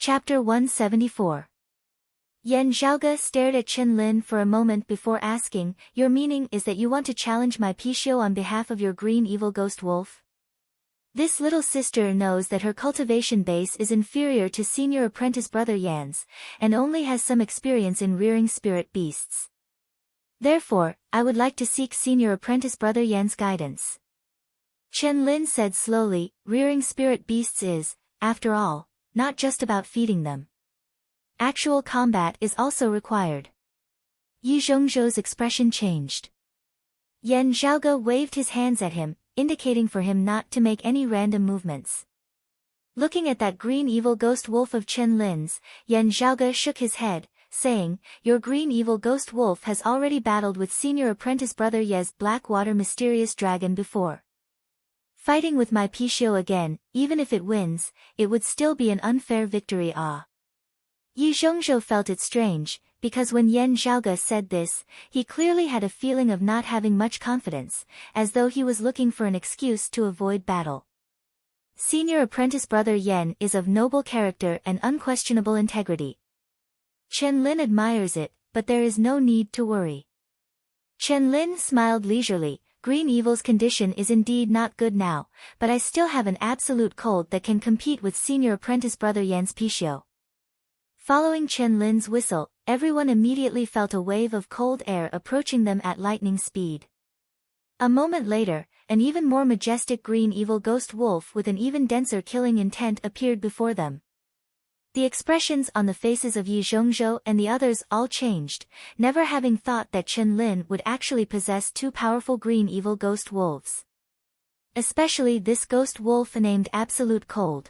Chapter 174. Yan Zhaoge stared at Chen Lin for a moment before asking, "Your meaning is that you want to challenge my Pixiu on behalf of your green evil ghost wolf?" This little sister knows that her cultivation base is inferior to senior apprentice brother Yan's, and only has some experience in rearing spirit beasts. Therefore, I would like to seek senior apprentice brother Yan's guidance. Chen Lin said slowly, rearing spirit beasts is, after all, not just about feeding them. Actual combat is also required. Yi Zhongzhou's expression changed. Yan Zhaoge waved his hands at him, indicating for him not to make any random movements. Looking at that green evil ghost wolf of Chen Lin's, Yan Zhaoge shook his head, saying, "Your green evil ghost wolf has already battled with senior apprentice brother Ye's black water mysterious dragon before. Fighting with my Pixiu again, even if it wins, it would still be an unfair victory." Yi Zhongzhou felt it strange, because when Yan Zhaoge said this, he clearly had a feeling of not having much confidence, as though he was looking for an excuse to avoid battle. Senior apprentice brother Yan is of noble character and unquestionable integrity. Chen Lin admires it, but there is no need to worry. Chen Lin smiled leisurely. Green evil's condition is indeed not good now, but I still have an absolute cold that can compete with senior apprentice brother Yan's Pixiu. Following Chen Lin's whistle, everyone immediately felt a wave of cold air approaching them at lightning speed. A moment later, an even more majestic green evil ghost wolf with an even denser killing intent appeared before them. The expressions on the faces of Yi Zhongzhou and the others all changed, never having thought that Chen Lin would actually possess two powerful green evil ghost wolves. Especially this ghost wolf named Absolute Cold.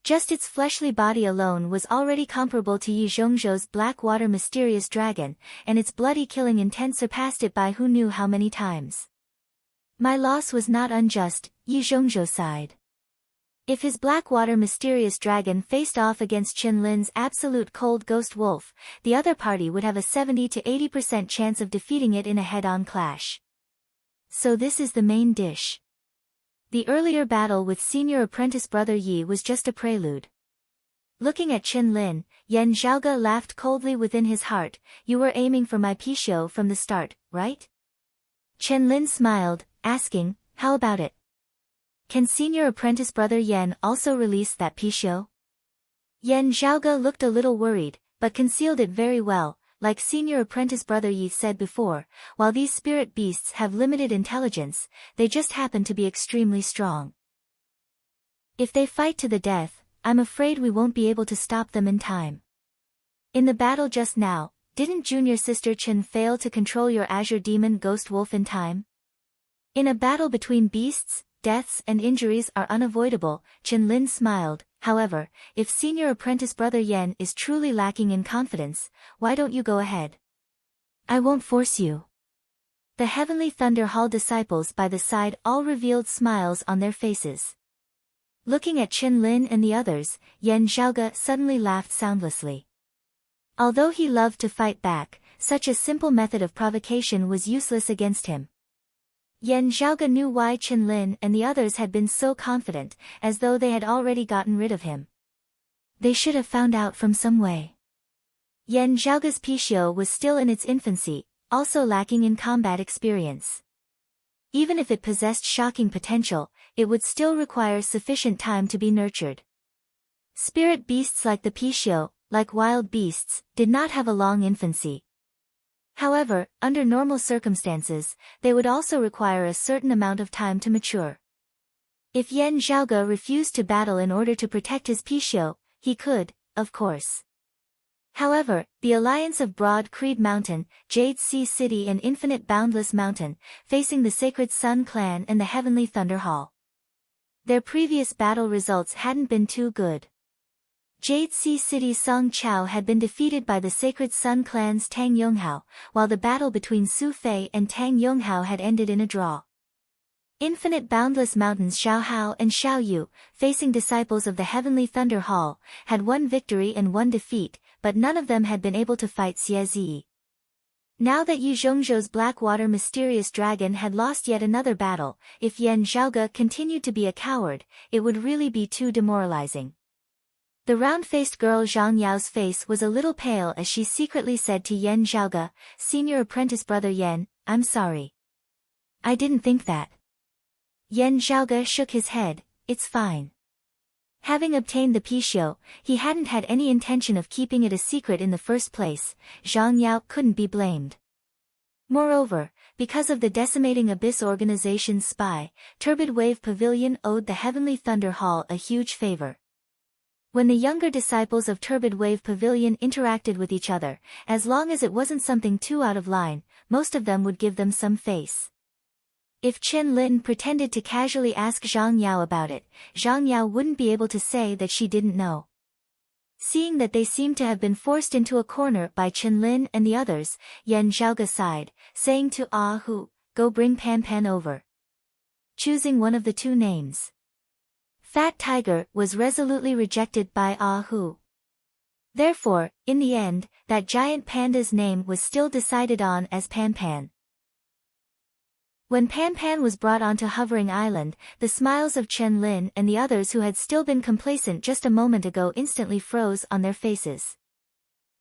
Just its fleshly body alone was already comparable to Yi Zhongzhou's black water mysterious dragon, and its bloody killing intent surpassed it by who knew how many times. My loss was not unjust, Yi Zhongzhou sighed. If his Blackwater mysterious dragon faced off against Chen Lin's absolute cold ghost wolf, the other party would have a 70 to 80% chance of defeating it in a head-on clash. So this is the main dish. The earlier battle with senior apprentice brother Yi was just a prelude. Looking at Chen Lin, Yan Zhaoge laughed coldly within his heart. "You were aiming for my Pixiu from the start, right?" Chen Lin smiled, asking, "How about it? Can senior apprentice brother Yan also release that Pixiu?" Yan Zhaoge looked a little worried, but concealed it very well. Like senior apprentice brother Yi said before, while these spirit beasts have limited intelligence, they just happen to be extremely strong. If they fight to the death, I'm afraid we won't be able to stop them in time. In the battle just now, didn't junior sister Chen fail to control your azure demon ghost wolf in time? In a battle between beasts, deaths and injuries are unavoidable, Chen Lin smiled. However, if senior apprentice brother Yan is truly lacking in confidence, why don't you go ahead? I won't force you. The Heavenly Thunder Hall disciples by the side all revealed smiles on their faces. Looking at Chen Lin and the others, Yan Zhaoge suddenly laughed soundlessly. Although he loved to fight back, such a simple method of provocation was useless against him. Yan Zhaoge knew why Chen Lin and the others had been so confident, as though they had already gotten rid of him. They should have found out from some way. Yan Zhaoge's Pixiu was still in its infancy, also lacking in combat experience. Even if it possessed shocking potential, it would still require sufficient time to be nurtured. Spirit beasts like the Pixiu, like wild beasts, did not have a long infancy. However, under normal circumstances, they would also require a certain amount of time to mature. If Yan Zhaoge refused to battle in order to protect his Pixiu, he could, of course. However, the alliance of Broad Creed Mountain, Jade Sea City and Infinite Boundless Mountain, facing the Sacred Sun Clan and the Heavenly Thunder Hall. Their previous battle results hadn't been too good. Jade Sea City's Song Chao had been defeated by the Sacred Sun Clan's Tang Yonghao, while the battle between Su Fei and Tang Yonghao had ended in a draw. Infinite Boundless Mountain's Xiao Hao and Xiao Yu, facing disciples of the Heavenly Thunder Hall, had one victory and one defeat, but none of them had been able to fight Xie Zi. Now that Yi Zhongzhou's Blackwater mysterious dragon had lost yet another battle, if Yan Zhaoge continued to be a coward, it would really be too demoralizing. The round-faced girl Zhang Yao's face was a little pale as she secretly said to Yan Zhaoge, "Senior apprentice brother Yan, I'm sorry. I didn't think that." Yan Zhaoge shook his head, "It's fine." Having obtained the Pishio, he hadn't had any intention of keeping it a secret in the first place. Zhang Yao couldn't be blamed. Moreover, because of the decimating Abyss organization's spy, Turbid Wave Pavilion owed the Heavenly Thunder Hall a huge favor. When the younger disciples of Turbid Wave Pavilion interacted with each other, as long as it wasn't something too out of line, most of them would give them some face. If Chen Lin pretended to casually ask Zhang Yao about it, Zhang Yao wouldn't be able to say that she didn't know. Seeing that they seemed to have been forced into a corner by Chen Lin and the others, Yan Zhaoge sighed, saying to Ah Hu, "Go bring Pan Pan over." Choosing one of the two names. Fat Tiger was resolutely rejected by Ah Hu. Therefore, in the end, that giant panda's name was still decided on as Pan Pan. When Pan Pan was brought onto Hovering Island, the smiles of Chen Lin and the others who had still been complacent just a moment ago instantly froze on their faces.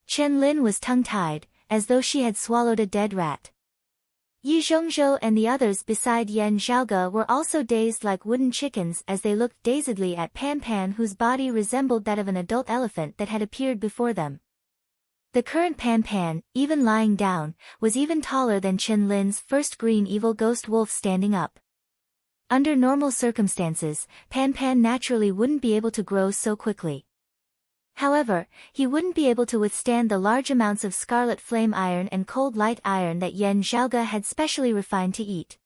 Chen Lin was tongue-tied, as though she had swallowed a dead rat. Yi Zhongzhou and the others beside Yan Zhaoge were also dazed like wooden chickens as they looked dazedly at Pan Pan, whose body resembled that of an adult elephant that had appeared before them. The current Pan Pan, even lying down, was even taller than Chen Lin's first green evil ghost wolf standing up. Under normal circumstances, Pan Pan naturally wouldn't be able to grow so quickly. However, he wouldn't be able to withstand the large amounts of scarlet flame iron and cold light iron that Yan Zhaoge had specially refined to eat.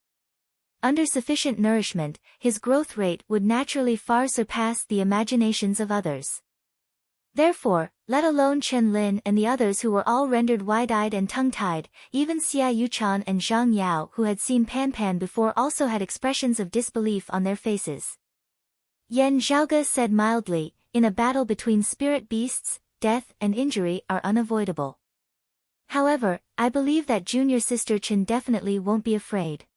Under sufficient nourishment, his growth rate would naturally far surpass the imaginations of others. Therefore, let alone Chen Lin and the others who were all rendered wide-eyed and tongue-tied, even Xia Yuchan and Zhang Yao who had seen Pan Pan before also had expressions of disbelief on their faces. Yan Zhaoge said mildly, "In a battle between spirit beasts, death and injury are unavoidable. However, I believe that junior sister Chen definitely won't be afraid.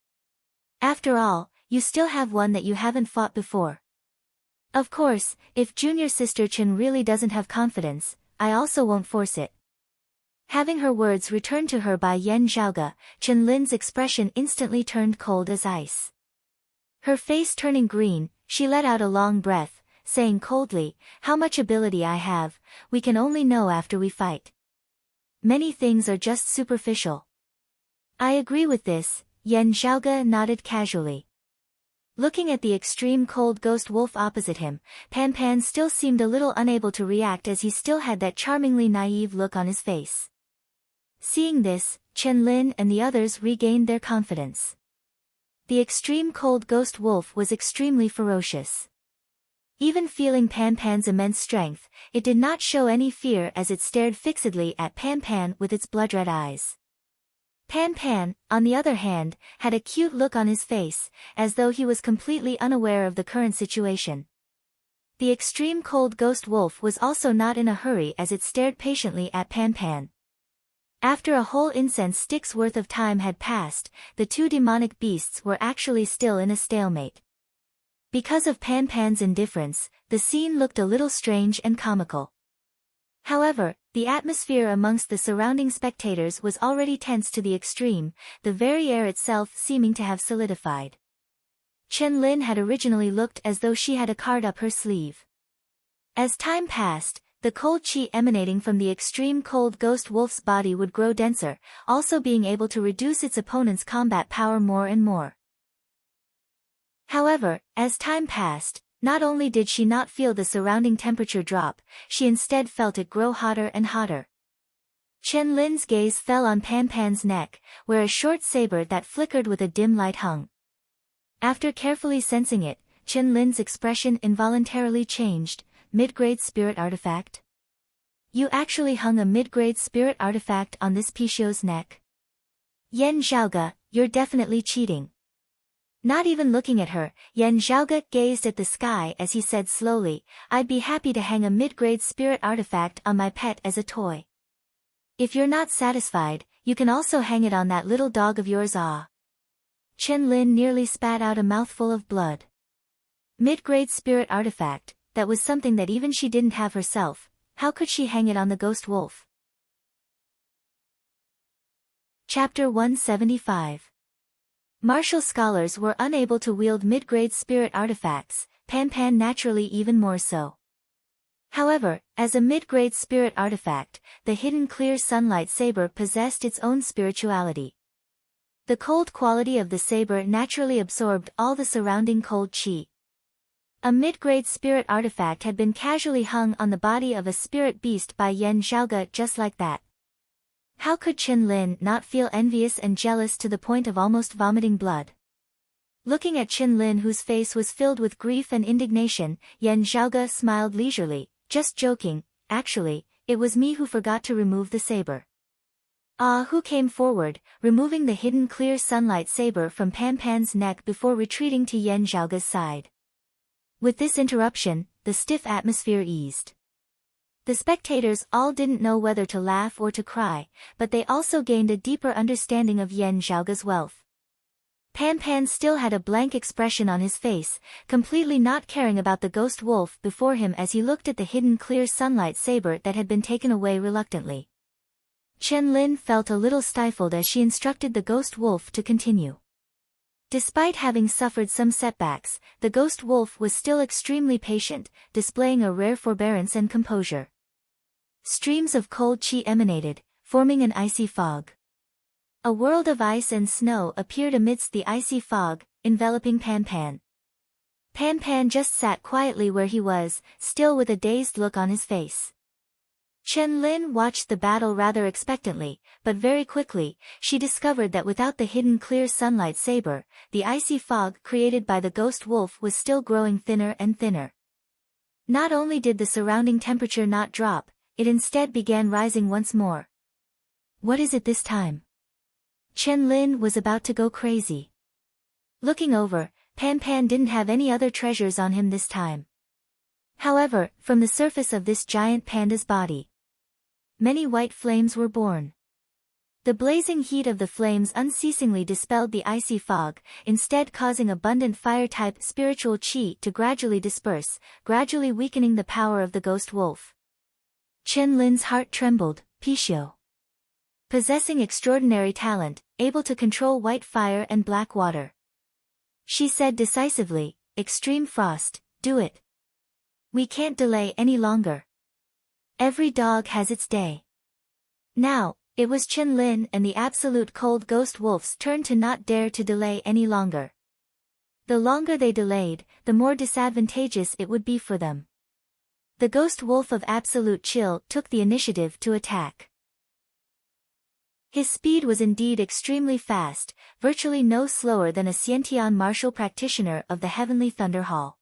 After all, you still have one that you haven't fought before. Of course, if junior sister Chen really doesn't have confidence, I also won't force it." Having her words returned to her by Yan Zhaoge, Chen Lin's expression instantly turned cold as ice. Her face turning green, she let out a long breath, saying coldly, "How much ability I have, we can only know after we fight. Many things are just superficial." "I agree with this," Yan Zhaoge nodded casually. Looking at the extreme cold ghost wolf opposite him, Pan Pan still seemed a little unable to react as he still had that charmingly naive look on his face. Seeing this, Chen Lin and the others regained their confidence. The extreme cold ghost wolf was extremely ferocious. Even feeling Pan Pan's immense strength, it did not show any fear as it stared fixedly at Pan Pan with its blood-red eyes. Pan Pan, on the other hand, had a cute look on his face, as though he was completely unaware of the current situation. The extreme cold ghost wolf was also not in a hurry as it stared patiently at Pan Pan. After a whole incense stick's worth of time had passed, the two demonic beasts were actually still in a stalemate. Because of Pan Pan's indifference, the scene looked a little strange and comical. However, the atmosphere amongst the surrounding spectators was already tense to the extreme, the very air itself seeming to have solidified. Chen Lin had originally looked as though she had a card up her sleeve. As time passed, the cold chi emanating from the extreme cold ghost wolf's body would grow denser, also being able to reduce its opponent's combat power more and more. However, as time passed, not only did she not feel the surrounding temperature drop, she instead felt it grow hotter and hotter. Chen Lin's gaze fell on Pan Pan's neck, where a short saber that flickered with a dim light hung. After carefully sensing it, Chen Lin's expression involuntarily changed. "Mid-grade spirit artifact? You actually hung a mid-grade spirit artifact on this Pishio's neck? Yan Zhaoge, you're definitely cheating." Not even looking at her, Yan Zhaoge gazed at the sky as he said slowly, "I'd be happy to hang a mid-grade spirit artifact on my pet as a toy. If you're not satisfied, you can also hang it on that little dog of yours." Ah. Chen Lin nearly spat out a mouthful of blood. Mid-grade spirit artifact, that was something that even she didn't have herself. How could she hang it on the ghost wolf? Chapter 175. Martial scholars were unable to wield mid-grade spirit artifacts, Pan naturally even more so. However, as a mid-grade spirit artifact, the hidden clear sunlight saber possessed its own spirituality. The cold quality of the saber naturally absorbed all the surrounding cold chi. A mid-grade spirit artifact had been casually hung on the body of a spirit beast by Yan Zhaoge just like that. How could Chen Lin not feel envious and jealous to the point of almost vomiting blood? Looking at Chen Lin, whose face was filled with grief and indignation, Yan Zhaoge smiled leisurely. Just joking, actually, it was me who forgot to remove the saber. Who came forward, removing the hidden clear sunlight saber from Pan's neck before retreating to Yan Zhaoge's side. With this interruption, the stiff atmosphere eased. The spectators all didn't know whether to laugh or to cry, but they also gained a deeper understanding of Yan Zhaoge's wealth. Pan still had a blank expression on his face, completely not caring about the ghost wolf before him as he looked at the hidden clear sunlight saber that had been taken away reluctantly. Chen Lin felt a little stifled as she instructed the ghost wolf to continue. Despite having suffered some setbacks, the ghost wolf was still extremely patient, displaying a rare forbearance and composure. Streams of cold chi emanated, forming an icy fog. A world of ice and snow appeared amidst the icy fog, enveloping Pan. Pan just sat quietly where he was, still with a dazed look on his face. Chen Lin watched the battle rather expectantly, but very quickly, she discovered that without the hidden clear sunlight saber, the icy fog created by the ghost wolf was still growing thinner and thinner. Not only did the surrounding temperature not drop, it instead began rising once more. What is it this time? Chen Lin was about to go crazy. Looking over, Pan didn't have any other treasures on him this time. However, from the surface of this giant panda's body, many white flames were born. The blazing heat of the flames unceasingly dispelled the icy fog, instead causing abundant fire-type spiritual chi to gradually disperse, gradually weakening the power of the ghost wolf. Chen Lin's heart trembled. Pishio. Possessing extraordinary talent, able to control white fire and black water. She said decisively, "Extreme frost, do it. We can't delay any longer. Every dog has its day." Now, it was Chen Lin and the absolute cold ghost wolf's turn to not dare to delay any longer. The longer they delayed, the more disadvantageous it would be for them. The ghost wolf of absolute chill took the initiative to attack. His speed was indeed extremely fast, virtually no slower than a Xiantian martial practitioner of the Heavenly Thunder Hall.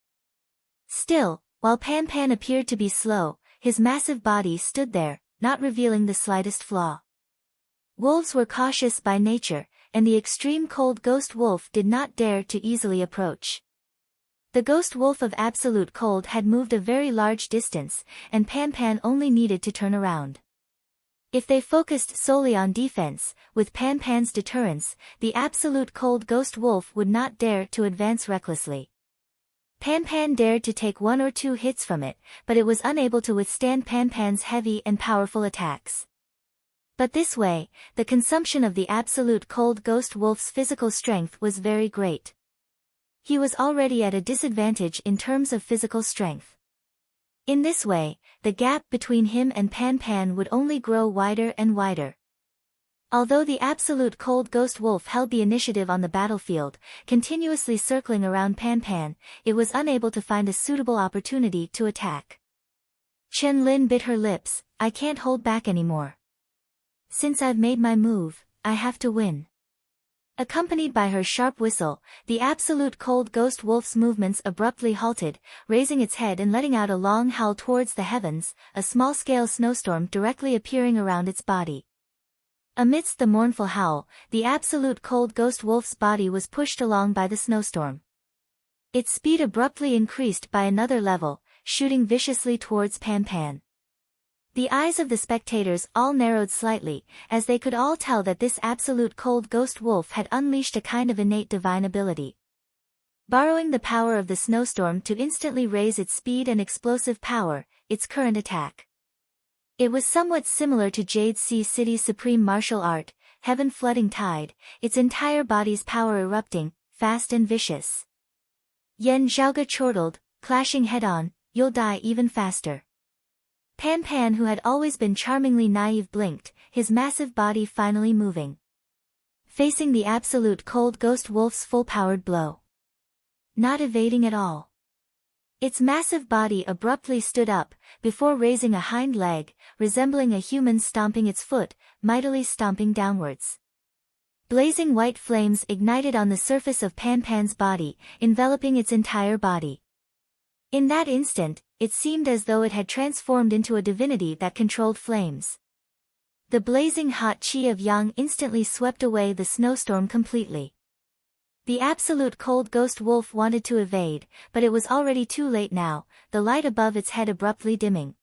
Still, while Pan appeared to be slow, his massive body stood there, not revealing the slightest flaw. Wolves were cautious by nature, and the extreme cold ghost wolf did not dare to easily approach. The ghost wolf of absolute cold had moved a very large distance, and Pan only needed to turn around. If they focused solely on defense, with Pan's deterrence, the absolute cold ghost wolf would not dare to advance recklessly. Pan dared to take one or two hits from it, but it was unable to withstand Pan's heavy and powerful attacks. But this way, the consumption of the absolute cold ghost wolf's physical strength was very great. He was already at a disadvantage in terms of physical strength. In this way, the gap between him and Pan would only grow wider and wider. Although the absolute cold ghost wolf held the initiative on the battlefield, continuously circling around Pan, it was unable to find a suitable opportunity to attack. Chen Lin bit her lips. "I can't hold back anymore. Since I've made my move, I have to win." Accompanied by her sharp whistle, the absolute cold ghost wolf's movements abruptly halted, raising its head and letting out a long howl towards the heavens, a small-scale snowstorm directly appearing around its body. Amidst the mournful howl, the absolute cold ghost wolf's body was pushed along by the snowstorm. Its speed abruptly increased by another level, shooting viciously towards Pan. The eyes of the spectators all narrowed slightly, as they could all tell that this absolute cold ghost wolf had unleashed a kind of innate divine ability. borrowing the power of the snowstorm to instantly raise its speed and explosive power, its current attack. It was somewhat similar to Jade Sea City's supreme martial art, Heaven Flooding Tide, its entire body's power erupting, fast and vicious. Yan Zhaoge chortled, clashing head-on, "You'll die even faster." Pan Pan, who had always been charmingly naive, blinked, his massive body finally moving. Facing the absolute cold ghost wolf's full-powered blow. Not evading at all. Its massive body abruptly stood up, before raising a hind leg, resembling a human stomping its foot, mightily stomping downwards. Blazing white flames ignited on the surface of Pan Pan's body, enveloping its entire body. In that instant, it seemed as though it had transformed into a divinity that controlled flames. The blazing hot chi of Yang instantly swept away the snowstorm completely. The absolute cold ghost wolf wanted to evade, but it was already too late now, the light above its head abruptly dimming.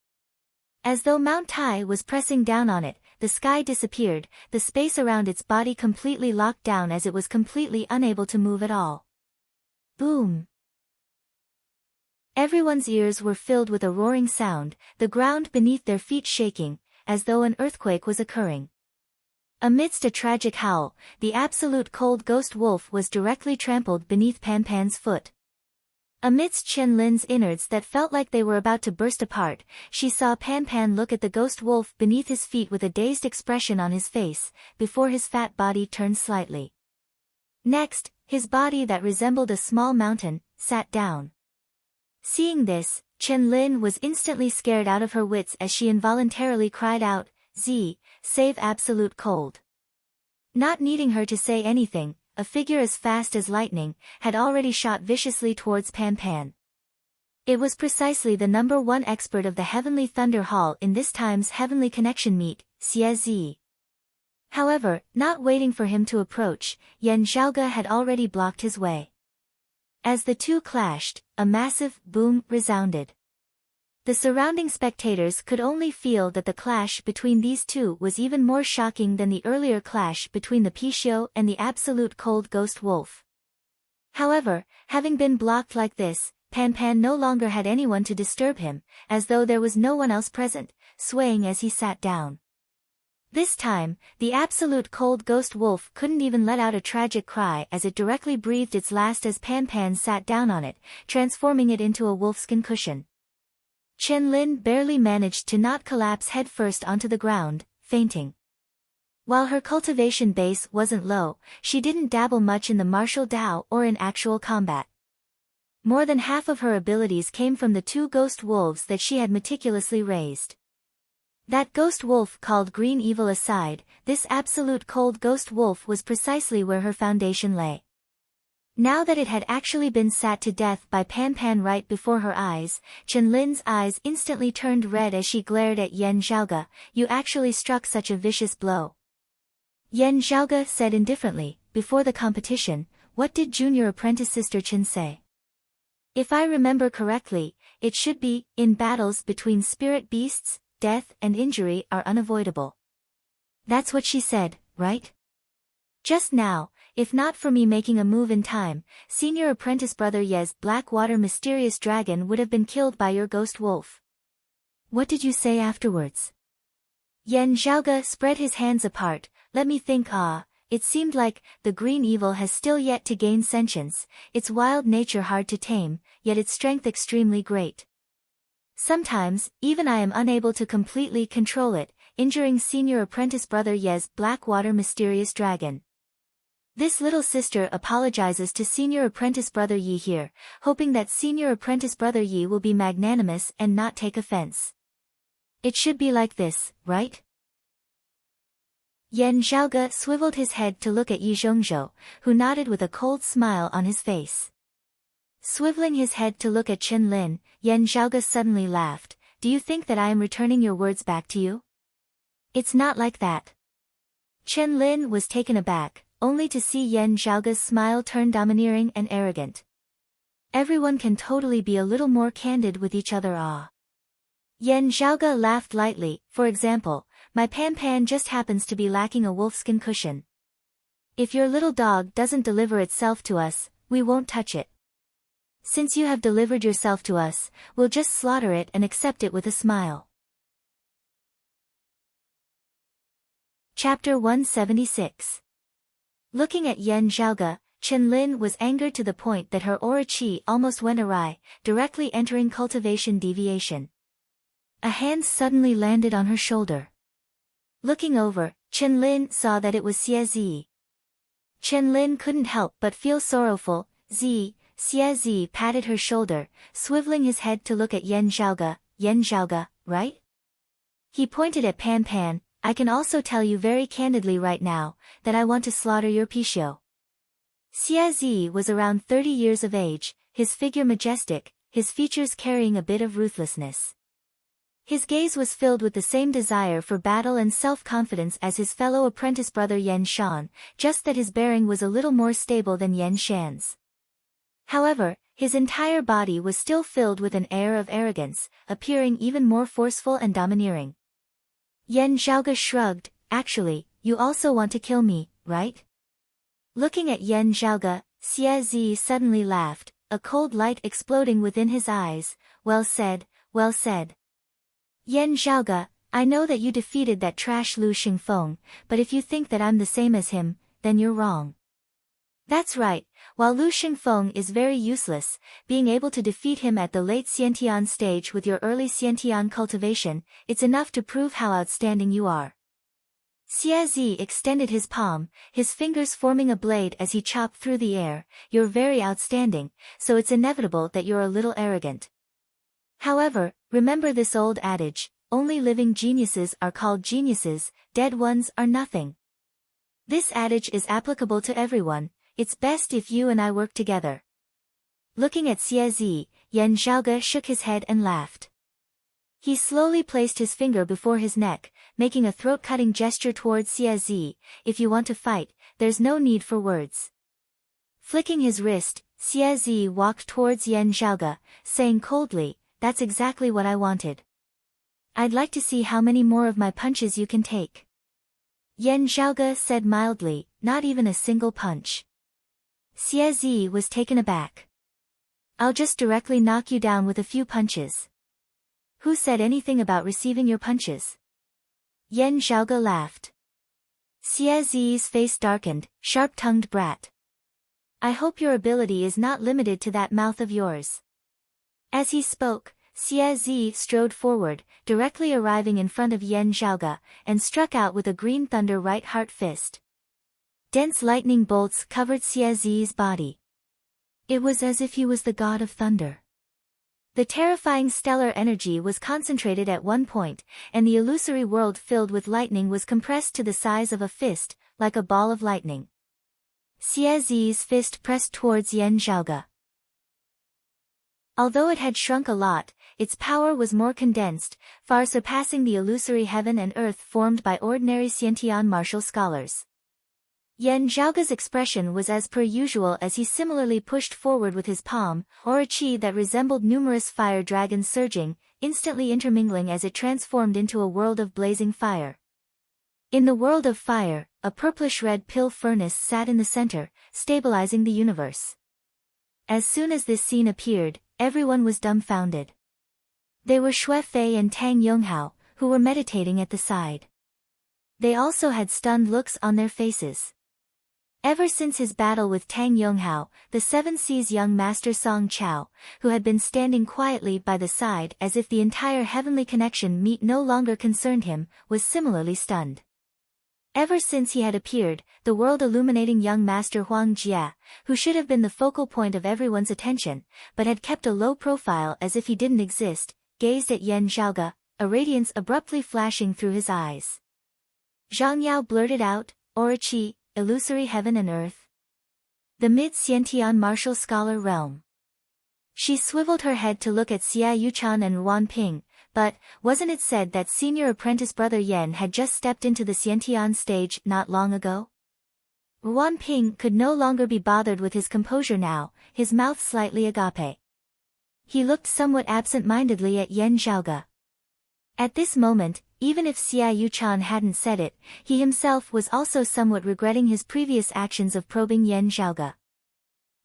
As though Mount Tai was pressing down on it, the sky disappeared, the space around its body completely locked down as it was completely unable to move at all. Boom! Everyone's ears were filled with a roaring sound, the ground beneath their feet shaking, as though an earthquake was occurring. Amidst a tragic howl, the absolute cold ghost wolf was directly trampled beneath Pan Pan's foot. Amidst Chen Lin's innards that felt like they were about to burst apart, she saw Pan Pan look at the ghost wolf beneath his feet with a dazed expression on his face, before his fat body turned slightly. Next, his body that resembled a small mountain, sat down. Seeing this, Chen Lin was instantly scared out of her wits as she involuntarily cried out, "Z, save absolute cold." Not needing her to say anything, a figure as fast as lightning had already shot viciously towards Pan Pan. It was precisely the #1 expert of the Heavenly Thunder Hall in this time's Heavenly Connection meet, Xie Zi. However, not waiting for him to approach, Yan Zhaoge had already blocked his way. As the two clashed, a massive boom resounded. The surrounding spectators could only feel that the clash between these two was even more shocking than the earlier clash between the Pishio and the absolute cold ghost wolf. However, having been blocked like this, Pan Pan no longer had anyone to disturb him, as though there was no one else present, swaying as he sat down. This time, the absolute cold ghost wolf couldn't even let out a tragic cry as it directly breathed its last as Pan Pan sat down on it, transforming it into a wolfskin cushion. Chen Lin barely managed to not collapse headfirst onto the ground, fainting. While her cultivation base wasn't low, she didn't dabble much in the martial Dao or in actual combat. More than half of her abilities came from the two ghost wolves that she had meticulously raised. That ghost wolf called Green Evil aside, this absolute cold ghost wolf was precisely where her foundation lay. Now that it had actually been sat to death by Pan Pan right before her eyes, Chen Lin's eyes instantly turned red as she glared at Yan Zhaoge. "You actually struck such a vicious blow." Yan Zhaoge said indifferently, "Before the competition, what did junior apprentice Sister Chen say? If I remember correctly, it should be, in battles between spirit beasts, death and injury are unavoidable." That's what she said, right? Just now, if not for me making a move in time, senior apprentice brother Ye's Blackwater mysterious dragon would have been killed by your ghost wolf. What did you say afterwards? Yan Zhaoge spread his hands apart. "Let me think. It seemed like the green evil has still yet to gain sentience, its wild nature hard to tame, yet its strength extremely great. Sometimes, even I am unable to completely control it, injuring senior apprentice brother Ye's Blackwater mysterious dragon. This little sister apologizes to senior apprentice brother Yi here, hoping that senior apprentice brother Yi will be magnanimous and not take offense. It should be like this, right?" Yan Zhaoge swiveled his head to look at Yi Zhongzhou, who nodded with a cold smile on his face. Swiveling his head to look at Chen Lin, Yan Zhaoge suddenly laughed. "Do you think that I am returning your words back to you? It's not like that." Chen Lin was taken aback, only to see Yan Zhaoge's smile turn domineering and arrogant. Everyone can totally be a little more candid with each other. Yan Zhaoge laughed lightly. "For example, my Pan Pan just happens to be lacking a wolfskin cushion. If your little dog doesn't deliver itself to us, we won't touch it." Since you have delivered yourself to us, we'll just slaughter it and accept it with a smile. Chapter 176. Looking at Yan Zhaoge, Chen Lin was angered to the point that her aura qi almost went awry, directly entering cultivation deviation. A hand suddenly landed on her shoulder. Looking over, Chen Lin saw that it was Xie Zi. Chen Lin couldn't help but feel sorrowful. Xie Zi patted her shoulder, swiveling his head to look at Yan Zhaoge. Yan Zhaoge, right? He pointed at Pan Pan. I can also tell you very candidly right now, that I want to slaughter your Pixiu. Xie Zi was around 30 years of age, his figure majestic, his features carrying a bit of ruthlessness. His gaze was filled with the same desire for battle and self-confidence as his fellow apprentice brother Yan Shan, just that his bearing was a little more stable than Yan Shan's. However, his entire body was still filled with an air of arrogance, appearing even more forceful and domineering. Yan Zhaoge shrugged. Actually, you also want to kill me, right? Looking at Yan Zhaoge, Xie Zi suddenly laughed, a cold light exploding within his eyes. Well said, well said. Yan Zhaoge, I know that you defeated that trash Lu Xingfeng, but if you think that I'm the same as him, then you're wrong. That's right, while Lu Xingfeng is very useless, being able to defeat him at the late Xiantian stage with your early Xiantian cultivation, it's enough to prove how outstanding you are. Xie Zi extended his palm, his fingers forming a blade as he chopped through the air. You're very outstanding, so it's inevitable that you're a little arrogant. However, remember this old adage, only living geniuses are called geniuses, dead ones are nothing. This adage is applicable to everyone. It's best if you and I work together. Looking at Xie Zi, Yan Zhaoge shook his head and laughed. He slowly placed his finger before his neck, making a throat-cutting gesture towards Xie Zi. If you want to fight, there's no need for words. Flicking his wrist, Xie Zi walked towards Yan Zhaoge, saying coldly, that's exactly what I wanted. I'd like to see how many more of my punches you can take. Yan Zhaoge said mildly, not even a single punch. Xie Zi was taken aback. I'll just directly knock you down with a few punches. Who said anything about receiving your punches? Yan Zhaoge laughed. Xie Zi's face darkened, sharp-tongued brat. I hope your ability is not limited to that mouth of yours. As he spoke, Xie Zi strode forward, directly arriving in front of Yan Zhaoge, and struck out with a green thunder right heart fist. Dense lightning bolts covered Xie Zi's body. It was as if he was the god of thunder. The terrifying stellar energy was concentrated at one point, and the illusory world filled with lightning was compressed to the size of a fist, like a ball of lightning. Xie Zi's fist pressed towards Yan Zhaoge. Although it had shrunk a lot, its power was more condensed, far surpassing the illusory heaven and earth formed by ordinary Xiantian martial scholars. Yan Zhaoge's expression was as per usual as he similarly pushed forward with his palm, aura qi that resembled numerous fire dragons surging, instantly intermingling as it transformed into a world of blazing fire. In the world of fire, a purplish-red pill furnace sat in the center, stabilizing the universe. As soon as this scene appeared, everyone was dumbfounded. They were Xue Fei and Tang Yonghao, who were meditating at the side. They also had stunned looks on their faces. Ever since his battle with Tang Yonghao, the Seven Seas young master Song Chao, who had been standing quietly by the side as if the entire heavenly connection meet no longer concerned him, was similarly stunned. Ever since he had appeared, the world-illuminating young master Huang Jia, who should have been the focal point of everyone's attention, but had kept a low profile as if he didn't exist, gazed at Yan Zhaoge, a radiance abruptly flashing through his eyes. Zhang Yao blurted out, Aura qi, illusory heaven and earth. The mid-Xiantian martial scholar realm. She swiveled her head to look at Xia Yuchan and Ruan Ping, but, wasn't it said that senior apprentice brother Yan had just stepped into the Xiantian stage not long ago? Ruan Ping could no longer be bothered with his composure now, his mouth slightly agape. He looked somewhat absent-mindedly at Yan Zhaoge. At this moment, even if Xia Yuchan hadn't said it, he himself was also somewhat regretting his previous actions of probing Yan Zhaoge.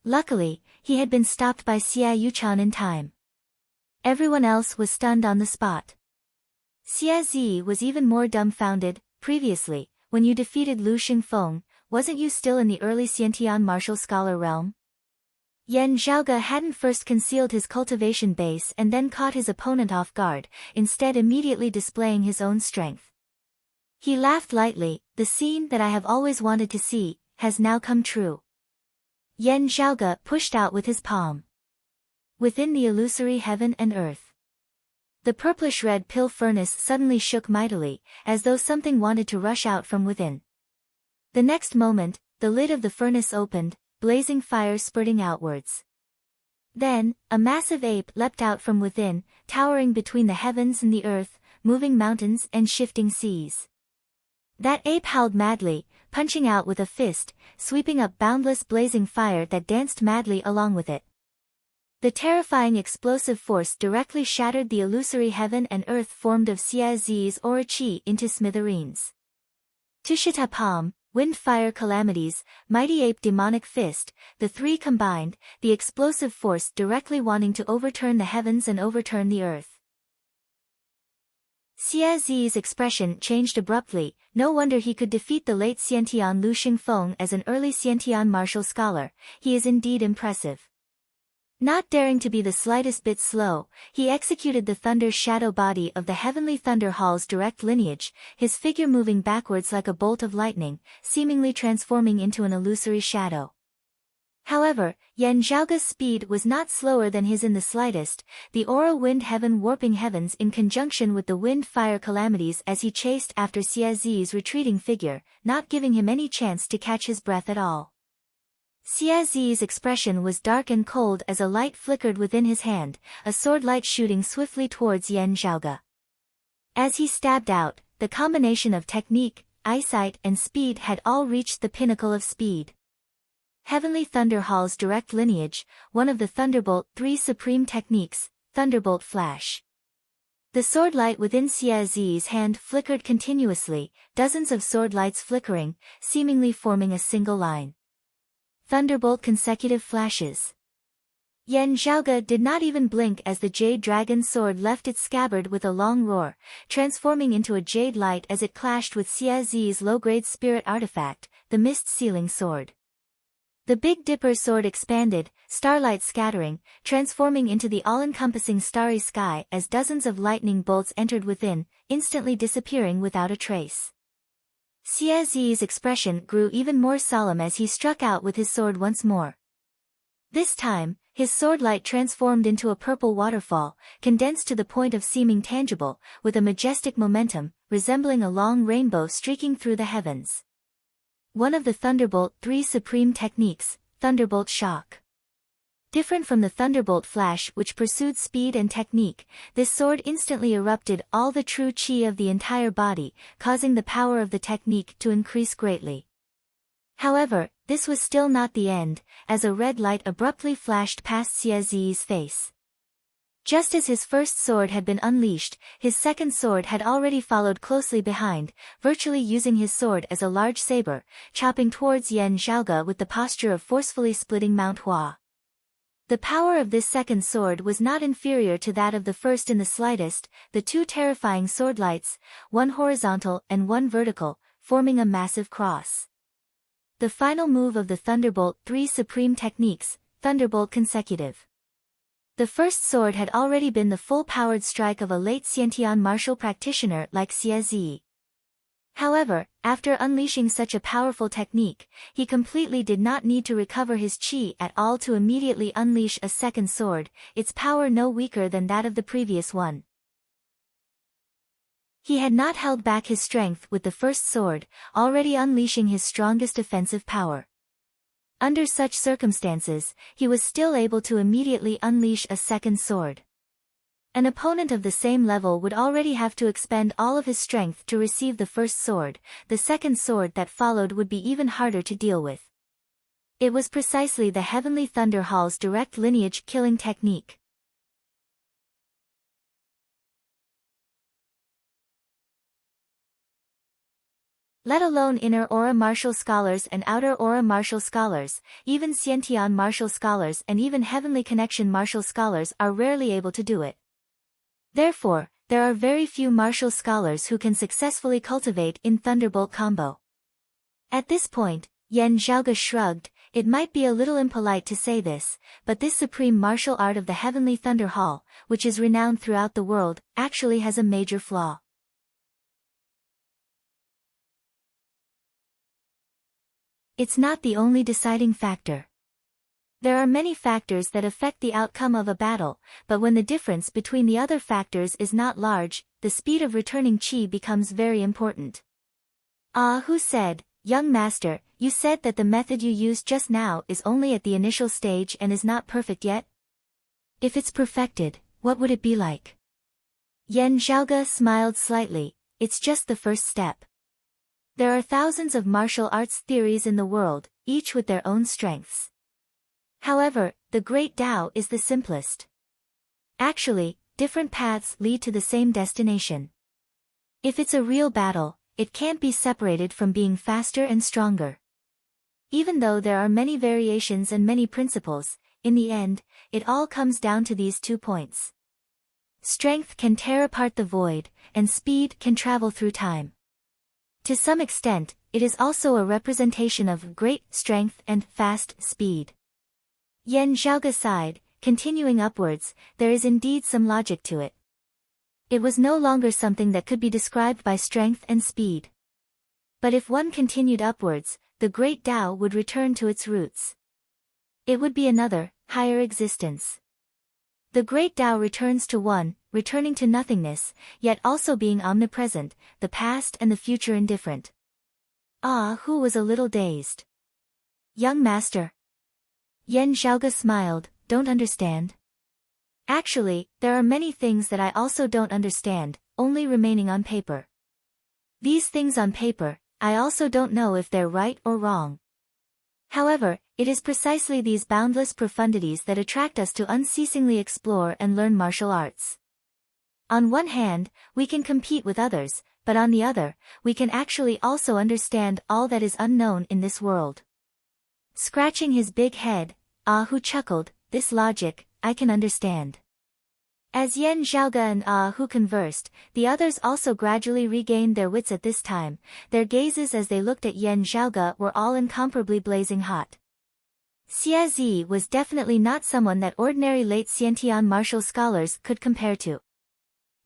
Luckily, he had been stopped by Xia Yuchan in time. Everyone else was stunned on the spot. Xia Zi was even more dumbfounded. Previously, when you defeated Lu Xingfeng, wasn't you still in the early Xiantian martial scholar realm? Yan Zhaoge hadn't first concealed his cultivation base and then caught his opponent off guard, instead immediately displaying his own strength. He laughed lightly. The scene that I have always wanted to see has now come true. Yan Zhaoge pushed out with his palm. Within the illusory heaven and earth, the purplish-red pill furnace suddenly shook mightily, as though something wanted to rush out from within. The next moment, the lid of the furnace opened, blazing fire spurting outwards. Then, a massive ape leapt out from within, towering between the heavens and the earth, moving mountains and shifting seas. That ape howled madly, punching out with a fist, sweeping up boundless blazing fire that danced madly along with it. The terrifying explosive force directly shattered the illusory heaven and earth formed of Xia Zi's aura qi into smithereens. Tushita palm, wind fire calamities, mighty ape demonic fist, the three combined, the explosive force directly wanting to overturn the heavens and overturn the earth. Xia Zi's expression changed abruptly. No wonder he could defeat the late Xiantian Lu Xingfeng as an early Xiantian martial scholar. He is indeed impressive. Not daring to be the slightest bit slow, he executed the thunder shadow body of the heavenly Thunder Hall's direct lineage, his figure moving backwards like a bolt of lightning, seemingly transforming into an illusory shadow. However, Yan Zhaoge's speed was not slower than his in the slightest, the aura wind heaven warping heavens in conjunction with the wind fire calamities as he chased after Xia Zi's retreating figure, not giving him any chance to catch his breath at all. Xia Zi's expression was dark and cold as a light flickered within his hand, a sword light shooting swiftly towards Yan Zhaoge. As he stabbed out, the combination of technique, eyesight and speed had all reached the pinnacle of speed. Heavenly Thunder Hall's direct lineage, one of the Thunderbolt 3 supreme techniques, Thunderbolt Flash. The sword light within Xia Zi's hand flickered continuously, dozens of sword lights flickering, seemingly forming a single line. Thunderbolt consecutive flashes. Yan Zhaoge did not even blink as the Jade Dragon sword left its scabbard with a long roar, transforming into a jade light as it clashed with Xia Zi's low-grade spirit artifact, the Mist Sealing Sword. The Big Dipper sword expanded, starlight scattering, transforming into the all-encompassing starry sky as dozens of lightning bolts entered within, instantly disappearing without a trace. Xia Zi's expression grew even more solemn as he struck out with his sword once more. This time, his sword light transformed into a purple waterfall, condensed to the point of seeming tangible, with a majestic momentum, resembling a long rainbow streaking through the heavens. One of the Thunderbolt 3 supreme techniques, Thunderbolt Shock. Different from the Thunderbolt Flash which pursued speed and technique, this sword instantly erupted all the true chi of the entire body, causing the power of the technique to increase greatly. However, this was still not the end, as a red light abruptly flashed past Xia Zi's face. Just as his first sword had been unleashed, his second sword had already followed closely behind, virtually using his sword as a large saber, chopping towards Yan Zhaoge with the posture of forcefully splitting Mount Hua. The power of this second sword was not inferior to that of the first in the slightest, the two terrifying sword lights, one horizontal and one vertical, forming a massive cross. The final move of the Thunderbolt 3 supreme techniques, Thunderbolt Consecutive. The first sword had already been the full-powered strike of a late Xiantian martial practitioner like Xia Zi. However, after unleashing such a powerful technique, he completely did not need to recover his chi at all to immediately unleash a second sword, its power no weaker than that of the previous one. He had not held back his strength with the first sword, already unleashing his strongest offensive power. Under such circumstances, he was still able to immediately unleash a second sword. An opponent of the same level would already have to expend all of his strength to receive the first sword, the second sword that followed would be even harder to deal with. It was precisely the Heavenly Thunder Hall's direct lineage killing technique. Let alone inner aura martial scholars and outer aura martial scholars, even Xiantian martial scholars and even heavenly connection martial scholars are rarely able to do it. Therefore, there are very few martial scholars who can successfully cultivate in Thunderbolt combo. At this point, Yan Zhaoge shrugged. It might be a little impolite to say this, but this supreme martial art of the Heavenly Thunder Hall, which is renowned throughout the world, actually has a major flaw. It's not the only deciding factor. There are many factors that affect the outcome of a battle, but when the difference between the other factors is not large, the speed of returning qi becomes very important. Who said, "Young master, you said that the method you used just now is only at the initial stage and is not perfect yet? If it's perfected, what would it be like?" Yan Zhaoge smiled slightly. It's just the first step. There are thousands of martial arts theories in the world, each with their own strengths. However, the Great Tao is the simplest. Actually, different paths lead to the same destination. If it's a real battle, it can't be separated from being faster and stronger. Even though there are many variations and many principles, in the end, it all comes down to these 2 points. Strength can tear apart the void, and speed can travel through time. To some extent, it is also a representation of great strength and fast speed. Yan Zhaoge sighed, continuing upwards. There is indeed some logic to it. It was no longer something that could be described by strength and speed. But if one continued upwards, the Great Tao would return to its roots. It would be another, higher existence. The Great Tao returns to one, returning to nothingness, yet also being omnipresent, the past and the future indifferent. Hu was a little dazed. "Young master." Yan Zhaoge smiled, "Don't understand?" "Actually, there are many things that I also don't understand, only remaining on paper. These things on paper, I also don't know if they're right or wrong. However, it is precisely these boundless profundities that attract us to unceasingly explore and learn martial arts. On one hand, we can compete with others, but on the other, we can actually also understand all that is unknown in this world." Scratching his big head, Hu chuckled, "This logic, I can understand." As Yan Zhaoge and Hu conversed, the others also gradually regained their wits at this time. Their gazes as they looked at Yan Zhaoge were all incomparably blazing hot. Xie Zi was definitely not someone that ordinary late Xiantian martial scholars could compare to.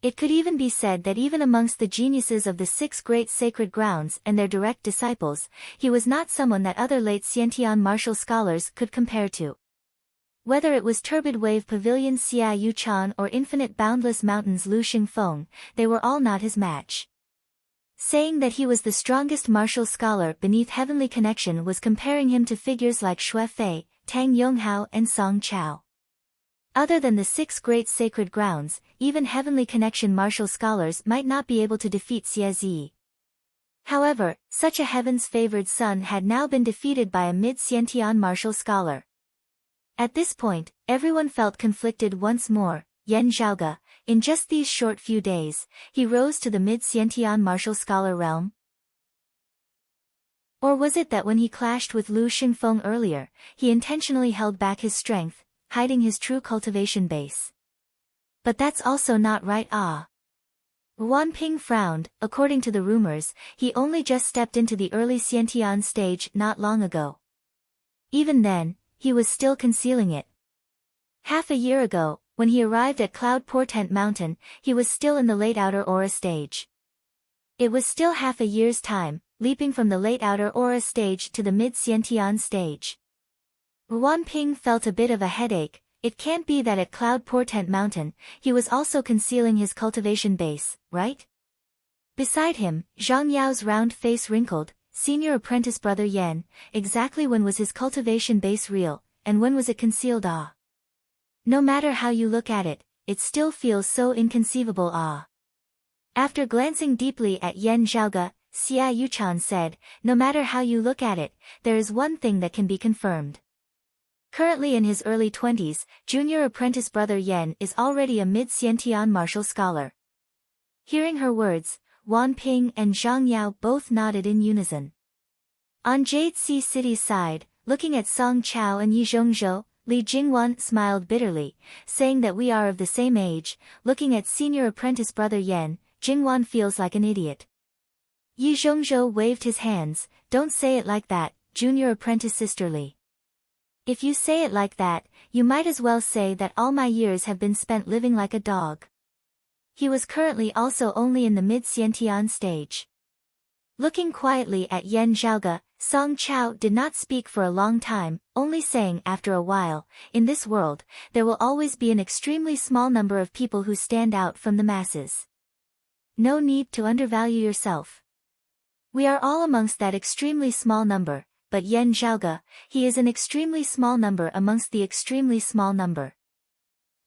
It could even be said that even amongst the geniuses of the 6 great sacred grounds and their direct disciples, he was not someone that other late Xiantian martial scholars could compare to. Whether it was Turbid Wave Pavilion Xia Yuchan or Infinite Boundless Mountains Lu Xingfeng, they were all not his match. Saying that he was the strongest martial scholar beneath Heavenly Connection was comparing him to figures like Xue Fei, Tang Yonghao and Song Chao. Other than the 6 great sacred grounds, even Heavenly Connection martial scholars might not be able to defeat Xie Zi. However, such a heaven's favored son had now been defeated by a mid-Xiantian martial scholar. At this point, everyone felt conflicted once more. Yan Zhaoge, in just these short few days, he rose to the mid-Xiantian martial scholar realm? Or was it that when he clashed with Lu Xingfeng earlier, he intentionally held back his strength, hiding his true cultivation base? But that's also not right. Wan Ping frowned. According to the rumors, he only just stepped into the early Xiantian stage not long ago. Even then, he was still concealing it. Half a year ago, when he arrived at Cloud Portent Mountain, he was still in the late outer aura stage. It was still half a year's time, leaping from the late outer aura stage to the mid-Xiantian stage. Wan Ping felt a bit of a headache. It can't be that at Cloud Portent Mountain, he was also concealing his cultivation base, right? Beside him, Zhang Yao's round face wrinkled. Senior apprentice brother Yan, exactly when was his cultivation base real, and when was it concealed? No matter how you look at it, it still feels so inconceivable. After glancing deeply at Yan Zhaoge, Xia Yuchan said, "No matter how you look at it, there is one thing that can be confirmed. Currently in his early 20s, junior apprentice brother Yan is already a mid-Xiantian martial scholar." Hearing her words, Wan Ping and Zhang Yao both nodded in unison. On Jade Sea City's side, looking at Song Chao and Yi Zhongzhou, Li Jingwan smiled bitterly, saying that we are of the same age. Looking at senior apprentice brother Yan, Jingwan feels like an idiot. Yi Zhongzhou waved his hands. Don't say it like that, junior apprentice sister Li. If you say it like that, you might as well say that all my years have been spent living like a dog. He was currently also only in the mid-Xiantian stage. Looking quietly at Yan Zhaoge, Song Chao did not speak for a long time, only saying after a while, in this world, there will always be an extremely small number of people who stand out from the masses. No need to undervalue yourself. We are all amongst that extremely small number, but Yan Zhaoge, he is an extremely small number amongst the extremely small number.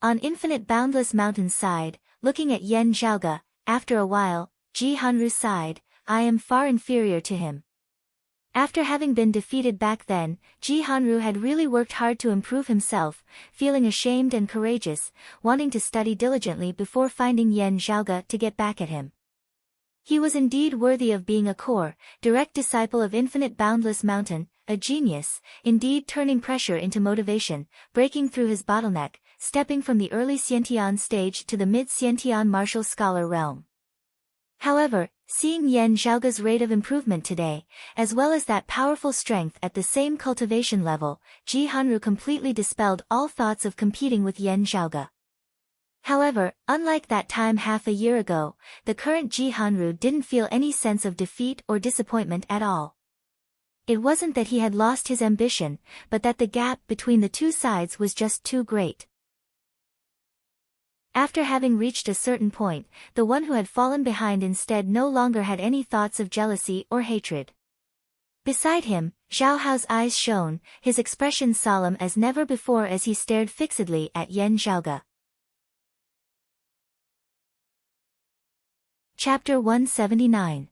On infinite boundless mountain's side, looking at Yan Zhaoge, after a while, Ji Hanru sighed, I am far inferior to him. After having been defeated back then, Ji Hanru had really worked hard to improve himself, feeling ashamed and courageous, wanting to study diligently before finding Yan Zhaoge to get back at him. He was indeed worthy of being a core, direct disciple of infinite boundless mountain, a genius, indeed turning pressure into motivation, breaking through his bottleneck, stepping from the early Xiantian stage to the mid-Xiantian martial scholar realm. However, seeing Yan Zhaoge's rate of improvement today, as well as that powerful strength at the same cultivation level, Ji Hanru completely dispelled all thoughts of competing with Yan Zhaoge. However, unlike that time half a year ago, the current Ji Hanru didn't feel any sense of defeat or disappointment at all. It wasn't that he had lost his ambition, but that the gap between the two sides was just too great. After having reached a certain point, the one who had fallen behind instead no longer had any thoughts of jealousy or hatred. Beside him, Zhao Hao's eyes shone, his expression solemn as never before as he stared fixedly at Yan Zhaoge. Chapter 179.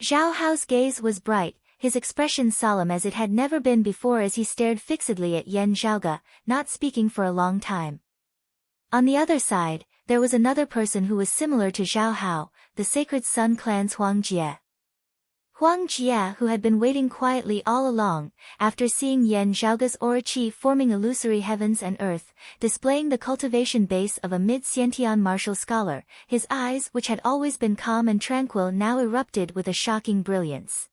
Zhao Hao's gaze was bright, his expression solemn as it had never been before as he stared fixedly at Yan Zhaoge, not speaking for a long time. On the other side, there was another person who was similar to Zhao Hao, the Sacred Sun Clan's Huang Jie. Huang Jie, who had been waiting quietly all along, after seeing Yan Zhaoge's aura chi forming illusory heavens and earth, displaying the cultivation base of a mid-Xiantian martial scholar, his eyes which had always been calm and tranquil now erupted with a shocking brilliance.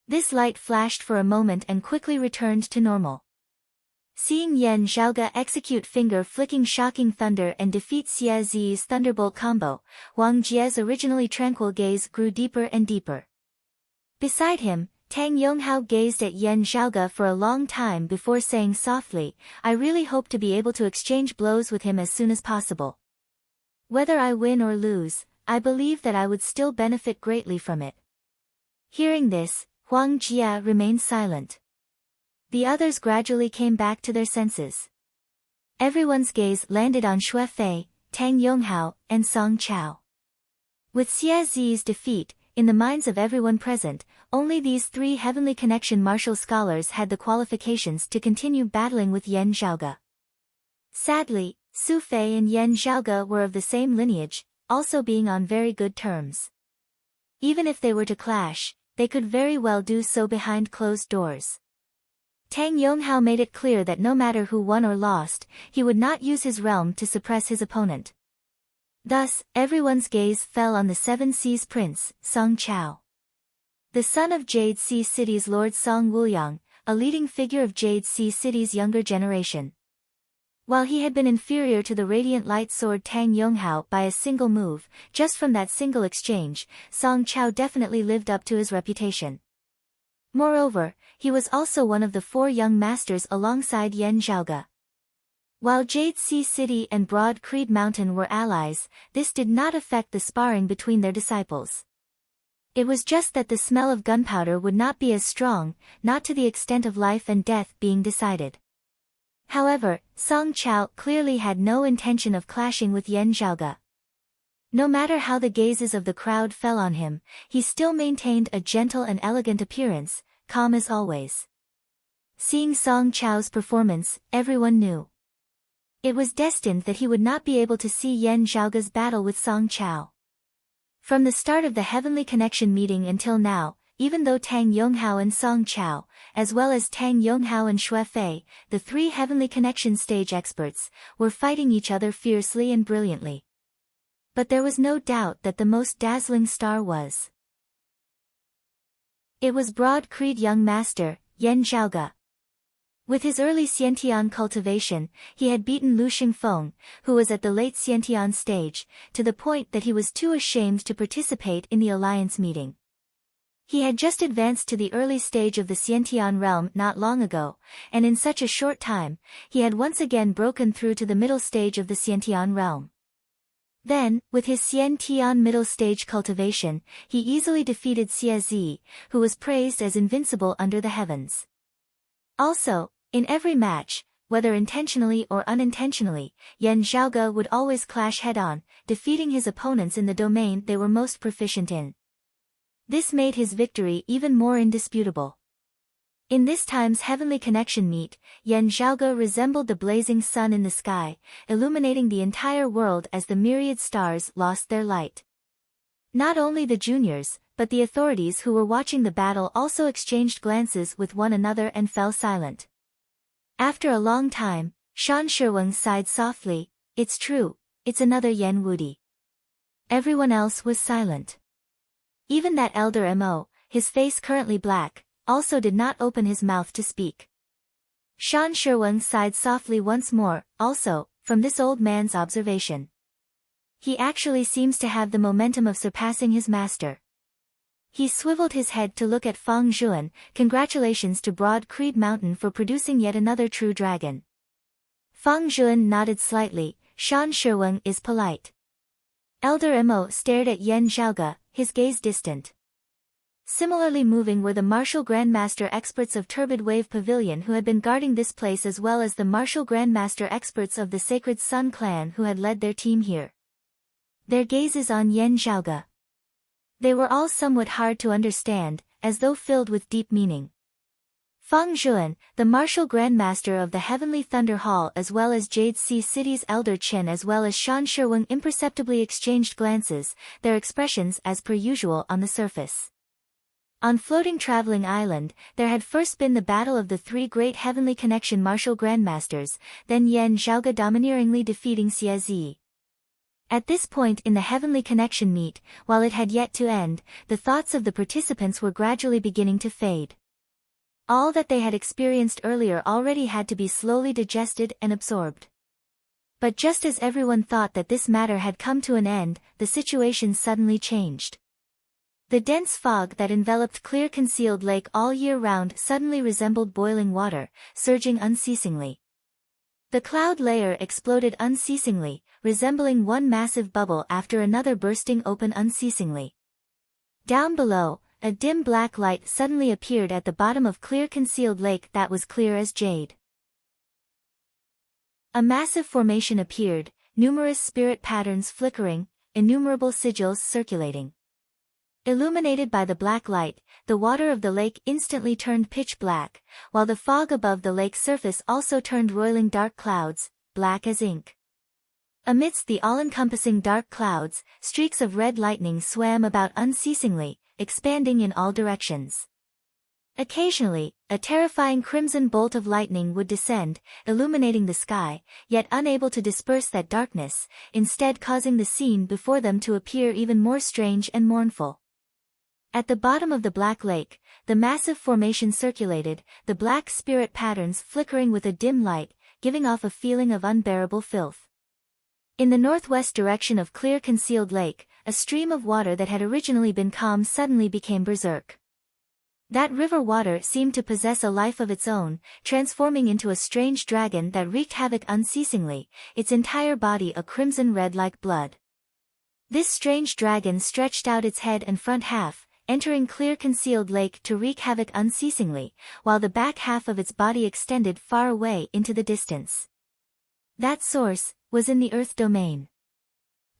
This light flashed for a moment and quickly returned to normal. Seeing Yan Zhaoge execute finger-flicking shocking thunder and defeat Xie Zi's thunderbolt combo, Huang Jie's originally tranquil gaze grew deeper and deeper. Beside him, Tang Yonghao gazed at Yan Zhaoge for a long time before saying softly, I really hope to be able to exchange blows with him as soon as possible. Whether I win or lose, I believe that I would still benefit greatly from it. Hearing this, Huang Jie remained silent. The others gradually came back to their senses. Everyone's gaze landed on Xue Fei, Tang Yonghao, and Song Chao. With Xie Zi's defeat, in the minds of everyone present, only these three heavenly connection martial scholars had the qualifications to continue battling with Yan Zhaoge. Sadly, Su Fei and Yan Zhaoge were of the same lineage, also being on very good terms. Even if they were to clash, they could very well do so behind closed doors. Tang Yonghao made it clear that no matter who won or lost, he would not use his realm to suppress his opponent. Thus, everyone's gaze fell on the Seven Seas Prince, Song Chao. The son of Jade Sea City's Lord Song Wuliang, a leading figure of Jade Sea City's younger generation. While he had been inferior to the Radiant Light Sword Tang Yonghao by a single move, just from that single exchange, Song Chao definitely lived up to his reputation. Moreover, he was also one of the four young masters alongside Yan Zhaoge. While Jade Sea City and Broad Creed Mountain were allies, this did not affect the sparring between their disciples. It was just that the smell of gunpowder would not be as strong, not to the extent of life and death being decided. However, Song Chao clearly had no intention of clashing with Yan Zhaoge. No matter how the gazes of the crowd fell on him, he still maintained a gentle and elegant appearance, calm as always. Seeing Song Chao's performance, everyone knew. It was destined that he would not be able to see Yan Zhaoge's battle with Song Chao. From the start of the Heavenly Connection meeting until now, even though Tang Yonghao and Song Chao, as well as Tang Yonghao and Xue Fei, the three Heavenly Connection stage experts, were fighting each other fiercely and brilliantly. But there was no doubt that the most dazzling star was. It was Broad-Creed young master, Yan Zhaoge. With his early Xiantian cultivation, he had beaten Lu Xingfeng, who was at the late Xiantian stage, to the point that he was too ashamed to participate in the alliance meeting. He had just advanced to the early stage of the Xiantian realm not long ago, and in such a short time, he had once again broken through to the middle stage of the Xiantian realm. Then, with his Xiantian middle stage cultivation, he easily defeated Xie Zi, who was praised as invincible under the heavens. Also, in every match, whether intentionally or unintentionally, Yan Zhaoge would always clash head-on, defeating his opponents in the domain they were most proficient in. This made his victory even more indisputable. In this time's Heavenly Connection meet, Yan Zhaoge resembled the blazing sun in the sky, illuminating the entire world as the myriad stars lost their light. Not only the juniors, but the authorities who were watching the battle also exchanged glances with one another and fell silent. After a long time, Shan Shiweng sighed softly, "It's true, it's another Yan Wudi." Everyone else was silent. Even that elder Mo, his face currently black, also did not open his mouth to speak. Shan Shiweng sighed softly once more, also, from this old man's observation. He actually seems to have the momentum of surpassing his master. He swiveled his head to look at Fang Zhuan. Congratulations to Broad-Creed Mountain for producing yet another true dragon. Fang Zhuan nodded slightly. Shan Shiweng is polite. Elder Mo stared at Yan Zhaoge, his gaze distant. Similarly moving were the martial grandmaster experts of Turbid Wave Pavilion who had been guarding this place, as well as the martial grandmaster experts of the Sacred Sun clan who had led their team here. Their gazes on Yan Zhaoge. They were all somewhat hard to understand, as though filled with deep meaning. Fang Zhuan, the martial grandmaster of the Heavenly Thunder Hall, as well as Jade Sea City's elder Chen, as well as Shan Shiweng, imperceptibly exchanged glances, their expressions as per usual on the surface. On Floating Traveling Island, there had first been the battle of the three great Heavenly Connection martial grandmasters, then Yan Zhaoge domineeringly defeating Xie Zi. At this point in the Heavenly Connection meet, while it had yet to end, the thoughts of the participants were gradually beginning to fade. All that they had experienced earlier already had to be slowly digested and absorbed. But just as everyone thought that this matter had come to an end, the situation suddenly changed. The dense fog that enveloped Clear Concealed Lake all year round suddenly resembled boiling water, surging unceasingly. The cloud layer exploded unceasingly, resembling one massive bubble after another bursting open unceasingly. Down below, a dim black light suddenly appeared at the bottom of Clear Concealed Lake that was clear as jade. A massive formation appeared, numerous spirit patterns flickering, innumerable sigils circulating. Illuminated by the black light, the water of the lake instantly turned pitch black, while the fog above the lake's surface also turned roiling dark clouds, black as ink. Amidst the all-encompassing dark clouds, streaks of red lightning swam about unceasingly, expanding in all directions. Occasionally, a terrifying crimson bolt of lightning would descend, illuminating the sky, yet unable to disperse that darkness, instead causing the scene before them to appear even more strange and mournful. At the bottom of the black lake, the massive formation circulated, the black spirit patterns flickering with a dim light, giving off a feeling of unbearable filth. In the northwest direction of Clear Concealed Lake, a stream of water that had originally been calm suddenly became berserk. That river water seemed to possess a life of its own, transforming into a strange dragon that wreaked havoc unceasingly, its entire body a crimson red like blood. This strange dragon stretched out its head and front half, entering Clear Concealed Lake to wreak havoc unceasingly, while the back half of its body extended far away into the distance. That source was in the Earth domain.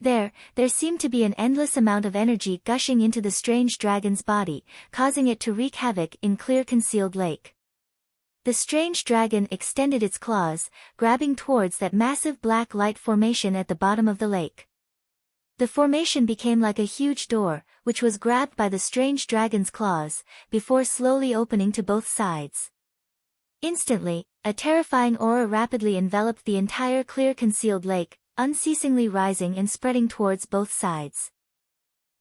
There seemed to be an endless amount of energy gushing into the strange dragon's body, causing it to wreak havoc in Clear Concealed Lake. The strange dragon extended its claws, grabbing towards that massive black light formation at the bottom of the lake. The formation became like a huge door, which was grabbed by the strange dragon's claws, before slowly opening to both sides. Instantly, a terrifying aura rapidly enveloped the entire clear concealed lake, unceasingly rising and spreading towards both sides.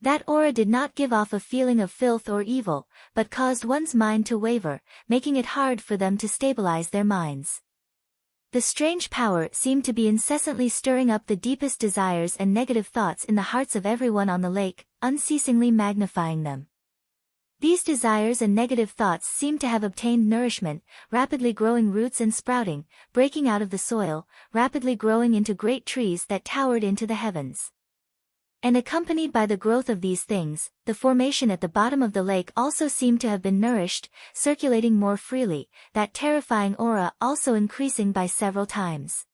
That aura did not give off a feeling of filth or evil, but caused one's mind to waver, making it hard for them to stabilize their minds. The strange power seemed to be incessantly stirring up the deepest desires and negative thoughts in the hearts of everyone on the lake, unceasingly magnifying them. These desires and negative thoughts seemed to have obtained nourishment, rapidly growing roots and sprouting, breaking out of the soil, rapidly growing into great trees that towered into the heavens. And accompanied by the growth of these things, the formation at the bottom of the lake also seemed to have been nourished, circulating more freely, that terrifying aura also increasing by several times.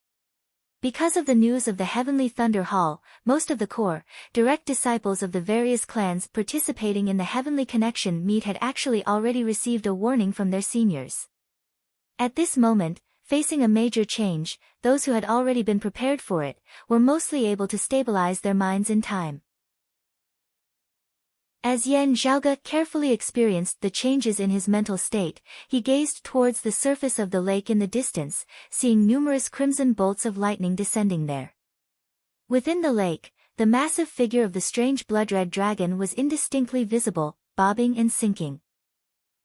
Because of the news of the Heavenly Thunder Hall, most of the core, direct disciples of the various clans participating in the Heavenly Connection meet had actually already received a warning from their seniors. At this moment, facing a major change, those who had already been prepared for it, were mostly able to stabilize their minds in time. As Yan Zhaoge carefully experienced the changes in his mental state, he gazed towards the surface of the lake in the distance, seeing numerous crimson bolts of lightning descending there. Within the lake, the massive figure of the strange blood-red dragon was indistinctly visible, bobbing and sinking.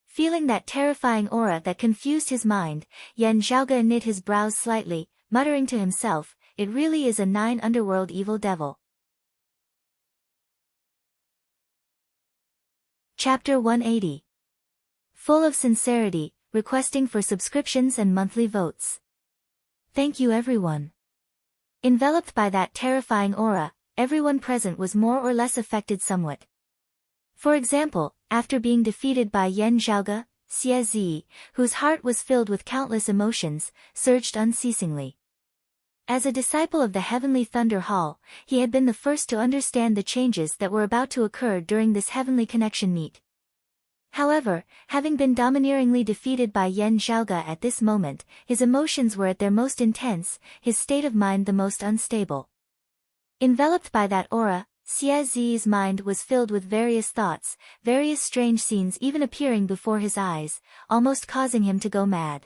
Feeling that terrifying aura that confused his mind, Yan Zhaoge knit his brows slightly, muttering to himself, "It really is a 9 underworld evil devil." Chapter 180. Full of sincerity, requesting for subscriptions and monthly votes. Thank you everyone. Enveloped by that terrifying aura, everyone present was more or less affected somewhat. For example, after being defeated by Yan Zhaoge, Xie Zi, whose heart was filled with countless emotions, surged unceasingly. As a disciple of the Heavenly Thunder Hall, he had been the first to understand the changes that were about to occur during this Heavenly Connection meet. However, having been domineeringly defeated by Yan Zhaoge at this moment, his emotions were at their most intense, his state of mind the most unstable. Enveloped by that aura, Xie Zi's mind was filled with various thoughts, various strange scenes even appearing before his eyes, almost causing him to go mad.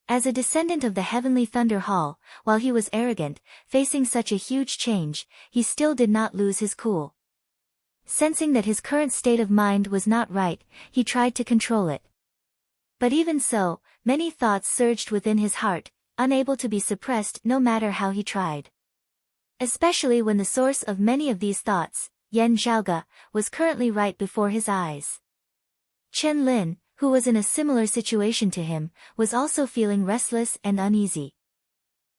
As a descendant of the Heavenly Thunder Hall, while he was arrogant, facing such a huge change, he still did not lose his cool. Sensing that his current state of mind was not right, he tried to control it. But even so, many thoughts surged within his heart, unable to be suppressed no matter how he tried. Especially when the source of many of these thoughts, Yan Zhaoge, was currently right before his eyes. Chen Lin, who was in a similar situation to him, was also feeling restless and uneasy.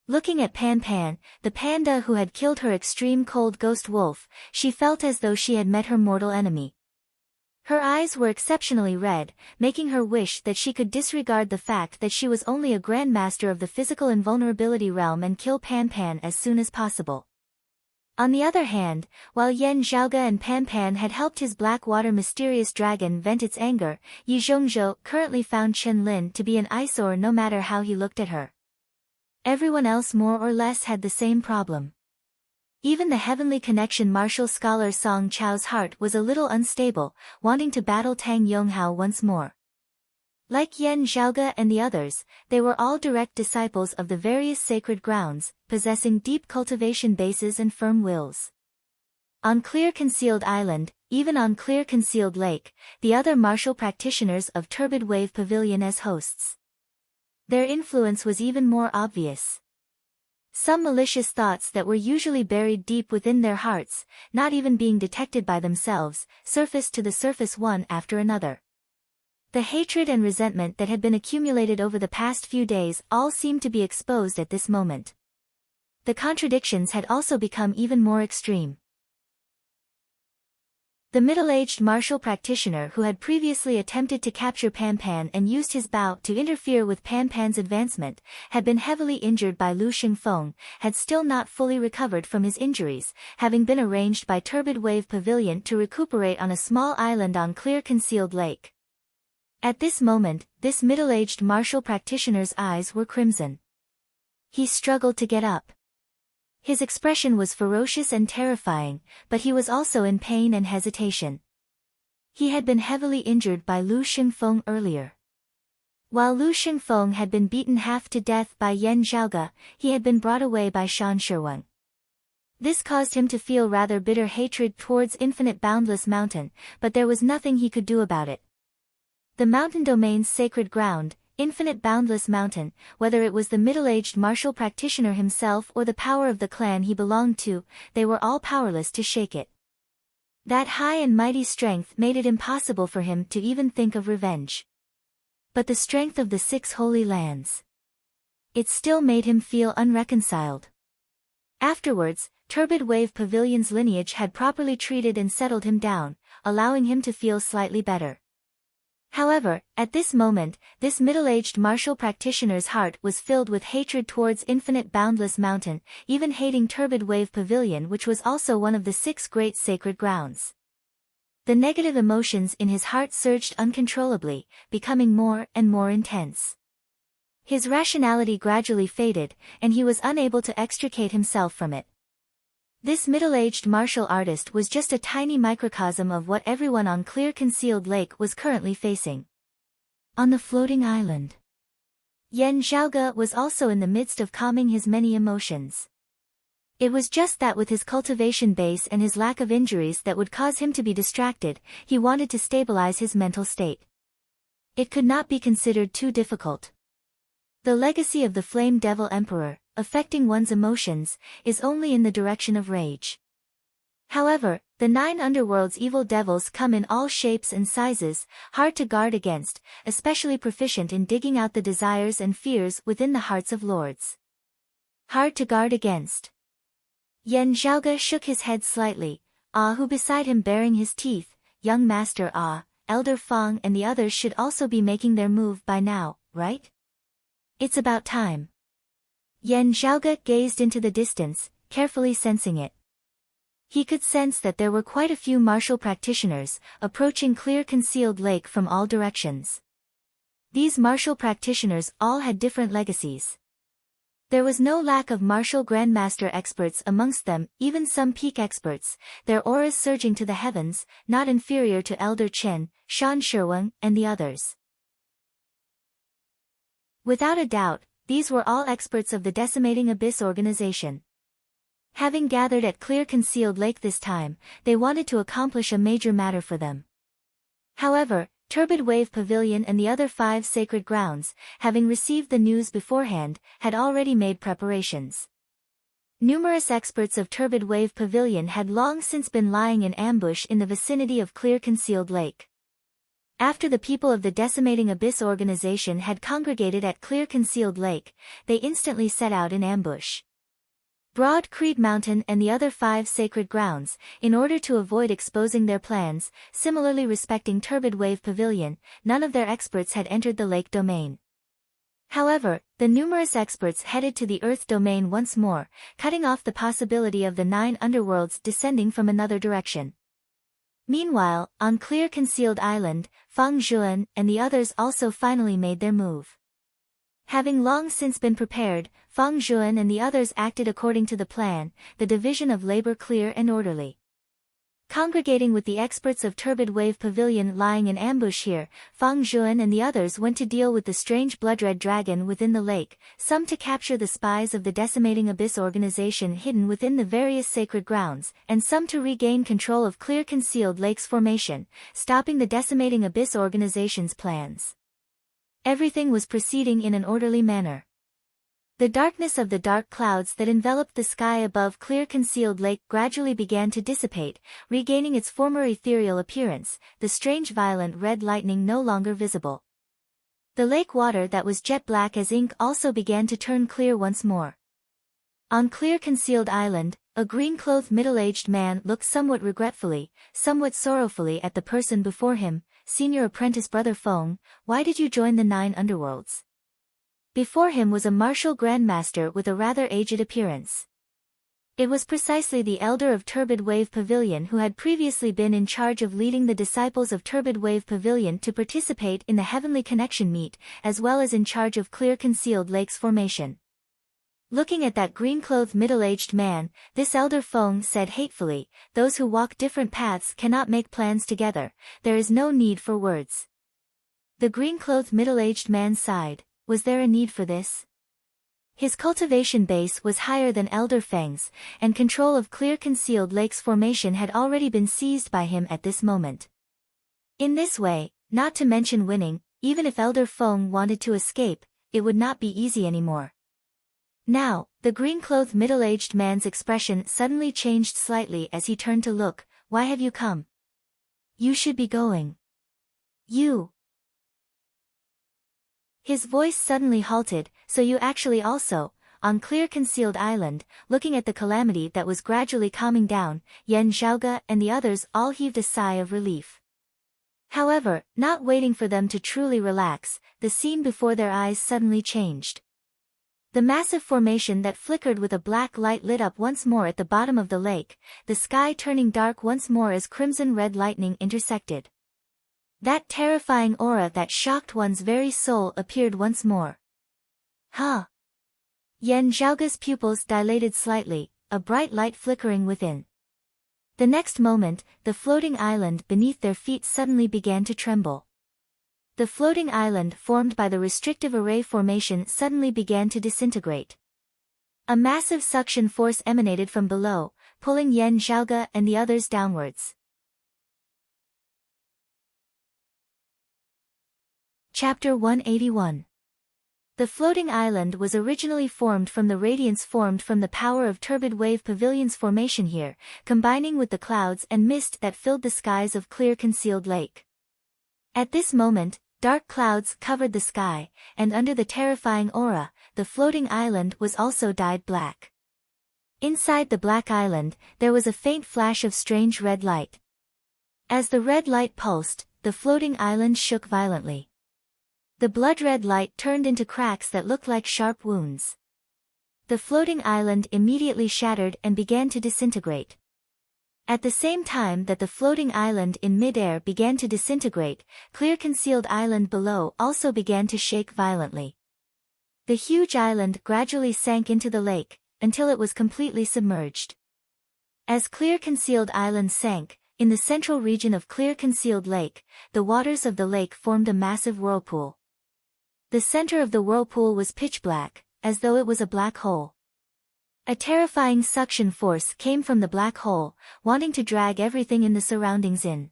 Looking at Pan Pan, the panda who had killed her extreme cold ghost wolf, she felt as though she had met her mortal enemy. Her eyes were exceptionally red, making her wish that she could disregard the fact that she was only a grandmaster of the physical invulnerability realm and kill Pan Pan as soon as possible. On the other hand, while Yan Zhaoge and Pan Pan had helped his black water mysterious dragon vent its anger, Yi Zhongzhou currently found Chen Lin to be an eyesore no matter how he looked at her. Everyone else more or less had the same problem. Even the Heavenly Connection martial scholar Song Chao's heart was a little unstable, wanting to battle Tang Yonghao once more. Like Yan Zhaoge and the others, they were all direct disciples of the various sacred grounds, possessing deep cultivation bases and firm wills. On Clear Concealed Island, even on Clear Concealed Lake, the other martial practitioners of Turbid Wave Pavilion as hosts. Their influence was even more obvious. Some malicious thoughts that were usually buried deep within their hearts, not even being detected by themselves, surfaced to the surface one after another. The hatred and resentment that had been accumulated over the past few days all seemed to be exposed at this moment. The contradictions had also become even more extreme. The middle-aged martial practitioner who had previously attempted to capture Pan Pan and used his bow to interfere with Pan Pan's advancement, had been heavily injured by Lu Xingfeng, had still not fully recovered from his injuries, having been arranged by Turbid Wave Pavilion to recuperate on a small island on Clear Concealed Lake. At this moment, this middle-aged martial practitioner's eyes were crimson. He struggled to get up. His expression was ferocious and terrifying, but he was also in pain and hesitation. He had been heavily injured by Lu Xingfeng earlier. While Lu Xingfeng had been beaten half to death by Yan Zhaoge, he had been brought away by Shan Shiwen. This caused him to feel rather bitter hatred towards Infinite Boundless Mountain, but there was nothing he could do about it. The mountain domain's sacred ground, Infinite Boundless Mountain, whether it was the middle-aged martial practitioner himself or the power of the clan he belonged to, they were all powerless to shake it. That high and mighty strength made it impossible for him to even think of revenge. But the strength of the 6 holy lands. It still made him feel unreconciled. Afterwards, Turbid Wave Pavilion's lineage had properly treated and settled him down, allowing him to feel slightly better. However, at this moment, this middle-aged martial practitioner's heart was filled with hatred towards Infinite Boundless Mountain, even hating Turbid Wave Pavilion, which was also one of the 6 great sacred grounds. The negative emotions in his heart surged uncontrollably, becoming more and more intense. His rationality gradually faded, and he was unable to extricate himself from it. This middle-aged martial artist was just a tiny microcosm of what everyone on Clear Concealed Lake was currently facing. On the floating island, Yan Zhaoge was also in the midst of calming his many emotions. It was just that with his cultivation base and his lack of injuries that would cause him to be distracted, he wanted to stabilize his mental state. It could not be considered too difficult. The legacy of the Flame Devil Emperor, affecting one's emotions, is only in the direction of rage. However, the 9 underworld's evil devils come in all shapes and sizes, hard to guard against, especially proficient in digging out the desires and fears within the hearts of lords. Hard to guard against. Yan Zhaoge shook his head slightly. Who beside him baring his teeth, young Master Elder Fang and the others should also be making their move by now, right? It's about time. Yan Zhaoge gazed into the distance, carefully sensing it. He could sense that there were quite a few martial practitioners, approaching Clear Concealed Lake from all directions. These martial practitioners all had different legacies. There was no lack of martial grandmaster experts amongst them, even some peak experts, their auras surging to the heavens, not inferior to Elder Chen, Shan Shiwen, and the others. Without a doubt, these were all experts of the Decimating Abyss organization. Having gathered at Clear Concealed Lake this time, they wanted to accomplish a major matter for them. However, Turbid Wave Pavilion and the other 5 sacred grounds, having received the news beforehand, had already made preparations. Numerous experts of Turbid Wave Pavilion had long since been lying in ambush in the vicinity of Clear Concealed Lake. After the people of the Decimating Abyss organization had congregated at Clear Concealed Lake, they instantly set out in ambush. Broad Creed Mountain and the other 5 sacred grounds, in order to avoid exposing their plans, similarly respecting Turbid Wave Pavilion, none of their experts had entered the lake domain. However, the numerous experts headed to the Earth domain once more, cutting off the possibility of the 9 underworlds descending from another direction. Meanwhile, on Clear Concealed Island, Fang Zhuan and the others also finally made their move. Having long since been prepared, Fang Zhuan and the others acted according to the plan, the division of labor clear and orderly. Congregating with the experts of Turbid Wave Pavilion lying in ambush here, Fang Zhuan and the others went to deal with the strange blood-red dragon within the lake, some to capture the spies of the Decimating Abyss organization hidden within the various sacred grounds, and some to regain control of Clear Concealed Lake's formation, stopping the Decimating Abyss organization's plans. Everything was proceeding in an orderly manner. The darkness of the dark clouds that enveloped the sky above Clear Concealed Lake gradually began to dissipate, regaining its former ethereal appearance, the strange violent red lightning no longer visible. The lake water that was jet black as ink also began to turn clear once more. On Clear Concealed Island, a green-clothed middle-aged man looked somewhat regretfully, somewhat sorrowfully at the person before him. Senior apprentice Brother Feng, why did you join the 9 underworlds? Before him was a martial grandmaster with a rather aged appearance. It was precisely the elder of Turbid Wave Pavilion who had previously been in charge of leading the disciples of Turbid Wave Pavilion to participate in the Heavenly Connection meet, as well as in charge of Clear Concealed Lake's formation. Looking at that green-clothed middle-aged man, this elder Feng said hatefully, those who walk different paths cannot make plans together, there is no need for words. The green-clothed middle-aged man sighed, was there a need for this? His cultivation base was higher than Elder Feng's, and control of clear concealed lakes formation had already been seized by him at this moment. In this way, not to mention winning, even if Elder Feng wanted to escape, it would not be easy anymore. Now, the green-clothed middle-aged man's expression suddenly changed slightly as he turned to look, why have you come? You should be going. You. His voice suddenly halted, so you actually also, on clear concealed island, looking at the calamity that was gradually calming down, Yan Zhaoge and the others all heaved a sigh of relief. However, not waiting for them to truly relax, the scene before their eyes suddenly changed. The massive formation that flickered with a black light lit up once more at the bottom of the lake, the sky turning dark once more as crimson-red lightning intersected. That terrifying aura that shocked one's very soul appeared once more. Huh? Yan Zhaoge's pupils dilated slightly, a bright light flickering within. The next moment, the floating island beneath their feet suddenly began to tremble. The floating island formed by the restrictive array formation suddenly began to disintegrate. A massive suction force emanated from below, pulling Yan Zhaoge and the others downwards. Chapter 181. The floating island was originally formed from the radiance formed from the power of turbid wave pavilion's formation here, combining with the clouds and mist that filled the skies of clear concealed lake. At this moment, dark clouds covered the sky, and under the terrifying aura, the floating island was also dyed black. Inside the black island, there was a faint flash of strange red light. As the red light pulsed, the floating island shook violently. The blood-red light turned into cracks that looked like sharp wounds. The floating island immediately shattered and began to disintegrate. At the same time that the floating island in mid-air began to disintegrate, clear concealed island below also began to shake violently. The huge island gradually sank into the lake, until it was completely submerged. As clear concealed island sank, in the central region of clear concealed lake, the waters of the lake formed a massive whirlpool. The center of the whirlpool was pitch black, as though it was a black hole. A terrifying suction force came from the black hole, wanting to drag everything in the surroundings in.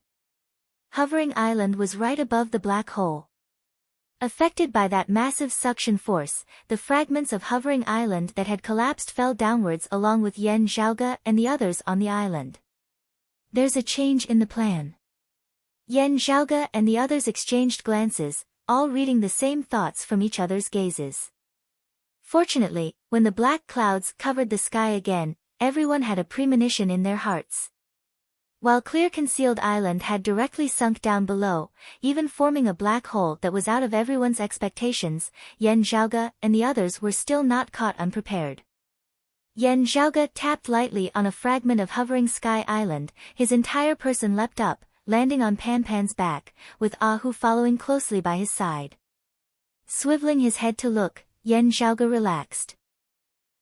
Hovering Island was right above the black hole. Affected by that massive suction force, the fragments of Hovering Island that had collapsed fell downwards along with Yan Zhaoge and the others on the island. There's a change in the plan. Yan Zhaoge and the others exchanged glances, all reading the same thoughts from each other's gazes. Fortunately, when the black clouds covered the sky again, everyone had a premonition in their hearts. While clear concealed island had directly sunk down below, even forming a black hole that was out of everyone's expectations, Yan Zhaoge and the others were still not caught unprepared. Yan Zhaoge tapped lightly on a fragment of Hovering Sky Island, his entire person leapt up, landing on Pan Pan's back, with Ahu following closely by his side. Swiveling his head to look, Yan Zhaoge relaxed.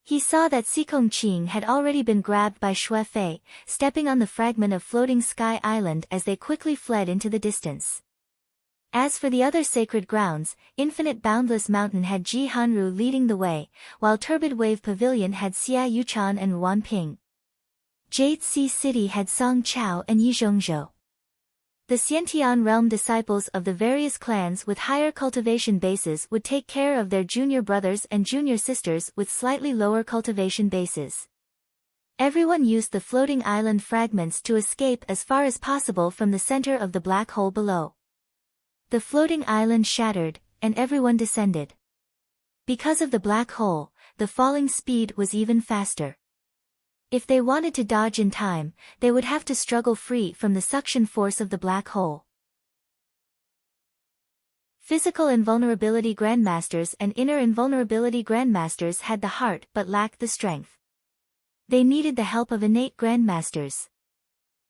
He saw that Xikong Qing had already been grabbed by Xue Fei, stepping on the fragment of Floating Sky Island as they quickly fled into the distance. As for the other sacred grounds, Infinite Boundless Mountain had Ji Hanru leading the way, while Turbid Wave Pavilion had Xia Yuchan and Ruan Ping. Jade Sea City had Song Chao and Yi Zhongzhou. The Xiantian realm disciples of the various clans with higher cultivation bases would take care of their junior brothers and junior sisters with slightly lower cultivation bases. Everyone used the floating island fragments to escape as far as possible from the center of the black hole below. The floating island shattered, and everyone descended. Because of the black hole, the falling speed was even faster. If they wanted to dodge in time, they would have to struggle free from the suction force of the black hole. Physical invulnerability grandmasters and inner invulnerability grandmasters had the heart but lacked the strength. They needed the help of innate grandmasters.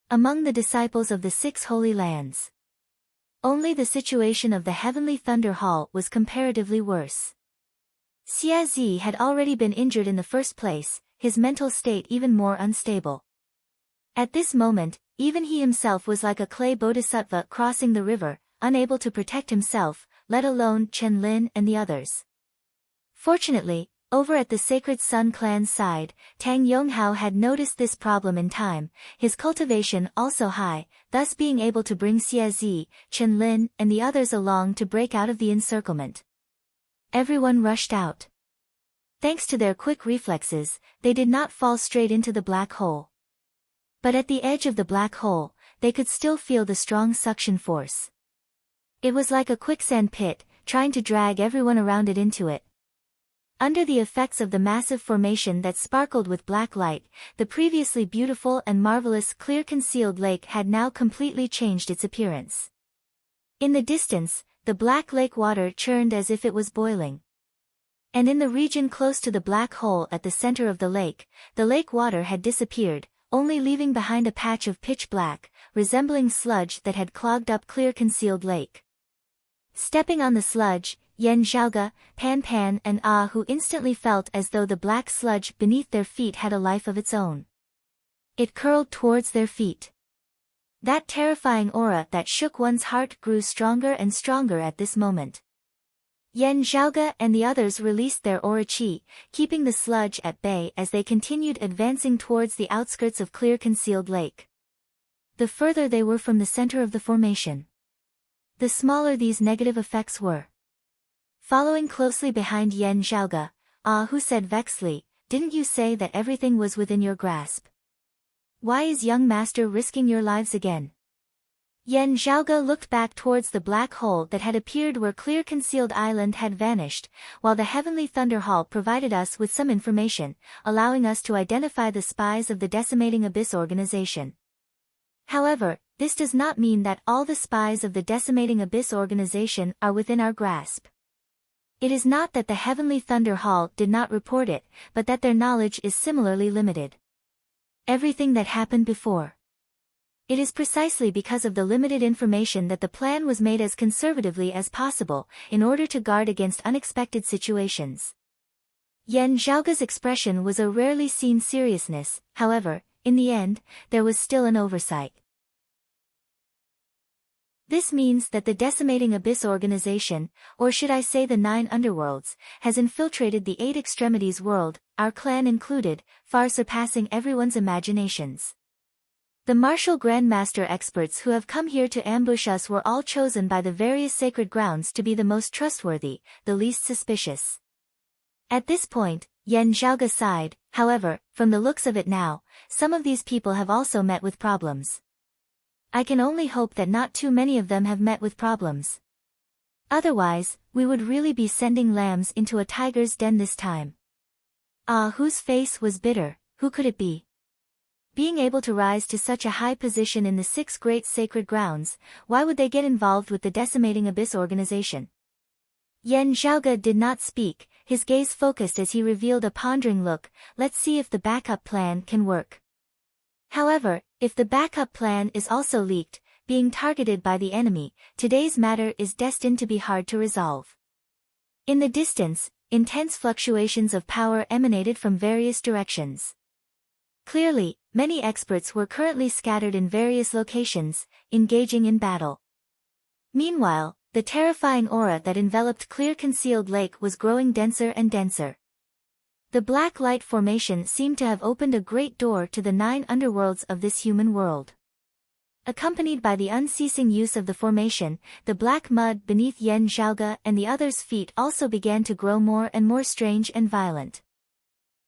Among the disciples of the 6 Holy Lands, only the situation of the Heavenly Thunder Hall was comparatively worse. Xia had already been injured in the first place, his mental state even more unstable. At this moment, even he himself was like a clay bodhisattva crossing the river, unable to protect himself, let alone Chen Lin and the others. Fortunately, over at the Sacred Sun clan's side, Tang Yonghao had noticed this problem in time, his cultivation also high, thus being able to bring Xia, Chen Lin and the others along to break out of the encirclement. Everyone rushed out. Thanks to their quick reflexes, they did not fall straight into the black hole. But at the edge of the black hole, they could still feel the strong suction force. It was like a quicksand pit, trying to drag everyone around it into it. Under the effects of the massive formation that sparkled with black light, the previously beautiful and marvelous clear concealed lake had now completely changed its appearance. In the distance, the black lake water churned as if it was boiling. And in the region close to the black hole at the center of the lake water had disappeared, only leaving behind a patch of pitch black, resembling sludge that had clogged up clear concealed lake. Stepping on the sludge, Yan Zhaoge, Pan Pan and Ah Hu instantly felt as though the black sludge beneath their feet had a life of its own. It curled towards their feet. That terrifying aura that shook one's heart grew stronger and stronger at this moment. Yan Zhaoge and the others released their aura qi, keeping the sludge at bay as they continued advancing towards the outskirts of clear concealed lake. The further they were from the center of the formation, the smaller these negative effects were. Following closely behind Yan Zhaoge, Ah Hu said vexedly, "Didn't you say that everything was within your grasp? Why is young master risking your lives again?" Yan Zhaoge looked back towards the black hole that had appeared where clear concealed island had vanished, while the Heavenly Thunder Hall provided us with some information, allowing us to identify the spies of the Decimating Abyss organization. However, this does not mean that all the spies of the Decimating Abyss organization are within our grasp. It is not that the Heavenly Thunder Hall did not report it, but that their knowledge is similarly limited. Everything that happened before. It is precisely because of the limited information that the plan was made as conservatively as possible, in order to guard against unexpected situations. Yan Zhaoge's expression was a rarely seen seriousness, however, in the end, there was still an oversight. This means that the Decimating Abyss organization, or should I say the 9 underworlds, has infiltrated the 8 extremities world, our clan included, far surpassing everyone's imaginations. The martial grandmaster experts who have come here to ambush us were all chosen by the various sacred grounds to be the most trustworthy, the least suspicious. At this point, Yan Zhaoge sighed, however, from the looks of it now, some of these people have also met with problems. I can only hope that not too many of them have met with problems. Otherwise, we would really be sending lambs into a tiger's den this time. Ah Hu's face was bitter. Who could it be? Being able to rise to such a high position in the 6 great sacred grounds, why would they get involved with the Decimating Abyss organization? Yan Zhaoge did not speak, his gaze focused as he revealed a pondering look. Let's see if the backup plan can work. However, if the backup plan is also leaked, being targeted by the enemy, today's matter is destined to be hard to resolve. In the distance, intense fluctuations of power emanated from various directions. Clearly, many experts were currently scattered in various locations, engaging in battle. Meanwhile, the terrifying aura that enveloped clear concealed lake was growing denser and denser. The black light formation seemed to have opened a great door to the 9 underworlds of this human world. Accompanied by the unceasing use of the formation, the black mud beneath Yan Zhaoge and the others' feet also began to grow more and more strange and violent.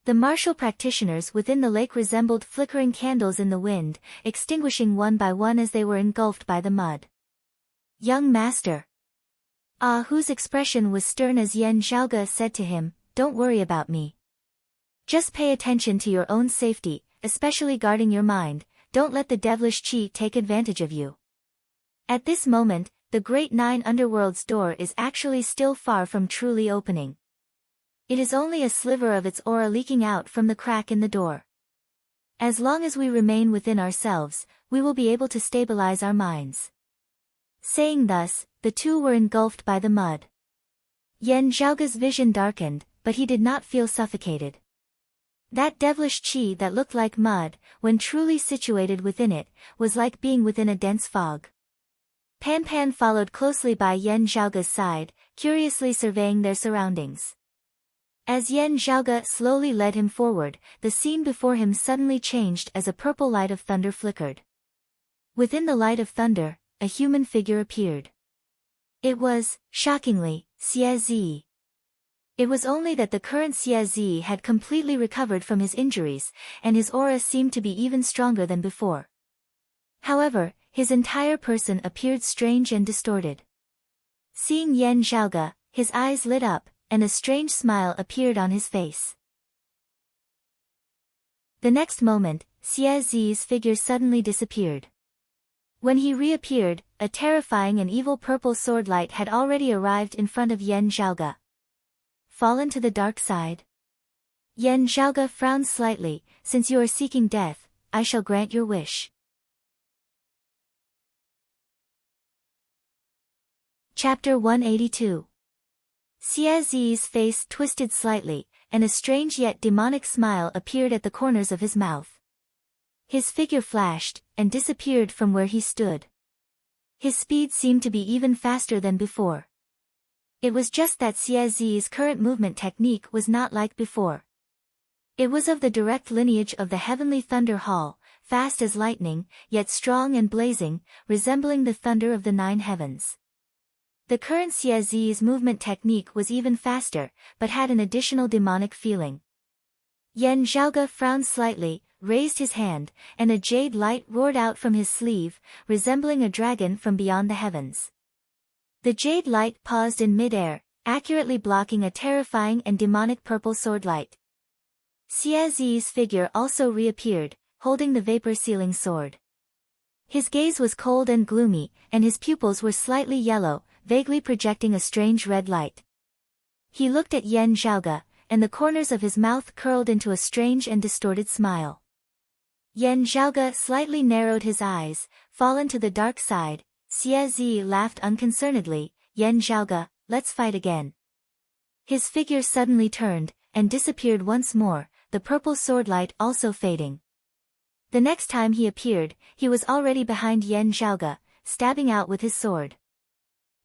The martial practitioners within the lake resembled flickering candles in the wind, extinguishing one by one as they were engulfed by the mud. "Young master." Ah Hu's expression was stern as Yan Zhaoge said to him, "Don't worry about me. Just pay attention to your own safety, especially guarding your mind. Don't let the devilish qi take advantage of you." At this moment, the great 9 underworlds door is actually still far from truly opening. It is only a sliver of its aura leaking out from the crack in the door. As long as we remain within ourselves, we will be able to stabilize our minds. Saying thus, the two were engulfed by the mud. Yan Zhaoge's vision darkened, but he did not feel suffocated. That devilish chi that looked like mud, when truly situated within it, was like being within a dense fog. Pan Pan followed closely by Yan Zhaoge's side, curiously surveying their surroundings. As Yan Zhaoge slowly led him forward, the scene before him suddenly changed as a purple light of thunder flickered. Within the light of thunder, a human figure appeared. It was, shockingly, Xie Zi. It was only that the current Xie Zi had completely recovered from his injuries, and his aura seemed to be even stronger than before. However, his entire person appeared strange and distorted. Seeing Yan Zhaoge, his eyes lit up, and a strange smile appeared on his face. The next moment, Xie Zi's figure suddenly disappeared. When he reappeared, a terrifying and evil purple sword light had already arrived in front of Yan Zhaoge. Fallen to the dark side? Yan Zhaoge frowned slightly. Since you are seeking death, I shall grant your wish. Chapter 182. Xie Zi's face twisted slightly, and a strange yet demonic smile appeared at the corners of his mouth. His figure flashed, and disappeared from where he stood. His speed seemed to be even faster than before. It was just that Xie Zi's current movement technique was not like before. It was of the direct lineage of the heavenly thunder hall, fast as lightning, yet strong and blazing, resembling the thunder of the 9 heavens. The current Xie Zi's movement technique was even faster, but had an additional demonic feeling. Yan Zhaoge frowned slightly, raised his hand, and a jade light roared out from his sleeve, resembling a dragon from beyond the heavens. The jade light paused in mid-air, accurately blocking a terrifying and demonic purple sword light. Xie Zi's figure also reappeared, holding the vapor-sealing sword. His gaze was cold and gloomy, and his pupils were slightly yellow, vaguely projecting a strange red light. He looked at Yan Zhaoge, and the corners of his mouth curled into a strange and distorted smile. Yan Zhaoge slightly narrowed his eyes. Fallen to the dark side, Xie Zi laughed unconcernedly. Yan Zhaoge, let's fight again. His figure suddenly turned, and disappeared once more, the purple sword light also fading. The next time he appeared, he was already behind Yan Zhaoge, stabbing out with his sword.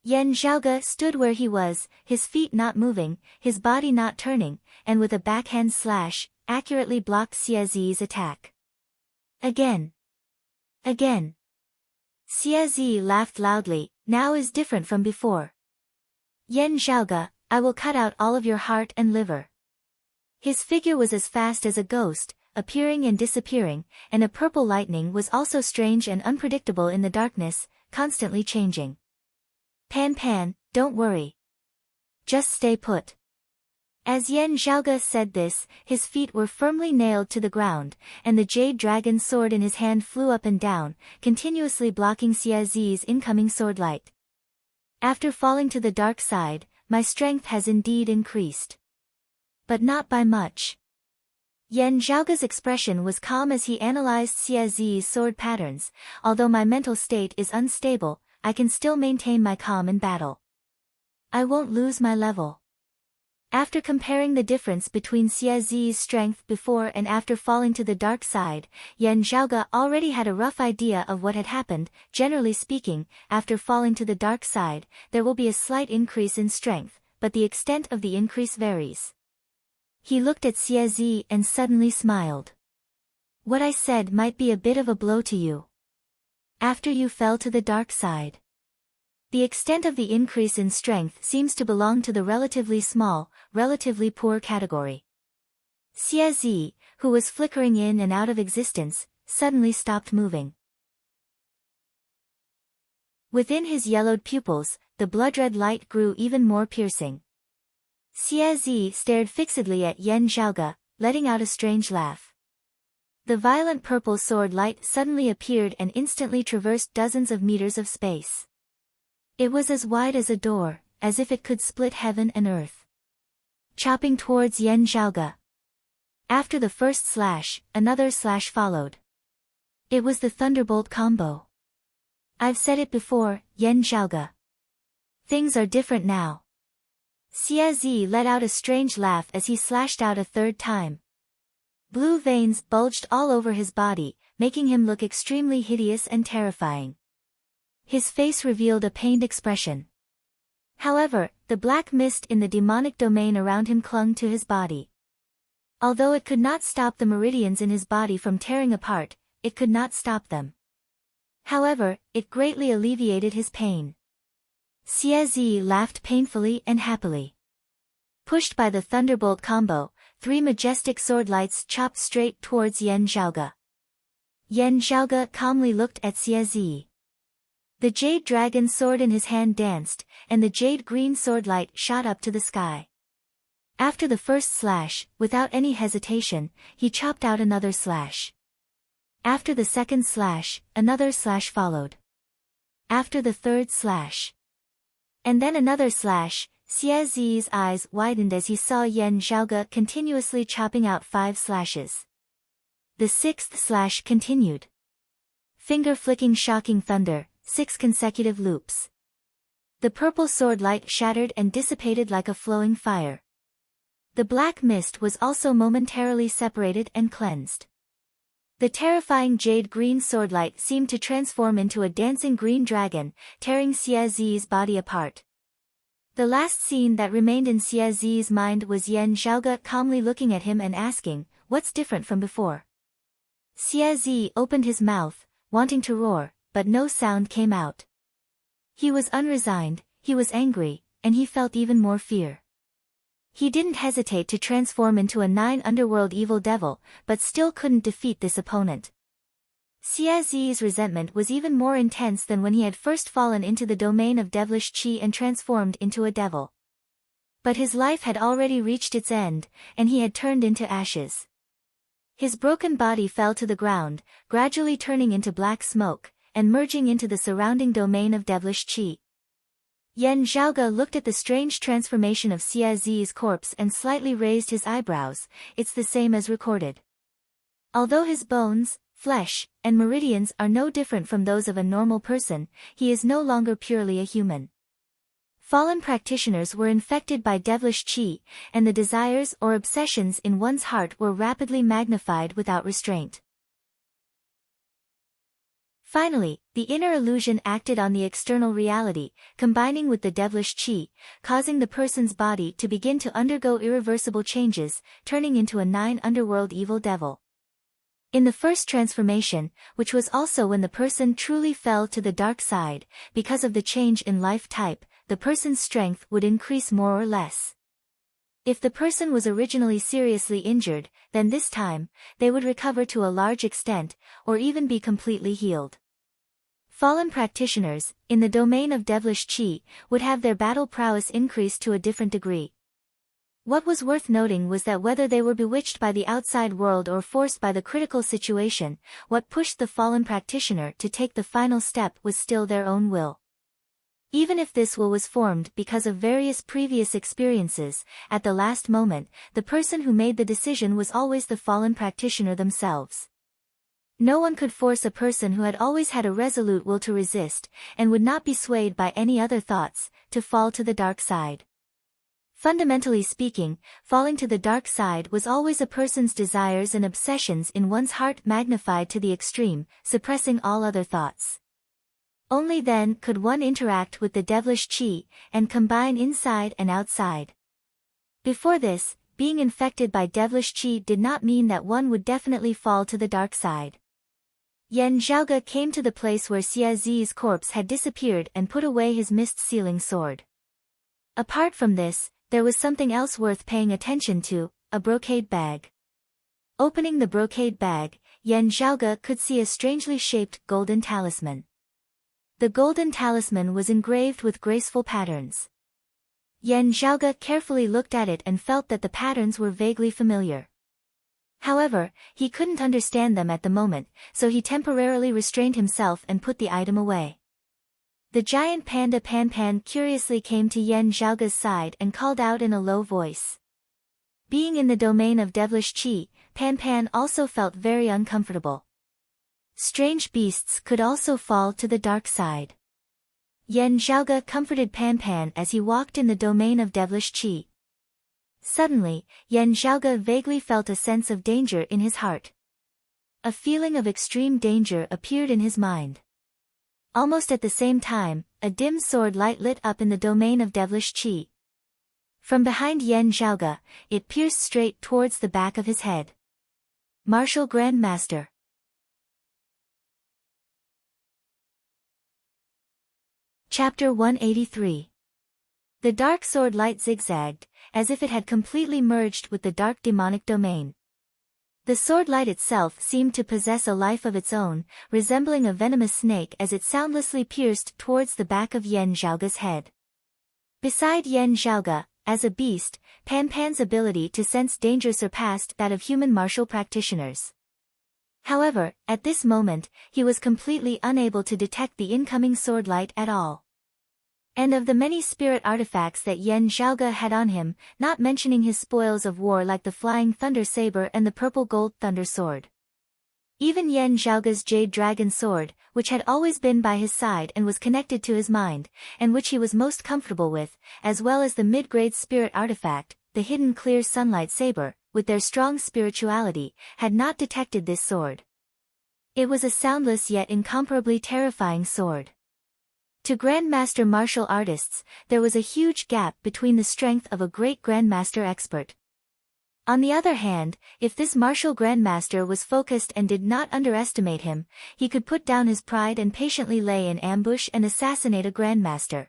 Yan Zhaoge stood where he was, his feet not moving, his body not turning, and with a backhand slash, accurately blocked Xie Zi's attack. Again. Again. Xie Zi laughed loudly. Now is different from before. Yan Zhaoge, I will cut out all of your heart and liver. His figure was as fast as a ghost, appearing and disappearing, and a purple lightning was also strange and unpredictable in the darkness, constantly changing. Pan Pan, don't worry. Just stay put. As Yan Zhaoge said this, his feet were firmly nailed to the ground, and the jade dragon sword in his hand flew up and down, continuously blocking Xie Zi's incoming sword light. After falling to the dark side, my strength has indeed increased. But not by much. Yan Zhaoge's expression was calm as he analyzed Xie Zi's sword patterns. Although my mental state is unstable, I can still maintain my calm in battle. I won't lose my level. After comparing the difference between Xie Zi's strength before and after falling to the dark side, Yan Zhaoge already had a rough idea of what had happened. Generally speaking, after falling to the dark side, there will be a slight increase in strength, but the extent of the increase varies. He looked at Xie Zi and suddenly smiled. What I said might be a bit of a blow to you. After you fell to the dark side. The extent of the increase in strength seems to belong to the relatively small, relatively poor category. Xie Zi, who was flickering in and out of existence, suddenly stopped moving. Within his yellowed pupils, the blood-red light grew even more piercing. Xie Zi stared fixedly at Yan Zhaoge, letting out a strange laugh. The violent purple sword light suddenly appeared and instantly traversed dozens of meters of space. It was as wide as a door, as if it could split heaven and earth. Chopping towards Yan Zhaoge. After the first slash, another slash followed. It was the thunderbolt combo. I've said it before, Yan Zhaoge. Things are different now. Xie let out a strange laugh as he slashed out a third time. Blue veins bulged all over his body, making him look extremely hideous and terrifying. His face revealed a pained expression. However, the black mist in the demonic domain around him clung to his body. Although it could not stop the meridians in his body from tearing apart, it could not stop them. However, it greatly alleviated his pain. Xie laughed painfully and happily. Pushed by the thunderbolt combo, 3 majestic sword lights chopped straight towards Yan Zhaoge. Yan Zhaoge calmly looked at Xie. The jade dragon sword in his hand danced, and the jade green sword light shot up to the sky. After the first slash, without any hesitation, he chopped out another slash. After the second slash, another slash followed. After the third slash, and then another slash, Xie's eyes widened as he saw Yan Zhaoge continuously chopping out 5 slashes. The 6th slash continued. Finger-flicking shocking thunder, 6 consecutive loops. The purple sword light shattered and dissipated like a flowing fire. The black mist was also momentarily separated and cleansed. The terrifying jade green sword light seemed to transform into a dancing green dragon, tearing Xie's body apart. The last scene that remained in Xie's mind was Yan Zhaoge calmly looking at him and asking, "What's different from before?" Xie opened his mouth, wanting to roar, but no sound came out. He was unresigned, he was angry, and he felt even more fear. He didn't hesitate to transform into a 9 underworld evil devil, but still couldn't defeat this opponent. Xie's resentment was even more intense than when he had first fallen into the domain of devilish qi and transformed into a devil. But his life had already reached its end, and he had turned into ashes. His broken body fell to the ground, gradually turning into black smoke, and merging into the surrounding domain of devilish qi. Yan Zhaoge looked at the strange transformation of Xie's corpse and slightly raised his eyebrows. It's the same as recorded. Although his bones, flesh, and meridians are no different from those of a normal person, he is no longer purely a human. Fallen practitioners were infected by devilish qi, and the desires or obsessions in one's heart were rapidly magnified without restraint. Finally, the inner illusion acted on the external reality, combining with the devilish qi, causing the person's body to begin to undergo irreversible changes, turning into a 9 underworld evil devil. In the first transformation, which was also when the person truly fell to the dark side, because of the change in life type, the person's strength would increase more or less. If the person was originally seriously injured, then this time, they would recover to a large extent, or even be completely healed. Fallen practitioners, in the domain of devilish qi, would have their battle prowess increased to a different degree. What was worth noting was that whether they were bewitched by the outside world or forced by the critical situation, what pushed the fallen practitioner to take the final step was still their own will. Even if this will was formed because of various previous experiences, at the last moment, the person who made the decision was always the fallen practitioner themselves. No one could force a person who had always had a resolute will to resist, and would not be swayed by any other thoughts, to fall to the dark side. Fundamentally speaking, falling to the dark side was always a person's desires and obsessions in one's heart magnified to the extreme, suppressing all other thoughts. Only then could one interact with the devilish qi, and combine inside and outside. Before this, being infected by devilish qi did not mean that one would definitely fall to the dark side. Yan Zhaoge came to the place where Xie's corpse had disappeared and put away his mist-sealing sword. Apart from this, there was something else worth paying attention to, a brocade bag. Opening the brocade bag, Yan Zhaoge could see a strangely shaped golden talisman. The golden talisman was engraved with graceful patterns. Yan Zhaoge carefully looked at it and felt that the patterns were vaguely familiar. However, he couldn't understand them at the moment, so he temporarily restrained himself and put the item away. The giant panda Pan curiously came to Yan Zhaoge's side and called out in a low voice. Being in the domain of devilish qi, Pan also felt very uncomfortable. Strange beasts could also fall to the dark side. Yan Zhaoge comforted Pan Pan as he walked in the domain of devilish qi. Suddenly, Yan Zhaoge vaguely felt a sense of danger in his heart. A feeling of extreme danger appeared in his mind. Almost at the same time, a dim sword light lit up in the domain of devilish qi. From behind Yan Zhaoge, it pierced straight towards the back of his head. Martial Grandmaster. Chapter 183. The dark sword light zigzagged, as if it had completely merged with the dark demonic domain. The sword light itself seemed to possess a life of its own, resembling a venomous snake as it soundlessly pierced towards the back of Yan Zhaoge's head. Beside Yan Zhaoge, as a beast, Pan Pan's ability to sense danger surpassed that of human martial practitioners. However, at this moment, he was completely unable to detect the incoming sword light at all. And of the many spirit artifacts that Yan Zhaoge had on him, not mentioning his spoils of war like the flying thunder saber and the purple gold thunder sword. Even Yan Zhaoge's jade dragon sword, which had always been by his side and was connected to his mind, and which he was most comfortable with, as well as the mid-grade spirit artifact, the hidden clear sunlight saber, with their strong spirituality, had not detected this sword. It was a soundless yet incomparably terrifying sword. To Grandmaster martial artists, there was a huge gap between the strength of a great Grandmaster expert. On the other hand, if this martial Grandmaster was focused and did not underestimate him, he could put down his pride and patiently lay in ambush and assassinate a Grandmaster.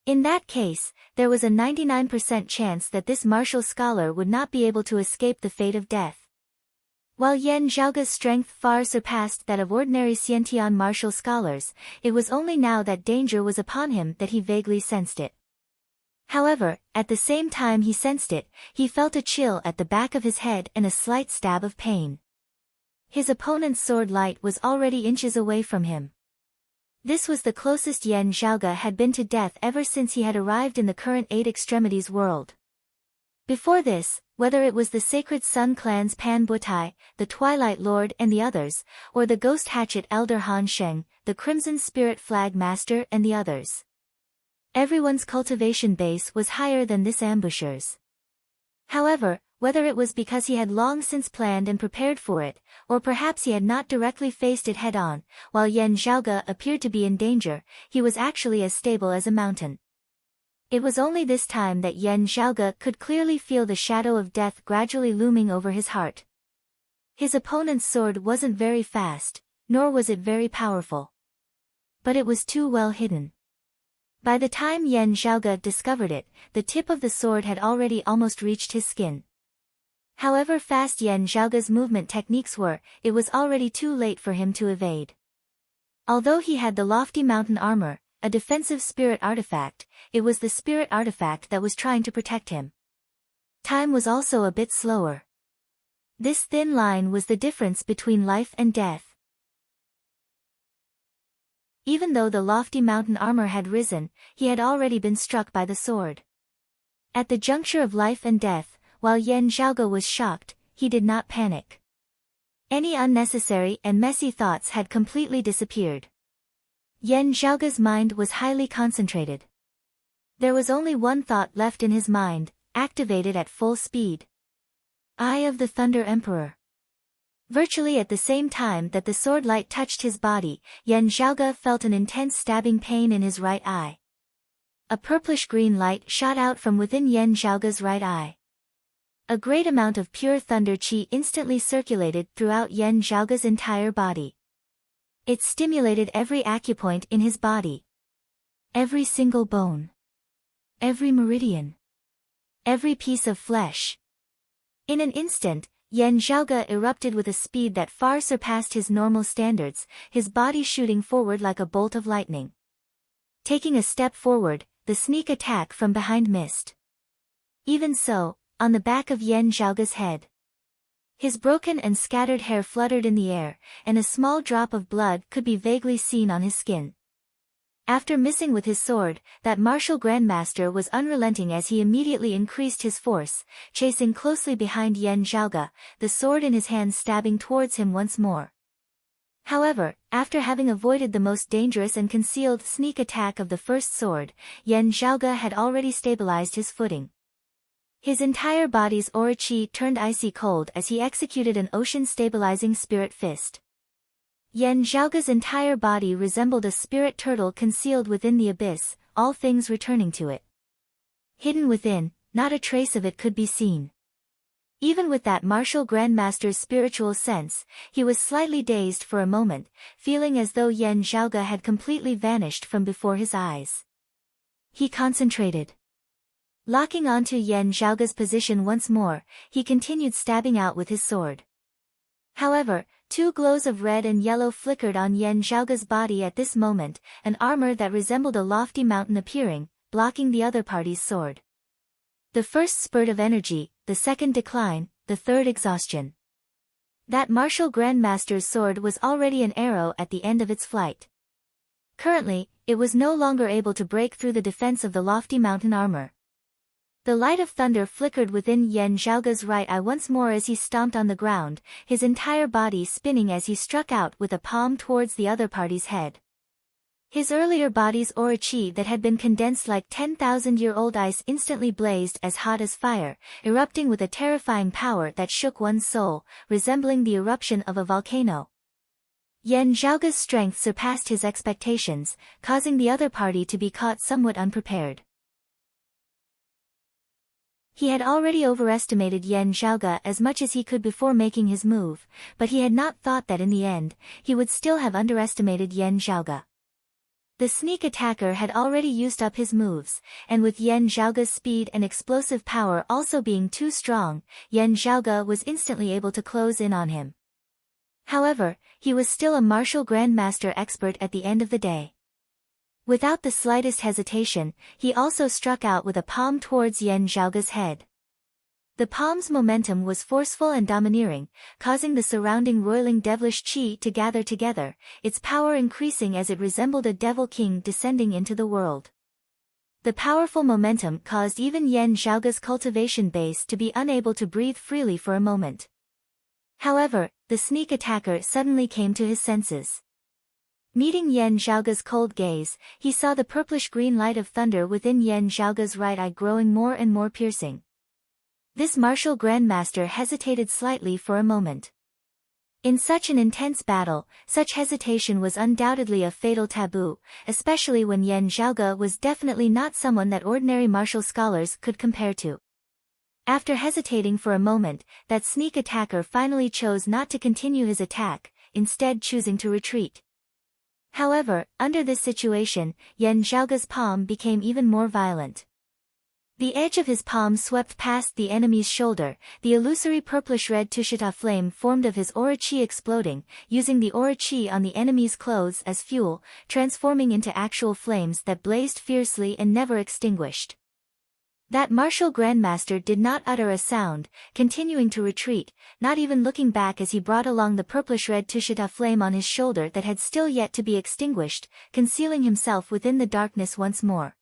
In that case, there was a 99% chance that this martial scholar would not be able to escape the fate of death. While Yan Zhaoge's strength far surpassed that of ordinary Xiantian martial scholars, it was only now that danger was upon him that he vaguely sensed it. However, at the same time he sensed it, he felt a chill at the back of his head and a slight stab of pain. His opponent's sword light was already inches away from him. This was the closest Yan Zhaoge had been to death ever since he had arrived in the current Eight Extremities world. Before this, whether it was the Sacred Sun Clan's Pan Butai, the Twilight Lord and the others, or the Ghost Hatchet Elder Han Sheng, the Crimson Spirit Flag Master and the others, everyone's cultivation base was higher than this ambusher's. However, whether it was because he had long since planned and prepared for it, or perhaps he had not directly faced it head-on, while Yan Zhaoge appeared to be in danger, he was actually as stable as a mountain. It was only this time that Yan Zhaoge could clearly feel the shadow of death gradually looming over his heart. His opponent's sword wasn't very fast, nor was it very powerful. But it was too well hidden. By the time Yan Zhaoge discovered it, the tip of the sword had already almost reached his skin. However fast Yan Zhaoge's movement techniques were, it was already too late for him to evade. Although he had the lofty mountain armor, a defensive spirit artifact, it was the spirit artifact that was trying to protect him. Time was also a bit slower. This thin line was the difference between life and death. Even though the lofty mountain armor had risen, he had already been struck by the sword. At the juncture of life and death, while Yan Zhaoge was shocked, he did not panic. Any unnecessary and messy thoughts had completely disappeared. Yan Zhaoge's mind was highly concentrated. There was only one thought left in his mind, activated at full speed. Eye of the Thunder Emperor. Virtually at the same time that the sword light touched his body, Yan Zhaoge felt an intense stabbing pain in his right eye. A purplish-green light shot out from within Yan Zhaoge's right eye. A great amount of pure thunder qi instantly circulated throughout Yan Zhaoge's entire body. It stimulated every acupoint in his body. Every single bone. Every meridian. Every piece of flesh. In an instant, Yan Zhaoge erupted with a speed that far surpassed his normal standards, his body shooting forward like a bolt of lightning. Taking a step forward, the sneak attack from behind missed. Even so, on the back of Yan Zhaoge's head, his broken and scattered hair fluttered in the air, and a small drop of blood could be vaguely seen on his skin. After missing with his sword, that martial grandmaster was unrelenting as he immediately increased his force, chasing closely behind Yan Zhaoge, the sword in his hand stabbing towards him once more. However, after having avoided the most dangerous and concealed sneak attack of the first sword, Yan Zhaoge had already stabilized his footing. His entire body's aura qi turned icy cold as he executed an ocean-stabilizing spirit fist. Yan Zhaoge's entire body resembled a spirit turtle concealed within the abyss, all things returning to it. Hidden within, not a trace of it could be seen. Even with that martial grandmaster's spiritual sense, he was slightly dazed for a moment, feeling as though Yan Zhaoge had completely vanished from before his eyes. He concentrated. Locking onto Yan Zhaoge's position once more, he continued stabbing out with his sword. However, two glows of red and yellow flickered on Yan Zhaoge's body at this moment, an armor that resembled a lofty mountain appearing, blocking the other party's sword. The first spurt of energy, the second decline, the third exhaustion. That martial grandmaster's sword was already an arrow at the end of its flight. Currently, it was no longer able to break through the defense of the lofty mountain armor. The light of thunder flickered within Yan Zhaoge's right eye once more as he stomped on the ground, his entire body spinning as he struck out with a palm towards the other party's head. His earlier body's aura qi that had been condensed like 10,000-year-old ice instantly blazed as hot as fire, erupting with a terrifying power that shook one's soul, resembling the eruption of a volcano. Yan Zhaoge's strength surpassed his expectations, causing the other party to be caught somewhat unprepared. He had already overestimated Yan Zhaoge as much as he could before making his move, but he had not thought that in the end, he would still have underestimated Yan Zhaoge. The sneak attacker had already used up his moves, and with Yan Zhaoge's speed and explosive power also being too strong, Yan Zhaoge was instantly able to close in on him. However, he was still a martial grandmaster expert at the end of the day. Without the slightest hesitation, he also struck out with a palm towards Yan Zhaoge's head. The palm's momentum was forceful and domineering, causing the surrounding roiling devilish qi to gather together, its power increasing as it resembled a devil king descending into the world. The powerful momentum caused even Yan Zhaoge's cultivation base to be unable to breathe freely for a moment. However, the sneak attacker suddenly came to his senses. Meeting Yan Zhaoge's cold gaze, he saw the purplish-green light of thunder within Yan Zhaoge's right eye growing more and more piercing. This martial grandmaster hesitated slightly for a moment. In such an intense battle, such hesitation was undoubtedly a fatal taboo, especially when Yan Zhaoge was definitely not someone that ordinary martial scholars could compare to. After hesitating for a moment, that sneak attacker finally chose not to continue his attack, instead choosing to retreat. However, under this situation, Yan Zhaoge's palm became even more violent. The edge of his palm swept past the enemy's shoulder, the illusory purplish-red Tushita flame formed of his aura qi exploding, using the aura qi on the enemy's clothes as fuel, transforming into actual flames that blazed fiercely and never extinguished. That martial grandmaster did not utter a sound, continuing to retreat, not even looking back as he brought along the purplish-red Tushita flame on his shoulder that had still yet to be extinguished, concealing himself within the darkness once more.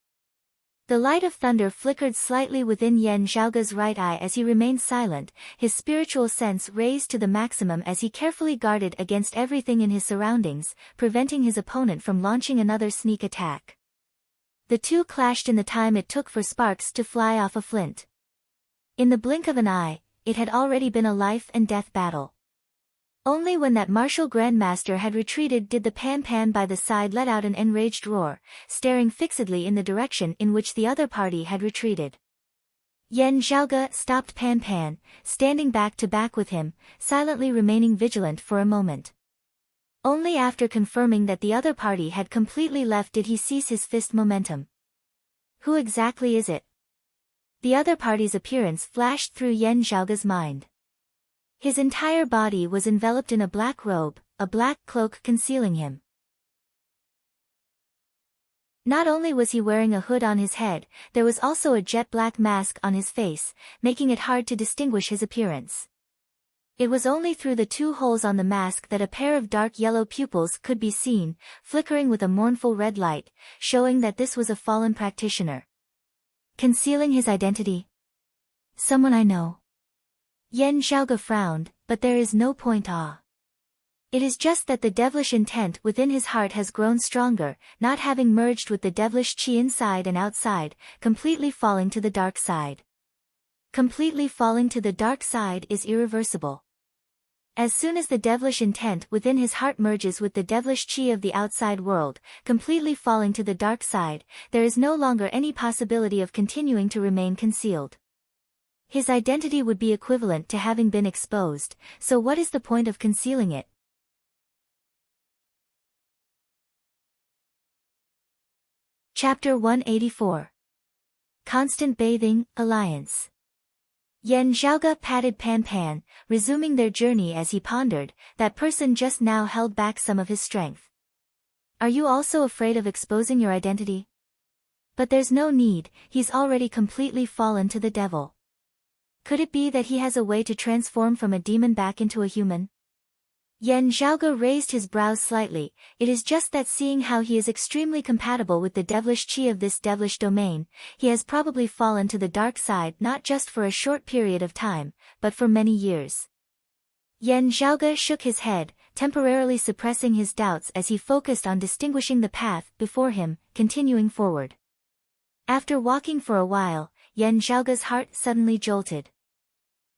The light of thunder flickered slightly within Yan Zhaoge's right eye as he remained silent, his spiritual sense raised to the maximum as he carefully guarded against everything in his surroundings, preventing his opponent from launching another sneak attack. The two clashed in the time it took for sparks to fly off a flint. In the blink of an eye, it had already been a life-and-death battle. Only when that martial grandmaster had retreated did the Pan by the side let out an enraged roar, staring fixedly in the direction in which the other party had retreated. Yan Zhaoge stopped Pan, standing back to back with him, silently remaining vigilant for a moment. Only after confirming that the other party had completely left did he cease his fist momentum. Who exactly is it? The other party's appearance flashed through Yan Zhaoge's mind. His entire body was enveloped in a black robe, a black cloak concealing him. Not only was he wearing a hood on his head, there was also a jet black mask on his face, making it hard to distinguish his appearance. It was only through the two holes on the mask that a pair of dark yellow pupils could be seen, flickering with a mournful red light, showing that this was a fallen practitioner. Concealing his identity? Someone I know. Yan Zhaoge frowned, but there is no point. It is just that the devilish intent within his heart has grown stronger, not having merged with the devilish chi inside and outside, completely falling to the dark side. Completely falling to the dark side is irreversible. As soon as the devilish intent within his heart merges with the devilish chi of the outside world, completely falling to the dark side, there is no longer any possibility of continuing to remain concealed. His identity would be equivalent to having been exposed, so what is the point of concealing it? Chapter 184. Constant Bathing, Alliance. Yan Zhaoge patted Pan Pan, resuming their journey as he pondered, that person just now held back some of his strength. Are you also afraid of exposing your identity? But there's no need, he's already completely fallen to the devil. Could it be that he has a way to transform from a demon back into a human? Yan Zhaoge raised his brows slightly. It is just that seeing how he is extremely compatible with the devilish chi of this devilish domain, he has probably fallen to the dark side not just for a short period of time, but for many years. Yan Zhaoge shook his head, temporarily suppressing his doubts as he focused on distinguishing the path before him, continuing forward. After walking for a while, Yan Zhaoge's heart suddenly jolted.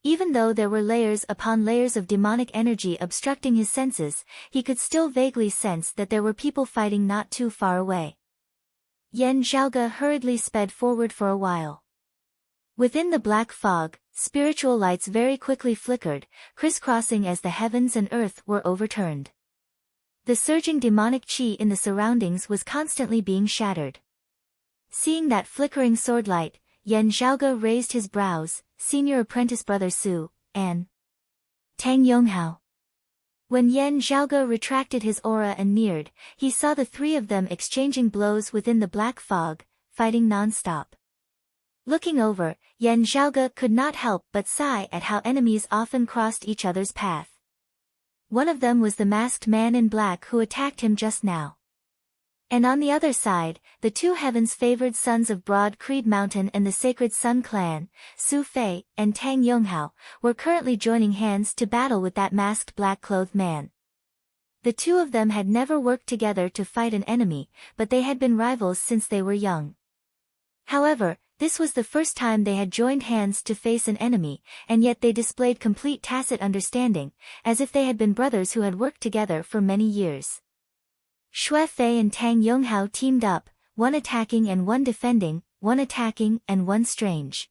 Even though there were layers upon layers of demonic energy obstructing his senses, he could still vaguely sense that there were people fighting not too far away. Yan Zhaoge hurriedly sped forward for a while. Within the black fog, spiritual lights very quickly flickered, crisscrossing as the heavens and earth were overturned. The surging demonic chi in the surroundings was constantly being shattered. Seeing that flickering sword light, Yan Zhaoge raised his brows. Senior apprentice brother Su, and Tang Yonghao. When Yan Zhaoge retracted his aura and neared, he saw the three of them exchanging blows within the black fog, fighting non-stop. Looking over, Yan Zhaoge could not help but sigh at how enemies often crossed each other's path. One of them was the masked man in black who attacked him just now. And on the other side, the two heavens-favored sons of Broad Creed Mountain and the Sacred Sun Clan, Su Fei and Tang Yonghao, were currently joining hands to battle with that masked black-clothed man. The two of them had never worked together to fight an enemy, but they had been rivals since they were young. However, this was the first time they had joined hands to face an enemy, and yet they displayed complete tacit understanding, as if they had been brothers who had worked together for many years. Xue Fei and Tang Yonghao teamed up, one attacking and one defending, one attacking and one strange.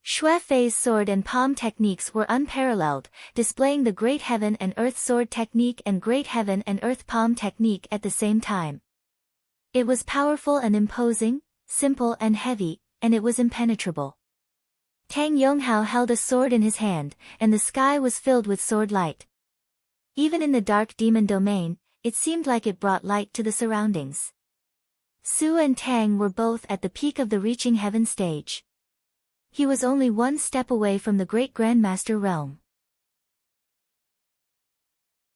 Xue Fei's sword and palm techniques were unparalleled, displaying the Great Heaven and Earth sword technique and Great Heaven and Earth palm technique at the same time. It was powerful and imposing, simple and heavy, and it was impenetrable. Tang Yonghao held a sword in his hand, and the sky was filled with sword light. Even in the dark demon domain, it seemed like it brought light to the surroundings. Su and Tang were both at the peak of the reaching heaven stage. He was only one step away from the great Grandmaster realm.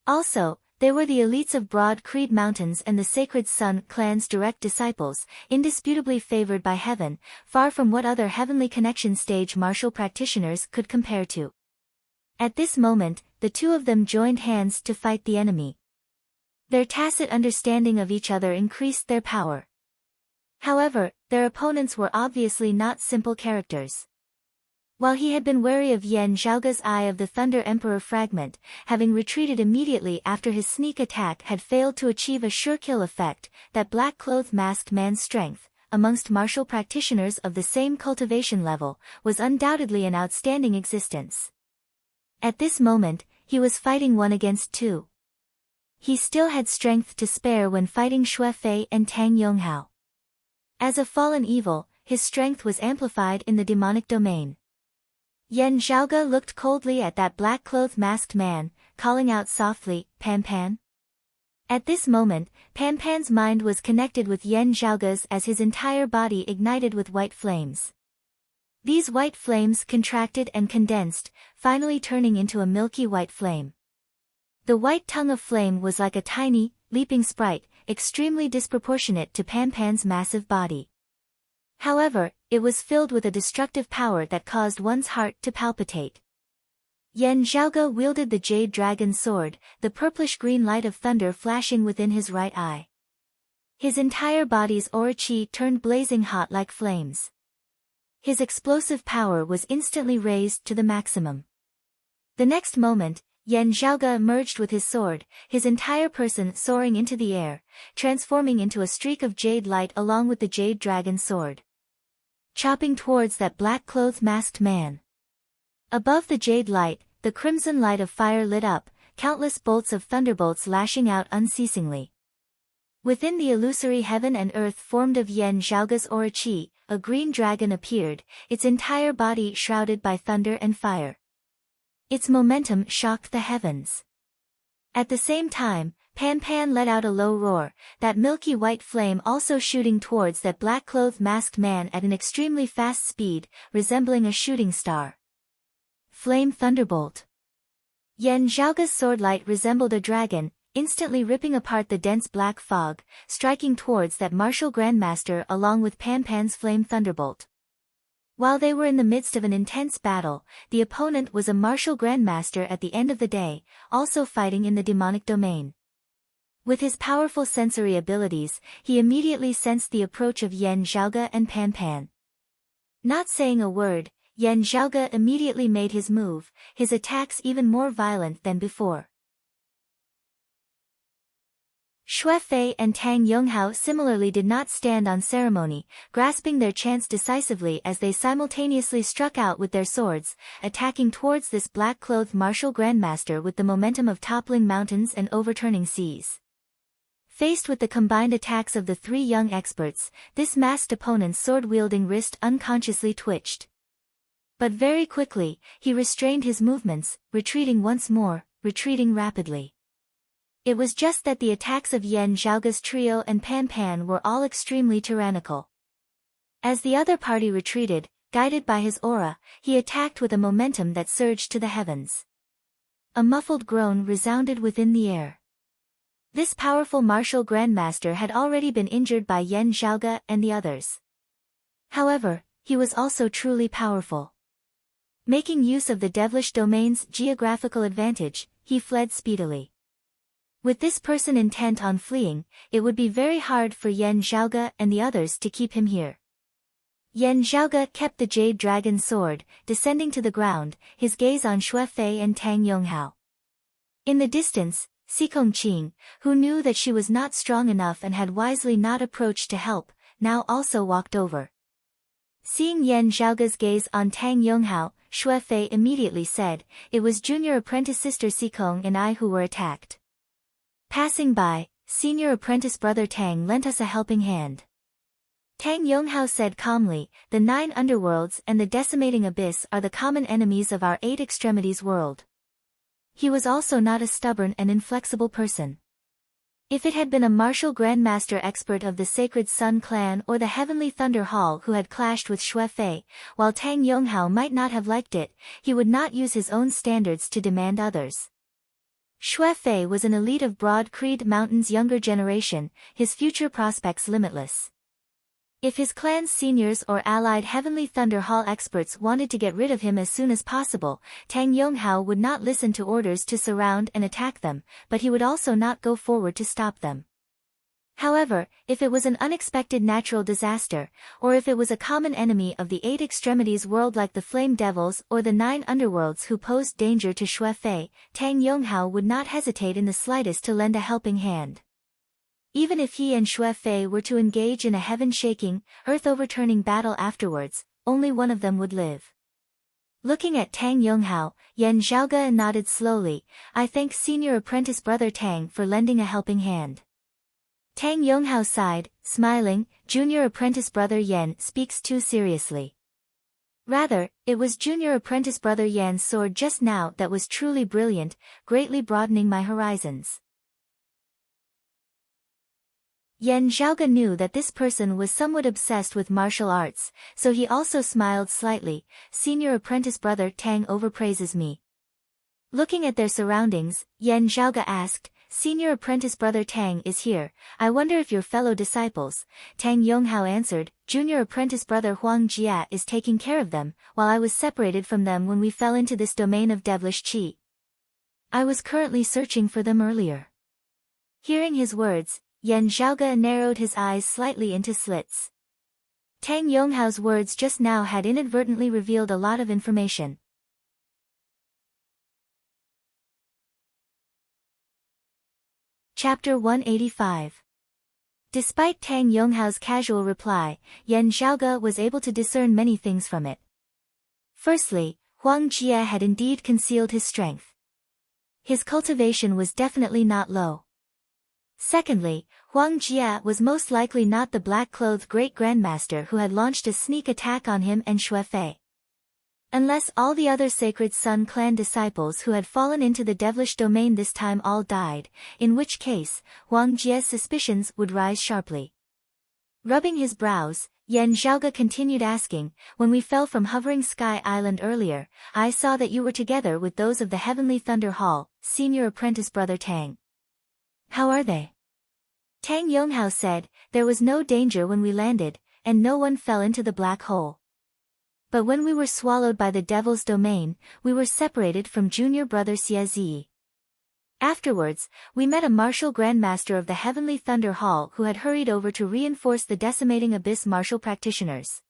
Also, they were the elites of Broad Creed Mountains and the Sacred Sun Clan's direct disciples, indisputably favored by heaven, far from what other heavenly connection stage martial practitioners could compare to. At this moment, the two of them joined hands to fight the enemy. Their tacit understanding of each other increased their power. However, their opponents were obviously not simple characters. While he had been wary of Yan Zhaoge's Eye of the Thunder Emperor fragment, having retreated immediately after his sneak attack had failed to achieve a sure kill effect, that black-clothed masked man's strength, amongst martial practitioners of the same cultivation level, was undoubtedly an outstanding existence. At this moment, he was fighting one against two. He still had strength to spare when fighting Xue Fei and Tang Yonghao. As a fallen evil, his strength was amplified in the demonic domain. Yan Zhaoge looked coldly at that black-clothed masked man, calling out softly, "Pan Pan?" At this moment, Pan Pan's mind was connected with Yan Zhaoge's as his entire body ignited with white flames. These white flames contracted and condensed, finally turning into a milky white flame. The white tongue of flame was like a tiny, leaping sprite, extremely disproportionate to Pan Pan's massive body. However, it was filled with a destructive power that caused one's heart to palpitate. Yan Zhaoge wielded the jade dragon sword, the purplish-green light of thunder flashing within his right eye. His entire body's aura qi turned blazing hot like flames. His explosive power was instantly raised to the maximum. The next moment, Yan Zhaoge emerged with his sword, his entire person soaring into the air, transforming into a streak of jade light along with the jade dragon sword, chopping towards that black-clothed masked man. Above the jade light, the crimson light of fire lit up, countless bolts of thunderbolts lashing out unceasingly. Within the illusory heaven and earth formed of Yan Zhaoge's aura qi, a green dragon appeared, its entire body shrouded by thunder and fire. Its momentum shocked the heavens. At the same time, Pan Pan let out a low roar, that milky white flame also shooting towards that black-clothed masked man at an extremely fast speed, resembling a shooting star. Flame Thunderbolt. Yan Zhaoge's sword light resembled a dragon, instantly ripping apart the dense black fog, striking towards that martial grandmaster along with Pan Pan's Flame Thunderbolt. While they were in the midst of an intense battle, the opponent was a martial grandmaster at the end of the day, also fighting in the demonic domain. With his powerful sensory abilities, he immediately sensed the approach of Yan Zhaoge and Pan Pan. Not saying a word, Yan Zhaoge immediately made his move, his attacks even more violent than before. Xue Fei and Tang Yonghao similarly did not stand on ceremony, grasping their chance decisively as they simultaneously struck out with their swords, attacking towards this black-clothed martial grandmaster with the momentum of toppling mountains and overturning seas. Faced with the combined attacks of the three young experts, this masked opponent's sword-wielding wrist unconsciously twitched. But very quickly, he restrained his movements, retreating once more, retreating rapidly. It was just that the attacks of Yan Zhaoge's trio and Pan Pan were all extremely tyrannical. As the other party retreated, guided by his aura, he attacked with a momentum that surged to the heavens. A muffled groan resounded within the air. This powerful martial grandmaster had already been injured by Yan Zhaoge and the others. However, he was also truly powerful. Making use of the devilish domain's geographical advantage, he fled speedily. With this person intent on fleeing, it would be very hard for Yan Zhaoge and the others to keep him here. Yan Zhaoge kept the jade dragon sword, descending to the ground, his gaze on Xue Fei and Tang Yonghao. In the distance, Xikong Qing, who knew that she was not strong enough and had wisely not approached to help, now also walked over. Seeing Yan Zhaoge's gaze on Tang Yonghao, Xue Fei immediately said, "It was junior apprentice sister Xikong and I who were attacked. Passing by, senior apprentice brother Tang lent us a helping hand." Tang Yonghao said calmly, "The 9 underworlds and the decimating abyss are the common enemies of our 8 extremities world." He was also not a stubborn and inflexible person. If it had been a martial grandmaster expert of the Sacred Sun clan or the Heavenly Thunder Hall who had clashed with Xue Fei, while Tang Yonghao might not have liked it, he would not use his own standards to demand others. Xue Fei was an elite of Broad Creed Mountain's younger generation, his future prospects limitless. If his clan's seniors or allied Heavenly Thunder Hall experts wanted to get rid of him as soon as possible, Tang Yonghao would not listen to orders to surround and attack them, but he would also not go forward to stop them. However, if it was an unexpected natural disaster, or if it was a common enemy of the 8 extremities world like the Flame Devils or the 9 underworlds who posed danger to Xue Fei, Tang Yonghao would not hesitate in the slightest to lend a helping hand. Even if he and Xue Fei were to engage in a heaven-shaking, earth-overturning battle afterwards, only one of them would live. Looking at Tang Yonghao, Yan Zhaoge nodded slowly, "I thank senior apprentice brother Tang for lending a helping hand." Tang Yonghao sighed, smiling, "Junior apprentice brother Yan speaks too seriously. Rather, it was junior apprentice brother Yan's sword just now that was truly brilliant, greatly broadening my horizons." Yan Zhaoge knew that this person was somewhat obsessed with martial arts, so he also smiled slightly, "Senior apprentice brother Tang overpraises me." Looking at their surroundings, Yan Zhaoge asked, Senior Apprentice Brother Tang is here. I wonder if your fellow disciples, Tang Yonghao answered. Junior Apprentice Brother Huang Jia is taking care of them, while I was separated from them when we fell into this domain of devilish qi. I was currently searching for them earlier. Hearing his words, Yan Zhaoge narrowed his eyes slightly into slits. Tang Yonghao's words just now had inadvertently revealed a lot of information. Chapter 185. Despite Tang Yonghao's casual reply, Yan Zhaoge was able to discern many things from it. Firstly, Huang Jia had indeed concealed his strength. His cultivation was definitely not low. Secondly, Huang Jia was most likely not the black-clothed great-grandmaster who had launched a sneak attack on him and Xue Fei. Unless all the other Sacred Sun clan disciples who had fallen into the devilish domain this time all died, in which case, Huang Jia's suspicions would rise sharply. Rubbing his brows, Yan Zhaoge continued asking, when we fell from Hovering Sky Island earlier, I saw that you were together with those of the Heavenly Thunder Hall, Senior Apprentice Brother Tang. How are they? Tang Yonghao said, there was no danger when we landed, and no one fell into the black hole. But when we were swallowed by the devil's domain, we were separated from junior brother Xie Zi. Afterwards, we met a martial grandmaster of the Heavenly Thunder Hall who had hurried over to reinforce the decimating abyss martial practitioners.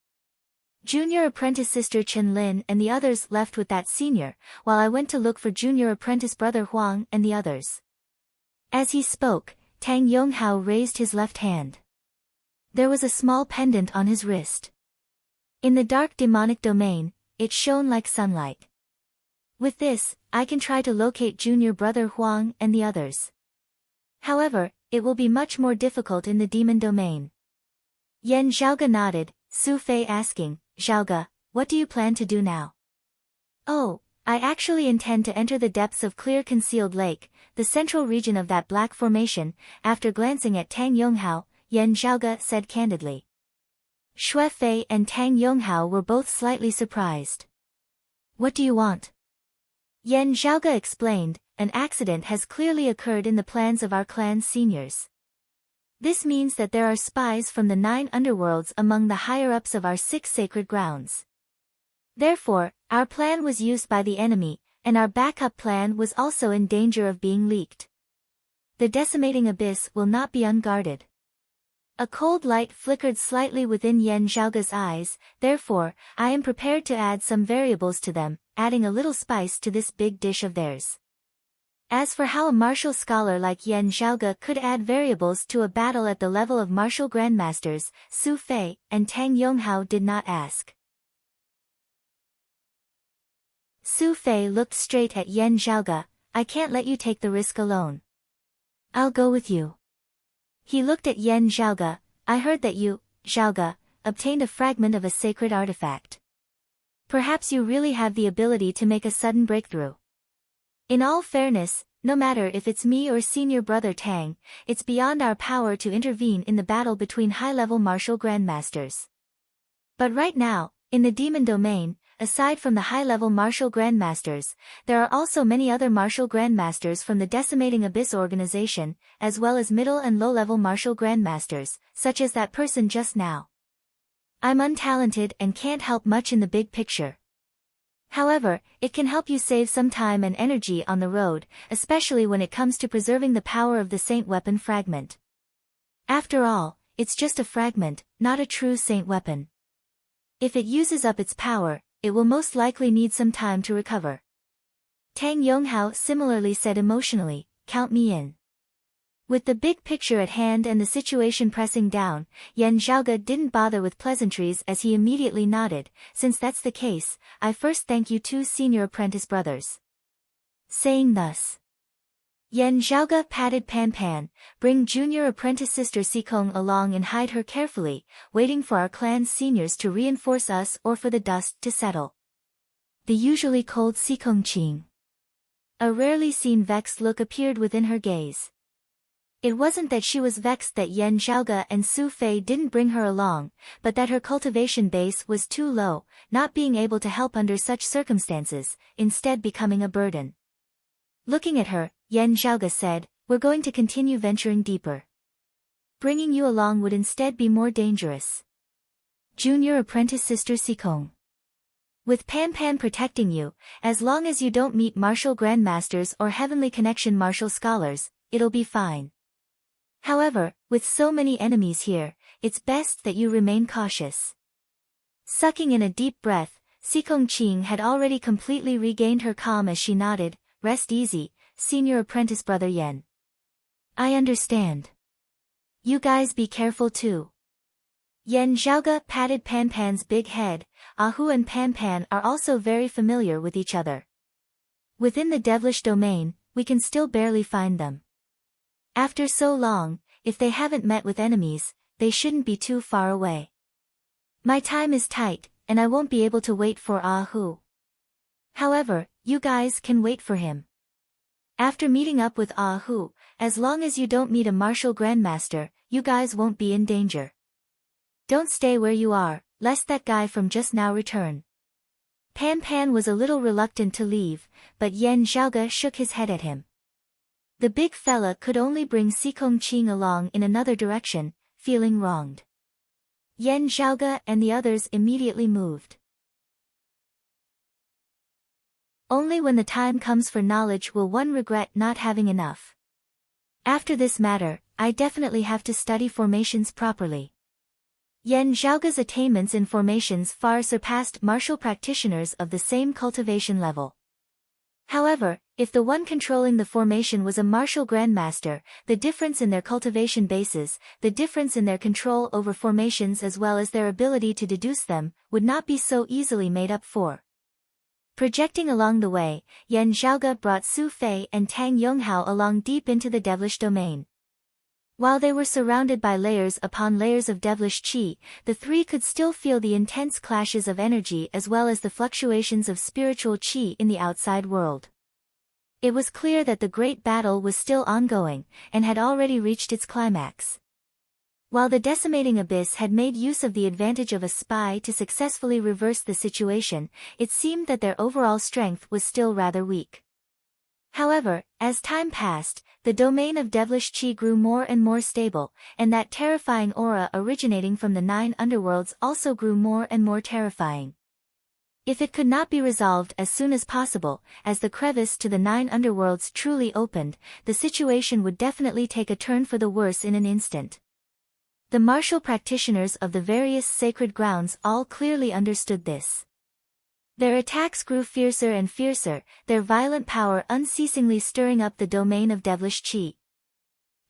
Junior apprentice sister Chen Lin and the others left with that senior, while I went to look for junior apprentice brother Huang and the others. As he spoke, Tang Yonghao raised his left hand. There was a small pendant on his wrist. In the dark demonic domain, it shone like sunlight. With this, I can try to locate junior brother Huang and the others. However, it will be much more difficult in the demon domain. Yan Zhaoge nodded, Su Fei asking, Zhaoge, what do you plan to do now? Oh, I actually intend to enter the depths of Clear Concealed Lake, the central region of that black formation. After glancing at Tang Yonghao, Yan Zhaoge said candidly. Xue Fei and Tang Yonghao were both slightly surprised. What do you want? Yan Zhaoge explained, an accident has clearly occurred in the plans of our clan's seniors. This means that there are spies from the 9 underworlds among the higher-ups of our 6 sacred grounds. Therefore, our plan was used by the enemy, and our backup plan was also in danger of being leaked. The decimating abyss will not be unguarded. A cold light flickered slightly within Yan Zhaoge's eyes, therefore, I am prepared to add some variables to them, adding a little spice to this big dish of theirs. As for how a martial scholar like Yan Zhaoge could add variables to a battle at the level of martial grandmasters, Su Fei and Tang Yonghao did not ask. Su Fei looked straight at Yan Zhaoge, I can't let you take the risk alone. I'll go with you. He looked at Yan Zhaoge, I heard that you, Zhaoge, obtained a fragment of a sacred artifact. Perhaps you really have the ability to make a sudden breakthrough. In all fairness, no matter if it's me or senior brother Tang, it's beyond our power to intervene in the battle between high-level martial grandmasters. But right now, in the demon domain, aside from the high-level martial grandmasters, there are also many other martial grandmasters from the Decimating Abyss organization, as well as middle and low-level martial grandmasters, such as that person just now. I'm untalented and can't help much in the big picture. However, it can help you save some time and energy on the road, especially when it comes to preserving the power of the Saint Weapon fragment. After all, it's just a fragment, not a true Saint Weapon. If it uses up its power, it will most likely need some time to recover. Tang Yonghao similarly said emotionally, count me in. With the big picture at hand and the situation pressing down, Yan Zhaoge didn't bother with pleasantries as he immediately nodded, since that's the case, I first thank you 2 senior apprentice brothers. Saying thus, Yan Zhaoge patted Pan Pan, bring junior apprentice sister Sikong along and hide her carefully, waiting for our clan's seniors to reinforce us or for the dust to settle. The usually cold Sikong Qing. A rarely seen vexed look appeared within her gaze. It wasn't that she was vexed that Yan Zhaoge and Su Fei didn't bring her along, but that her cultivation base was too low, not being able to help under such circumstances, instead becoming a burden. Looking at her, Yan Zhaoge said, we're going to continue venturing deeper. Bringing you along would instead be more dangerous. Junior apprentice sister Sikong. With Pan Pan protecting you, as long as you don't meet martial grandmasters or heavenly connection martial scholars, it'll be fine. However, with so many enemies here, it's best that you remain cautious. Sucking in a deep breath, Sikong Ching had already completely regained her calm as she nodded, "Rest easy, senior apprentice brother Yen. I understand. You guys be careful too." Yen Zhaoge patted Pan Pan's big head. Ahu and Pan Pan are also very familiar with each other. Within the devilish domain, we can still barely find them. After so long, if they haven't met with enemies, they shouldn't be too far away. My time is tight, and I won't be able to wait for Ahu. However, you guys can wait for him. After meeting up with Ahu, as long as you don't meet a martial grandmaster, you guys won't be in danger. Don't stay where you are, lest that guy from just now return. Pan Pan was a little reluctant to leave, but Yen Zhaoge shook his head at him. The big fella could only bring Sikong Ching along in another direction, feeling wronged. Yen Zhaoge and the others immediately moved. Only when the time comes for knowledge will one regret not having enough. After this matter, I definitely have to study formations properly. Yen Zhaoge's attainments in formations far surpassed martial practitioners of the same cultivation level. However, if the one controlling the formation was a martial grandmaster, the difference in their cultivation bases, the difference in their control over formations as well as their ability to deduce them, would not be so easily made up for. Projecting along the way, Yen Zhaoge brought Su Fei and Tang Yonghao along deep into the devilish domain. While they were surrounded by layers upon layers of devilish qi, the three could still feel the intense clashes of energy as well as the fluctuations of spiritual qi in the outside world. It was clear that the great battle was still ongoing, and had already reached its climax. While the decimating abyss had made use of the advantage of a spy to successfully reverse the situation, it seemed that their overall strength was still rather weak. However, as time passed, the domain of devilish qi grew more and more stable, and that terrifying aura originating from the 9 underworlds also grew more and more terrifying. If it could not be resolved as soon as possible, as the crevice to the 9 underworlds truly opened, the situation would definitely take a turn for the worse in an instant. The martial practitioners of the various sacred grounds all clearly understood this. Their attacks grew fiercer and fiercer, their violent power unceasingly stirring up the domain of devilish qi.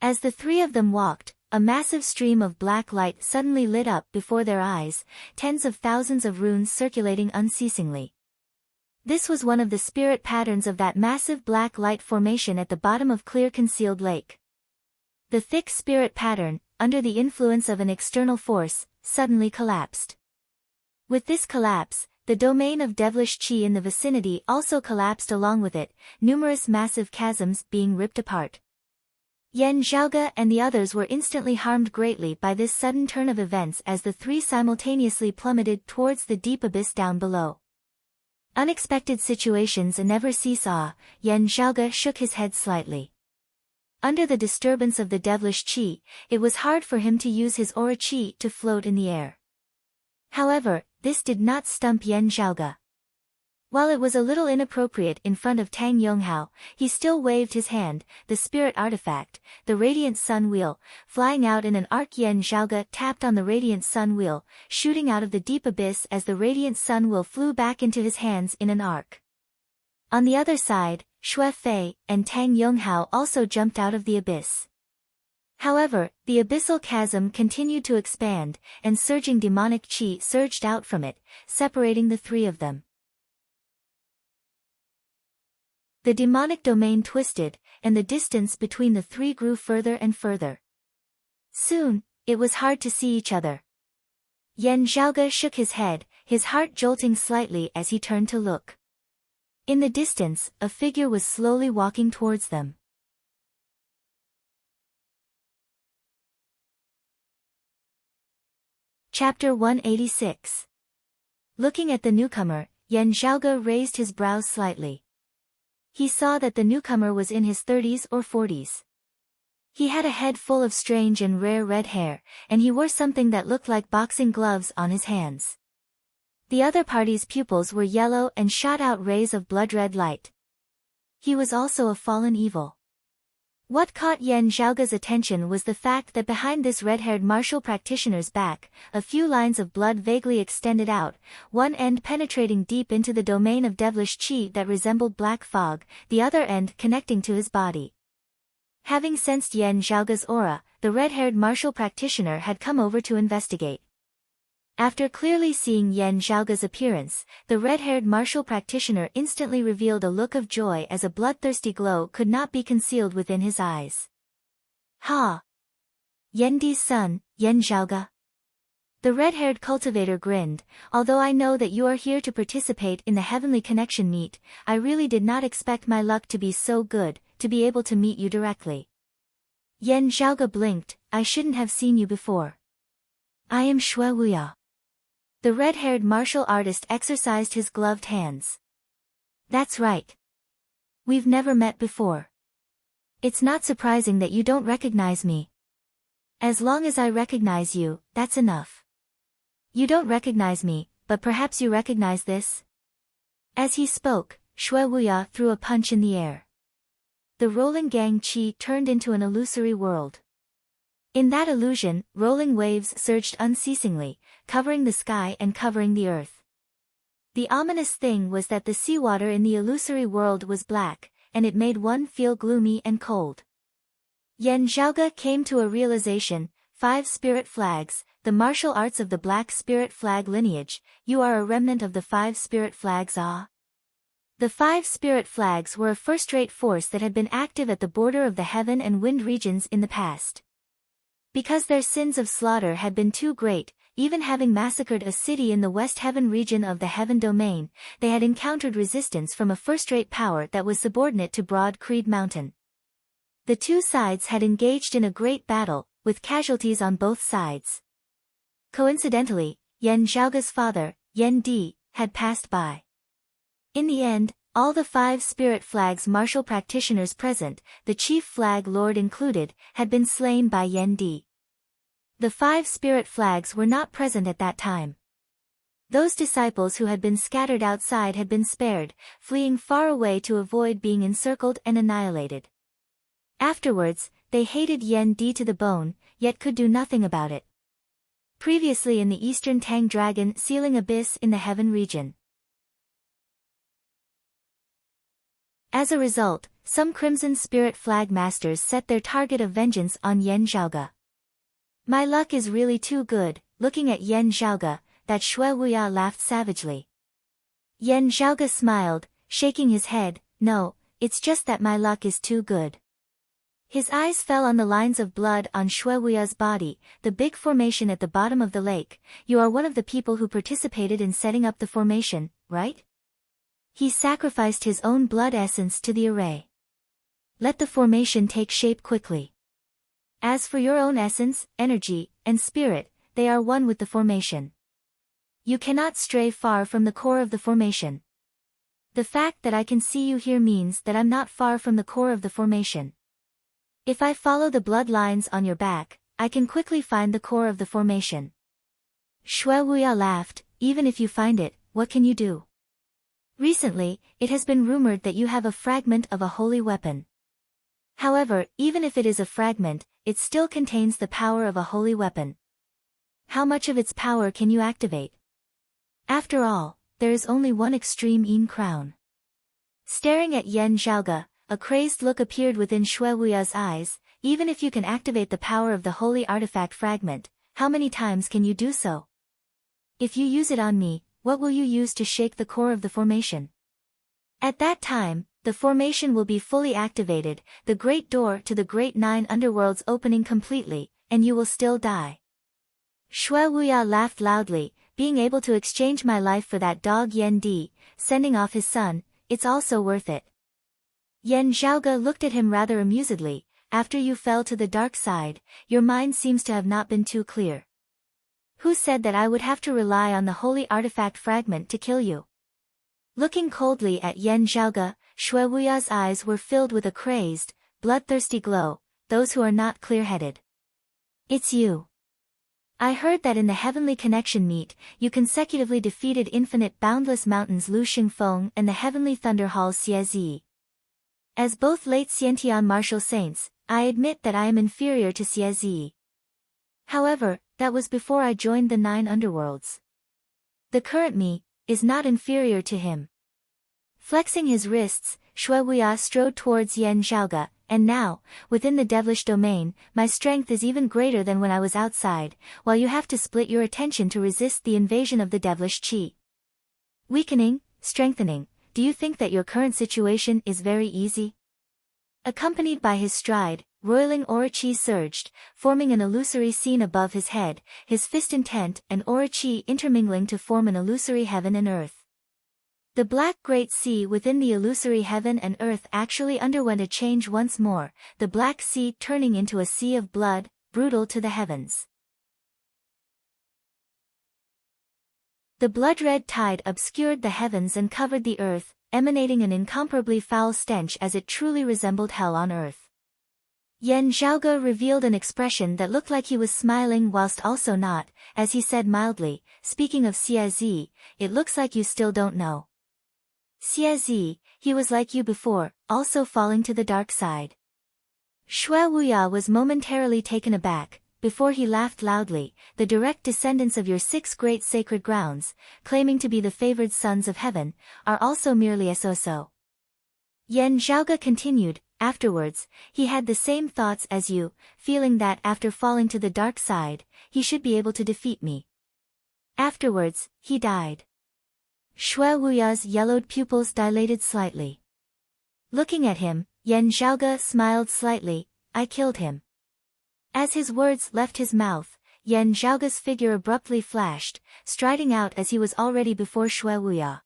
As the three of them walked, a massive stream of black light suddenly lit up before their eyes, tens of thousands of runes circulating unceasingly. This was one of the spirit patterns of that massive black light formation at the bottom of Clear Concealed Lake. The thick spirit pattern, under the influence of an external force, suddenly collapsed. With this collapse, the domain of devilish qi in the vicinity also collapsed along with it, numerous massive chasms being ripped apart. Yen Zhaoge and the others were instantly harmed greatly by this sudden turn of events as the three simultaneously plummeted towards the deep abyss down below. Unexpected situations never cease. Yen Zhaoge shook his head slightly. Under the disturbance of the devilish qi, it was hard for him to use his aura qi to float in the air. However, this did not stump Yen Zhaoge. While it was a little inappropriate in front of Tang Yonghao, he still waved his hand, the spirit artifact, the radiant sun wheel, flying out in an arc. Yen Zhaoge tapped on the radiant sun wheel, shooting out of the deep abyss as the radiant sun wheel flew back into his hands in an arc. On the other side, Xue Fei and Tang Yonghao also jumped out of the abyss. However, the abyssal chasm continued to expand, and surging demonic qi surged out from it, separating the three of them. The demonic domain twisted, and the distance between the three grew further and further. Soon, it was hard to see each other. Yen Zhaoge shook his head, his heart jolting slightly as he turned to look. In the distance, a figure was slowly walking towards them. Chapter 186. Looking at the newcomer, Yen Zhaoge raised his brows slightly. He saw that the newcomer was in his 30s or 40s. He had a head full of strange and rare red hair, and he wore something that looked like boxing gloves on his hands. The other party's pupils were yellow and shot out rays of blood-red light. He was also a fallen evil. What caught Yan Zhaoge's attention was the fact that behind this red-haired martial practitioner's back, a few lines of blood vaguely extended out, one end penetrating deep into the domain of devilish qi that resembled black fog, the other end connecting to his body. Having sensed Yan Zhaoge's aura, the red-haired martial practitioner had come over to investigate. After clearly seeing Yan Zhaoge's appearance, the red-haired martial practitioner instantly revealed a look of joy as a bloodthirsty glow could not be concealed within his eyes. Ha! Yandi's son, Yan Zhaoge. The red-haired cultivator grinned. Although I know that you are here to participate in the Heavenly Connection meet, I really did not expect my luck to be so good, to be able to meet you directly. Yan Zhaoge blinked. I shouldn't have seen you before. I am Shui Wuya. The red-haired martial artist exercised his gloved hands. That's right. We've never met before. It's not surprising that you don't recognize me. As long as I recognize you, that's enough. You don't recognize me, but perhaps you recognize this? As he spoke, Shui Wuya threw a punch in the air. The rolling gang qi turned into an illusory world. In that illusion, rolling waves surged unceasingly, covering the sky and covering the earth. The ominous thing was that the seawater in the illusory world was black, and it made one feel gloomy and cold. Yan Zhaoge came to a realization: 5 spirit flags, the martial arts of the black spirit flag lineage, you are a remnant of the 5 spirit flags. The 5 spirit flags were a first-rate force that had been active at the border of the heaven and wind regions in the past. Because their sins of slaughter had been too great, even having massacred a city in the West Heaven region of the Heaven Domain, they had encountered resistance from a first-rate power that was subordinate to Broad Creed Mountain. The two sides had engaged in a great battle, with casualties on both sides. Coincidentally, Yan Zhaoge's father, Yan Di, had passed by. In the end, all the 5 spirit flags martial practitioners present, the chief flag lord included, had been slain by Yan Di. The 5 spirit flags were not present at that time. Those disciples who had been scattered outside had been spared, fleeing far away to avoid being encircled and annihilated. Afterwards, they hated Yan Di to the bone, yet could do nothing about it. Previously in the Eastern Tang Dragon Sealing Abyss in the Heaven region. As a result, some Crimson Spirit Flag Masters set their target of vengeance on Yan Zhaoge. My luck is really too good. Looking at Yan Zhaoge, that Shui Wuya laughed savagely. Yan Zhaoge smiled, shaking his head. No, it's just that my luck is too good. His eyes fell on the lines of blood on Shui Wuya's body, the big formation at the bottom of the lake. You are one of the people who participated in setting up the formation, right? He sacrificed his own blood essence to the array. Let the formation take shape quickly. As for your own essence, energy, and spirit, they are one with the formation. You cannot stray far from the core of the formation. The fact that I can see you here means that I'm not far from the core of the formation. If I follow the bloodlines on your back, I can quickly find the core of the formation. Shui Wuya laughed. Even if you find it, what can you do? Recently, it has been rumored that you have a fragment of a holy weapon. However, even if it is a fragment, it still contains the power of a holy weapon. How much of its power can you activate? After all, there is only one extreme Yin crown. Staring at Yan Zhaoge, a crazed look appeared within Shui Wuya's eyes. Even if you can activate the power of the holy artifact fragment, how many times can you do so? If you use it on me, what will you use to shake the core of the formation? At that time, the formation will be fully activated, the great door to the great 9 underworlds opening completely, and you will still die. Shui Wuya laughed loudly. Being able to exchange my life for that dog Yan Di, sending off his son, it's also worth it. Yan Zhaoge looked at him rather amusedly. After you fell to the dark side, your mind seems to have not been too clear. Who said that I would have to rely on the holy artifact fragment to kill you? Looking coldly at Yan Zhaoge, Shui Wuya's eyes were filled with a crazed, bloodthirsty glow. those who are not clear-headed. It's you. I heard that in the Heavenly Connection meet, you consecutively defeated Infinite Boundless Mountains Lu Xingfeng and the Heavenly Thunder Hall Xie Zi. As both late Xiantian martial saints, I admit that I am inferior to Xie Zi. However, that was before I joined the 9 underworlds. The current me is not inferior to him. Flexing his wrists, Shui Wuya strode towards Yan Zhaoge, and now, within the devilish domain, my strength is even greater than when I was outside, while you have to split your attention to resist the invasion of the devilish qi. Weakening, strengthening, do you think that your current situation is very easy? Accompanied by his stride, roiling aura qi surged, forming an illusory scene above his head, his fist intent and aura qi intermingling to form an illusory heaven and earth. The black great sea within the illusory heaven and earth actually underwent a change once more, the black sea turning into a sea of blood, brutal to the heavens. The blood-red tide obscured the heavens and covered the earth, emanating an incomparably foul stench as it truly resembled hell on earth. Yan Zhaoge revealed an expression that looked like he was smiling whilst also not, as he said mildly, speaking of Xie Zi, it looks like you still don't know. Xie Zi, he was like you before, also falling to the dark side. Shui Wuya was momentarily taken aback, before he laughed loudly, the direct descendants of your 6 great sacred grounds, claiming to be the favored sons of heaven, are also merely so. Yan Zhaoge continued, afterwards, he had the same thoughts as you, feeling that after falling to the dark side, he should be able to defeat me. Afterwards, he died. Shui Wuya's yellowed pupils dilated slightly. Looking at him, Yan Zhaoge smiled slightly, I killed him. As his words left his mouth, Yan Zhaoge's figure abruptly flashed, striding out as he was already before Shui Wuya.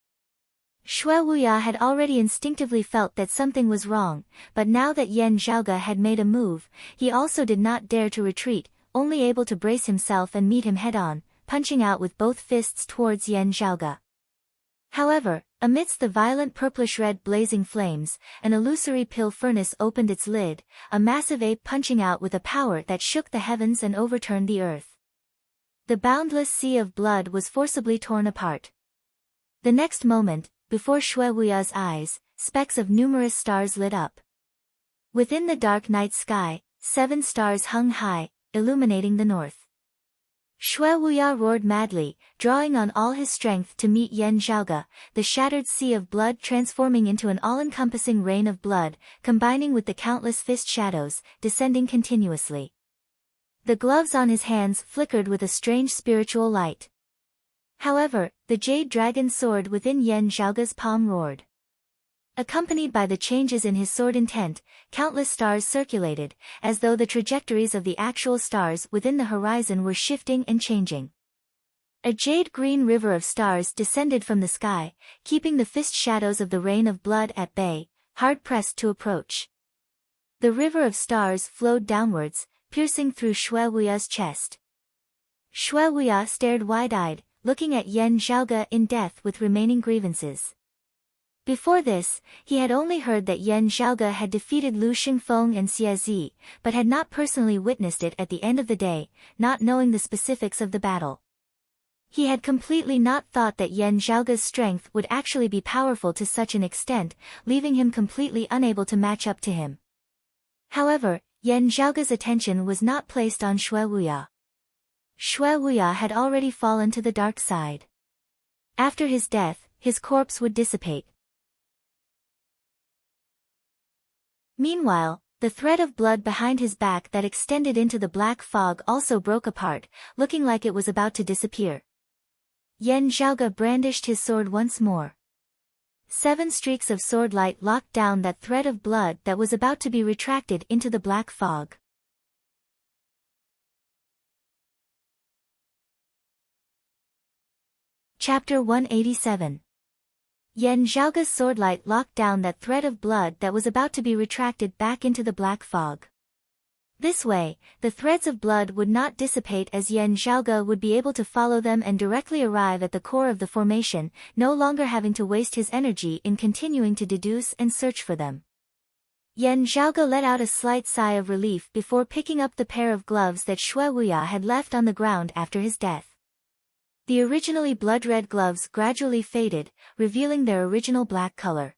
Shui Wuya had already instinctively felt that something was wrong, but now that Yan Zhaoge had made a move, he also did not dare to retreat, only able to brace himself and meet him head-on, punching out with both fists towards Yan Zhaoge. However, amidst the violent purplish-red blazing flames, an illusory pill furnace opened its lid, a massive ape punching out with a power that shook the heavens and overturned the earth. The boundless sea of blood was forcibly torn apart. The next moment, before Shui Wuya's eyes, specks of numerous stars lit up. Within the dark night sky, 7 stars hung high, illuminating the north. Shui Wuya roared madly, drawing on all his strength to meet Yan Zhaoge, the shattered sea of blood transforming into an all-encompassing rain of blood, combining with the countless fist shadows, descending continuously. The gloves on his hands flickered with a strange spiritual light. However, the jade dragon sword within Yan Zhaoge's palm roared. Accompanied by the changes in his sword intent, countless stars circulated, as though the trajectories of the actual stars within the horizon were shifting and changing. A jade-green river of stars descended from the sky, keeping the fist shadows of the rain of blood at bay, hard-pressed to approach. The river of stars flowed downwards, piercing through Shui Wuya's chest. Shui Wuya stared wide-eyed, looking at Yan Zhaoge in death with remaining grievances. Before this, he had only heard that Yan Zhaoge had defeated Lu Xingfeng and Xie Zi, but had not personally witnessed it at the end of the day, not knowing the specifics of the battle. He had completely not thought that Yan Zhaoge's strength would actually be powerful to such an extent, leaving him completely unable to match up to him. However, Yan Zhaoge's attention was not placed on Shui Wuya. Shui Wuya had already fallen to the dark side. After his death, his corpse would dissipate. Meanwhile, the thread of blood behind his back that extended into the black fog also broke apart, looking like it was about to disappear. Yan Zhaoge brandished his sword once more. 7 streaks of sword light locked down that thread of blood that was about to be retracted into the black fog. Chapter 187. Yan Zhaoge's swordlight locked down that thread of blood that was about to be retracted back into the black fog. This way, the threads of blood would not dissipate as Yan Zhaoge would be able to follow them and directly arrive at the core of the formation, no longer having to waste his energy in continuing to deduce and search for them. Yan Zhaoge let out a slight sigh of relief before picking up the pair of gloves that Shui Wuya had left on the ground after his death. The originally blood-red gloves gradually faded, revealing their original black color.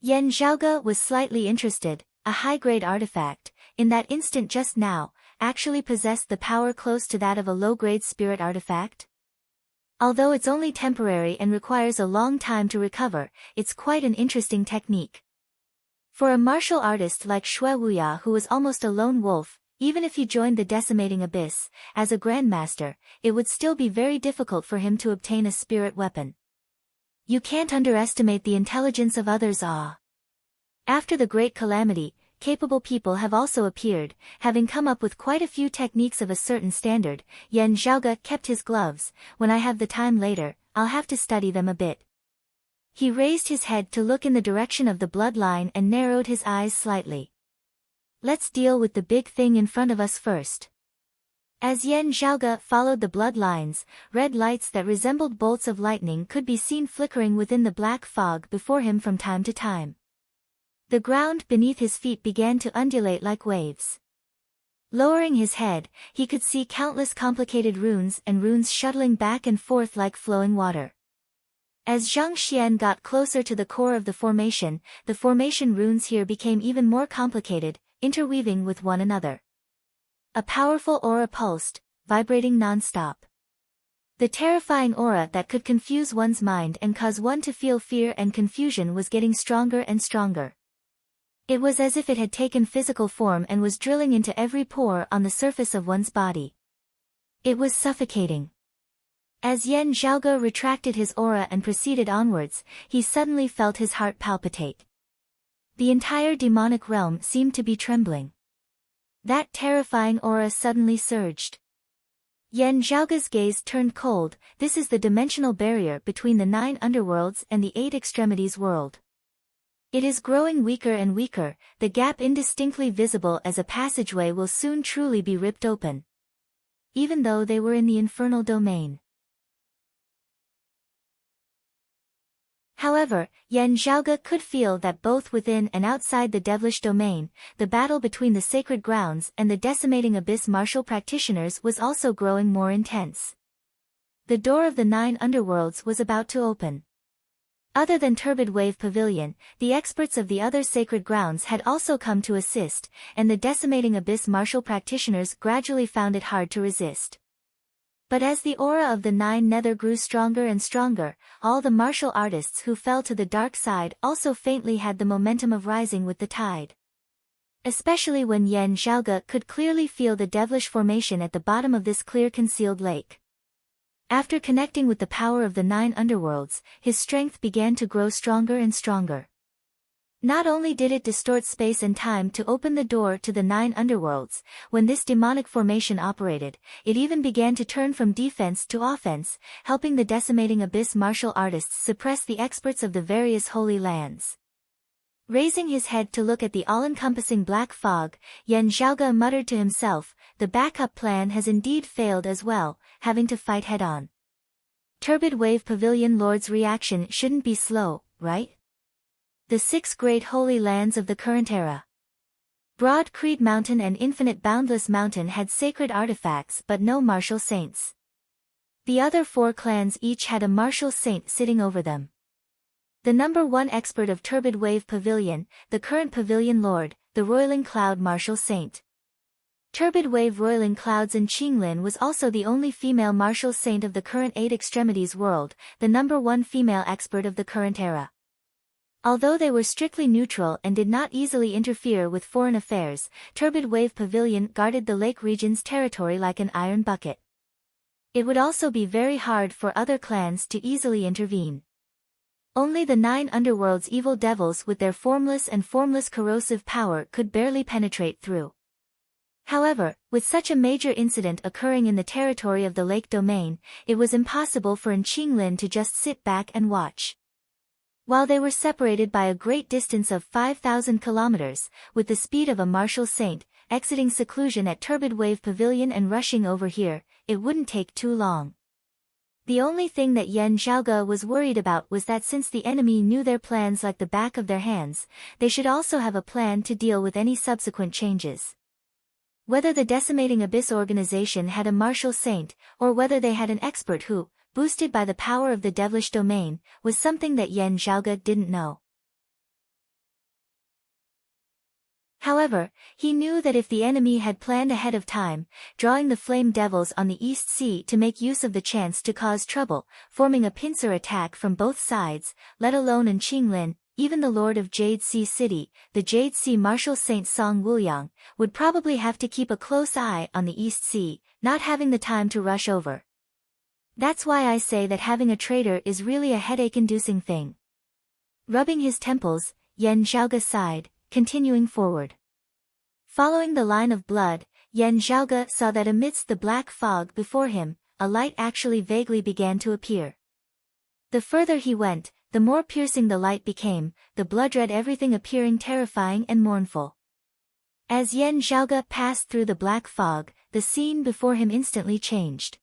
Yan Zhaoge was slightly interested. A high-grade artifact, in that instant just now, actually possessed the power close to that of a low-grade spirit artifact? Although it's only temporary and requires a long time to recover, it's quite an interesting technique. For a martial artist like Shui Wuya, who was almost a lone wolf, even if he joined the decimating abyss, as a grandmaster, it would still be very difficult for him to obtain a spirit weapon. You can't underestimate the intelligence of others. After the Great Calamity, capable people have also appeared, having come up with quite a few techniques of a certain standard. Yan Zhaoge kept his gloves. When I have the time later, I'll have to study them a bit. He raised his head to look in the direction of the bloodline and narrowed his eyes slightly. Let's deal with the big thing in front of us first. As Yan Zhaoge followed the bloodlines, red lights that resembled bolts of lightning could be seen flickering within the black fog before him from time to time. The ground beneath his feet began to undulate like waves. Lowering his head, he could see countless complicated runes and runes shuttling back and forth like flowing water. As Zhang Xian got closer to the core of the formation runes here became even more complicated, interweaving with one another. A powerful aura pulsed, vibrating non-stop. The terrifying aura that could confuse one's mind and cause one to feel fear and confusion was getting stronger and stronger. It was as if it had taken physical form and was drilling into every pore on the surface of one's body. It was suffocating. As Yan Zhaoge retracted his aura and proceeded onwards, he suddenly felt his heart palpitate. The entire demonic realm seemed to be trembling. That terrifying aura suddenly surged. Yan Zhaoge's gaze turned cold. This is the dimensional barrier between the 9 underworlds and the 8 extremities world. It is growing weaker and weaker, the gap indistinctly visible as a passageway will soon truly be ripped open. Even though they were in the infernal domain. However, Yan Zhaoge could feel that both within and outside the devilish domain, the battle between the sacred grounds and the decimating abyss martial practitioners was also growing more intense. The door of the 9 underworlds was about to open. Other than Turbid Wave Pavilion, the experts of the other sacred grounds had also come to assist, and the decimating abyss martial practitioners gradually found it hard to resist. But as the aura of the 9 nether grew stronger and stronger, all the martial artists who fell to the dark side also faintly had the momentum of rising with the tide. Especially when Yan Zhaoge could clearly feel the devilish formation at the bottom of this clear concealed lake. After connecting with the power of the 9 underworlds, his strength began to grow stronger and stronger. Not only did it distort space and time to open the door to the 9 underworlds, when this demonic formation operated, it even began to turn from defense to offense, helping the decimating abyss martial artists suppress the experts of the various holy lands. Raising his head to look at the all-encompassing black fog, Yan Zhaoge muttered to himself, the backup plan has indeed failed as well, having to fight head-on. Turbid Wave Pavilion Lord's reaction shouldn't be slow, right? The 6 great holy lands of the current era. Broad Creed Mountain and Infinite Boundless Mountain had sacred artifacts but no martial saints. The other 4 clans each had a martial saint sitting over them. The number 1 expert of Turbid Wave Pavilion, the current Pavilion Lord, the Roiling Cloud Martial Saint. Turbid Wave Roiling Clouds and Qinglin was also the only female martial saint of the current 8 extremities world, the number 1 female expert of the current era. Although they were strictly neutral and did not easily interfere with foreign affairs, Turbid Wave Pavilion guarded the lake region's territory like an iron bucket. It would also be very hard for other clans to easily intervene. Only the 9 underworld's evil devils with their formless and formless corrosive power could barely penetrate through. However, with such a major incident occurring in the territory of the lake domain, it was impossible for Qinglin to just sit back and watch. While they were separated by a great distance of 5,000 kilometers, with the speed of a martial saint, exiting seclusion at Turbid Wave Pavilion and rushing over here, it wouldn't take too long. The only thing that Yan Zhaoge was worried about was that since the enemy knew their plans like the back of their hands, they should also have a plan to deal with any subsequent changes. Whether the Decimating Abyss organization had a martial saint, or whether they had an expert who, boosted by the power of the devilish domain, was something that Yan Zhaoge didn't know. However, he knew that if the enemy had planned ahead of time, drawing the flame devils on the East Sea to make use of the chance to cause trouble, forming a pincer attack from both sides, let alone in Qinglin, even the Lord of Jade Sea City, the Jade Sea Martial Saint Song Wuyang, would probably have to keep a close eye on the East Sea, not having the time to rush over. That's why I say that having a traitor is really a headache-inducing thing. Rubbing his temples, Yan Zhaoge sighed, continuing forward. Following the line of blood, Yan Zhaoge saw that amidst the black fog before him, a light actually vaguely began to appear. The further he went, the more piercing the light became, the blood-red everything appearing terrifying and mournful. As Yan Zhaoge passed through the black fog, the scene before him instantly changed.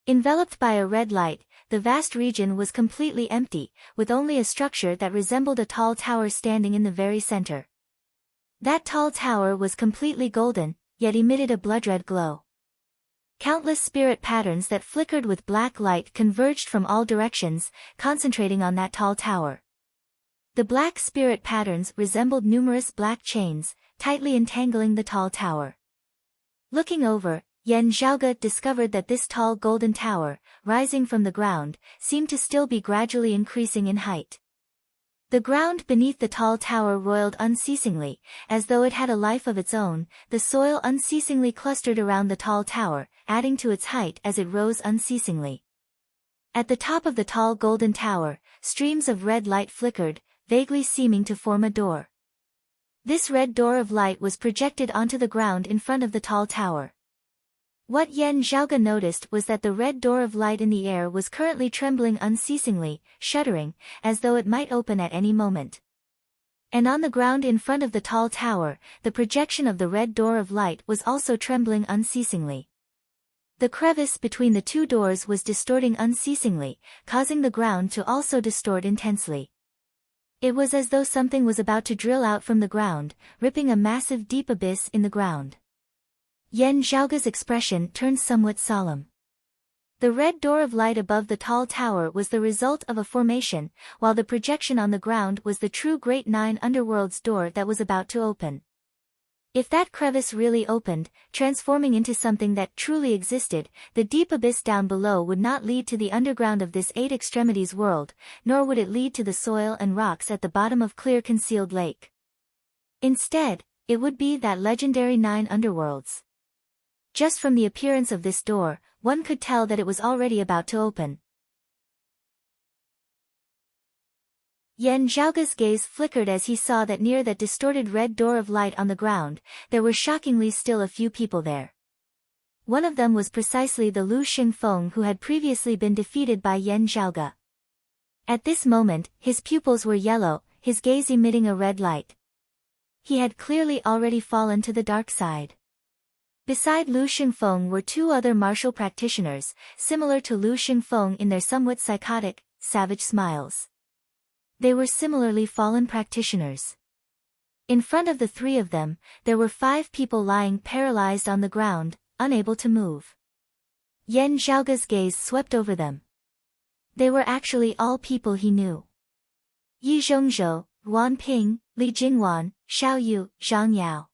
Enveloped by a red light, the vast region was completely empty, with only a structure that resembled a tall tower standing in the very center. That tall tower was completely golden, yet emitted a blood-red glow. Countless spirit patterns that flickered with black light converged from all directions, concentrating on that tall tower. The black spirit patterns resembled numerous black chains, tightly entangling the tall tower. Looking over, Yan Zhaoge discovered that this tall golden tower, rising from the ground, seemed to still be gradually increasing in height. The ground beneath the tall tower roiled unceasingly, as though it had a life of its own, the soil unceasingly clustered around the tall tower, adding to its height as it rose unceasingly. At the top of the tall golden tower, streams of red light flickered, vaguely seeming to form a door. This red door of light was projected onto the ground in front of the tall tower. What Yan Zhaoge noticed was that the red door of light in the air was currently trembling unceasingly, shuddering, as though it might open at any moment. And on the ground in front of the tall tower, the projection of the red door of light was also trembling unceasingly. The crevice between the two doors was distorting unceasingly, causing the ground to also distort intensely. It was as though something was about to drill out from the ground, ripping a massive deep abyss in the ground. Yan Zhaoge's expression turned somewhat solemn. The red door of light above the tall tower was the result of a formation, while the projection on the ground was the true Great Nine Underworld's door that was about to open. If that crevice really opened, transforming into something that truly existed, the deep abyss down below would not lead to the underground of this Eight Extremities world, nor would it lead to the soil and rocks at the bottom of clear concealed lake. Instead, it would be that legendary Nine Underworlds. Just from the appearance of this door, one could tell that it was already about to open. Yan Zhaoge's gaze flickered as he saw that near that distorted red door of light on the ground, there were shockingly still a few people there. One of them was precisely the Lu Xingfeng who had previously been defeated by Yan Zhaoge. At this moment, his pupils were yellow, his gaze emitting a red light. He had clearly already fallen to the dark side. Beside Lu Xingfeng were two other martial practitioners, similar to Lu Xingfeng in their somewhat psychotic, savage smiles. They were similarly fallen practitioners. In front of the three of them, there were 5 people lying paralyzed on the ground, unable to move. Yan Zhaoge's gaze swept over them. They were actually all people he knew. Yi Zhongzhou, Wan Ping, Li Jingwan, Xiao Yu, Zhang Yao.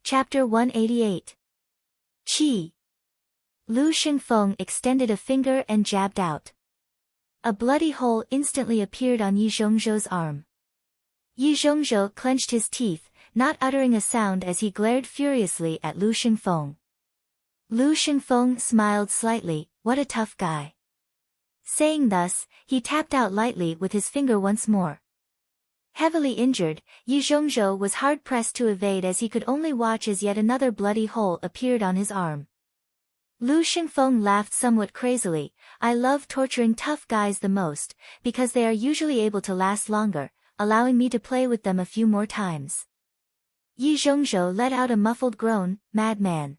Chapter 188. Qi. Lu Xingfeng extended a finger and jabbed out. A bloody hole instantly appeared on Yi Zhongzhou's arm. Yi Zhongzhou clenched his teeth, not uttering a sound as he glared furiously at Lu Xingfeng. Lu Xingfeng smiled slightly, "What a tough guy." Saying thus, he tapped out lightly with his finger once more. Heavily injured, Yi Zhongzhou was hard-pressed to evade as he could only watch as yet another bloody hole appeared on his arm. Lu Xingfeng laughed somewhat crazily. "I love torturing tough guys the most, because they are usually able to last longer, allowing me to play with them a few more times." Yi Zhongzhou let out a muffled groan, madman.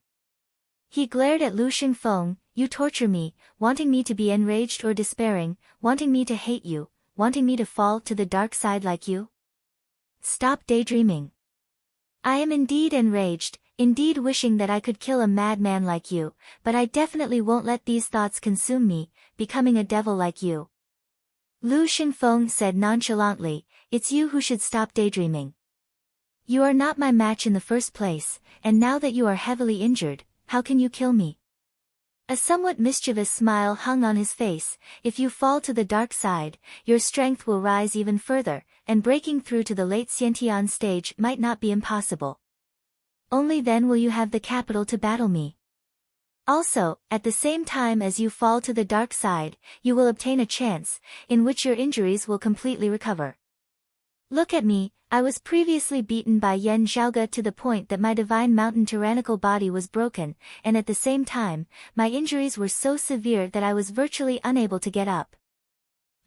He glared at Lu Xingfeng, you torture me, wanting me to be enraged or despairing, wanting me to hate you, wanting me to fall to the dark side like you? Stop daydreaming. I am indeed enraged, indeed wishing that I could kill a madman like you, but I definitely won't let these thoughts consume me, becoming a devil like you. Lu Xingfeng said nonchalantly, it's you who should stop daydreaming. You are not my match in the first place, and now that you are heavily injured, how can you kill me? A somewhat mischievous smile hung on his face. If you fall to the dark side, your strength will rise even further, and breaking through to the late Xiantian stage might not be impossible. Only then will you have the capital to battle me. Also, at the same time as you fall to the dark side, you will obtain a chance, in which your injuries will completely recover. Look at me, I was previously beaten by Yan Zhaoge to the point that my divine mountain tyrannical body was broken, and at the same time, my injuries were so severe that I was virtually unable to get up.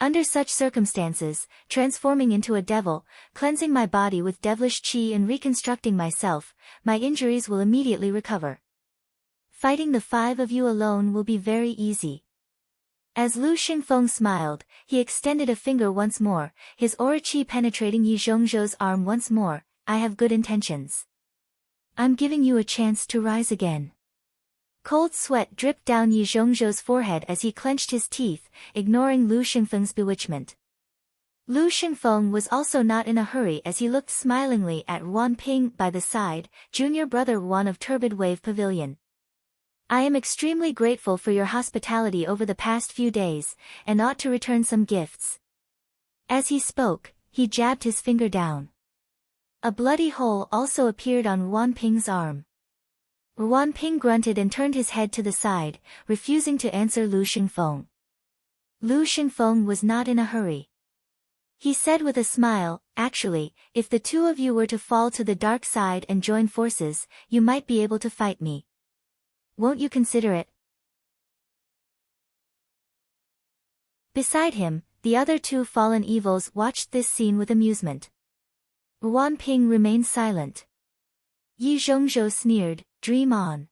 Under such circumstances, transforming into a devil, cleansing my body with devilish qi and reconstructing myself, my injuries will immediately recover. Fighting the 5 of you alone will be very easy. As Lu Xingfeng smiled, he extended a finger once more, his aura qi penetrating Yi Zhongzhou's arm once more. I have good intentions. I'm giving you a chance to rise again. Cold sweat dripped down Yi Zhongzhou's forehead as he clenched his teeth, ignoring Lu Xingfeng's bewitchment. Lu Xingfeng was also not in a hurry as he looked smilingly at Wan Ping by the side, junior brother Wan of Turbid Wave Pavilion. I am extremely grateful for your hospitality over the past few days, and ought to return some gifts. As he spoke, he jabbed his finger down. A bloody hole also appeared on Wan Ping's arm. Wan Ping grunted and turned his head to the side, refusing to answer Lu Xingfeng. Lu Xingfeng was not in a hurry. He said with a smile, actually, if the 2 of you were to fall to the dark side and join forces, you might be able to fight me. Won't you consider it? Beside him, the other 2 fallen evils watched this scene with amusement. Wan Ping remained silent. Yi Zhongzhou sneered, dream on.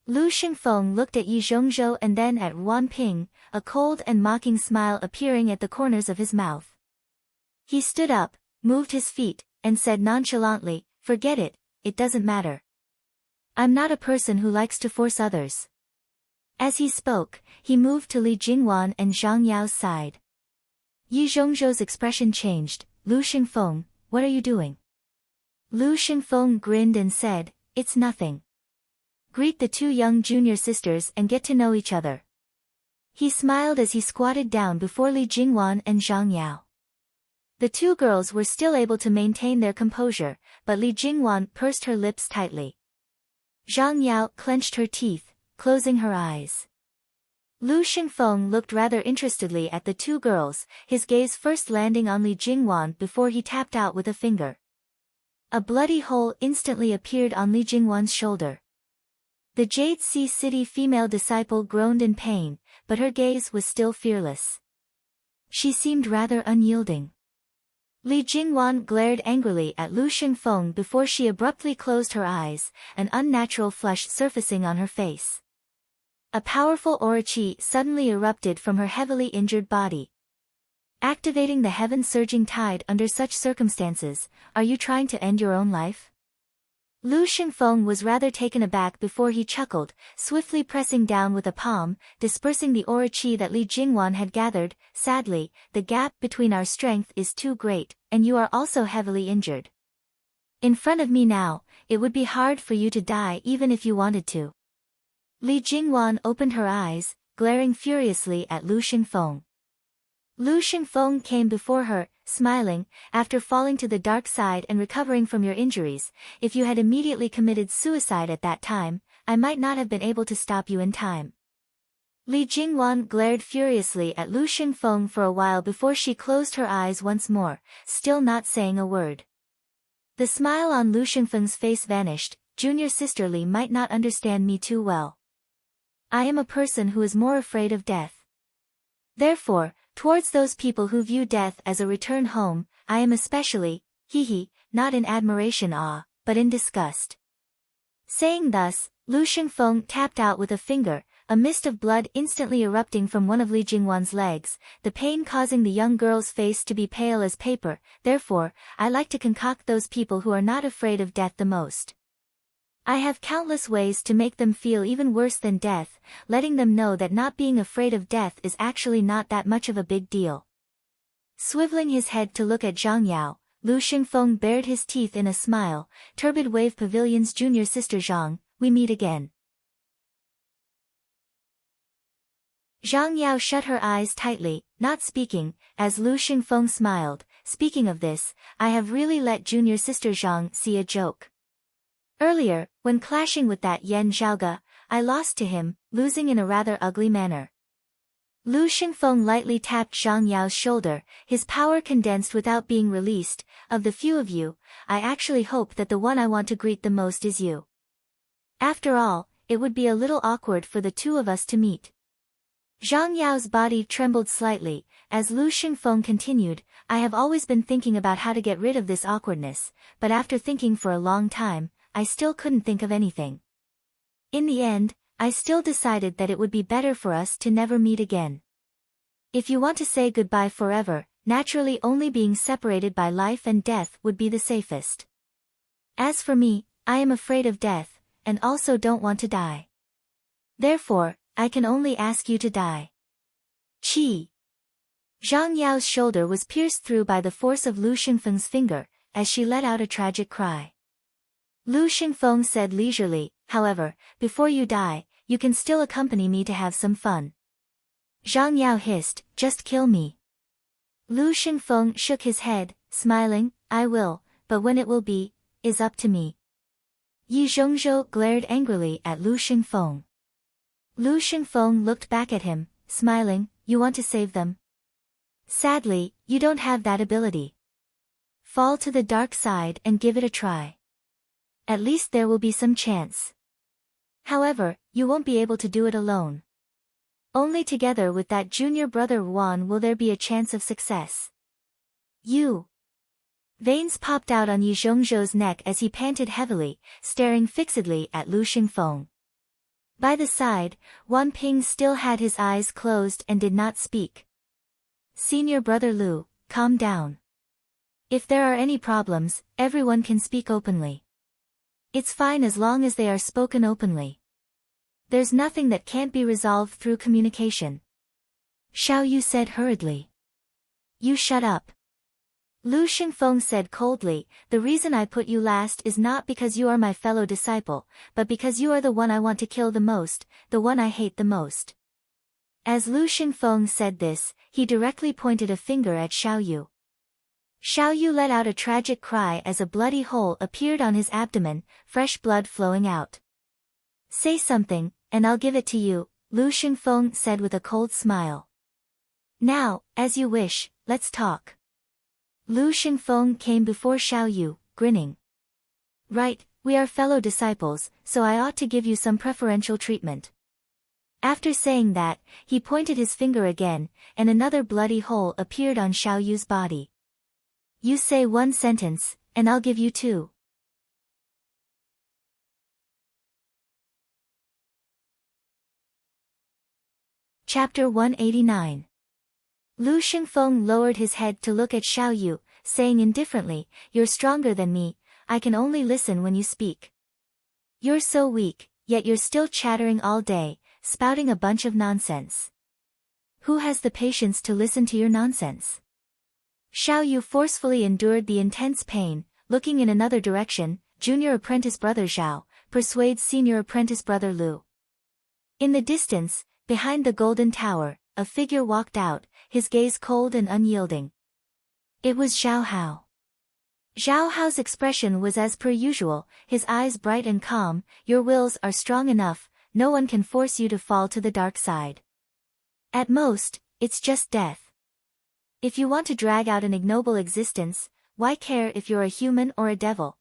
Lu Xingfeng looked at Yi Zhongzhou and then at Wan Ping, a cold and mocking smile appearing at the corners of his mouth. He stood up, moved his feet, and said nonchalantly, forget it, it doesn't matter. I'm not a person who likes to force others. As he spoke, he moved to Li Jingwan and Zhang Yao's side. Yi Zhongzhou's expression changed. Lu Xingfeng, what are you doing? Lu Xingfeng grinned and said, it's nothing. Greet the 2 young junior sisters and get to know each other. He smiled as he squatted down before Li Jingwan and Zhang Yao. The 2 girls were still able to maintain their composure, but Li Jingwan pursed her lips tightly. Zhang Yao clenched her teeth, closing her eyes. Lu Xingfeng looked rather interestedly at the 2 girls, his gaze first landing on Li Jingwan before he tapped out with a finger. A bloody hole instantly appeared on Li Jingwan's shoulder. The Jade Sea City female disciple groaned in pain, but her gaze was still fearless. She seemed rather unyielding. Li Jingwan glared angrily at Lu Xingfeng before she abruptly closed her eyes, an unnatural flush surfacing on her face. A powerful aura qi suddenly erupted from her heavily injured body. Activating the heaven-surging tide under such circumstances, are you trying to end your own life? Lu Xingfeng was rather taken aback before he chuckled, swiftly pressing down with a palm, dispersing the aura qi that Li Jingwan had gathered. Sadly, the gap between our strength is too great, and you are also heavily injured. In front of me now, it would be hard for you to die even if you wanted to. Li Jingwan opened her eyes, glaring furiously at Lu Xingfeng. Lu Xingfeng came before her, smiling, after falling to the dark side and recovering from your injuries. If you had immediately committed suicide at that time, I might not have been able to stop you in time. Li Jingwan glared furiously at Lu Xingfeng for a while before she closed her eyes once more, still not saying a word. The smile on Lu Xingfeng's face vanished. Junior sister Li might not understand me too well. I am a person who is more afraid of death. Therefore, towards those people who view death as a return home, I am especially, not in admiration but in disgust. Saying thus, Lu Shengfeng tapped out with a finger, a mist of blood instantly erupting from one of Li Jingwan's legs, the pain causing the young girl's face to be pale as paper. Therefore, I like to concoct those people who are not afraid of death the most. I have countless ways to make them feel even worse than death, letting them know that not being afraid of death is actually not that much of a big deal. Swiveling his head to look at Zhang Yao, Lu Shengfeng bared his teeth in a smile. Turbid Wave Pavilion's junior sister Zhang, we meet again. Zhang Yao shut her eyes tightly, not speaking, as Lu Shengfeng smiled. Speaking of this, I have really let junior sister Zhang see a joke. Earlier, when clashing with that Yan Zhaoge, I lost to him, losing in a rather ugly manner. Lu Shengfeng lightly tapped Zhang Yao's shoulder, his power condensed without being released. Of the few of you, I actually hope that the one I want to greet the most is you. After all, it would be a little awkward for the two of us to meet. Zhang Yao's body trembled slightly, as Lu Shengfeng continued, I have always been thinking about how to get rid of this awkwardness, but after thinking for a long time, I still couldn't think of anything. In the end, I still decided that it would be better for us to never meet again. If you want to say goodbye forever, naturally only being separated by life and death would be the safest. As for me, I am afraid of death, and also don't want to die. Therefore, I can only ask you to die. Qi. Zhang Yao's shoulder was pierced through by the force of Lu Shengfeng's finger, as she let out a tragic cry. Lu Shengfeng said leisurely, however, before you die, you can still accompany me to have some fun. Zhang Yao hissed, just kill me. Lu Shengfeng shook his head, smiling, I will, but when it will be, is up to me. Yi Zhongzhou glared angrily at Lu Shengfeng. Lu Shengfeng looked back at him, smiling, you want to save them? Sadly, you don't have that ability. Fall to the dark side and give it a try. At least there will be some chance. However, you won't be able to do it alone. Only together with that junior brother Wan will there be a chance of success. You. Veins popped out on Yi Zhongzhou's neck as he panted heavily, staring fixedly at Lu Shengfeng. By the side, Wan Ping still had his eyes closed and did not speak. Senior brother Lu, calm down. If there are any problems, everyone can speak openly. It's fine as long as they are spoken openly. There's nothing that can't be resolved through communication. Xiao Yu said hurriedly. You shut up. Lu Shengfeng said coldly, the reason I put you last is not because you are my fellow disciple, but because you are the one I want to kill the most, the one I hate the most. As Lu Shengfeng said this, he directly pointed a finger at Xiao Yu. Xiao Yu let out a tragic cry as a bloody hole appeared on his abdomen, fresh blood flowing out. Say something, and I'll give it to you, Lu Shengfeng said with a cold smile. Now, as you wish, let's talk. Lu Shengfeng came before Xiao Yu, grinning. Right, we are fellow disciples, so I ought to give you some preferential treatment. After saying that, he pointed his finger again, and another bloody hole appeared on Xiao Yu's body. You say one sentence, and I'll give you two. Chapter 189. Lu Shengfeng lowered his head to look at Xiao Yu, saying indifferently, you're stronger than me, I can only listen when you speak. You're so weak, yet you're still chattering all day, spouting a bunch of nonsense. Who has the patience to listen to your nonsense? Xiao Yu forcefully endured the intense pain, looking in another direction. Junior apprentice brother Zhao persuades senior apprentice brother Lu. In the distance, behind the golden tower, a figure walked out, his gaze cold and unyielding. It was Zhao Hao. Zhao Hao's expression was as per usual, his eyes bright and calm. Your wills are strong enough, no one can force you to fall to the dark side. At most, it's just death. If you want to drag out an ignoble existence, why care if you're a human or a devil?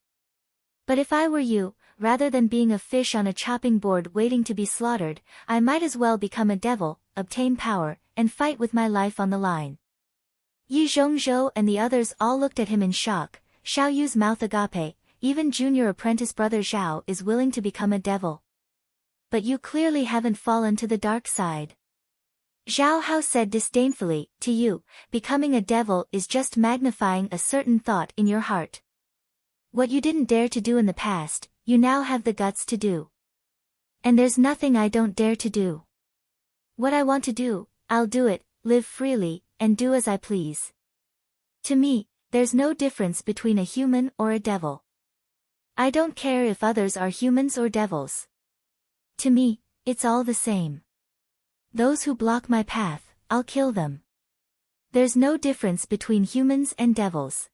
But if I were you, rather than being a fish on a chopping board waiting to be slaughtered, I might as well become a devil, obtain power, and fight with my life on the line. Yi Zhongzhou and the others all looked at him in shock. Xiao Yu's mouth agape, even junior apprentice brother Zhao is willing to become a devil. But you clearly haven't fallen to the dark side. Zhao Hao said disdainfully, to you, becoming a devil is just magnifying a certain thought in your heart. What you didn't dare to do in the past, you now have the guts to do. And there's nothing I don't dare to do. What I want to do, I'll do it, live freely, and do as I please. To me, there's no difference between a human or a devil. I don't care if others are humans or devils. To me, it's all the same. Those who block my path, I'll kill them. There's no difference between humans and devils.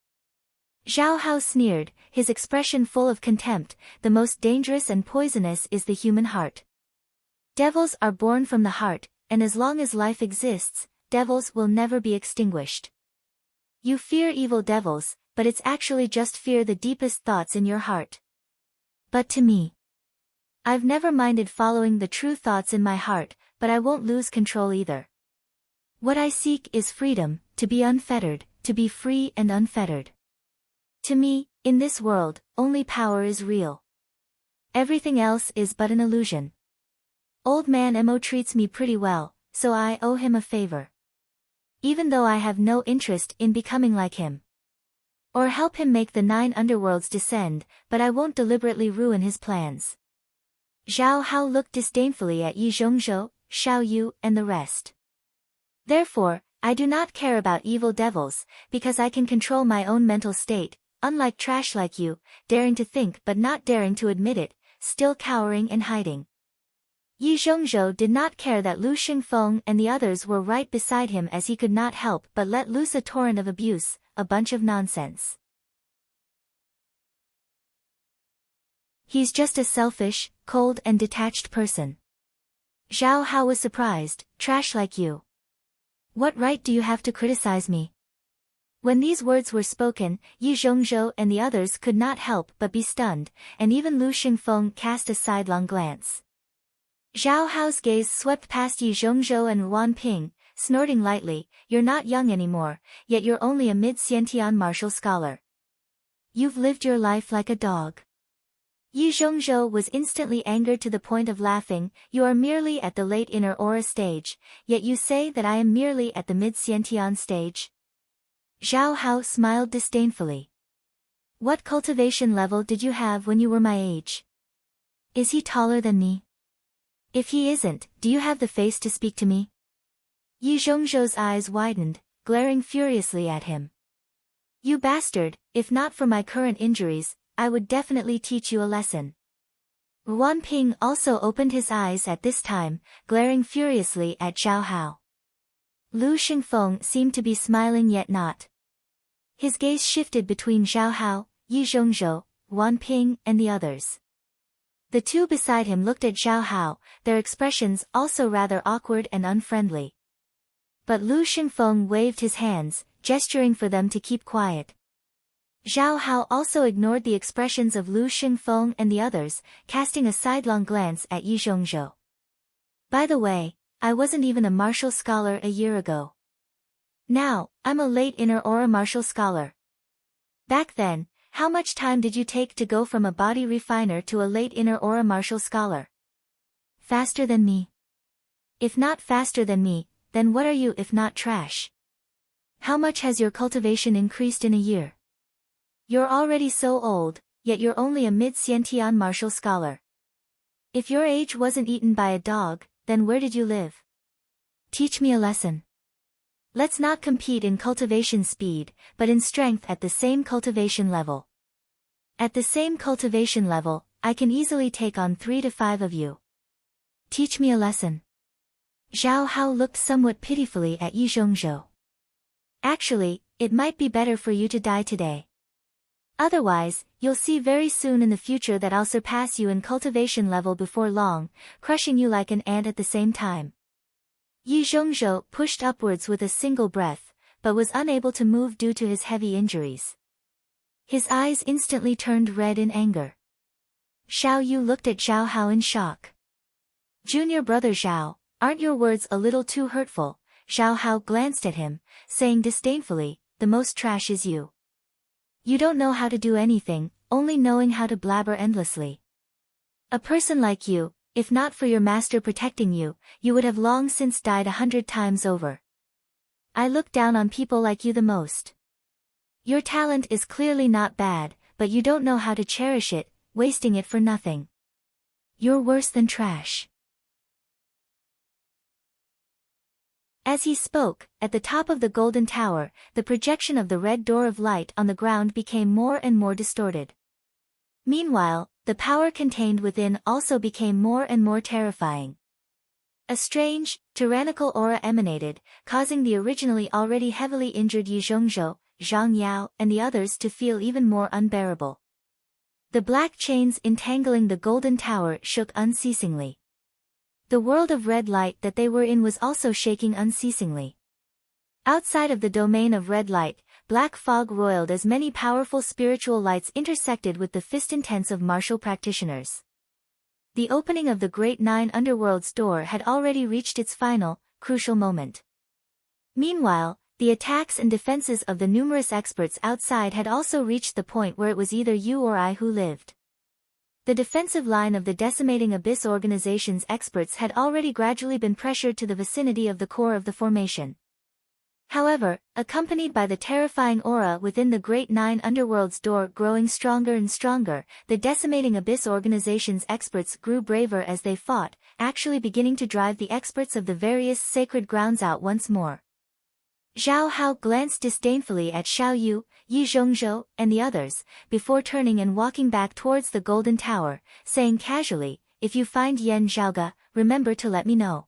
Zhao Hao sneered, his expression full of contempt. The most dangerous and poisonous is the human heart. Devils are born from the heart, and as long as life exists, devils will never be extinguished. You fear evil devils, but it's actually just fear the deepest thoughts in your heart. But to me, I've never minded following the true thoughts in my heart, but I won't lose control either. What I seek is freedom, to be unfettered, to be free and unfettered. To me, in this world, only power is real. Everything else is but an illusion. Old man Mo treats me pretty well, so I owe him a favor. Even though I have no interest in becoming like him. Or help him make the 9 underworlds descend, but I won't deliberately ruin his plans. Zhao Hao looked disdainfully at Yi Zhongzhou, Xiao Yu, and the rest. Therefore, I do not care about evil devils, because I can control my own mental state, unlike trash like you, daring to think but not daring to admit it, still cowering and hiding. Yi Zhongzhou did not care that Lu Xingfeng and the others were right beside him as he could not help but let loose a torrent of abuse, a bunch of nonsense. He's just a selfish, cold and detached person. Zhao Hao was surprised, trash like you. What right do you have to criticize me? When these words were spoken, Yi Zhongzhou and the others could not help but be stunned, and even Lu Xingfeng cast a sidelong glance. Zhao Hao's gaze swept past Yi Zhongzhou and Wan Ping, snorting lightly, you're not young anymore, yet you're only a mid-Xiantian martial scholar. You've lived your life like a dog. Yi Zhongzhou was instantly angered to the point of laughing, you are merely at the late inner aura stage, yet you say that I am merely at the mid-Xiantian stage? Zhao Hao smiled disdainfully. What cultivation level did you have when you were my age? Is he taller than me? If he isn't, do you have the face to speak to me? Yi Zhongzhou's eyes widened, glaring furiously at him. You bastard, if not for my current injuries, I would definitely teach you a lesson. Wan Ping also opened his eyes at this time, glaring furiously at Zhao Hao. Lu Xingfeng seemed to be smiling yet not. His gaze shifted between Zhao Hao, Yi Zhongzhou, Wan Ping and the others. The two beside him looked at Zhao Hao, their expressions also rather awkward and unfriendly. But Lu Xingfeng waved his hands, gesturing for them to keep quiet. Zhao Hao also ignored the expressions of Lu Xingfeng and the others, casting a sidelong glance at Yi Zhongzhou. By the way, I wasn't even a martial scholar a year ago. Now, I'm a late inner aura martial scholar. Back then, how much time did you take to go from a body refiner to a late inner aura martial scholar? Faster than me. If not faster than me, then what are you if not trash? How much has your cultivation increased in a year? You're already so old, yet you're only a mid-Xiantian martial scholar. If your age wasn't eaten by a dog, then where did you live? Teach me a lesson. Let's not compete in cultivation speed, but in strength at the same cultivation level. At the same cultivation level, I can easily take on 3 to 5 of you. Teach me a lesson. Zhao Hao looked somewhat pitifully at Yi Zhongzhou. Actually, it might be better for you to die today. Otherwise, you'll see very soon in the future that I'll surpass you in cultivation level before long, crushing you like an ant at the same time. Yi Zhongzhou pushed upwards with a single breath, but was unable to move due to his heavy injuries. His eyes instantly turned red in anger. Xiao Yu looked at Zhao Hao in shock. Junior brother Zhao, aren't your words a little too hurtful? Zhao Hao glanced at him, saying disdainfully, the most trash is you. You don't know how to do anything, only knowing how to blabber endlessly. A person like you, if not for your master protecting you, you would have long since died 100 times over. I look down on people like you the most. Your talent is clearly not bad, but you don't know how to cherish it, wasting it for nothing. You're worse than trash. As he spoke, at the top of the golden tower, the projection of the red door of light on the ground became more and more distorted. Meanwhile, the power contained within also became more and more terrifying. A strange, tyrannical aura emanated, causing the originally already heavily injured Yi Zhongzhou, Zhang Yao, and the others to feel even more unbearable. The black chains entangling the golden tower shook unceasingly. The world of red light that they were in was also shaking unceasingly. Outside of the domain of red light, black fog roiled as many powerful spiritual lights intersected with the fist intents of martial practitioners. The opening of the Great Nine Underworld's door had already reached its final, crucial moment. Meanwhile, the attacks and defenses of the numerous experts outside had also reached the point where it was either you or I who lived. The defensive line of the decimating Abyss Organization's experts had already gradually been pressured to the vicinity of the core of the formation. However, accompanied by the terrifying aura within the Great Nine Underworld's door growing stronger and stronger, the decimating Abyss Organization's experts grew braver as they fought, actually beginning to drive the experts of the various sacred grounds out once more. Zhao Hao glanced disdainfully at Xiao Yu, Yi Zhongzhou, and the others, before turning and walking back towards the Golden Tower, saying casually, "If you find Yan Zhaoge, remember to let me know."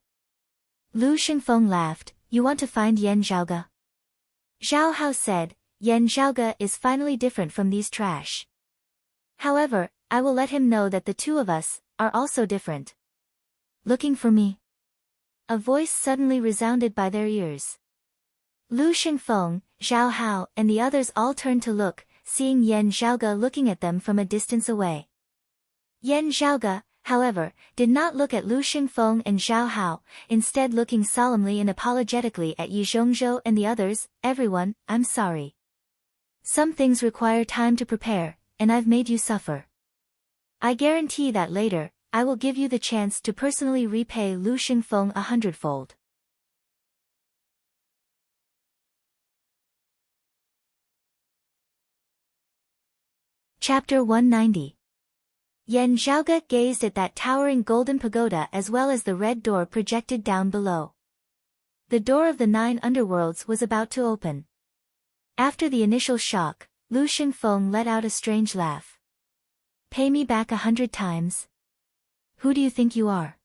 Lu Xingfeng laughed, "You want to find Yan Zhaoge?" Zhao Hao said, "Yan Zhaoge is finally different from these trash. However, I will let him know that the two of us are also different." "Looking for me?" a voice suddenly resounded by their ears. Lu Xingfeng, Zhao Hao, and the others all turned to look, seeing Yan Zhaoge looking at them from a distance away. Yan Zhaoge, however, did not look at Lu Xingfeng and Zhao Hao, instead looking solemnly and apologetically at Yi Zhongzhou and the others. "Everyone, I'm sorry. Some things require time to prepare, and I've made you suffer. I guarantee that later, I will give you the chance to personally repay Lu Xingfeng 100-fold. Chapter 190. Yan Zhaoge gazed at that towering golden pagoda as well as the red door projected down below. The door of the 9 underworlds was about to open. After the initial shock, Lu Xingfeng let out a strange laugh. "Pay me back 100 times? Who do you think you are?"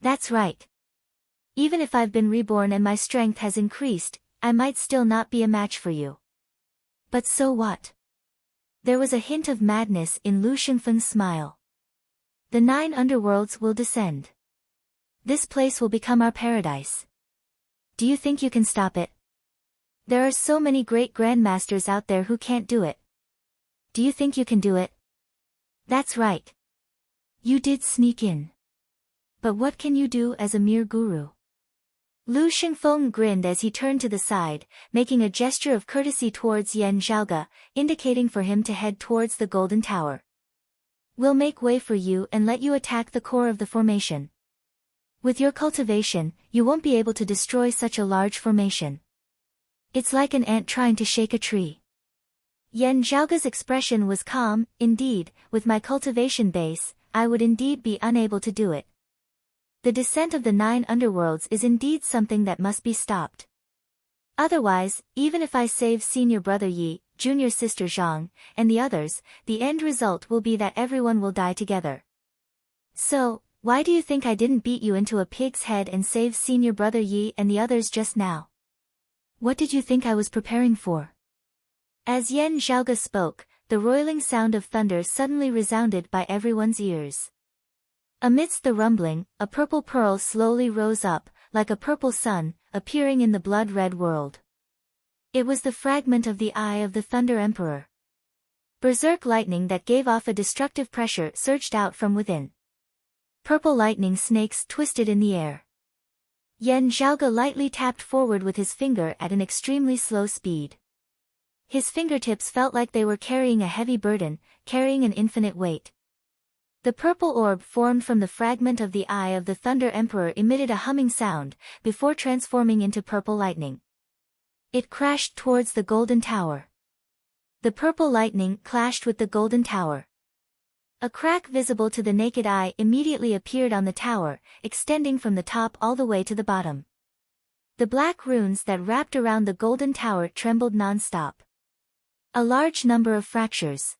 "That's right. Even if I've been reborn and my strength has increased, I might still not be a match for you." "But so what?" There was a hint of madness in Lu Xingfeng's smile. "The 9 underworlds will descend. This place will become our paradise. Do you think you can stop it? There are so many great grandmasters out there who can't do it. Do you think you can do it?" "That's right. You did sneak in. But what can you do as a mere guru?" Lu Xingfeng grinned as he turned to the side, making a gesture of courtesy towards Yan Zhaoge, indicating for him to head towards the Golden Tower. "We'll make way for you and let you attack the core of the formation. With your cultivation, you won't be able to destroy such a large formation. It's like an ant trying to shake a tree." Yan Zhaoge's expression was calm. "Indeed, with my cultivation base, I would indeed be unable to do it. The descent of the 9 underworlds is indeed something that must be stopped. Otherwise, even if I save senior brother Yi, junior sister Zhang, and the others, the end result will be that everyone will die together. So, why do you think I didn't beat you into a pig's head and save senior brother Yi and the others just now? What did you think I was preparing for?" As Yan Zhaoge spoke, the roiling sound of thunder suddenly resounded by everyone's ears. Amidst the rumbling, a purple pearl slowly rose up, like a purple sun, appearing in the blood-red world. It was the fragment of the eye of the Thunder Emperor. Berserk lightning that gave off a destructive pressure surged out from within. Purple lightning snakes twisted in the air. Yan Zhaoge lightly tapped forward with his finger at an extremely slow speed. His fingertips felt like they were carrying a heavy burden, carrying an infinite weight. The purple orb formed from the fragment of the eye of the Thunder Emperor emitted a humming sound, before transforming into purple lightning. It crashed towards the golden tower. The purple lightning clashed with the golden tower. A crack visible to the naked eye immediately appeared on the tower, extending from the top all the way to the bottom. The black runes that wrapped around the golden tower trembled non-stop. A large number of fractures.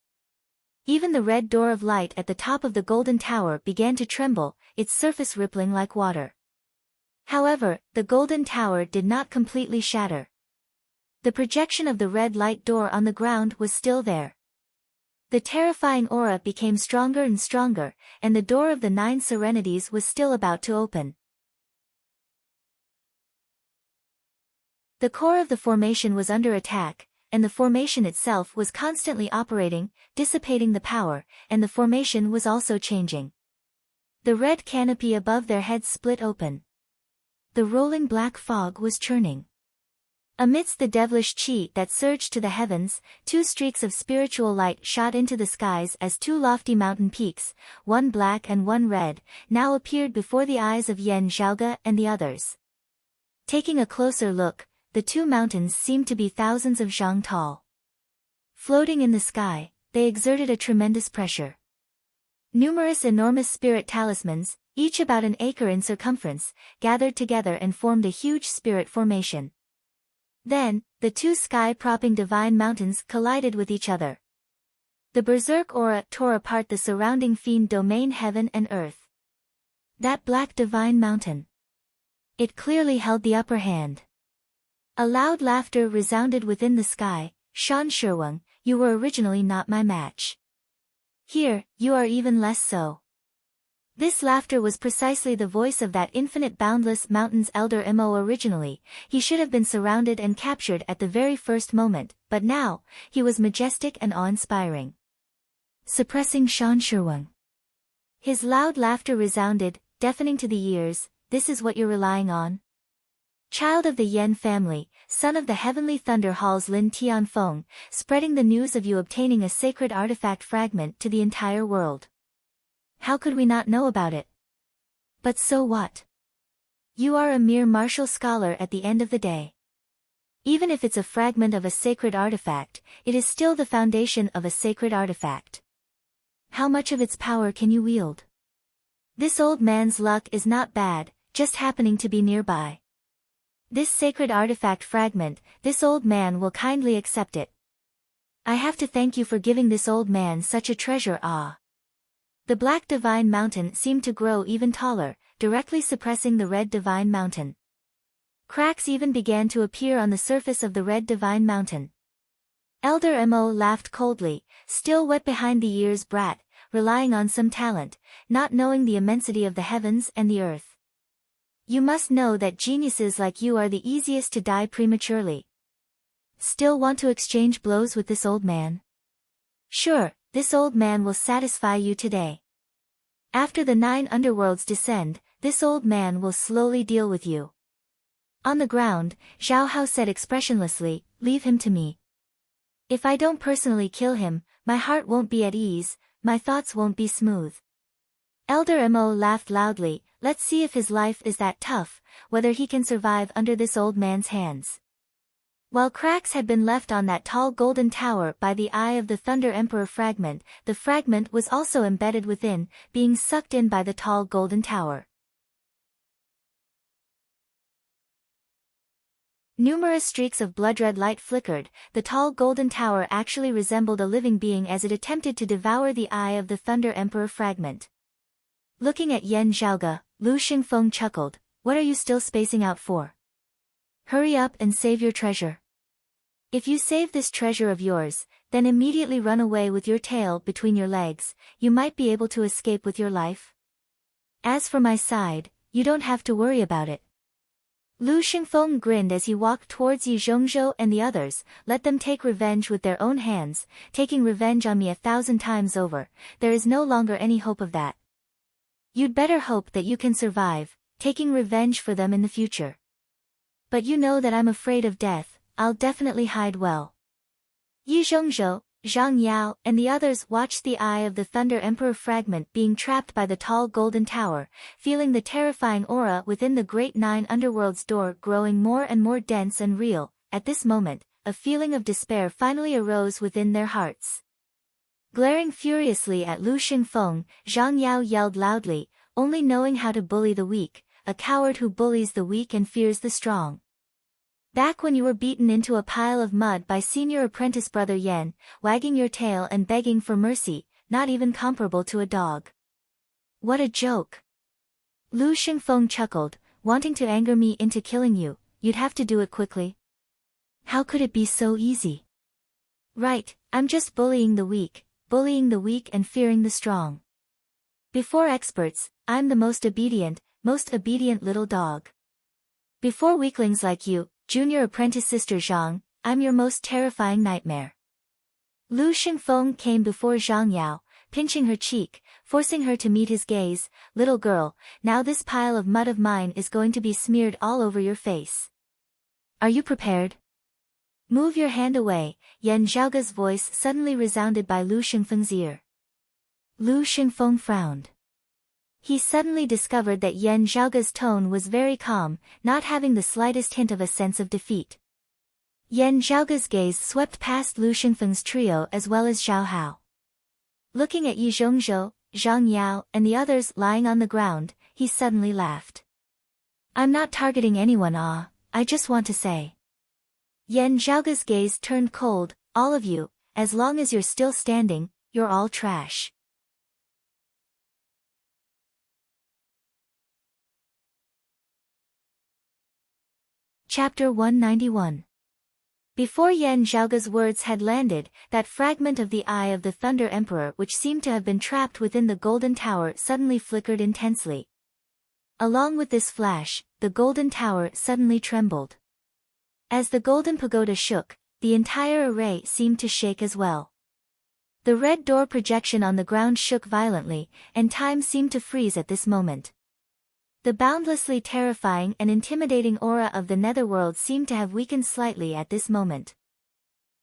Even the red door of light at the top of the golden tower began to tremble, its surface rippling like water. However, the golden tower did not completely shatter. The projection of the red light door on the ground was still there. The terrifying aura became stronger and stronger, and the door of the 9 serenities was still about to open. The core of the formation was under attack, and the formation itself was constantly operating, dissipating the power, and the formation was also changing. The red canopy above their heads split open. The rolling black fog was churning. Amidst the devilish chi that surged to the heavens, 2 streaks of spiritual light shot into the skies as 2 lofty mountain peaks, one black and one red, now appeared before the eyes of Yan Zhaoge and the others. Taking a closer look, the 2 mountains seemed to be thousands of zhang tall. Floating in the sky, they exerted a tremendous pressure. Numerous enormous spirit talismans, each about an acre in circumference, gathered together and formed a huge spirit formation. Then, the 2 sky-propping divine mountains collided with each other. The berserk aura tore apart the surrounding fiend domain heaven and earth. That black divine mountain. It clearly held the upper hand. A loud laughter resounded within the sky. Shan Shirwang, you were originally not my match. Here, you are even less so. This laughter was precisely the voice of that infinite boundless mountain's elder Mo. Originally, he should have been surrounded and captured at the very first moment, but now, he was majestic and awe-inspiring. Suppressing Shan Shirwang. His loud laughter resounded, deafening to the ears. This is what you're relying on? Child of the Yen family, son of the heavenly thunder halls Lin Tianfeng, spreading the news of you obtaining a sacred artifact fragment to the entire world. How could we not know about it? But so what? You are a mere martial scholar at the end of the day. Even if it's a fragment of a sacred artifact, it is still the foundation of a sacred artifact. How much of its power can you wield? This old man's luck is not bad, just happening to be nearby. This sacred artifact fragment, this old man will kindly accept it. I have to thank you for giving this old man such a treasure. The black divine mountain seemed to grow even taller, directly suppressing the red divine mountain. Cracks even began to appear on the surface of the red divine mountain. Elder Mo laughed coldly, still wet behind the ears brat, relying on some talent, not knowing the immensity of the heavens and the earth. You must know that geniuses like you are the easiest to die prematurely. Still want to exchange blows with this old man? Sure, this old man will satisfy you today. After the 9 underworlds descend, this old man will slowly deal with you. On the ground, Zhao Hao said expressionlessly, leave him to me. If I don't personally kill him, my heart won't be at ease, my thoughts won't be smooth. Elder Mo laughed loudly, let's see if his life is that tough, whether he can survive under this old man's hands. While cracks had been left on that tall golden tower by the eye of the Thunder Emperor fragment, the fragment was also embedded within, being sucked in by the tall golden tower. Numerous streaks of blood-red light flickered. The tall golden tower actually resembled a living being as it attempted to devour the eye of the Thunder Emperor fragment. Looking at Yan Zhaoge, Lu Xingfeng chuckled, what are you still spacing out for? Hurry up and save your treasure. If you save this treasure of yours, then immediately run away with your tail between your legs, you might be able to escape with your life. As for my side, you don't have to worry about it. Lu Xingfeng grinned as he walked towards Yi Zhongzhou and the others, let them take revenge with their own hands, taking revenge on me 1,000 times over, there is no longer any hope of that. You'd better hope that you can survive, taking revenge for them in the future. But you know that I'm afraid of death, I'll definitely hide well. Yi Zhongzhou, Zhang Yao, and the others watched the Eye of the Thunder Emperor fragment being trapped by the tall golden tower, feeling the terrifying aura within the great nine underworld's door growing more and more dense and real. At this moment, a feeling of despair finally arose within their hearts. Glaring furiously at Lu Xingfeng, Zhang Yao yelled loudly, only knowing how to bully the weak, a coward who bullies the weak and fears the strong. Back when you were beaten into a pile of mud by senior apprentice brother Yan, wagging your tail and begging for mercy, not even comparable to a dog. What a joke! Lu Xingfeng chuckled, wanting to anger me into killing you, you'd have to do it quickly. How could it be so easy? Right, I'm just bullying the weak and fearing the strong. Before experts, I'm the most obedient little dog. Before weaklings like you, Junior Apprentice Sister Zhang, I'm your most terrifying nightmare. Lu Xingfeng came before Zhang Yao, pinching her cheek, forcing her to meet his gaze. Little girl, now this pile of mud of mine is going to be smeared all over your face. Are you prepared? Move your hand away, Yan Zhaoge's voice suddenly resounded by Lu Xingfeng's ear. Lu Xingfeng frowned. He suddenly discovered that Yan Zhaoge's tone was very calm, not having the slightest hint of a sense of defeat. Yan Zhaoge's gaze swept past Lu Xingfeng's trio as well as Zhao Hao. Looking at Yi Zhongzhou, Zhang Yao, and the others lying on the ground, he suddenly laughed. I'm not targeting anyone, I just want to say. Yan Zhaoge's gaze turned cold, all of you, as long as you're still standing, you're all trash. Chapter 191. Before Yan Zhaoge's words had landed, that fragment of the Eye of the Thunder Emperor which seemed to have been trapped within the golden tower suddenly flickered intensely. Along with this flash, the golden tower suddenly trembled. As the golden pagoda shook, the entire array seemed to shake as well. The red door projection on the ground shook violently, and time seemed to freeze at this moment. The boundlessly terrifying and intimidating aura of the netherworld seemed to have weakened slightly at this moment.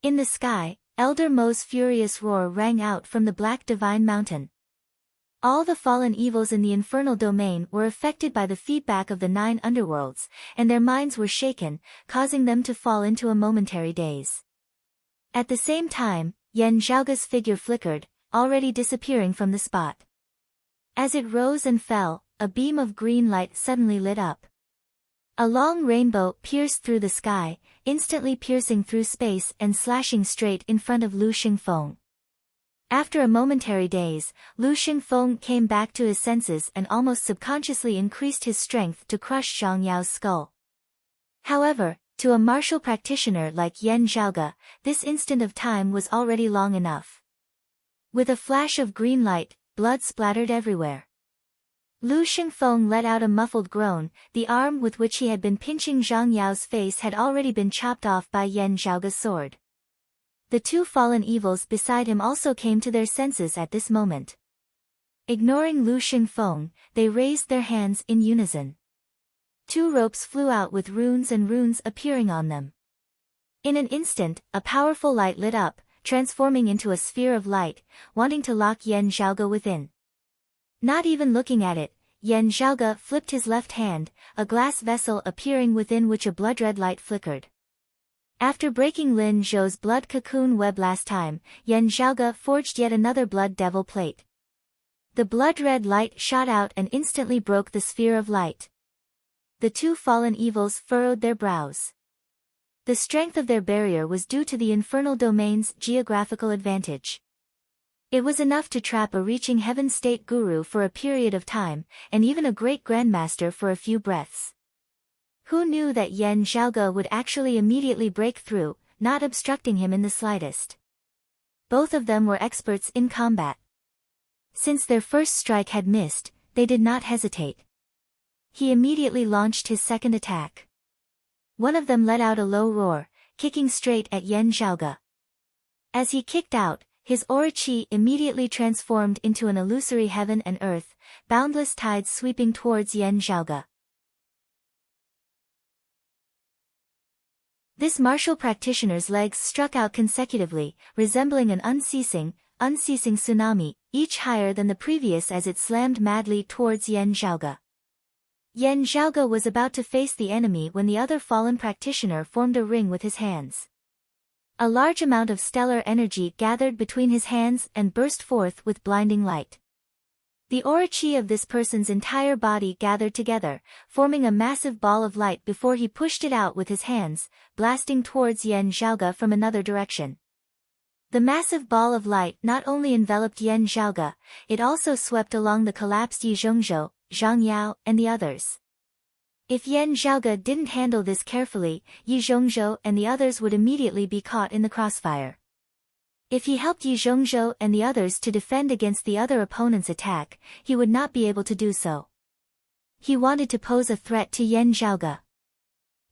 In the sky, Elder Mo's furious roar rang out from the black divine mountain. All the fallen evils in the infernal domain were affected by the feedback of the 9 underworlds, and their minds were shaken, causing them to fall into a momentary daze. At the same time, Yan Zhaoge's figure flickered, already disappearing from the spot. As it rose and fell, a beam of green light suddenly lit up. A long rainbow pierced through the sky, instantly piercing through space and slashing straight in front of Lu Xingfeng. After a momentary daze, Lu Xingfeng came back to his senses and almost subconsciously increased his strength to crush Zhang Yao's skull. However, to a martial practitioner like Yan Zhaoge, this instant of time was already long enough. With a flash of green light, blood splattered everywhere. Lu Xingfeng let out a muffled groan, the arm with which he had been pinching Zhang Yao's face had already been chopped off by Yan Zhaoge's sword. The 2 fallen evils beside him also came to their senses at this moment. Ignoring Lu Xingfeng, they raised their hands in unison. 2 ropes flew out with runes and runes appearing on them. In an instant, a powerful light lit up, transforming into a sphere of light, wanting to lock Yan Zhaoge within. Not even looking at it, Yan Zhaoge flipped his left hand, a glass vessel appearing within which a blood-red light flickered. After breaking Lin Zhou's blood cocoon web last time, Yan Zhaoge forged yet another blood devil plate. The blood-red light shot out and instantly broke the sphere of light. The 2 fallen evils furrowed their brows. The strength of their barrier was due to the infernal domain's geographical advantage. It was enough to trap a reaching heaven state guru for a period of time, and even a great grandmaster for a few breaths. Who knew that Yan Zhaoge would actually immediately break through, not obstructing him in the slightest? Both of them were experts in combat. Since their first strike had missed, they did not hesitate. He immediately launched his second attack. One of them let out a low roar, kicking straight at Yan Zhaoge. As he kicked out, his aura chi immediately transformed into an illusory heaven and earth, boundless tides sweeping towards Yan Zhaoge. This martial practitioner's legs struck out consecutively, resembling an unceasing tsunami, each higher than the previous as it slammed madly towards Yan Zhaoge. Yan Zhaoge was about to face the enemy when the other fallen practitioner formed a ring with his hands. A large amount of stellar energy gathered between his hands and burst forth with blinding light. The aura chi of this person's entire body gathered together, forming a massive ball of light before he pushed it out with his hands, blasting towards Yan Zhaoge from another direction. The massive ball of light not only enveloped Yan Zhaoge, it also swept along the collapsed Yi Zhongzhou, Zhang Yao, and the others. If Yan Zhaoge didn't handle this carefully, Yi Zhongzhou and the others would immediately be caught in the crossfire. If he helped Yi Zhongzhou and the others to defend against the other opponent's attack, he would not be able to do so. He wanted to pose a threat to Yan Zhaoge.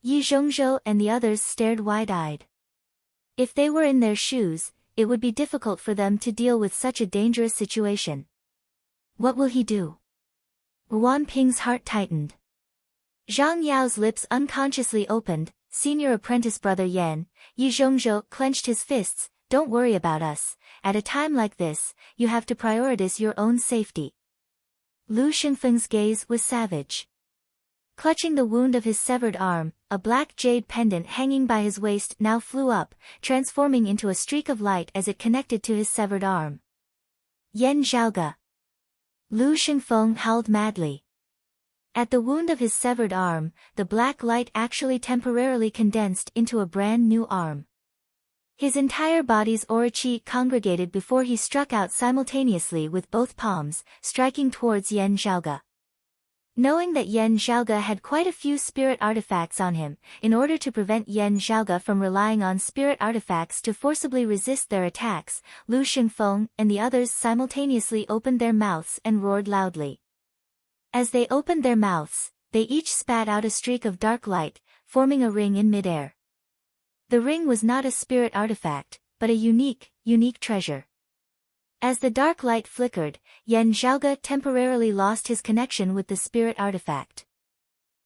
Yi Zhongzhou and the others stared wide-eyed. If they were in their shoes, it would be difficult for them to deal with such a dangerous situation. What will he do? Wan Ping's heart tightened. Zhang Yao's lips unconsciously opened. Senior apprentice brother Yan, Yi Zhongzhou clenched his fists. Don't worry about us. At a time like this, you have to prioritize your own safety. Lu Xingfeng's gaze was savage. Clutching the wound of his severed arm, a black jade pendant hanging by his waist now flew up, transforming into a streak of light as it connected to his severed arm. Yan Zhaoge. Lu Xingfeng howled madly. At the wound of his severed arm, the black light actually temporarily condensed into a brand new arm. His entire body's aura chi congregated before he struck out simultaneously with both palms, striking towards Yan Zhaoge. Knowing that Yan Zhaoge had quite a few spirit artifacts on him, in order to prevent Yan Zhaoge from relying on spirit artifacts to forcibly resist their attacks, Lu Xingfeng and the others simultaneously opened their mouths and roared loudly. As they opened their mouths, they each spat out a streak of dark light, forming a ring in midair. The ring was not a spirit artifact, but a unique treasure. As the dark light flickered, Yan Zhaoge temporarily lost his connection with the spirit artifact.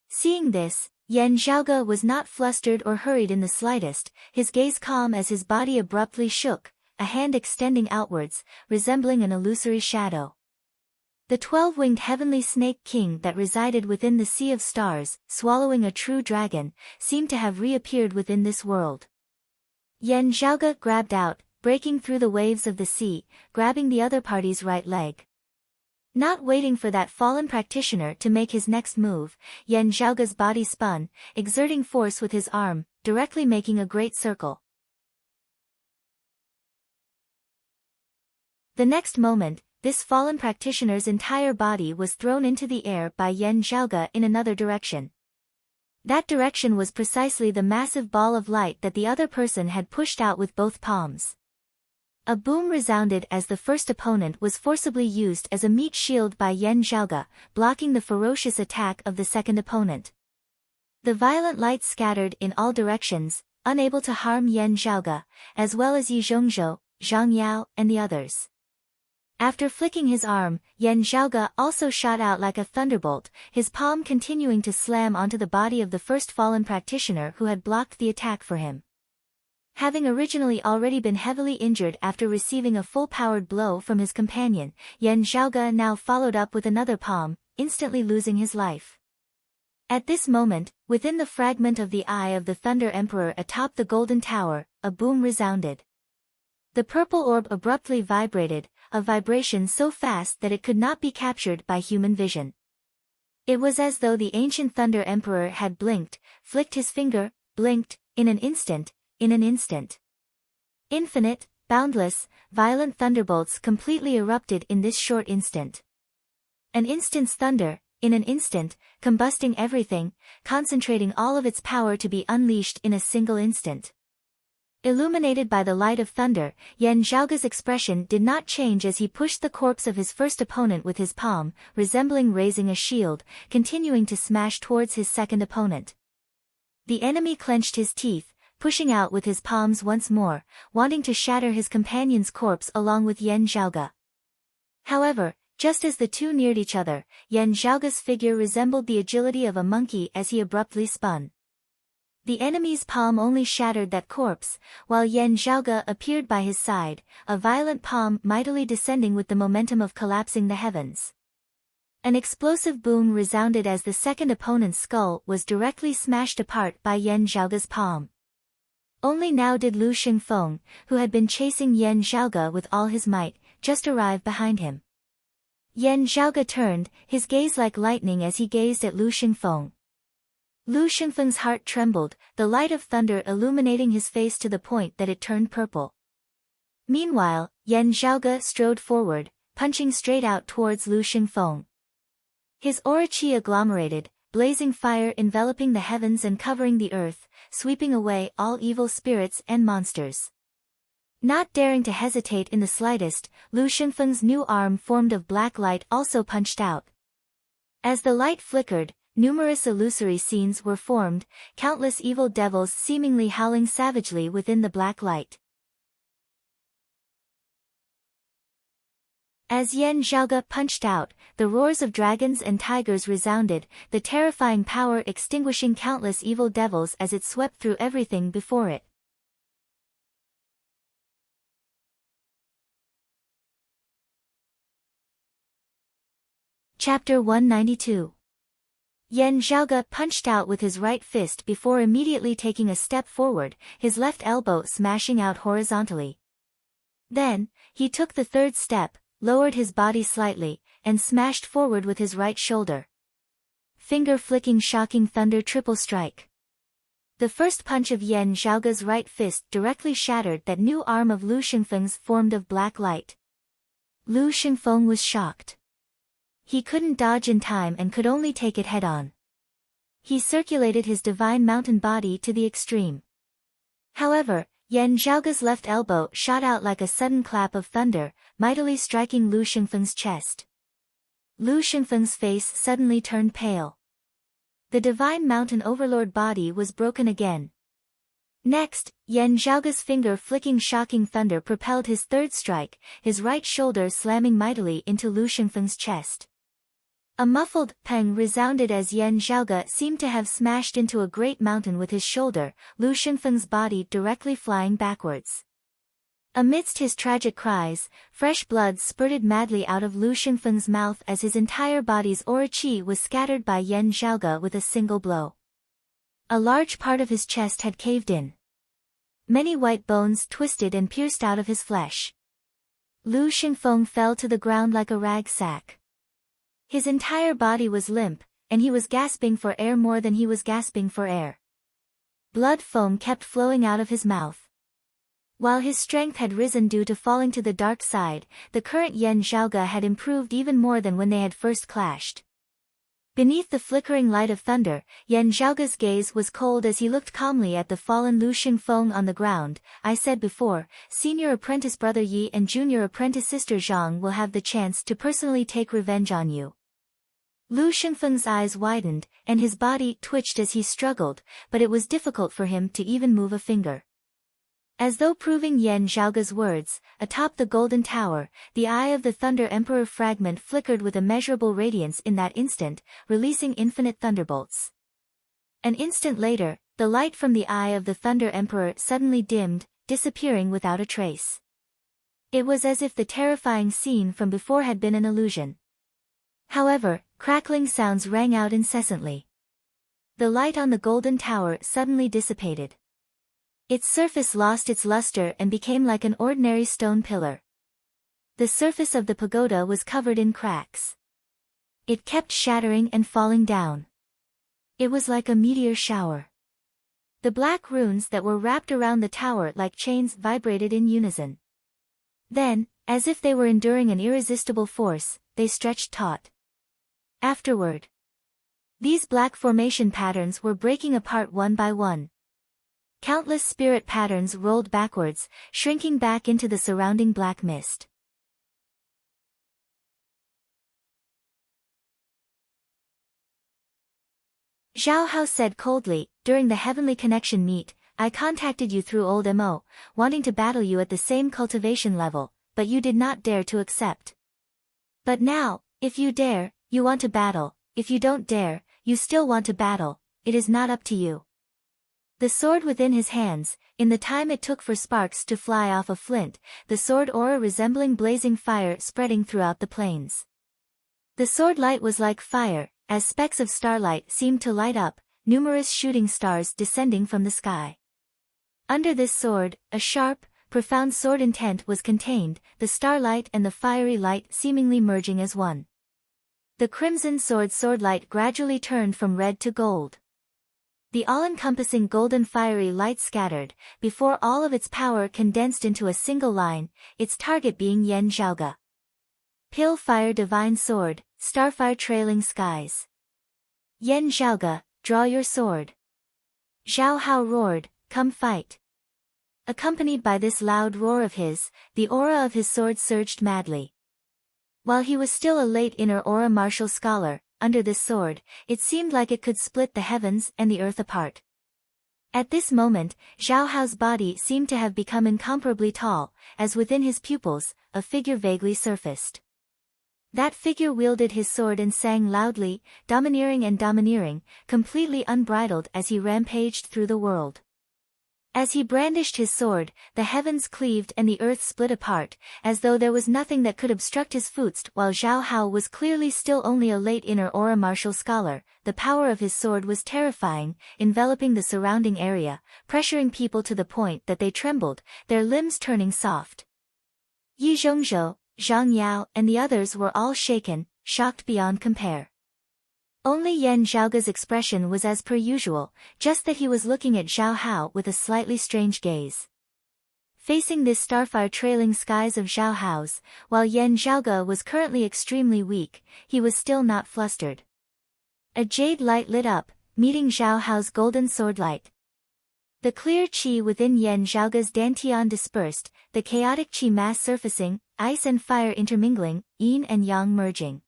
Seeing this, Yan Zhaoge was not flustered or hurried in the slightest, his gaze calm as his body abruptly shook, a hand extending outwards, resembling an illusory shadow. The 12-winged heavenly snake king that resided within the sea of stars, swallowing a true dragon, seemed to have reappeared within this world. Yan Zhaoge grabbed out, breaking through the waves of the sea, grabbing the other party's right leg. Not waiting for that fallen practitioner to make his next move, Yan Zhaoge's body spun, exerting force with his arm, directly making a great circle. The next moment, this fallen practitioner's entire body was thrown into the air by Yan Zhaoge in another direction. That direction was precisely the massive ball of light that the other person had pushed out with both palms. A boom resounded as the first opponent was forcibly used as a meat shield by Yan Zhaoge, blocking the ferocious attack of the second opponent. The violent light scattered in all directions, unable to harm Yan Zhaoge, as well as Yi Zhongzhou, Zhang Yao, and the others. After flicking his arm, Yan Zhaoge also shot out like a thunderbolt, his palm continuing to slam onto the body of the first fallen practitioner who had blocked the attack for him. Having originally already been heavily injured after receiving a full-powered blow from his companion, Yan Zhaoge now followed up with another palm, instantly losing his life. At this moment, within the fragment of the eye of the Thunder Emperor atop the Golden Tower, a boom resounded. The purple orb abruptly vibrated, a vibration so fast that it could not be captured by human vision. It was as though the ancient Thunder Emperor had blinked, flicked his finger, blinked, in an instant. Infinite, boundless, violent thunderbolts completely erupted in this short instant. An instant's thunder, in an instant, combusting everything, concentrating all of its power to be unleashed in a single instant. Illuminated by the light of thunder, Yan Zhaoge's expression did not change as he pushed the corpse of his first opponent with his palm, resembling raising a shield, continuing to smash towards his second opponent. The enemy clenched his teeth, pushing out with his palms once more, wanting to shatter his companion's corpse along with Yan Zhaoge. However, just as the two neared each other, Yan Zhaoge's figure resembled the agility of a monkey as he abruptly spun. The enemy's palm only shattered that corpse, while Yan Zhaoge appeared by his side, a violent palm mightily descending with the momentum of collapsing the heavens. An explosive boom resounded as the second opponent's skull was directly smashed apart by Yan Zhaoge's palm. Only now did Lu Xingfeng, who had been chasing Yan Zhaoge with all his might, just arrive behind him. Yan Zhaoge turned, his gaze like lightning as he gazed at Lu Xingfeng. Lu Xingfeng's heart trembled, the light of thunder illuminating his face to the point that it turned purple. Meanwhile, Yan Zhaoge strode forward, punching straight out towards Lu Xingfeng. His aura qi agglomerated, blazing fire enveloping the heavens and covering the earth, sweeping away all evil spirits and monsters. Not daring to hesitate in the slightest, Lu Xingfeng's new arm formed of black light also punched out. As the light flickered, numerous illusory scenes were formed, countless evil devils seemingly howling savagely within the black light. As Yan Zhaoge punched out, the roars of dragons and tigers resounded, the terrifying power extinguishing countless evil devils as it swept through everything before it. Chapter 192. Yan Zhaoge punched out with his right fist before immediately taking a step forward, his left elbow smashing out horizontally. Then, he took the third step, lowered his body slightly, and smashed forward with his right shoulder. Finger-flicking shocking thunder triple strike. The first punch of Yan Zhaoge's right fist directly shattered that new arm of Lu Xingfeng's formed of black light. Lu Xingfeng was shocked. He couldn't dodge in time and could only take it head-on. He circulated his divine mountain body to the extreme. However, Yan Zhaoge's left elbow shot out like a sudden clap of thunder, mightily striking Lu Xingfeng's chest. Lu Xingfeng's face suddenly turned pale. The divine mountain overlord body was broken again. Next, Yan Zhaoge's finger-flicking shocking thunder propelled his third strike, his right shoulder slamming mightily into Lu Xingfeng's chest. A muffled pang resounded as Yan Zhaoge seemed to have smashed into a great mountain with his shoulder, Lu Xingfeng's body directly flying backwards. Amidst his tragic cries, fresh blood spurted madly out of Lu Xingfeng's mouth as his entire body's aura qi was scattered by Yan Zhaoge with a single blow. A large part of his chest had caved in. Many white bones twisted and pierced out of his flesh. Lu Xingfeng fell to the ground like a rag sack. His entire body was limp, and he was gasping for air more than he was gasping for air. Blood foam kept flowing out of his mouth. While his strength had risen due to falling to the dark side, the current Yan Zhaoge had improved even more than when they had first clashed. Beneath the flickering light of thunder, Yan Zhaoge's gaze was cold as he looked calmly at the fallen Lu Xingfeng on the ground. I said before, senior apprentice brother Yi and junior apprentice sister Zhang will have the chance to personally take revenge on you. Lu Xingfeng's eyes widened, and his body twitched as he struggled, but it was difficult for him to even move a finger. As though proving Yan Zhaoge's words, atop the golden tower, the eye of the Thunder Emperor fragment flickered with immeasurable radiance in that instant, releasing infinite thunderbolts. An instant later, the light from the eye of the Thunder Emperor suddenly dimmed, disappearing without a trace. It was as if the terrifying scene from before had been an illusion. However, crackling sounds rang out incessantly. The light on the golden tower suddenly dissipated. Its surface lost its luster and became like an ordinary stone pillar. The surface of the pagoda was covered in cracks. It kept shattering and falling down. It was like a meteor shower. The black runes that were wrapped around the tower like chains vibrated in unison. Then, as if they were enduring an irresistible force, they stretched taut. Afterward, these black formation patterns were breaking apart one by one. Countless spirit patterns rolled backwards, shrinking back into the surrounding black mist. Zhao Hao said coldly, during the Heavenly Connection meet, I contacted you through old MO, wanting to battle you at the same cultivation level, but you did not dare to accept. But now, if you dare, you want to battle, if you don't dare, you still want to battle, it is not up to you. The sword within his hands, in the time it took for sparks to fly off a flint, the sword aura resembling blazing fire spreading throughout the plains. The sword light was like fire, as specks of starlight seemed to light up, numerous shooting stars descending from the sky. Under this sword, a sharp, profound sword intent was contained, the starlight and the fiery light seemingly merging as one. The crimson sword light gradually turned from red to gold. The all-encompassing golden fiery light scattered, before all of its power condensed into a single line, its target being Yan Zhaoge. Pale fire divine sword, starfire trailing skies. Yan Zhaoge, draw your sword. Zhao Hao roared, come fight. Accompanied by this loud roar of his, the aura of his sword surged madly. While he was still a late inner aura martial scholar, under this sword, it seemed like it could split the heavens and the earth apart. At this moment, Zhao Hao's body seemed to have become incomparably tall, as within his pupils, a figure vaguely surfaced. That figure wielded his sword and sang loudly, domineering, completely unbridled as he rampaged through the world. As he brandished his sword, the heavens cleaved and the earth split apart, as though there was nothing that could obstruct his footsteps. While Zhao Hao was clearly still only a late inner aura martial scholar, the power of his sword was terrifying, enveloping the surrounding area, pressuring people to the point that they trembled, their limbs turning soft. Yi Zhongzhou, Zhang Yao and the others were all shaken, shocked beyond compare. Only Yan Zhaoge's expression was as per usual, just that he was looking at Zhao Hao with a slightly strange gaze. Facing this starfire trailing skies of Zhao Hao's, while Yan Zhaoge was currently extremely weak, he was still not flustered. A jade light lit up, meeting Zhao Hao's golden sword light. The clear qi within Yan Zhaoge's dantian dispersed, the chaotic qi mass surfacing, ice and fire intermingling, yin and yang merging.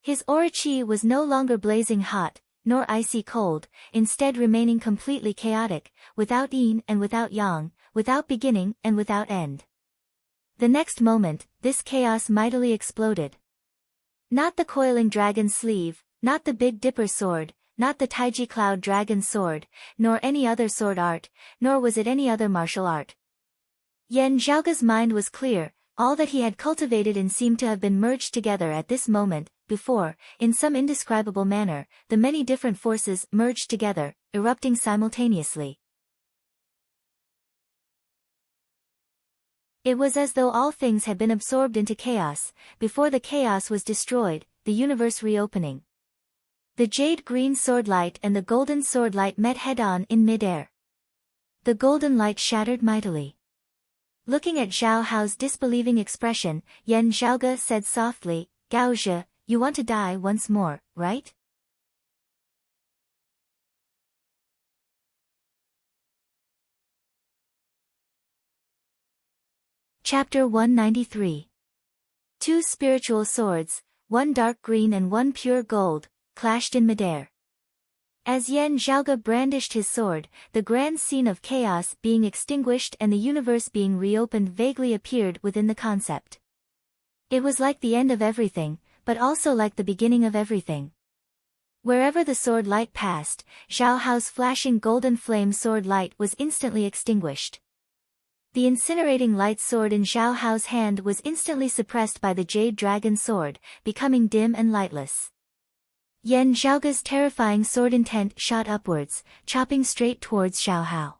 His aura qi was no longer blazing hot, nor icy cold, instead remaining completely chaotic, without yin and without yang, without beginning and without end. The next moment, this chaos mightily exploded. Not the coiling dragon sleeve, not the Big Dipper sword, not the Taiji Cloud dragon sword, nor any other sword art, nor was it any other martial art. Yan Zhaoge's mind was clear, all that he had cultivated in seemed to have been merged together at this moment. Before, in some indescribable manner, the many different forces merged together, erupting simultaneously. It was as though all things had been absorbed into chaos, before the chaos was destroyed, the universe reopening. The jade-green sword light and the golden sword light met head-on in mid-air. The golden light shattered mightily. Looking at Zhao Hao's disbelieving expression, Yan Zhaoge said softly, Gaozhe, you want to die once more, right? Chapter 193. Two spiritual swords, one dark green and one pure gold, clashed in midair. As Yan Zhaoge brandished his sword, the grand scene of chaos being extinguished and the universe being reopened vaguely appeared within the concept. It was like the end of everything, but also like the beginning of everything. Wherever the sword light passed, Zhao Hao's flashing golden flame sword light was instantly extinguished. The incinerating light sword in Zhao Hao's hand was instantly suppressed by the jade dragon sword, becoming dim and lightless. Yan Zhaoge's terrifying sword intent shot upwards, chopping straight towards Zhao Hao.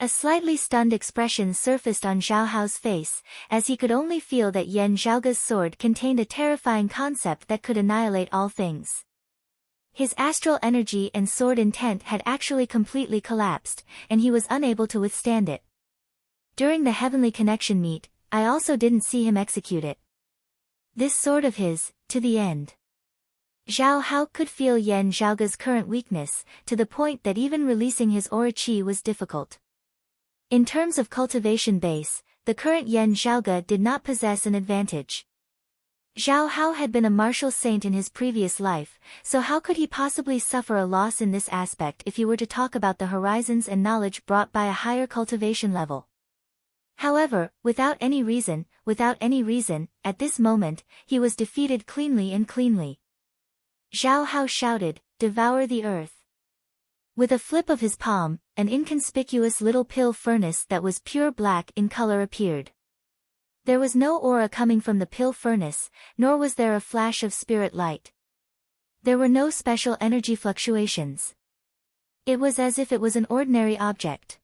A slightly stunned expression surfaced on Zhao Hao's face, as he could only feel that Yan Zhaoge's sword contained a terrifying concept that could annihilate all things. His astral energy and sword intent had actually completely collapsed, and he was unable to withstand it. During the heavenly connection meet, I also didn't see him execute it. This sword of his, to the end. Zhao Hao could feel Yan Zhaoge's current weakness, to the point that even releasing his aura qi was difficult. In terms of cultivation base, the current Yan Zhaoge did not possess an advantage. Zhao Hao had been a martial saint in his previous life, so how could he possibly suffer a loss in this aspect if he were to talk about the horizons and knowledge brought by a higher cultivation level? However, without any reason, at this moment, he was defeated cleanly. Zhao Hao shouted, "Devour the earth." With a flip of his palm, an inconspicuous little pill furnace that was pure black in color appeared. There was no aura coming from the pill furnace, nor was there a flash of spirit light. There were no special energy fluctuations. It was as if it was an ordinary object.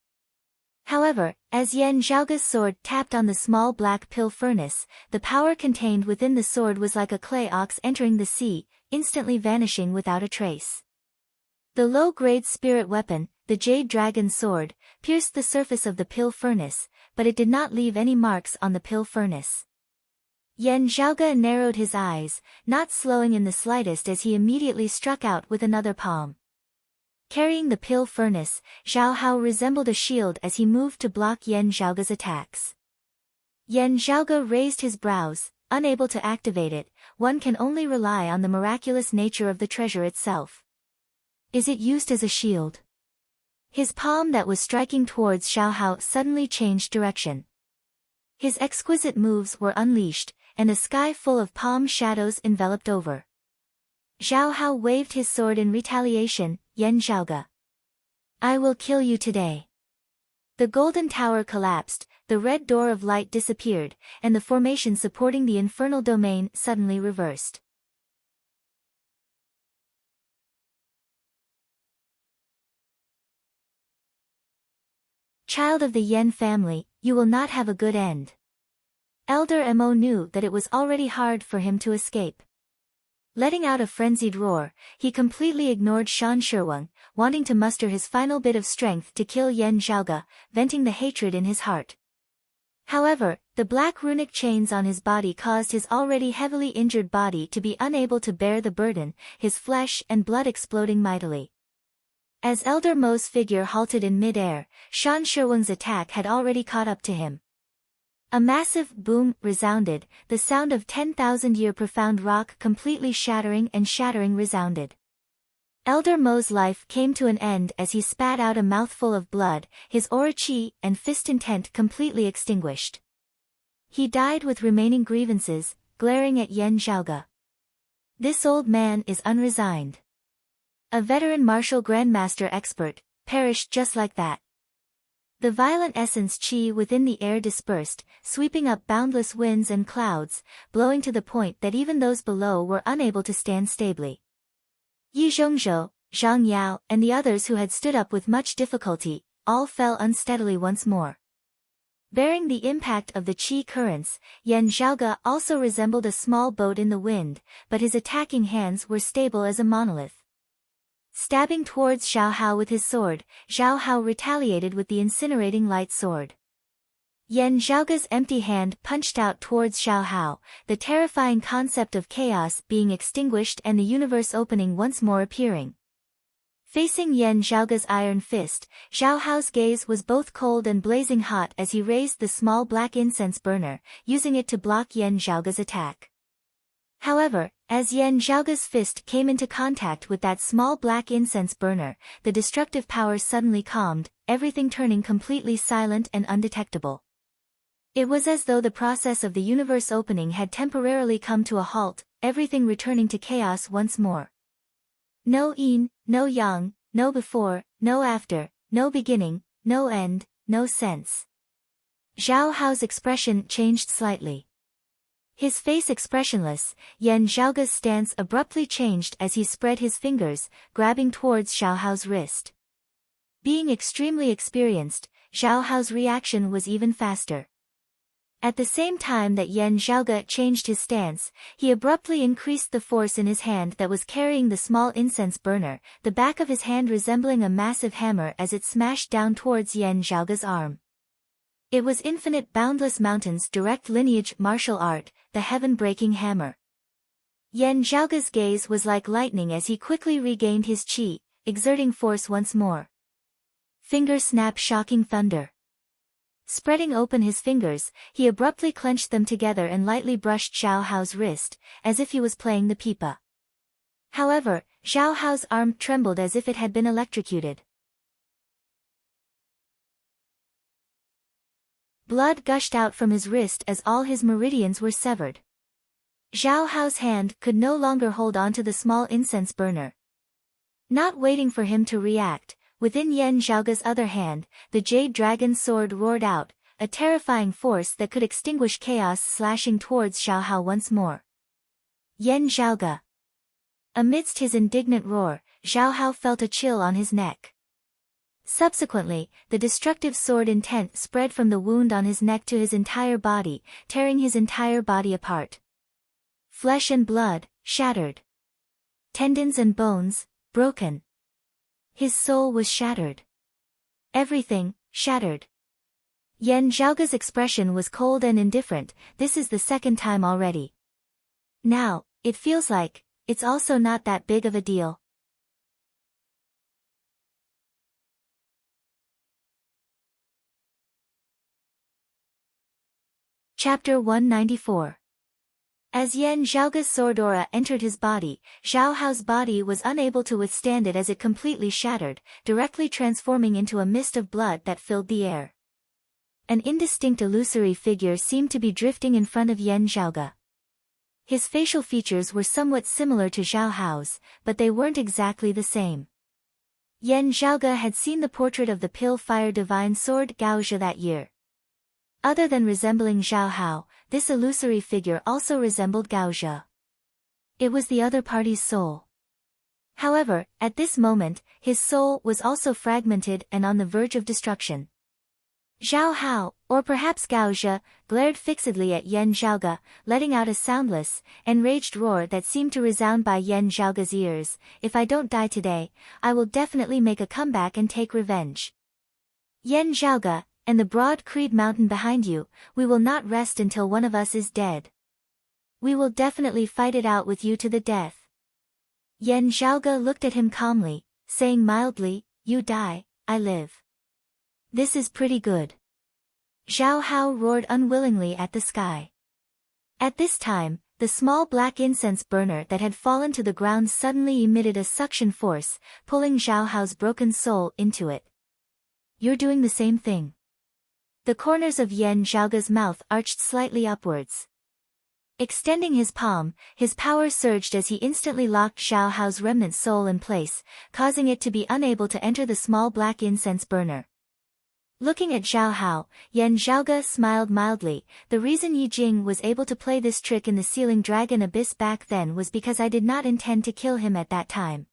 However, as Yan Zhaoge's sword tapped on the small black pill furnace, the power contained within the sword was like a clay ox entering the sea, instantly vanishing without a trace. The low-grade spirit weapon, the Jade Dragon Sword, pierced the surface of the pill furnace, but it did not leave any marks on the pill furnace. Yan Zhaoge narrowed his eyes, not slowing in the slightest as he immediately struck out with another palm. Carrying the pill furnace, Zhao Hao resembled a shield as he moved to block Yan Zhaoge's attacks. Yan Zhaoge raised his brows, unable to activate it. One can only rely on the miraculous nature of the treasure itself. Is it used as a shield? His palm that was striking towards Zhao Hao suddenly changed direction. His exquisite moves were unleashed, and a sky full of palm shadows enveloped over. Zhao Hao waved his sword in retaliation. Yan Zhaoge, I will kill you today. The golden tower collapsed, the red door of light disappeared, and the formation supporting the infernal domain suddenly reversed. Child of the Yan family, you will not have a good end. Elder Mo knew that it was already hard for him to escape. Letting out a frenzied roar, he completely ignored Shan Shirwang, wanting to muster his final bit of strength to kill Yan Zhaoge, venting the hatred in his heart. However, the black runic chains on his body caused his already heavily injured body to be unable to bear the burden, his flesh and blood exploding mightily. As Elder Mo's figure halted in mid-air, Shan Shirwang's attack had already caught up to him. A massive boom resounded, the sound of 10,000-year profound rock completely shattering resounded. Elder Mo's life came to an end as he spat out a mouthful of blood, his aura chi and fist intent completely extinguished. He died with remaining grievances, glaring at Yan Zhaoge. This old man is unresigned. A veteran martial grandmaster expert, perished just like that. The violent essence chi within the air dispersed, sweeping up boundless winds and clouds, blowing to the point that even those below were unable to stand stably. Yi Zhongzhou, Zhang Yao, and the others who had stood up with much difficulty, all fell unsteadily once more. Bearing the impact of the chi currents, Yan Zhaoge also resembled a small boat in the wind, but his attacking hands were stable as a monolith. Stabbing towards Zhao Hao with his sword, Zhao Hao retaliated with the incinerating light sword. Yan Zhaoge's empty hand punched out towards Zhao Hao, the terrifying concept of chaos being extinguished and the universe opening once more appearing. Facing Yan Zhaoge's iron fist, Zhao Hao's gaze was both cold and blazing hot as he raised the small black incense burner, using it to block Yan Zhaoge's attack. However, as Yan Zhaoge's fist came into contact with that small black incense burner, the destructive power suddenly calmed, everything turning completely silent and undetectable. It was as though the process of the universe opening had temporarily come to a halt, everything returning to chaos once more. No yin, no yang, no before, no after, no beginning, no end, no sense. Zhao Hao's expression changed slightly. His face expressionless, Yan Zhaoge's stance abruptly changed as he spread his fingers, grabbing towards Zhao Hao's wrist. Being extremely experienced, Zhao Hao's reaction was even faster. At the same time that Yan Zhaoge changed his stance, he abruptly increased the force in his hand that was carrying the small incense burner, the back of his hand resembling a massive hammer as it smashed down towards Yan Zhaoge's arm. It was Infinite Boundless Mountain's direct lineage martial art, the heaven-breaking hammer. Yan Zhaoge's gaze was like lightning as he quickly regained his chi, exerting force once more. Finger snap shocking thunder. Spreading open his fingers, he abruptly clenched them together and lightly brushed Zhao Hao's wrist, as if he was playing the pipa. However, Zhao Hao's arm trembled as if it had been electrocuted. Blood gushed out from his wrist as all his meridians were severed. Zhao Hao's hand could no longer hold on to the small incense burner. Not waiting for him to react, Within Yan Zhaoge's other hand, the Jade Dragon sword roared out, a terrifying force that could extinguish chaos slashing towards Xiao Hao once more. Yan Zhaoge. Amidst his indignant roar, Xiao Hao felt a chill on his neck. Subsequently, the destructive sword intent spread from the wound on his neck to his entire body, tearing his entire body apart. Flesh and blood, shattered. Tendons and bones, broken. His soul was shattered. Everything, shattered. Yan Zhaoge's expression was cold and indifferent. This is the second time already. Now, it feels like, it's also not that big of a deal. Chapter 194. As Yan Zhaoge's sword aura entered his body, Xiao Hao's body was unable to withstand it as it completely shattered, directly transforming into a mist of blood that filled the air. An indistinct illusory figure seemed to be drifting in front of Yan Zhaoge. His facial features were somewhat similar to Xiao Hao's, but they weren't exactly the same. Yan Zhaoge had seen the portrait of the Pill-Fire Divine Sword Gaozhe that year. Other than resembling Xiao Hao, this illusory figure also resembled Gaozhe. It was the other party's soul. However, at this moment, his soul was also fragmented and on the verge of destruction. Xiao Hao, or perhaps Gaozhe, glared fixedly at Yan Zhaoge, letting out a soundless, enraged roar that seemed to resound by Yan Zhaoge's ears. If I don't die today, I will definitely make a comeback and take revenge. Yan Zhaoge, and the broad Creed Mountain behind you, we will not rest until one of us is dead. We will definitely fight it out with you to the death. Yan Zhaoge looked at him calmly, saying mildly, you die, I live. This is pretty good. Xiao Hao roared unwillingly at the sky. At this time, the small black incense burner that had fallen to the ground suddenly emitted a suction force, pulling Xiao Hao's broken soul into it. You're doing the same thing. The corners of Yan Zhaoge's mouth arched slightly upwards. Extending his palm, his power surged as he instantly locked Xiao Hao's remnant soul in place, causing it to be unable to enter the small black incense burner. Looking at Xiao Hao, Yan Zhaoge smiled mildly. The reason Yi Jing was able to play this trick in the Sealing Dragon Abyss back then was because I did not intend to kill him at that time.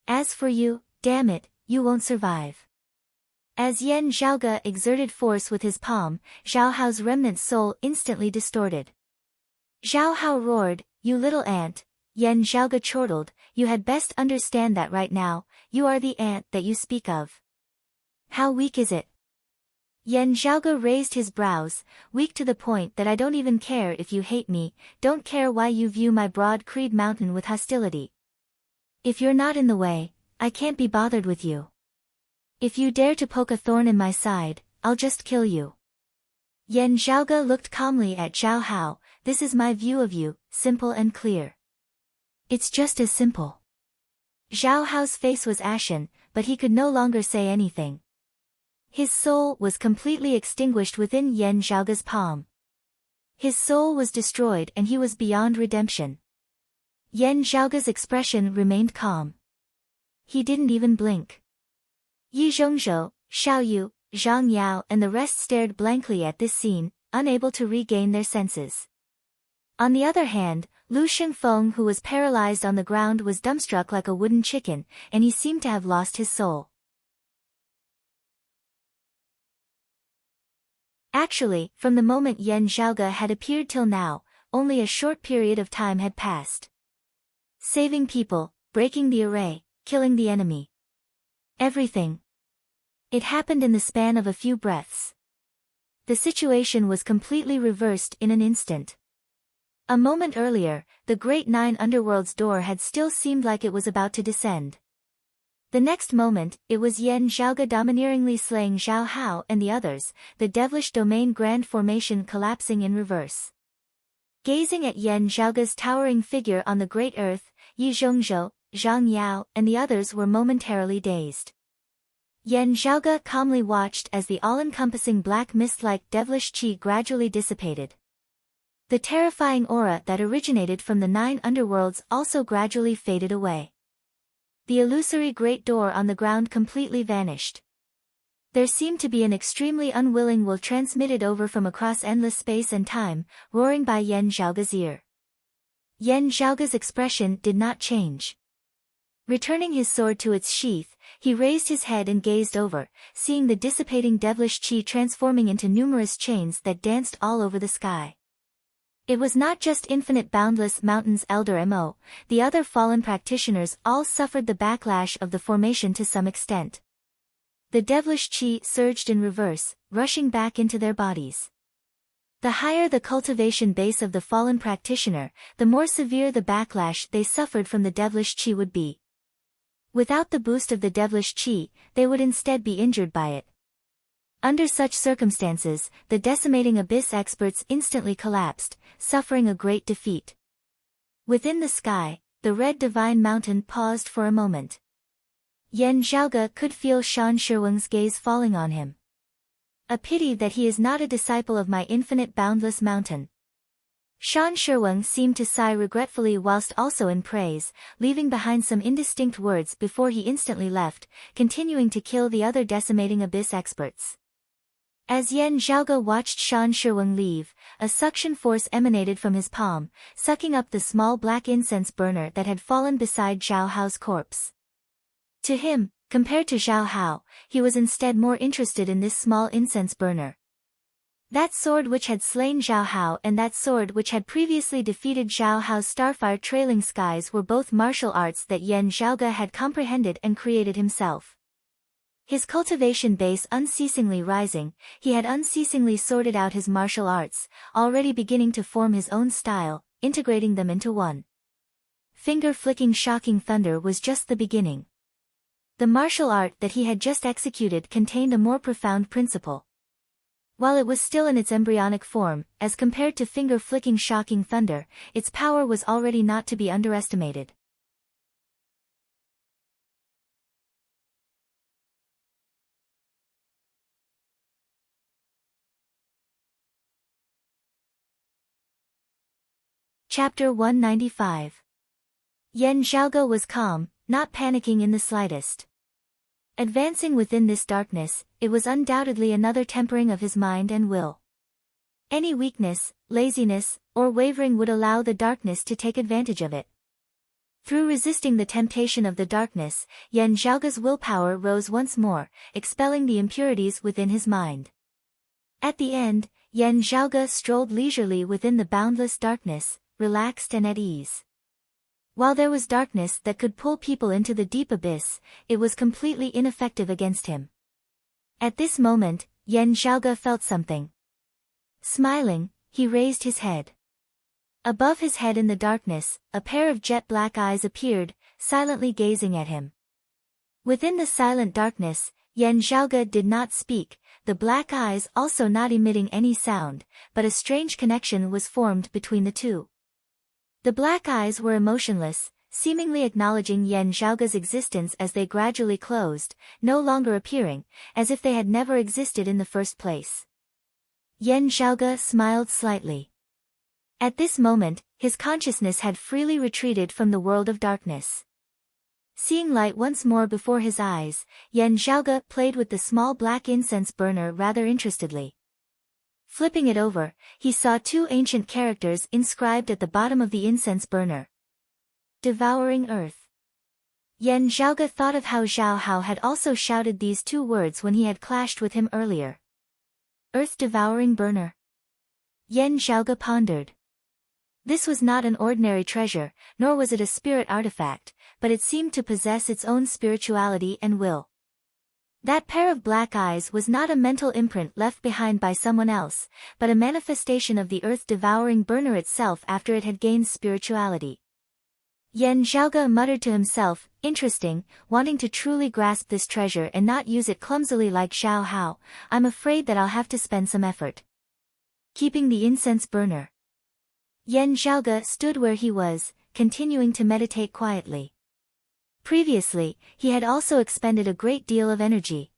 As for you, damn it, you won't survive. As Yan Zhaoge exerted force with his palm, Xiao Hao's remnant soul instantly distorted. Xiao Hao roared, you little ant. Yan Zhaoge chortled, you had best understand that right now, you are the ant that you speak of. How weak is it? Yan Zhaoge raised his brows, weak to the point that I don't even care if you hate me, don't care why you view my broad Creed Mountain with hostility. If you're not in the way, I can't be bothered with you. If you dare to poke a thorn in my side, I'll just kill you. Yan Zhaoge looked calmly at Xiao Hao, this is my view of you, simple and clear. It's just as simple. Xiao Hao's face was ashen, but he could no longer say anything. His soul was completely extinguished within Yan Zhaoge's palm. His soul was destroyed and he was beyond redemption. Yan Zhaoge's expression remained calm. He didn't even blink. Yi Zhongzhou, Xiao Yu, Zhang Yao and the rest stared blankly at this scene, unable to regain their senses. On the other hand, Lu Shengfeng, who was paralyzed on the ground, was dumbstruck like a wooden chicken, and he seemed to have lost his soul. Actually, from the moment Yan Zhaoge had appeared till now, only a short period of time had passed. Saving people, breaking the array, killing the enemy. Everything. It happened in the span of a few breaths. The situation was completely reversed in an instant. A moment earlier, the Great Nine Underworld's door had still seemed like it was about to descend. The next moment, it was Yan Zhaoge domineeringly slaying Xiao Hao and the others, the devilish domain grand formation collapsing in reverse. Gazing at Yan Zhaoge's towering figure on the great earth, Yi Zhongzhou, Zhang Yao and the others were momentarily dazed. Yan Zhaoge calmly watched as the all-encompassing black mist-like devilish qi gradually dissipated. The terrifying aura that originated from the 9 underworlds also gradually faded away. The illusory great door on the ground completely vanished. There seemed to be an extremely unwilling will transmitted over from across endless space and time, roaring by Yan Zhaoge's ear. Yan Zhaoge's expression did not change. Returning his sword to its sheath, he raised his head and gazed over, seeing the dissipating devilish qi transforming into numerous chains that danced all over the sky. It was not just infinite boundless mountains elder Mo, the other fallen practitioners all suffered the backlash of the formation to some extent. The devilish qi surged in reverse, rushing back into their bodies. The higher the cultivation base of the fallen practitioner, the more severe the backlash they suffered from the devilish qi would be. Without the boost of the devilish qi, they would instead be injured by it. Under such circumstances, the decimating abyss experts instantly collapsed, suffering a great defeat. Within the sky, the red divine mountain paused for a moment. Yan Zhaoge could feel Shan Shirweng's gaze falling on him. A pity that he is not a disciple of my infinite boundless mountain. Shan Shirweng seemed to sigh regretfully whilst also in praise, leaving behind some indistinct words before he instantly left, continuing to kill the other decimating abyss experts. As Yan Zhaoge watched Shan Shirweng leave, a suction force emanated from his palm, sucking up the small black incense burner that had fallen beside Zhao Hao's corpse. To him, compared to Zhao Hao, he was instead more interested in this small incense burner. That sword which had slain Zhao Hao and that sword which had previously defeated Zhao Hao's starfire trailing skies were both martial arts that Yan Zhaoge had comprehended and created himself. His cultivation base unceasingly rising, he had unceasingly sorted out his martial arts, already beginning to form his own style, integrating them into one. Finger-flicking shocking thunder was just the beginning. The martial art that he had just executed contained a more profound principle. While it was still in its embryonic form, as compared to finger-flicking shocking thunder, its power was already not to be underestimated. Chapter 195. Yan Zhaoge was calm, not panicking in the slightest. Advancing within this darkness, it was undoubtedly another tempering of his mind and will. Any weakness, laziness, or wavering would allow the darkness to take advantage of it. Through resisting the temptation of the darkness, Yan Zhaoge's willpower rose once more, expelling the impurities within his mind. At the end, Yan Zhaoge strolled leisurely within the boundless darkness, relaxed and at ease. While there was darkness that could pull people into the deep abyss, it was completely ineffective against him. At this moment, Yan Zhaoge felt something. Smiling, he raised his head. Above his head in the darkness, a pair of jet-black eyes appeared, silently gazing at him. Within the silent darkness, Yan Zhaoge did not speak, the black eyes also not emitting any sound, but a strange connection was formed between the two. The black eyes were emotionless, seemingly acknowledging Yan Zhaoge's existence as they gradually closed, no longer appearing, as if they had never existed in the first place. Yan Zhaoge smiled slightly. At this moment, his consciousness had freely retreated from the world of darkness. Seeing light once more before his eyes, Yan Zhaoge played with the small black incense burner rather interestedly. Flipping it over, he saw two ancient characters inscribed at the bottom of the incense burner. Devouring Earth. Yan Zhaoge thought of how Zhao Hao had also shouted these two words when he had clashed with him earlier. Earth-devouring burner. Yan Zhaoge pondered. This was not an ordinary treasure, nor was it a spirit artifact, but it seemed to possess its own spirituality and will. That pair of black eyes was not a mental imprint left behind by someone else, but a manifestation of the earth-devouring burner itself after it had gained spirituality. Yan Zhaoge muttered to himself, interesting, wanting to truly grasp this treasure and not use it clumsily like Zhao Hao, I'm afraid that I'll have to spend some effort. Keeping the incense burner. Yan Zhaoge stood where he was, continuing to meditate quietly. Previously, he had also expended a great deal of energy.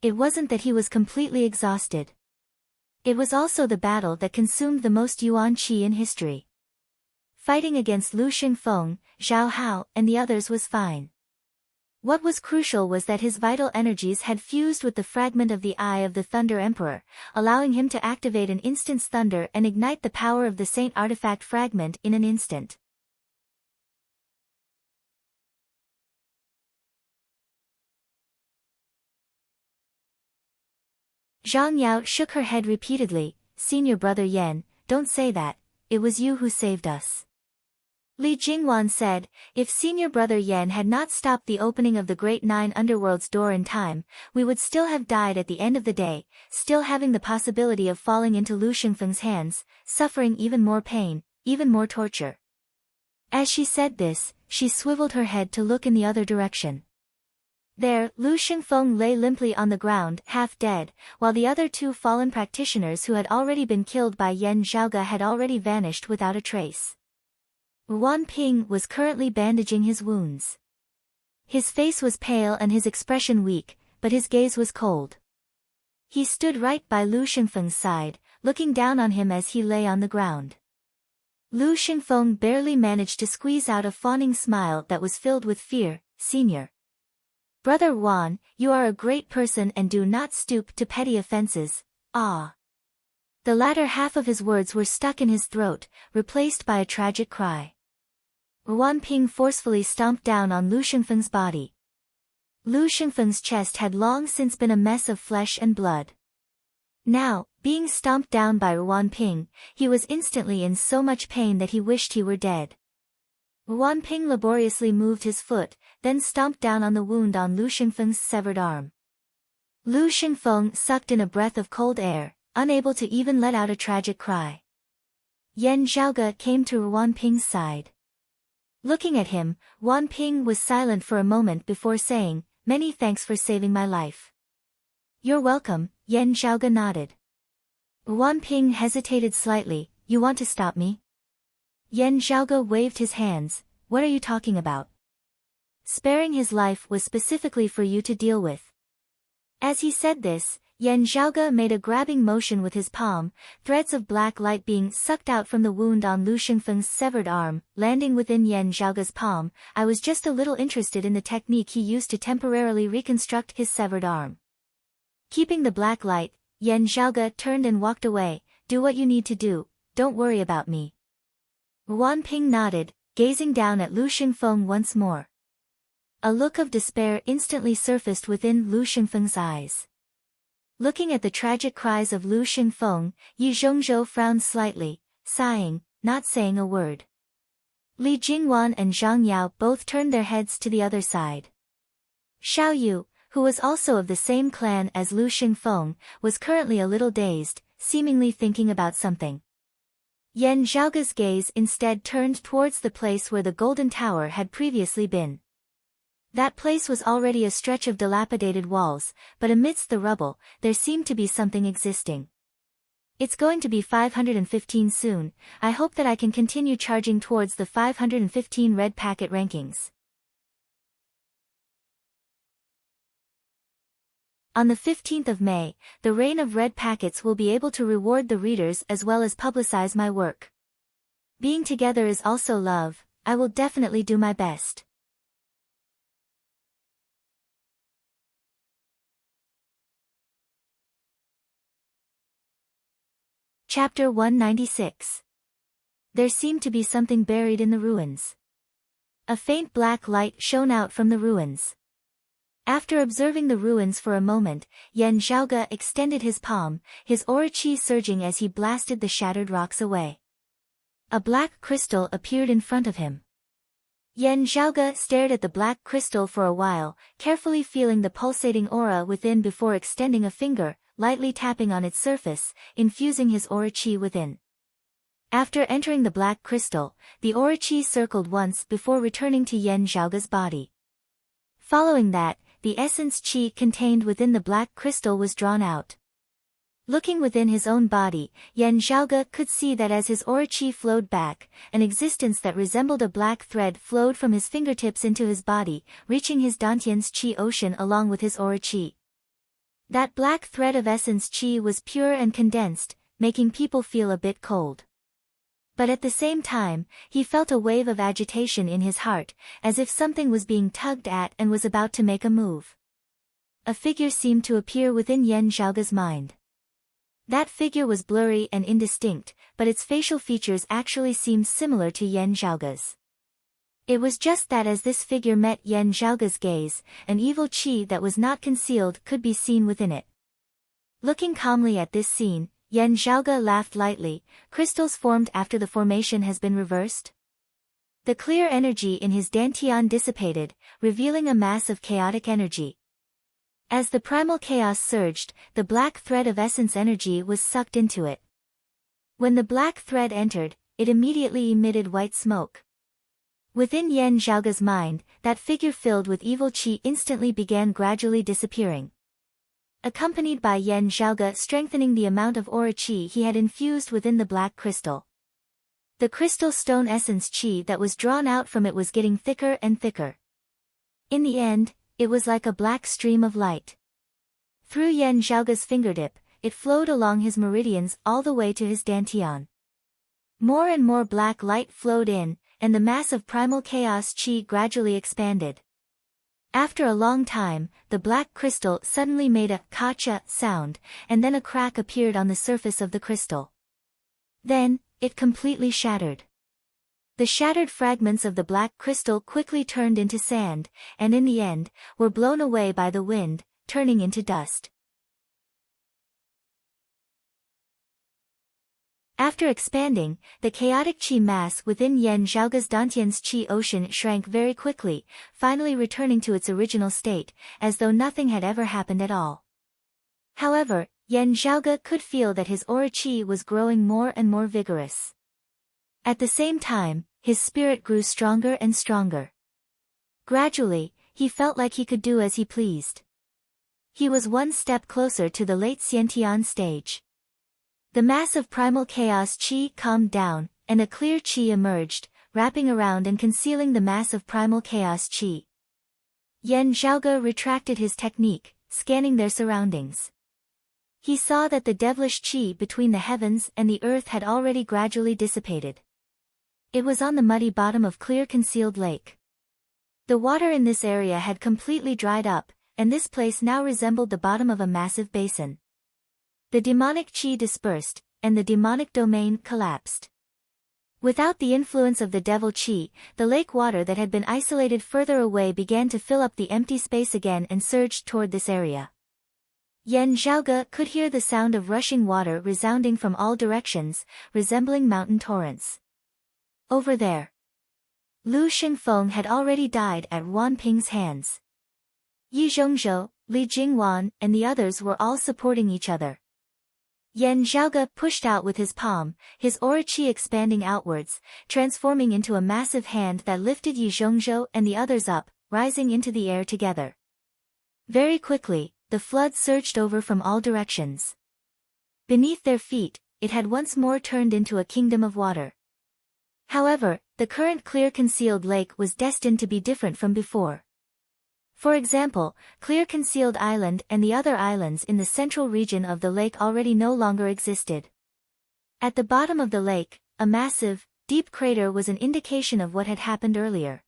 It wasn't that he was completely exhausted. It was also the battle that consumed the most yuan qi in history. Fighting against Lu Xingfeng, Zhao Hao, and the others was fine. What was crucial was that his vital energies had fused with the fragment of the Eye of the Thunder Emperor, allowing him to activate an instant's thunder and ignite the power of the Saint Artifact fragment in an instant. Zhang Yao shook her head repeatedly. Senior brother Yan, don't say that, it was you who saved us. Li Jingwan said, if senior brother Yan had not stopped the opening of the Great Nine Underworld's door in time, we would still have died at the end of the day, still having the possibility of falling into Lu Xingfeng's hands, suffering even more pain, even more torture. As she said this, she swiveled her head to look in the other direction. There, Lu Xingfeng lay limply on the ground, half dead, while the other two fallen practitioners who had already been killed by Yan Zhaoge had already vanished without a trace. Wan Ping was currently bandaging his wounds. His face was pale and his expression weak, but his gaze was cold. He stood right by Lu Xingfeng's side, looking down on him as he lay on the ground. Lu Xingfeng barely managed to squeeze out a fawning smile that was filled with fear. Senior Brother Wan, you are a great person and do not stoop to petty offenses. Ah. The latter half of his words were stuck in his throat, replaced by a tragic cry. Wan Ping forcefully stomped down on Lu Xingfeng's body. Lu Xingfeng's chest had long since been a mess of flesh and blood. Now, being stomped down by Wan Ping, he was instantly in so much pain that he wished he were dead. Wan Ping laboriously moved his foot, then stomped down on the wound on Lu Xingfeng's severed arm. Lu Xingfeng sucked in a breath of cold air, unable to even let out a tragic cry. Yan Zhaoge came to Wan Ping's side. Looking at him, Wan Ping was silent for a moment before saying, "Many thanks for saving my life." "You're welcome," Yan Zhaoge nodded. Wan Ping hesitated slightly. "You want to stop me?" Yan Zhaoge waved his hands. "What are you talking about? Sparing his life was specifically for you to deal with." As he said this, Yan Zhaoge made a grabbing motion with his palm, threads of black light being sucked out from the wound on Lu Xingfeng's severed arm, landing within Yan Zhaoge's palm. "I was just a little interested in the technique he used to temporarily reconstruct his severed arm." Keeping the black light, Yan Zhaoge turned and walked away. "Do what you need to do, don't worry about me." Wan Ping nodded, gazing down at Lu Xingfeng once more. A look of despair instantly surfaced within Lu Xingfeng's eyes. Looking at the tragic cries of Lu Xingfeng, Yi Zhongzhou frowned slightly, sighing, not saying a word. Li Jingwan and Zhang Yao both turned their heads to the other side. Xiao Yu, who was also of the same clan as Lu Xingfeng, was currently a little dazed, seemingly thinking about something. Yan Zhaoge's gaze instead turned towards the place where the Golden Tower had previously been. That place was already a stretch of dilapidated walls, but amidst the rubble, there seemed to be something existing. "It's going to be 515 soon, I hope that I can continue charging towards the 515 red packet rankings." On the 15th of May, the reign of red packets will be able to reward the readers as well as publicize my work. Being together is also love, I will definitely do my best. Chapter 196. There seemed to be something buried in the ruins. A faint black light shone out from the ruins. After observing the ruins for a moment, Yan Zhaoge extended his palm, his aura chi surging as he blasted the shattered rocks away. A black crystal appeared in front of him. Yan Zhaoge stared at the black crystal for a while, carefully feeling the pulsating aura within before extending a finger, lightly tapping on its surface, infusing his aura chi within. After entering the black crystal, the aura chi circled once before returning to Yan Zhaoge's body. Following that, the essence chi contained within the black crystal was drawn out. Looking within his own body, Yan Zhaoge could see that as his aura chi flowed back, an existence that resembled a black thread flowed from his fingertips into his body, reaching his dantian's chi ocean along with his aura chi. That black thread of essence chi was pure and condensed, making people feel a bit cold. But at the same time, he felt a wave of agitation in his heart, as if something was being tugged at and was about to make a move. A figure seemed to appear within Yan Zhaoge's mind. That figure was blurry and indistinct, but its facial features actually seemed similar to Yan Zhaoge's. It was just that as this figure met Yan Zhaoge's gaze, an evil qi that was not concealed could be seen within it. Looking calmly at this scene, Yan Zhaoge laughed lightly. Crystals formed after the formation has been reversed? The clear energy in his dantian dissipated, revealing a mass of chaotic energy. As the primal chaos surged, the black thread of essence energy was sucked into it. When the black thread entered, it immediately emitted white smoke. Within Yan Zhaoge's mind, that figure filled with evil qi instantly began gradually disappearing. Accompanied by Yan Zhaoge strengthening the amount of aura qi he had infused within the black crystal. The crystal stone essence qi that was drawn out from it was getting thicker and thicker. In the end, it was like a black stream of light. Through Yan Zhaoge's fingertip, it flowed along his meridians all the way to his dantian. More and more black light flowed in, and the mass of primal chaos qi gradually expanded. After a long time, the black crystal suddenly made a kacha sound, and then a crack appeared on the surface of the crystal. Then, it completely shattered. The shattered fragments of the black crystal quickly turned into sand, and in the end, were blown away by the wind, turning into dust. After expanding, the chaotic qi mass within Yan Zhaoge's dantian's qi ocean shrank very quickly, finally returning to its original state, as though nothing had ever happened at all. However, Yan Zhaoge could feel that his aura qi was growing more and more vigorous. At the same time, his spirit grew stronger and stronger. Gradually, he felt like he could do as he pleased. He was one step closer to the late Xiantian stage. The mass of primal chaos qi calmed down, and a clear qi emerged, wrapping around and concealing the mass of primal chaos qi. Yan Zhaoge retracted his technique, scanning their surroundings. He saw that the devilish qi between the heavens and the earth had already gradually dissipated. It was on the muddy bottom of clear concealed lake. The water in this area had completely dried up, and this place now resembled the bottom of a massive basin. The demonic qi dispersed, and the demonic domain collapsed. Without the influence of the devil qi, the lake water that had been isolated further away began to fill up the empty space again and surged toward this area. Yan Zhaoge could hear the sound of rushing water resounding from all directions, resembling mountain torrents. Over there. Lu Xingfeng had already died at Wan Ping's hands. Yi Zhongzhou, Li Jingwan, and the others were all supporting each other. Yan Zhaoge pushed out with his palm, his aura qi expanding outwards, transforming into a massive hand that lifted Yi Zhongzhou and the others up, rising into the air together. Very quickly, the flood surged over from all directions. Beneath their feet, it had once more turned into a kingdom of water. However, the current clear concealed lake was destined to be different from before. For example, Clear Concealed Island and the other islands in the central region of the lake already no longer existed. At the bottom of the lake, a massive, deep crater was an indication of what had happened earlier.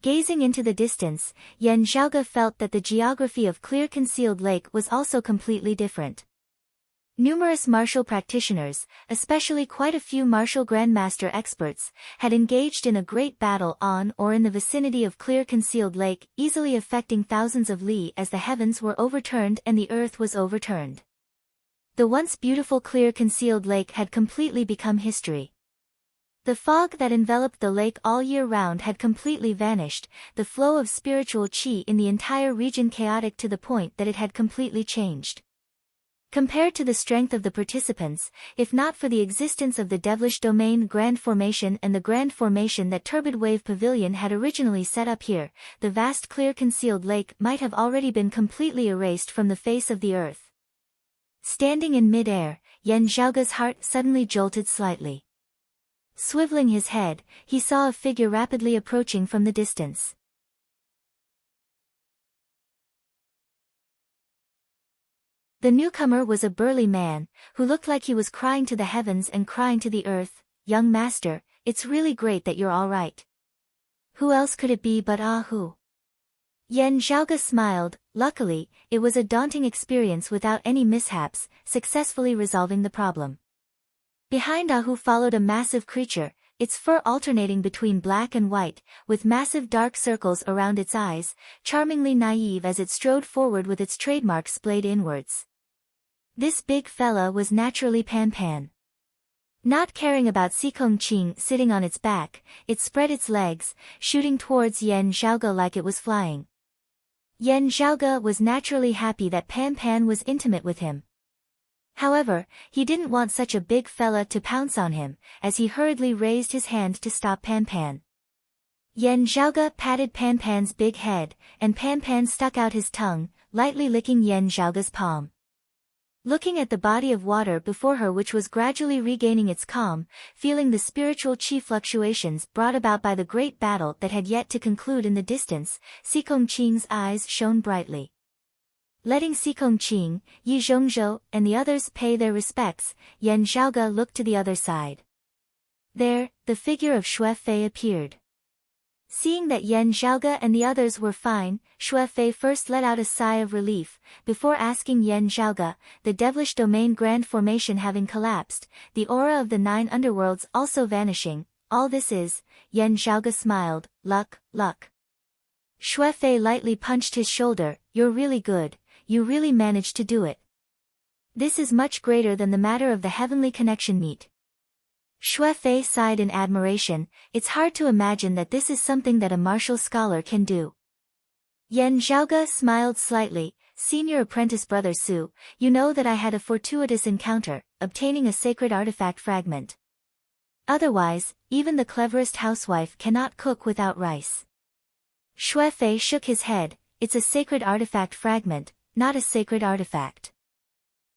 Gazing into the distance, Yan Zhaoge felt that the geography of Clear Concealed Lake was also completely different. Numerous martial practitioners, especially quite a few martial grandmaster experts, had engaged in a great battle on or in the vicinity of Clear Concealed Lake, easily affecting thousands of li as the heavens were overturned and the earth was overturned. The once beautiful Clear Concealed Lake had completely become history. The fog that enveloped the lake all year round had completely vanished, the flow of spiritual qi in the entire region chaotic to the point that it had completely changed. Compared to the strength of the participants, if not for the existence of the devilish domain Grand Formation and the Grand Formation that Turbid Wave Pavilion had originally set up here, the vast Clear Concealed Lake might have already been completely erased from the face of the earth. Standing in mid-air, Yan Zhaoge's heart suddenly jolted slightly. Swiveling his head, he saw a figure rapidly approaching from the distance. The newcomer was a burly man, who looked like he was crying to the heavens and crying to the earth, young master, it's really great that you're all right. Who else could it be but who? Yan Zhaoge smiled. Luckily, it was a daunting experience without any mishaps, successfully resolving the problem. Behind Ahu followed a massive creature, its fur alternating between black and white, with massive dark circles around its eyes, charmingly naive as it strode forward with its trademark splayed inwards. This big fella was naturally Pan Pan. Not caring about Sikong Qing sitting on its back, it spread its legs, shooting towards Yan Zhaoge like it was flying. Yan Zhaoge was naturally happy that Pan Pan was intimate with him. However, he didn't want such a big fella to pounce on him, as he hurriedly raised his hand to stop Pan Pan. Yan Zhaoge patted Pan Pan's big head, and Pan Pan stuck out his tongue, lightly licking Yan Zhaoge's palm. Looking at the body of water before her which was gradually regaining its calm, feeling the spiritual chi fluctuations brought about by the great battle that had yet to conclude in the distance, Sikong Qing's eyes shone brightly. Letting Sikong Qing, Yi Zhongzhou, and the others pay their respects, Yan Zhaoge looked to the other side. There, the figure of Xue Fei appeared. Seeing that Yan Zhaoge and the others were fine, Xue Fei first let out a sigh of relief, before asking Yan Zhaoge, the devilish domain grand formation having collapsed, the aura of the 9 underworlds also vanishing, all this is, Yan Zhaoge smiled, luck. Xue Fei lightly punched his shoulder, you're really good, you really managed to do it. This is much greater than the matter of the heavenly connection meet. Xue Fei sighed in admiration, it's hard to imagine that this is something that a martial scholar can do. Yan Zhaoge smiled slightly, Senior Apprentice Brother Su, you know that I had a fortuitous encounter, obtaining a sacred artifact fragment. Otherwise, even the cleverest housewife cannot cook without rice. Xue Fei shook his head, it's a sacred artifact fragment, not a sacred artifact.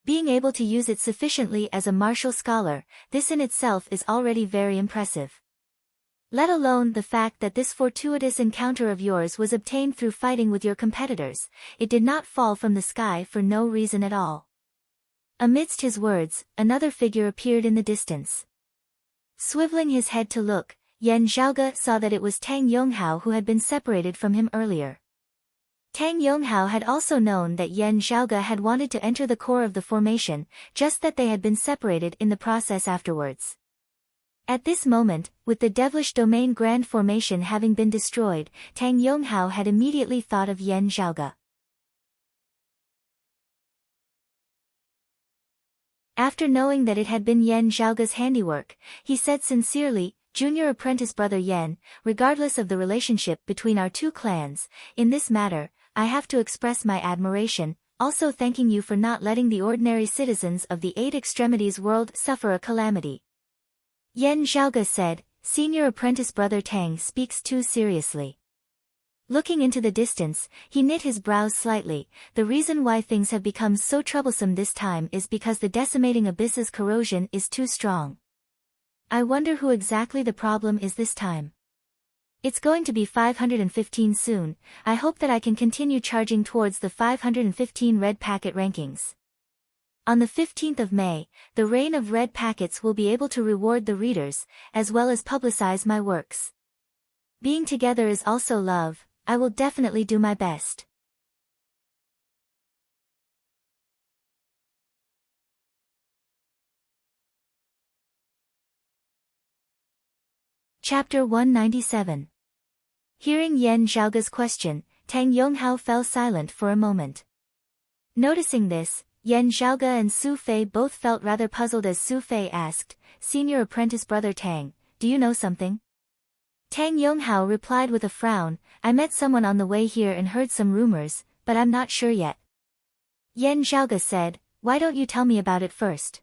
Being able to use it sufficiently as a martial scholar, this in itself is already very impressive. Let alone the fact that this fortuitous encounter of yours was obtained through fighting with your competitors, it did not fall from the sky for no reason at all. Amidst his words, another figure appeared in the distance. Swiveling his head to look, Yan Zhaoge saw that it was Tang Yonghao who had been separated from him earlier. Tang Yonghao had also known that Yan Zhaoge had wanted to enter the core of the formation, just that they had been separated in the process afterwards. At this moment, with the devilish domain grand formation having been destroyed, Tang Yonghao had immediately thought of Yan Zhaoge. After knowing that it had been Yan Zhaoge's handiwork, he said sincerely, Junior Apprentice Brother Yan, regardless of the relationship between our two clans, in this matter, I have to express my admiration, also thanking you for not letting the ordinary citizens of the 8 extremities world suffer a calamity. Yan Zhaoge said, Senior Apprentice Brother Tang speaks too seriously. Looking into the distance, he knit his brows slightly, the reason why things have become so troublesome this time is because the decimating abyss's corrosion is too strong. I wonder who exactly the problem is this time. It's going to be 515 soon, I hope that I can continue charging towards the 515 red packet rankings. On the 15th of May, the reign of red packets will be able to reward the readers, as well as publicize my works. Being together is also love, I will definitely do my best. Chapter 197. Hearing Yan Zhaoge's question, Tang Yonghao fell silent for a moment. Noticing this, Yan Zhaoge and Su Fei both felt rather puzzled as Su Fei asked, Senior Apprentice Brother Tang, do you know something? Tang Yonghao replied with a frown, I met someone on the way here and heard some rumors, but I'm not sure yet. Yan Zhaoge said, why don't you tell me about it first?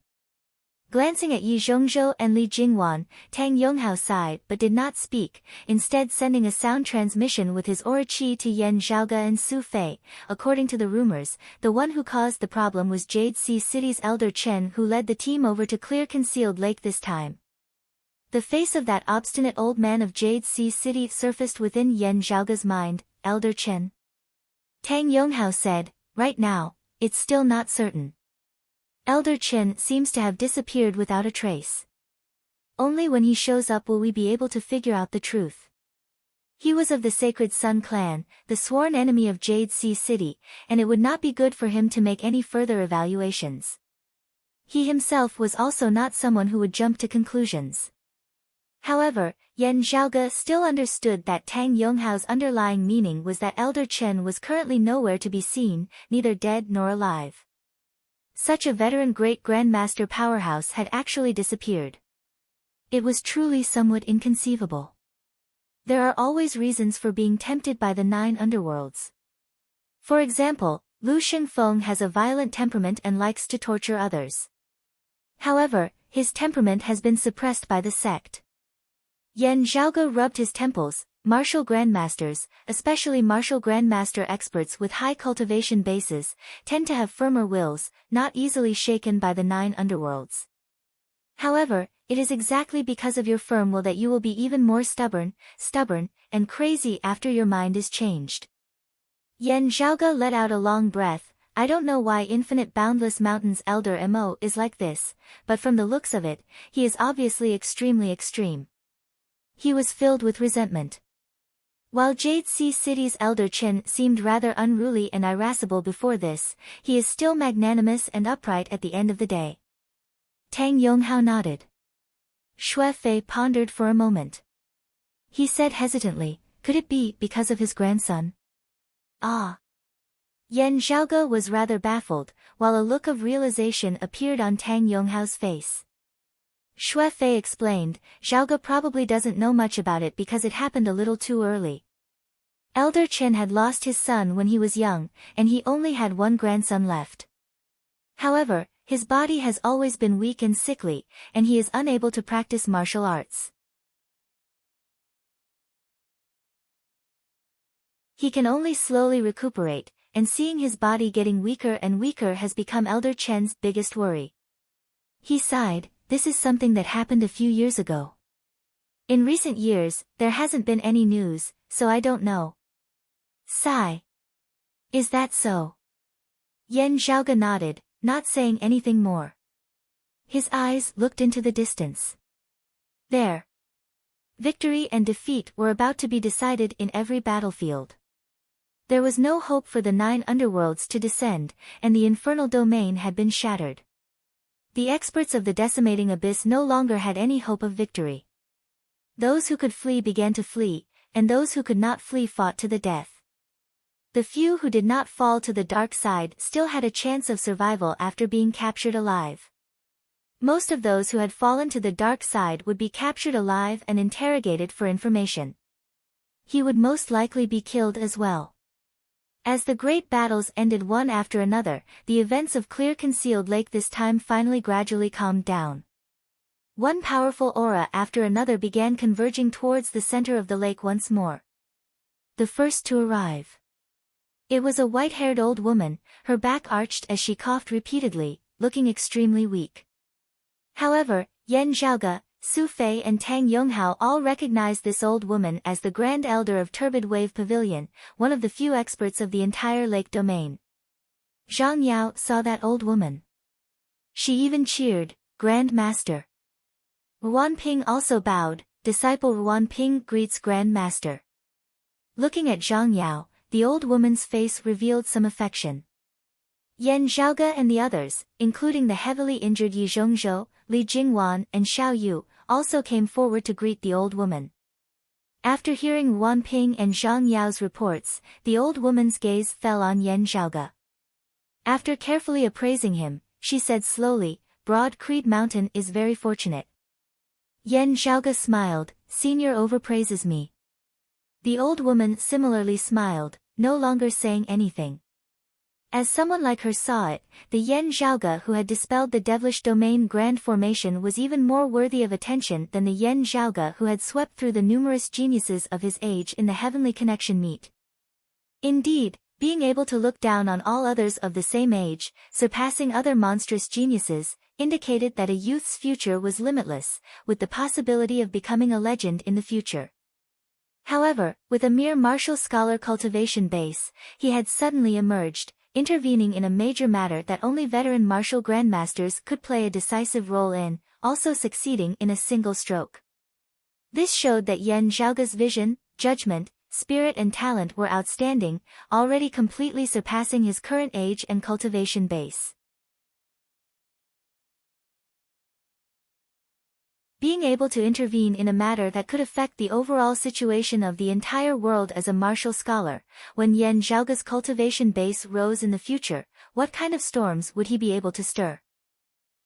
Glancing at Yi Zhongzhou and Li Jingwan, Tang Yonghao sighed but did not speak, instead sending a sound transmission with his aura qi to Yan Zhaoge and Su Fei. According to the rumors, the one who caused the problem was Jade Sea City's Elder Chen, who led the team over to clear Concealed Lake this time. The face of that obstinate old man of Jade Sea City surfaced within Yan Zhaoge's mind, Elder Chen. Tang Yonghao said, right now, it's still not certain. Elder Chen seems to have disappeared without a trace. Only when he shows up will we be able to figure out the truth. He was of the Sacred Sun clan, the sworn enemy of Jade Sea City, and it would not be good for him to make any further evaluations. He himself was also not someone who would jump to conclusions. However, Yan Zhaoge still understood that Tang Yonghao's underlying meaning was that Elder Chen was currently nowhere to be seen, neither dead nor alive. Such a veteran great grandmaster powerhouse had actually disappeared. It was truly somewhat inconceivable. There are always reasons for being tempted by the 9 underworlds. For example, Lu Xingfeng has a violent temperament and likes to torture others. However, his temperament has been suppressed by the sect. Yan Zhaoge rubbed his temples. Martial grandmasters, especially martial grandmaster experts with high cultivation bases, tend to have firmer wills, not easily shaken by the 9 underworlds. However, it is exactly because of your firm will that you will be even more stubborn, and crazy after your mind is changed. Yan Zhaoge let out a long breath. I don't know why Infinite Boundless Mountain's Elder Mo is like this, but from the looks of it, he is obviously extremely extreme. He was filled with resentment. While Jade Sea City's Elder Chen seemed rather unruly and irascible before this, he is still magnanimous and upright at the end of the day. Tang Yonghao nodded. Xue Fei pondered for a moment. He said hesitantly, could it be because of his grandson? Ah. Yan Zhaoge was rather baffled, while a look of realization appeared on Tang Yonghao's face. Xue Fei explained, Zhaoge probably doesn't know much about it because it happened a little too early. Elder Chen had lost his son when he was young, and he only had one grandson left. However, his body has always been weak and sickly, and he is unable to practice martial arts. He can only slowly recuperate, and seeing his body getting weaker and weaker has become Elder Chen's biggest worry. He sighed. This is something that happened a few years ago. In recent years, there hasn't been any news, so I don't know. Sigh. Is that so? Yan Zhaoge nodded, not saying anything more. His eyes looked into the distance. There. Victory and defeat were about to be decided in every battlefield. There was no hope for the 9 underworlds to descend, and the infernal domain had been shattered. The experts of the decimating abyss no longer had any hope of victory. Those who could flee began to flee, and those who could not flee fought to the death. The few who did not fall to the dark side still had a chance of survival after being captured alive. Most of those who had fallen to the dark side would be captured alive and interrogated for information. He would most likely be killed as well. As the great battles ended one after another, the events of Clear Concealed Lake this time finally gradually calmed down. One powerful aura after another began converging towards the center of the lake once more. The first to arrive. It was a white-haired old woman, her back arched as she coughed repeatedly, looking extremely weak. However, Yan Zhaoge, Su Fei and Tang Yonghao all recognized this old woman as the Grand Elder of Turbid Wave Pavilion, one of the few experts of the entire lake domain. Zhang Yao saw that old woman. She even cheered, Grand Master. Ruan Ping also bowed, disciple Ruan Ping greets Grand Master. Looking at Zhang Yao, the old woman's face revealed some affection. Yan Zhaoge and the others, including the heavily injured Yi Zhongzhou, Li Jingwan and Xiao Yu, also came forward to greet the old woman. After hearing Ruan Ping and Zhang Yao's reports, the old woman's gaze fell on Yan Zhaoge. After carefully appraising him, she said slowly, Broad Creed Mountain is very fortunate. Yan Zhaoge smiled, Senior overpraises me. The old woman similarly smiled, no longer saying anything. As someone like her saw it, the Yan Zhaoge who had dispelled the devilish domain grand formation was even more worthy of attention than the Yan Zhaoge who had swept through the numerous geniuses of his age in the heavenly connection meet. Indeed, being able to look down on all others of the same age, surpassing other monstrous geniuses, indicated that a youth's future was limitless, with the possibility of becoming a legend in the future. However, with a mere martial scholar cultivation base, he had suddenly emerged, intervening in a major matter that only veteran martial grandmasters could play a decisive role in, also succeeding in a single stroke. This showed that Yan Zhaoge's vision, judgment, spirit and talent were outstanding, already completely surpassing his current age and cultivation base. Being able to intervene in a matter that could affect the overall situation of the entire world as a martial scholar, when Yan Zhaoge's cultivation base rose in the future, what kind of storms would he be able to stir?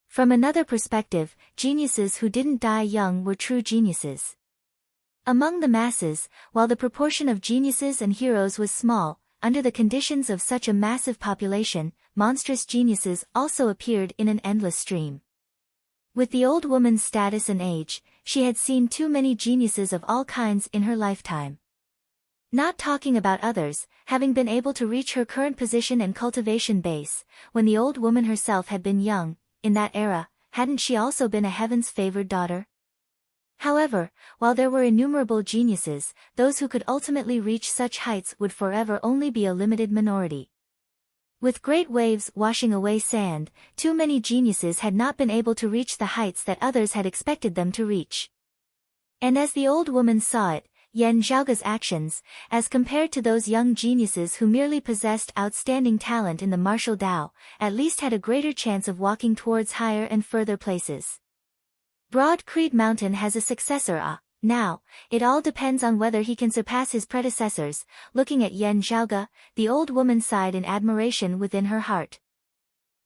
From another perspective, geniuses who didn't die young were true geniuses. Among the masses, while the proportion of geniuses and heroes was small, under the conditions of such a massive population, monstrous geniuses also appeared in an endless stream. With the old woman's status and age, she had seen too many geniuses of all kinds in her lifetime. Not talking about others, having been able to reach her current position and cultivation base, when the old woman herself had been young, in that era, hadn't she also been a heaven's favored daughter? However, while there were innumerable geniuses, those who could ultimately reach such heights would forever only be a limited minority. With great waves washing away sand, too many geniuses had not been able to reach the heights that others had expected them to reach. And as the old woman saw it, Yan Zhaoge's actions, as compared to those young geniuses who merely possessed outstanding talent in the martial Tao, at least had a greater chance of walking towards higher and further places. Broad Creed Mountain has a successor. Now, it all depends on whether he can surpass his predecessors. Looking at Yan Zhaoge, the old woman sighed in admiration within her heart.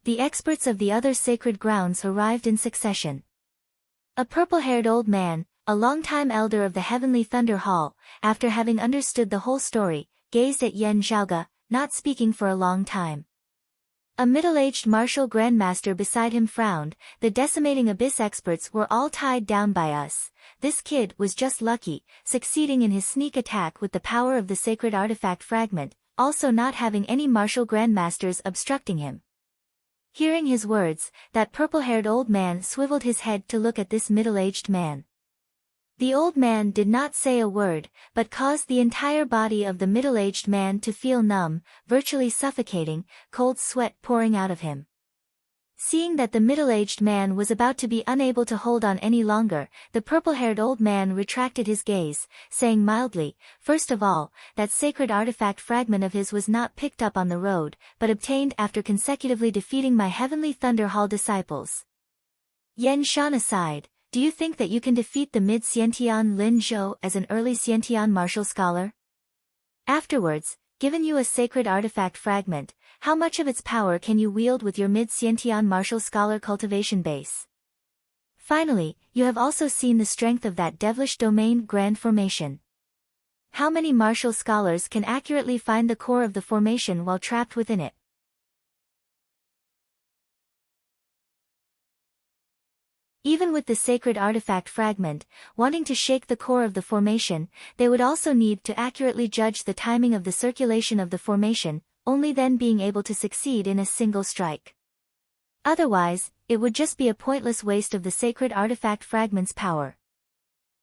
The experts of the other sacred grounds arrived in succession. A purple-haired old man, a longtime elder of the Heavenly Thunder Hall, after having understood the whole story, gazed at Yan Zhaoge, not speaking for a long time. A middle-aged martial grandmaster beside him frowned. The decimating abyss experts were all tied down by us. This kid was just lucky, succeeding in his sneak attack with the power of the sacred artifact fragment, also not having any martial grandmasters obstructing him. Hearing his words, that purple-haired old man swiveled his head to look at this middle-aged man. The old man did not say a word, but caused the entire body of the middle-aged man to feel numb, virtually suffocating, cold sweat pouring out of him. Seeing that the middle-aged man was about to be unable to hold on any longer, the purple-haired old man retracted his gaze, saying mildly, "First of all, that sacred artifact fragment of his was not picked up on the road, but obtained after consecutively defeating my Heavenly Thunder Hall disciples." Yan Shan sighed. Do you think that you can defeat the mid-Xiantian Lin Zhou as an early Xiantian martial scholar? Afterwards, given you a sacred artifact fragment, how much of its power can you wield with your mid-Xiantian martial scholar cultivation base? Finally, you have also seen the strength of that devilish domain grand formation. How many martial scholars can accurately find the core of the formation while trapped within it? Even with the sacred artifact fragment, wanting to shake the core of the formation, they would also need to accurately judge the timing of the circulation of the formation, only then being able to succeed in a single strike. Otherwise, it would just be a pointless waste of the sacred artifact fragment's power.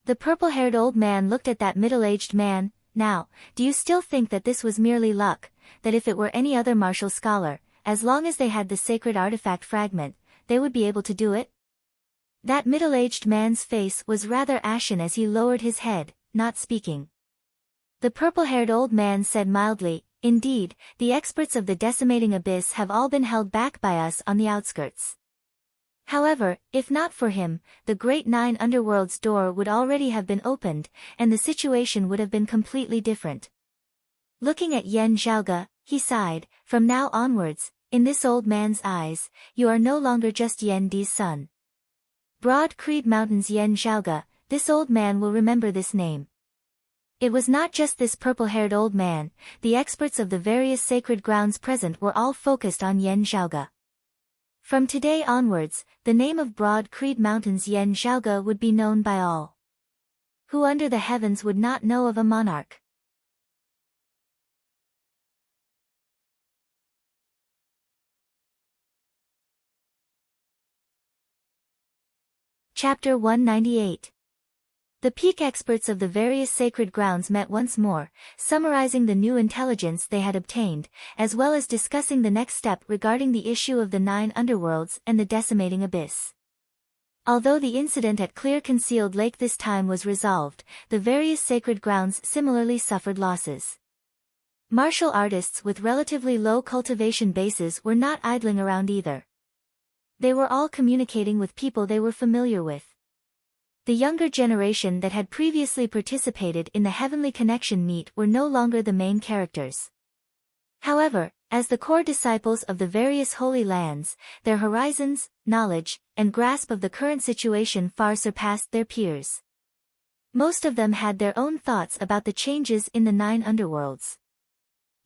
The purple-haired old man looked at that middle-aged man. Now, do you still think that this was merely luck, that if it were any other martial scholar, as long as they had the sacred artifact fragment, they would be able to do it? That middle-aged man's face was rather ashen as he lowered his head, not speaking. The purple-haired old man said mildly, "Indeed, the experts of the decimating abyss have all been held back by us on the outskirts. However, if not for him, the great 9 underworld's door would already have been opened, and the situation would have been completely different." Looking at Yan Zhaoge, he sighed, "From now onwards, in this old man's eyes, you are no longer just Yan Di's son. Broad Creed Mountain's Yan Zhaoge, this old man will remember this name." It was not just this purple-haired old man, the experts of the various sacred grounds present were all focused on Yan Zhaoge. From today onwards, the name of Broad Creed Mountain's Yan Zhaoge would be known by all. Who under the heavens would not know of a monarch? Chapter 198. The peak experts of the various sacred grounds met once more, summarizing the new intelligence they had obtained, as well as discussing the next step regarding the issue of the 9 underworlds and the decimating abyss. Although the incident at Clear Concealed Lake this time was resolved, the various sacred grounds similarly suffered losses. Martial artists with relatively low cultivation bases were not idling around either. They were all communicating with people they were familiar with. The younger generation that had previously participated in the Heavenly Connection meet were no longer the main characters. However, as the core disciples of the various holy lands, their horizons, knowledge, and grasp of the current situation far surpassed their peers. Most of them had their own thoughts about the changes in the 9 underworlds.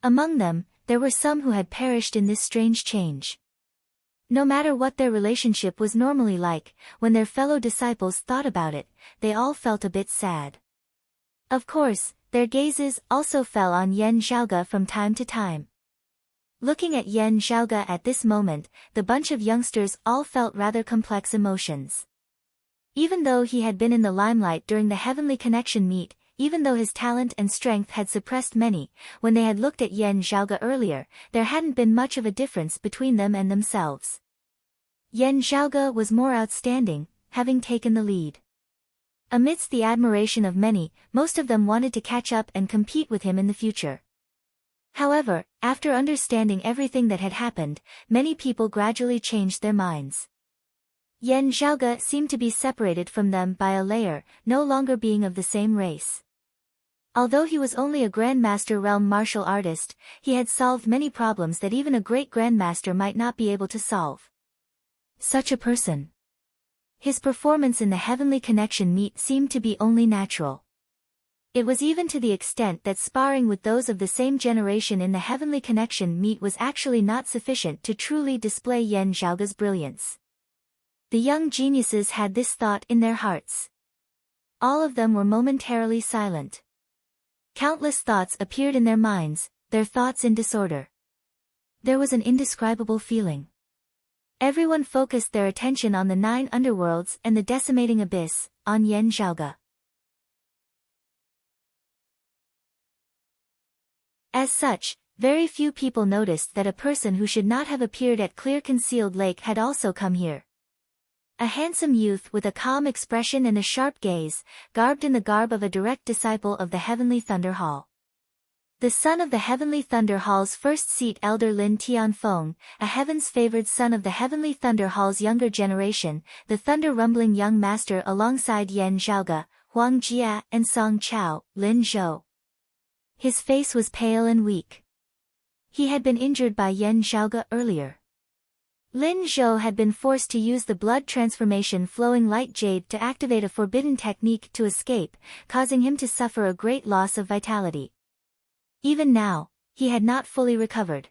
Among them, there were some who had perished in this strange change. No matter what their relationship was normally like, when their fellow disciples thought about it, they all felt a bit sad. Of course, their gazes also fell on Yan Xiaoge from time to time. Looking at Yan Xiaoge at this moment, the bunch of youngsters all felt rather complex emotions. Even though he had been in the limelight during the Heavenly Connection meet, even though his talent and strength had suppressed many, when they had looked at Yan Xiaoge earlier, there hadn't been much of a difference between them and themselves. Yan Xiaoge was more outstanding, having taken the lead. Amidst the admiration of many, most of them wanted to catch up and compete with him in the future. However, after understanding everything that had happened, many people gradually changed their minds. Yan Xiaoge seemed to be separated from them by a layer, no longer being of the same race. Although he was only a Grandmaster realm martial artist, he had solved many problems that even a great Grandmaster might not be able to solve. Such a person. His performance in the Heavenly Connection meet seemed to be only natural. It was even to the extent that sparring with those of the same generation in the Heavenly Connection meet was actually not sufficient to truly display Yan Xiaoge's brilliance. The young geniuses had this thought in their hearts. All of them were momentarily silent. Countless thoughts appeared in their minds, their thoughts in disorder. There was an indescribable feeling. Everyone focused their attention on the 9 underworlds and the decimating abyss, on Yan Xiaoge. As such, very few people noticed that a person who should not have appeared at Clear Concealed Lake had also come here. A handsome youth with a calm expression and a sharp gaze, garbed in the garb of a direct disciple of the Heavenly Thunder Hall. The son of the Heavenly Thunder Hall's first seat, Elder Lin Tianfeng, a heaven's favored son of the Heavenly Thunder Hall's younger generation, the thunder-rumbling young master alongside Yan Xiaoge, Huang Jia and Song Chao, Lin Zhou. His face was pale and weak. He had been injured by Yan Xiaoge earlier. Lin Zhou had been forced to use the blood transformation flowing light jade to activate a forbidden technique to escape, causing him to suffer a great loss of vitality. Even now, he had not fully recovered.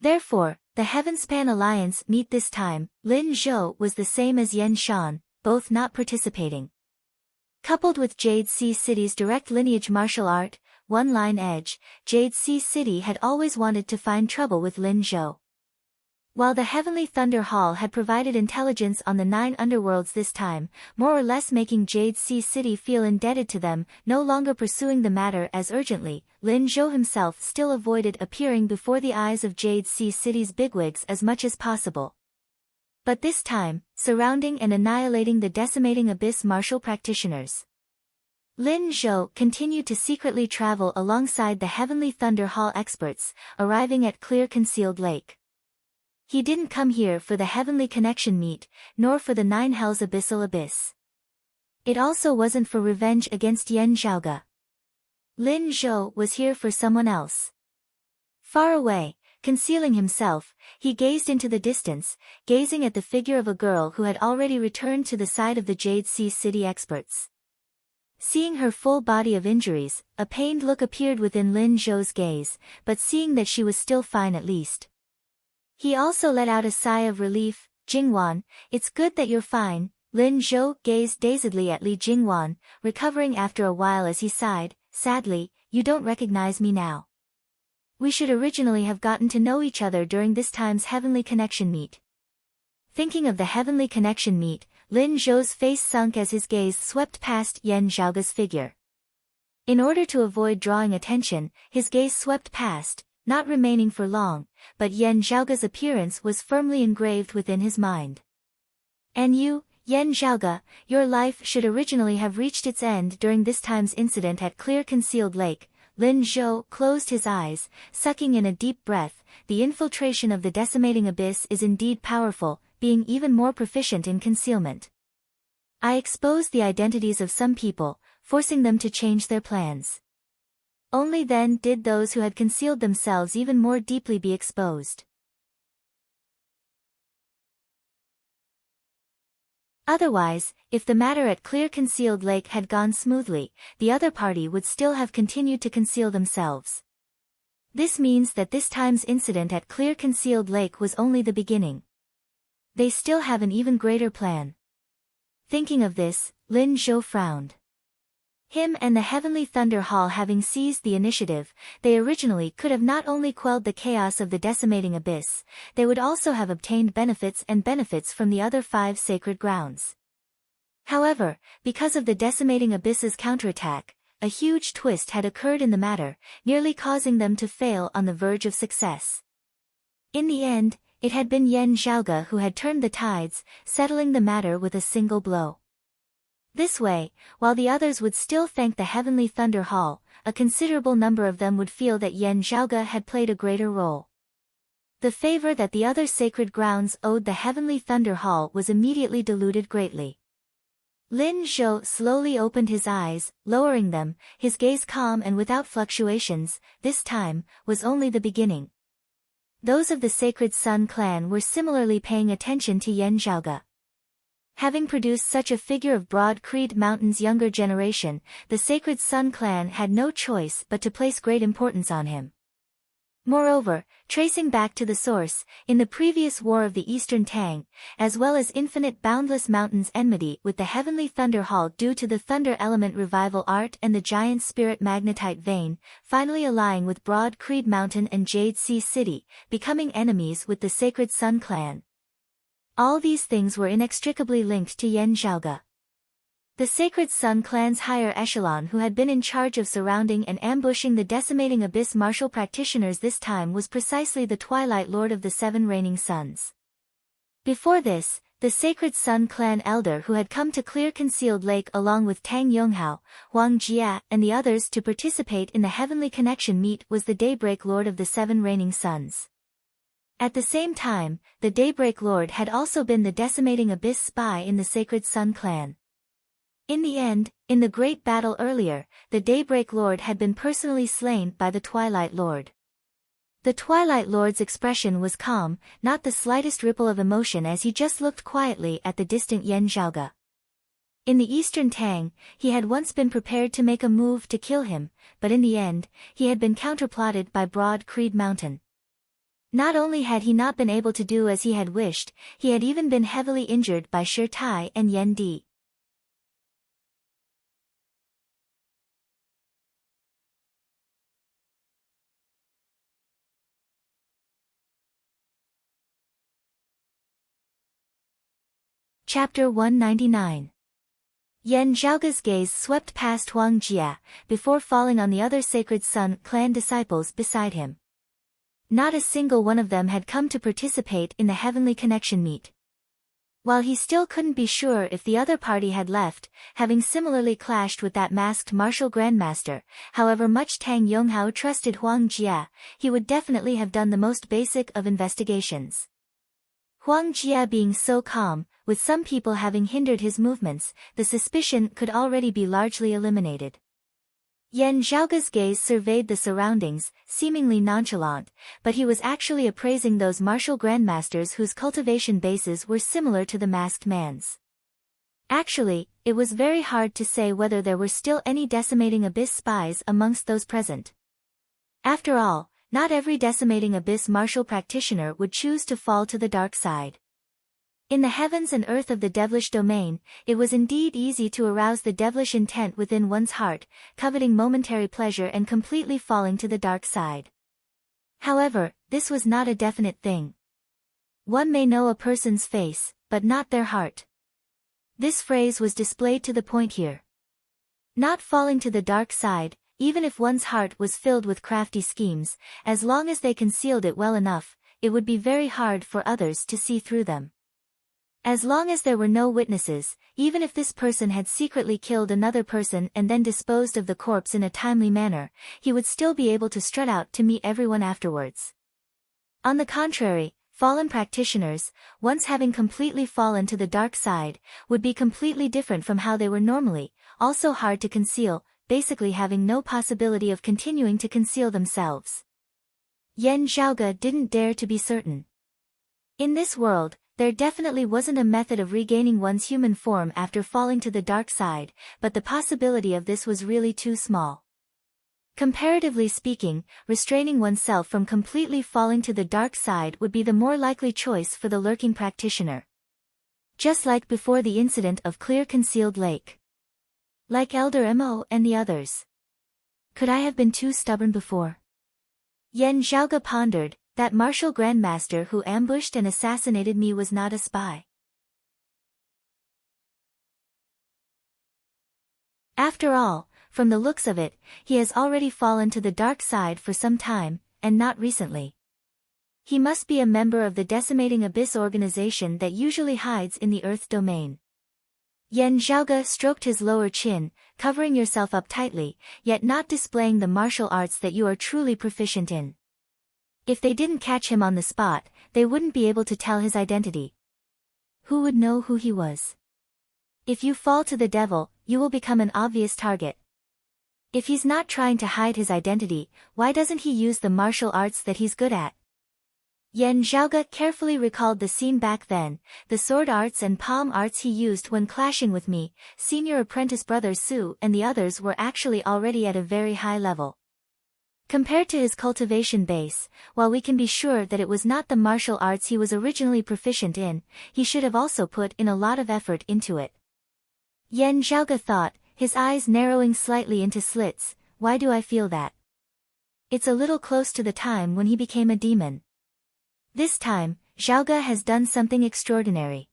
Therefore, the Heavenspan Alliance meet this time, Lin Zhou was the same as Yan Shan, both not participating. Coupled with Jade Sea City's direct lineage martial art, One Line Edge, Jade Sea City had always wanted to find trouble with Lin Zhou. While the Heavenly Thunder Hall had provided intelligence on the 9 underworlds this time, more or less making Jade Sea City feel indebted to them, no longer pursuing the matter as urgently, Lin Zhou himself still avoided appearing before the eyes of Jade Sea City's bigwigs as much as possible. But this time, surrounding and annihilating the decimating abyss martial practitioners. Lin Zhou continued to secretly travel alongside the Heavenly Thunder Hall experts, arriving at Clear Concealed Lake. He didn't come here for the Heavenly Connection meet, nor for the 9 Hells Abyssal Abyss. It also wasn't for revenge against Yan Xiaoge. Lin Zhou was here for someone else. Far away, concealing himself, he gazed into the distance, gazing at the figure of a girl who had already returned to the side of the Jade Sea City experts. Seeing her full body of injuries, a pained look appeared within Lin Zhou's gaze, but seeing that she was still fine at least. He also let out a sigh of relief. Jingwan, it's good that you're fine. Lin Zhou gazed dazedly at Li Jingwan, recovering after a while as he sighed, sadly, you don't recognize me now. We should originally have gotten to know each other during this time's Heavenly Connection meet. Thinking of the Heavenly Connection meet, Lin Zhou's face sunk as his gaze swept past Yan Xiaoge's figure. In order to avoid drawing attention, his gaze swept past, not remaining for long, but Yan Xiaoge's appearance was firmly engraved within his mind. And you Yen Zhaoge, your life should originally have reached its end during this time's incident at Clear Concealed Lake. Lin Zhou closed his eyes, sucking in a deep breath. The infiltration of the decimating abyss is indeed powerful, being even more proficient in concealment. I exposed the identities of some people, forcing them to change their plans. Only then did those who had concealed themselves even more deeply be exposed. Otherwise, if the matter at Clear Concealed Lake had gone smoothly, the other party would still have continued to conceal themselves. This means that this time's incident at Clear Concealed Lake was only the beginning. They still have an even greater plan. Thinking of this, Lin Zhou frowned. Him and the Heavenly Thunder Hall having seized the initiative, they originally could have not only quelled the chaos of the decimating abyss, they would also have obtained benefits from the other 5 sacred grounds. However, because of the decimating abyss's counterattack, a huge twist had occurred in the matter, nearly causing them to fail on the verge of success. In the end, it had been Yen Zhaoge who had turned the tides, settling the matter with a single blow. This way, while the others would still thank the Heavenly Thunder Hall, a considerable number of them would feel that Yen Zhaoge had played a greater role. The favor that the other sacred grounds owed the Heavenly Thunder Hall was immediately diluted greatly. Lin Zhou slowly opened his eyes, lowering them, his gaze calm and without fluctuations. This time was only the beginning. Those of the Sacred Sun clan were similarly paying attention to Yen Zhaoge. Having produced such a figure of Broad Creed Mountain's younger generation, the Sacred Sun clan had no choice but to place great importance on him. Moreover, tracing back to the source, in the previous War of the Eastern Tang, as well as Infinite Boundless Mountain's enmity with the Heavenly Thunder Hall due to the Thunder Element Revival Art and the Giant Spirit Magnetite Vein, finally allying with Broad Creed Mountain and Jade Sea City, becoming enemies with the Sacred Sun clan. All these things were inextricably linked to Yen Zhaoge. The Sacred Sun clan's higher echelon who had been in charge of surrounding and ambushing the decimating abyss martial practitioners this time was precisely the Twilight Lord of the 7 Reigning Suns. Before this, the Sacred Sun clan elder who had come to Clear Concealed Lake along with Tang Yonghao, Huang Jia and the others to participate in the Heavenly Connection meet was the Daybreak Lord of the 7 Reigning Suns. At the same time, the Daybreak Lord had also been the decimating abyss spy in the Sacred Sun clan. In the end, in the great battle earlier, the Daybreak Lord had been personally slain by the Twilight Lord. The Twilight Lord's expression was calm, not the slightest ripple of emotion as he just looked quietly at the distant Yen Zhaoge. In the Eastern Tang, he had once been prepared to make a move to kill him, but in the end, he had been counterplotted by Broad Creed Mountain. Not only had he not been able to do as he had wished, he had even been heavily injured by Shi Tai and Yen Di. Chapter 199. Yen Zhaoge's gaze swept past Huang Jia, before falling on the other Sacred Sun clan disciples beside him. Not a single one of them had come to participate in the Heavenly Connection meet. While he still couldn't be sure if the other party had left, having similarly clashed with that masked martial grandmaster, however much Tang Yonghao trusted Huang Jia, he would definitely have done the most basic of investigations. Huang Jia being so calm, with some people having hindered his movements, the suspicion could already be largely eliminated. Yen Zhaoge's gaze surveyed the surroundings, seemingly nonchalant, but he was actually appraising those martial grandmasters whose cultivation bases were similar to the masked man's. Actually, it was very hard to say whether there were still any decimating abyss spies amongst those present. After all, not every decimating abyss martial practitioner would choose to fall to the dark side. In the heavens and earth of the devilish domain, it was indeed easy to arouse the devilish intent within one's heart, coveting momentary pleasure and completely falling to the dark side. However, this was not a definite thing. One may know a person's face, but not their heart. This phrase was displayed to the point here. Not falling to the dark side, even if one's heart was filled with crafty schemes, as long as they concealed it well enough, it would be very hard for others to see through them. As long as there were no witnesses, even if this person had secretly killed another person and then disposed of the corpse in a timely manner, he would still be able to strut out to meet everyone afterwards. On the contrary, fallen practitioners, once having completely fallen to the dark side, would be completely different from how they were normally, also hard to conceal, basically having no possibility of continuing to conceal themselves. Yan Zhaoge didn't dare to be certain. In this world, there definitely wasn't a method of regaining one's human form after falling to the dark side, but the possibility of this was really too small. Comparatively speaking, restraining oneself from completely falling to the dark side would be the more likely choice for the lurking practitioner. Just like before the incident of Clear Concealed Lake. Like Elder Mo and the others. Could I have been too stubborn before? Yan Zhaoge pondered. That martial grandmaster who ambushed and assassinated me was not a spy. After all, from the looks of it, he has already fallen to the dark side for some time, and not recently. He must be a member of the Decimating Abyss organization that usually hides in the Earth domain. Yan Zhaoge stroked his lower chin, covering yourself up tightly, yet not displaying the martial arts that you are truly proficient in. If they didn't catch him on the spot, they wouldn't be able to tell his identity. Who would know who he was? If you fall to the devil, you will become an obvious target. If he's not trying to hide his identity, why doesn't he use the martial arts that he's good at? Yan Zhaoge carefully recalled the scene back then, the sword arts and palm arts he used when clashing with me. Senior apprentice brother Su and the others were actually already at a very high level. Compared to his cultivation base, while we can be sure that it was not the martial arts he was originally proficient in, he should have also put in a lot of effort into it. Yan Zhaoge thought, his eyes narrowing slightly into slits. Why do I feel that? It's a little close to the time when he became a demon. This time, Zhaoge has done something extraordinary.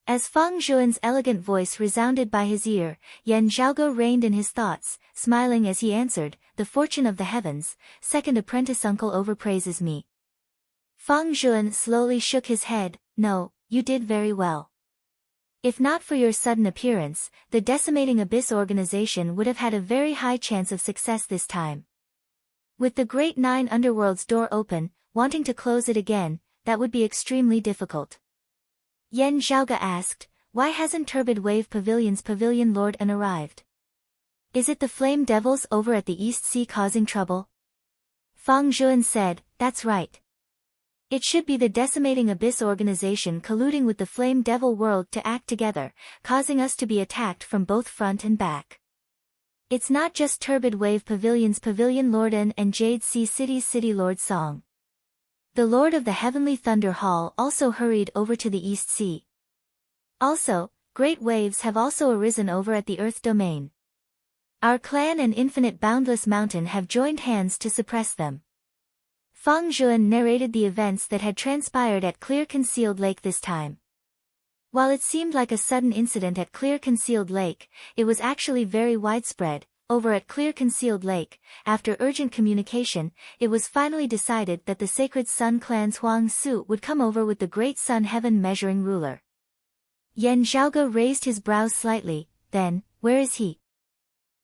As Feng Zhuan's elegant voice resounded by his ear, Yan Zhaoge reined in his thoughts, smiling as he answered, "The fortune of the heavens, second apprentice uncle overpraises me." Feng Zhuan slowly shook his head. "No, you did very well. If not for your sudden appearance, the Decimating Abyss organization would have had a very high chance of success this time. With the Great Nine Underworld's door open, wanting to close it again, that would be extremely difficult." Yan Zhaoge asked, "Why hasn't Turbid Wave Pavilion's Pavilion Lord arrived? Is it the Flame Devils over at the East Sea causing trouble?" Feng Zhuan said, "That's right. It should be the Decimating Abyss organization colluding with the Flame Devil world to act together, causing us to be attacked from both front and back. It's not just Turbid Wave Pavilion's Pavilion Lord and Jade Sea City's City Lord Song. The Lord of the Heavenly Thunder Hall also hurried over to the East Sea. Also, great waves have also arisen over at the Earth domain. Our clan and Infinite Boundless Mountain have joined hands to suppress them." Feng Zhuan narrated the events that had transpired at Clear Concealed Lake this time. While it seemed like a sudden incident at Clear Concealed Lake, it was actually very widespread. Over at Clear Concealed Lake, after urgent communication, it was finally decided that the Sacred Sun Clan's Huang Su would come over with the Great Sun Heaven Measuring Ruler. Yan Zhaoge raised his brows slightly. "Then, where is he?"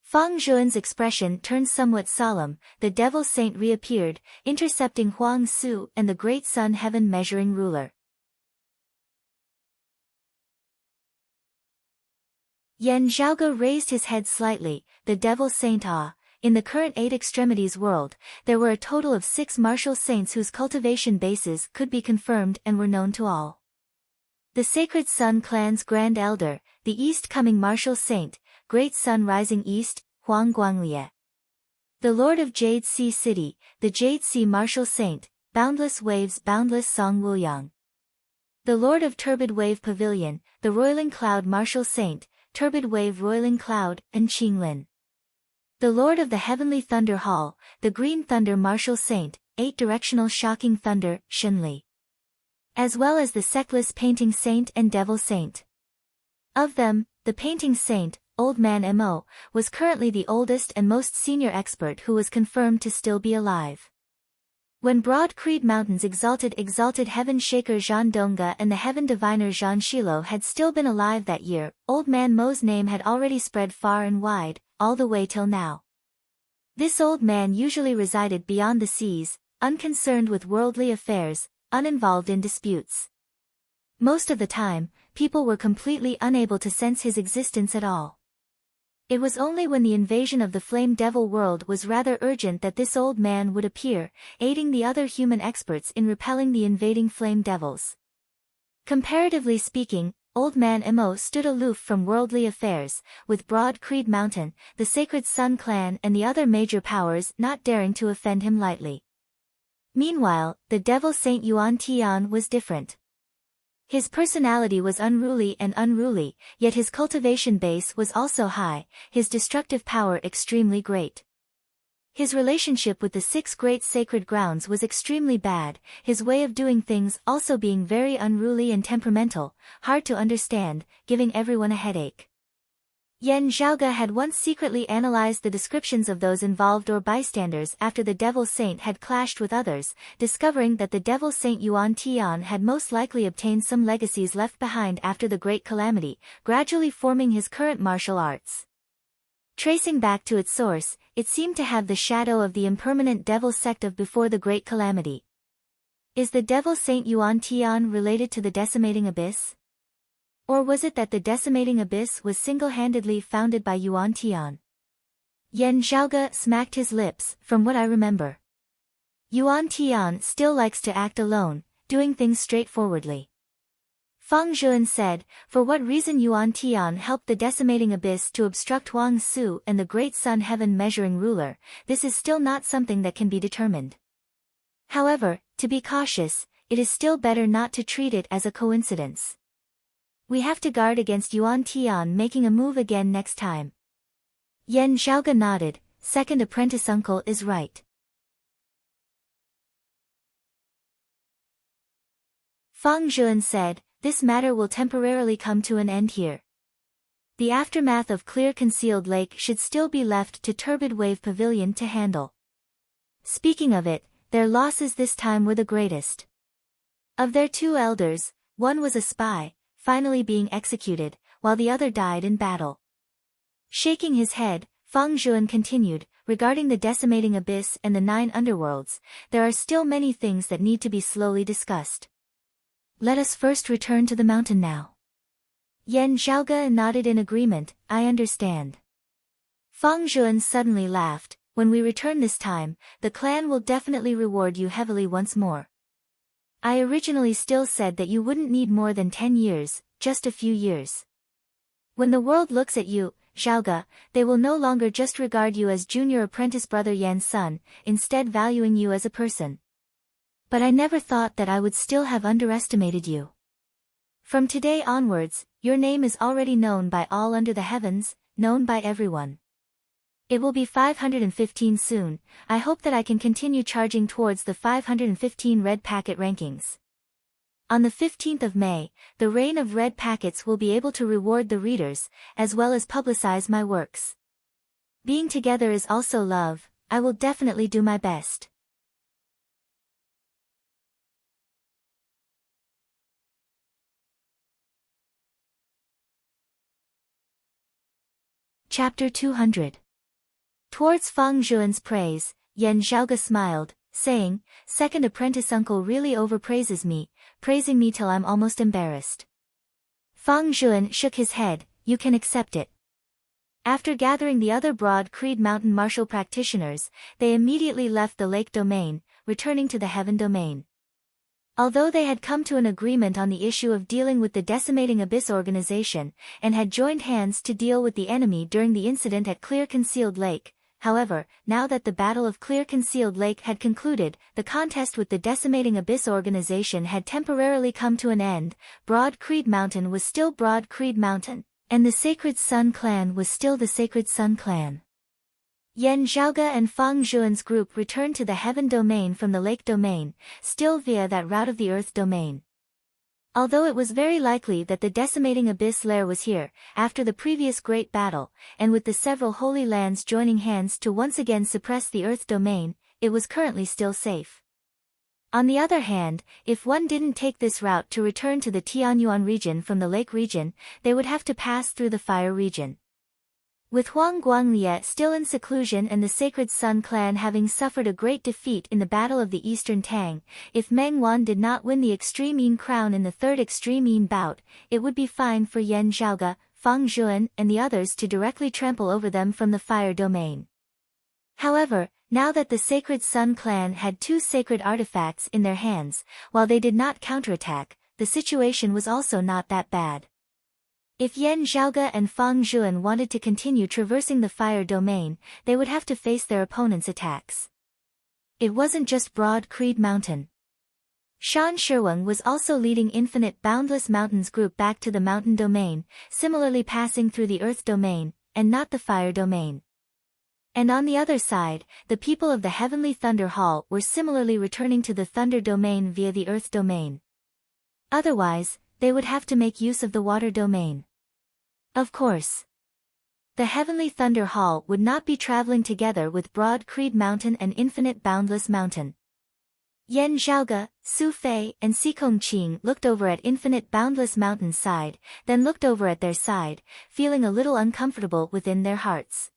Feng Zhuan's expression turned somewhat solemn. The Devil Saint reappeared, intercepting Huang Su and the Great Sun Heaven Measuring Ruler. Yan Zhaoge raised his head slightly. The Devil Saint in the current 8 Extremities world, there were a total of 6 martial saints whose cultivation bases could be confirmed and were known to all. The Sacred Sun Clan's Grand Elder, the East-coming martial saint, Great Sun Rising East, Huang Guanglie. The Lord of Jade Sea City, the Jade Sea martial saint, Boundless Waves Boundless Song Wuyang. The Lord of Turbid Wave Pavilion, the Roiling Cloud martial saint, Turbid Wave Roiling Cloud, and Qinglin. The Lord of the Heavenly Thunder Hall, the Green Thunder martial saint, 8-directional Shocking Thunder, Shunli. As well as the Sectless Painting Saint and Devil Saint. Of them, the Painting Saint, Old Man Mo, was currently the oldest and most senior expert who was confirmed to still be alive. When Broad Creed Mountain's exalted heaven shaker Jean Donga and the heaven diviner Jean Shilo had still been alive that year, Old Man Mo's name had already spread far and wide, all the way till now. This old man usually resided beyond the seas, unconcerned with worldly affairs, uninvolved in disputes. Most of the time, people were completely unable to sense his existence at all. It was only when the invasion of the Flame Devil world was rather urgent that this old man would appear, aiding the other human experts in repelling the invading Flame Devils. Comparatively speaking, Old Man Mo stood aloof from worldly affairs, with Broad Creed Mountain, the Sacred Sun Clan and the other major powers not daring to offend him lightly. Meanwhile, the Devil Saint Yuan Tian was different. His personality was unruly, yet his cultivation base was also high, his destructive power extremely great. His relationship with the 6 great sacred grounds was extremely bad, his way of doing things also being very unruly and temperamental, hard to understand, giving everyone a headache. Yan Zhaoge had once secretly analyzed the descriptions of those involved or bystanders after the Devil Saint had clashed with others, discovering that the Devil Saint Yuan Tian had most likely obtained some legacies left behind after the Great Calamity, gradually forming his current martial arts. Tracing back to its source, it seemed to have the shadow of the impermanent Devil sect of before the Great Calamity. Is the Devil Saint Yuan Tian related to the Decimating Abyss? Or was it that the Decimating Abyss was single-handedly founded by Yuan Tian? Yan Zhaoge smacked his lips, from what I remember. Yuan Tian still likes to act alone, doing things straightforwardly. Feng Zhuan said, for what reason Yuan Tian helped the Decimating Abyss to obstruct Wang Su and the Great Sun Heaven Measuring Ruler, this is still not something that can be determined. However, to be cautious, it is still better not to treat it as a coincidence. We have to guard against Yuan Tian making a move again next time. Yan Zhaoge nodded, second apprentice uncle is right. Feng Zhuan said, this matter will temporarily come to an end here. The aftermath of Clear Concealed Lake should still be left to Turbid Wave Pavilion to handle. Speaking of it, their losses this time were the greatest. Of their 2 elders, one was a spy, finally being executed, while the other died in battle. Shaking his head, Feng Zhuan continued, regarding the Decimating Abyss and the 9 underworlds, there are still many things that need to be slowly discussed. Let us first return to the mountain now. Yan Zhaoge nodded in agreement, I understand. Feng Zhuan suddenly laughed, when we return this time, the clan will definitely reward you heavily once more. I originally still said that you wouldn't need more than 10 years, just a few years. When the world looks at you, Zhaoge, they will no longer just regard you as junior apprentice brother Yan's son, instead valuing you as a person. But I never thought that I would still have underestimated you. From today onwards, your name is already known by all under the heavens, known by everyone. It will be 515 soon, I hope that I can continue charging towards the 515 red packet rankings. On the 15th of May, the reign of red packets will be able to reward the readers, as well as publicize my works. Being together is also love, I will definitely do my best. Chapter 200. Towards Feng Zhuan's praise, Yan Zhaoge smiled, saying, second apprentice uncle really overpraises me, praising me till I'm almost embarrassed. Feng Zhuan shook his head, you can accept it. After gathering the other Broad Creed Mountain martial practitioners, they immediately left the lake domain, returning to the heaven domain. Although they had come to an agreement on the issue of dealing with the Decimating Abyss organization, and had joined hands to deal with the enemy during the incident at Clear Concealed Lake, however, now that the Battle of Clear Concealed Lake had concluded, the contest with the Decimating Abyss organization had temporarily come to an end, Broad Creed Mountain was still Broad Creed Mountain, and the Sacred Sun Clan was still the Sacred Sun Clan. Yan Zhaoge and Feng Zhuan's group returned to the heaven domain from the lake domain, still via that route of the earth domain. Although it was very likely that the Decimating Abyss lair was here, after the previous great battle, and with the several holy lands joining hands to once again suppress the earth domain, it was currently still safe. On the other hand, if one didn't take this route to return to the Tianyuan region from the lake region, they would have to pass through the fire region. With Huang Guanglie still in seclusion and the Sacred Sun clan having suffered a great defeat in the Battle of the Eastern Tang, if Meng Wan did not win the Extreme Yin crown in the third Extreme Yin bout, it would be fine for Yan Zhaoge, Fang Zhuan and the others to directly trample over them from the fire domain. However, now that the Sacred Sun clan had two sacred artifacts in their hands, while they did not counterattack, the situation was also not that bad. If Yan Zhaoge and Fang Zhuan wanted to continue traversing the fire domain, they would have to face their opponent's attacks. It wasn't just Broad Creed Mountain. Shan Shiweng was also leading Infinite Boundless Mountains group back to the mountain domain, similarly passing through the earth domain, and not the fire domain. And on the other side, the people of the Heavenly Thunder Hall were similarly returning to the thunder domain via the earth domain. Otherwise, they would have to make use of the water domain. Of course, the Heavenly Thunder Hall would not be traveling together with Broad Creed Mountain and Infinite Boundless Mountain. Yan Zhaoge, Su Fei, and Sikong Qing looked over at Infinite Boundless Mountain's side, then looked over at their side, feeling a little uncomfortable within their hearts.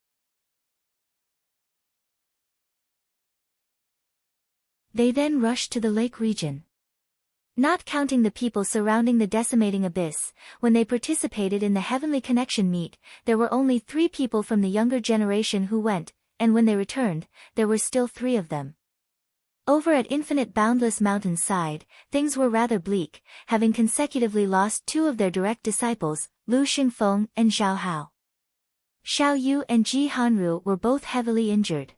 They then rushed to the lake region. Not counting the people surrounding the decimating abyss, when they participated in the Heavenly Connection meet, there were only 3 people from the younger generation who went, and when they returned, there were still 3 of them. Over at Infinite Boundless Mountain's side, things were rather bleak, having consecutively lost 2 of their direct disciples, Lu Xingfeng and Zhao Hao. Xiao Yu and Ji Hanru were both heavily injured.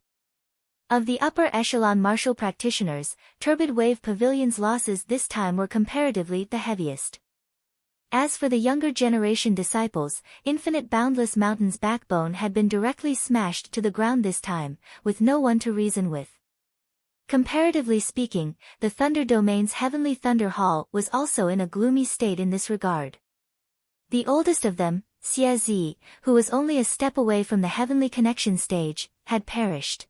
Of the upper echelon martial practitioners, Turbid Wave Pavilion's losses this time were comparatively the heaviest. As for the younger generation disciples, Infinite Boundless Mountain's backbone had been directly smashed to the ground this time, with no one to reason with. Comparatively speaking, the Thunder Domain's Heavenly Thunder Hall was also in a gloomy state in this regard. The oldest of them, Xie Zi, who was only a step away from the Heavenly Connection stage, had perished.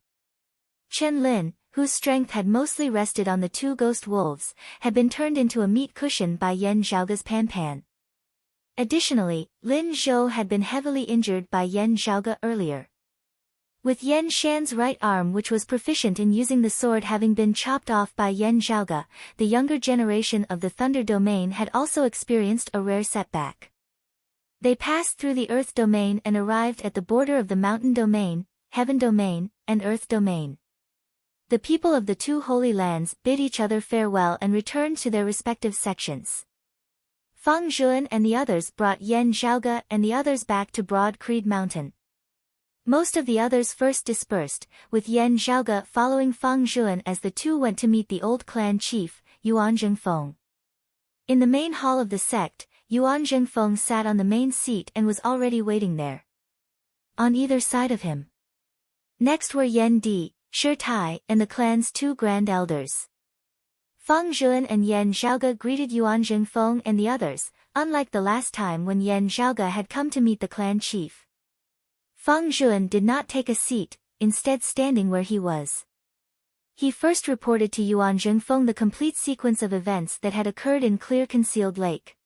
Chen Lin, whose strength had mostly rested on the 2 ghost wolves, had been turned into a meat cushion by Yan Zhaoge's Pan. Additionally, Lin Zhou had been heavily injured by Yan Zhaoge earlier. With Yan Shan's right arm which was proficient in using the sword having been chopped off by Yan Zhaoge, the younger generation of the Thunder Domain had also experienced a rare setback. They passed through the Earth Domain and arrived at the border of the Mountain Domain, Heaven Domain, and Earth Domain. The people of the 2 holy lands bid each other farewell and returned to their respective sections. Fang Zhuan and the others brought Yan Zhaoge and the others back to Broad Creed Mountain. Most of the others first dispersed, with Yan Zhaoge following Fang Zhuan as the 2 went to meet the old clan chief, Yuan Zhengfeng. In the main hall of the sect, Yuan Zhengfeng sat on the main seat and was already waiting there. On either side of him. Next were Yan Di, Shi Tai, and the clan's 2 grand elders. Fang Zhuan and Yan Zhaoge greeted Yuan Zhengfeng and the others, unlike the last time when Yan Zhaoge had come to meet the clan chief. Fang Zhuan did not take a seat, instead standing where he was. He first reported to Yuan Zhengfeng the complete sequence of events that had occurred in Clear Concealed Lake.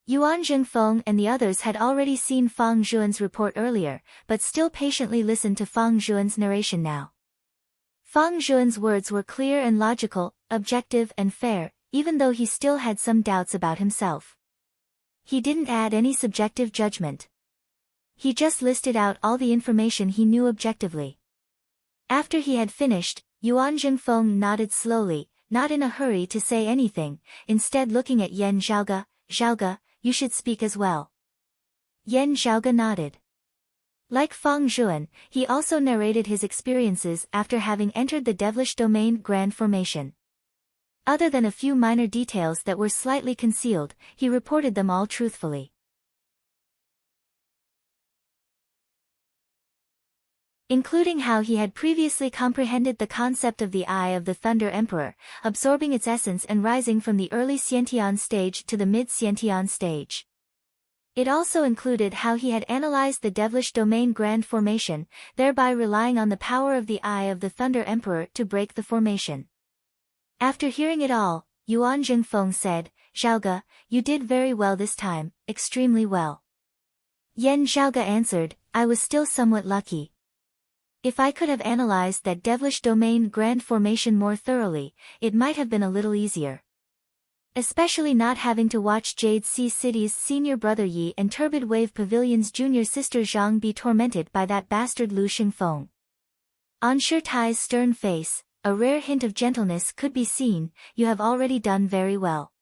Yuan Zhengfeng and the others had already seen Fang Zhuan's report earlier, but still patiently listened to Fang Zhuan's narration now. Fang Zhuan's words were clear and logical, objective and fair, even though he still had some doubts about himself. He didn't add any subjective judgment. He just listed out all the information he knew objectively. After he had finished, Yuan Zhengfeng nodded slowly, not in a hurry to say anything, instead looking at Yan Zhaoge. Zhaoge, you should speak as well. Yan Zhaoge nodded. Like Fang Zhuan, he also narrated his experiences after having entered the Devilish Domain Grand Formation. Other than a few minor details that were slightly concealed, he reported them all truthfully. Including how he had previously comprehended the concept of the Eye of the Thunder Emperor, absorbing its essence and rising from the early Xiantian stage to the mid-Xiantian stage. It also included how he had analyzed the Devilish Domain Grand Formation, thereby relying on the power of the Eye of the Thunder Emperor to break the formation. After hearing it all, Yuan Jingfeng said, Zhaoge, you did very well this time, extremely well. Yan Zhaoge answered, I was still somewhat lucky. If I could have analyzed that devilish domain grand formation more thoroughly, it might have been a little easier. Especially not having to watch Jade Sea City's senior brother Yi and Turbid Wave Pavilion's junior sister Zhang be tormented by that bastard Lu Xingfeng. On Shi Tai's stern face, a rare hint of gentleness could be seen. You have already done very well.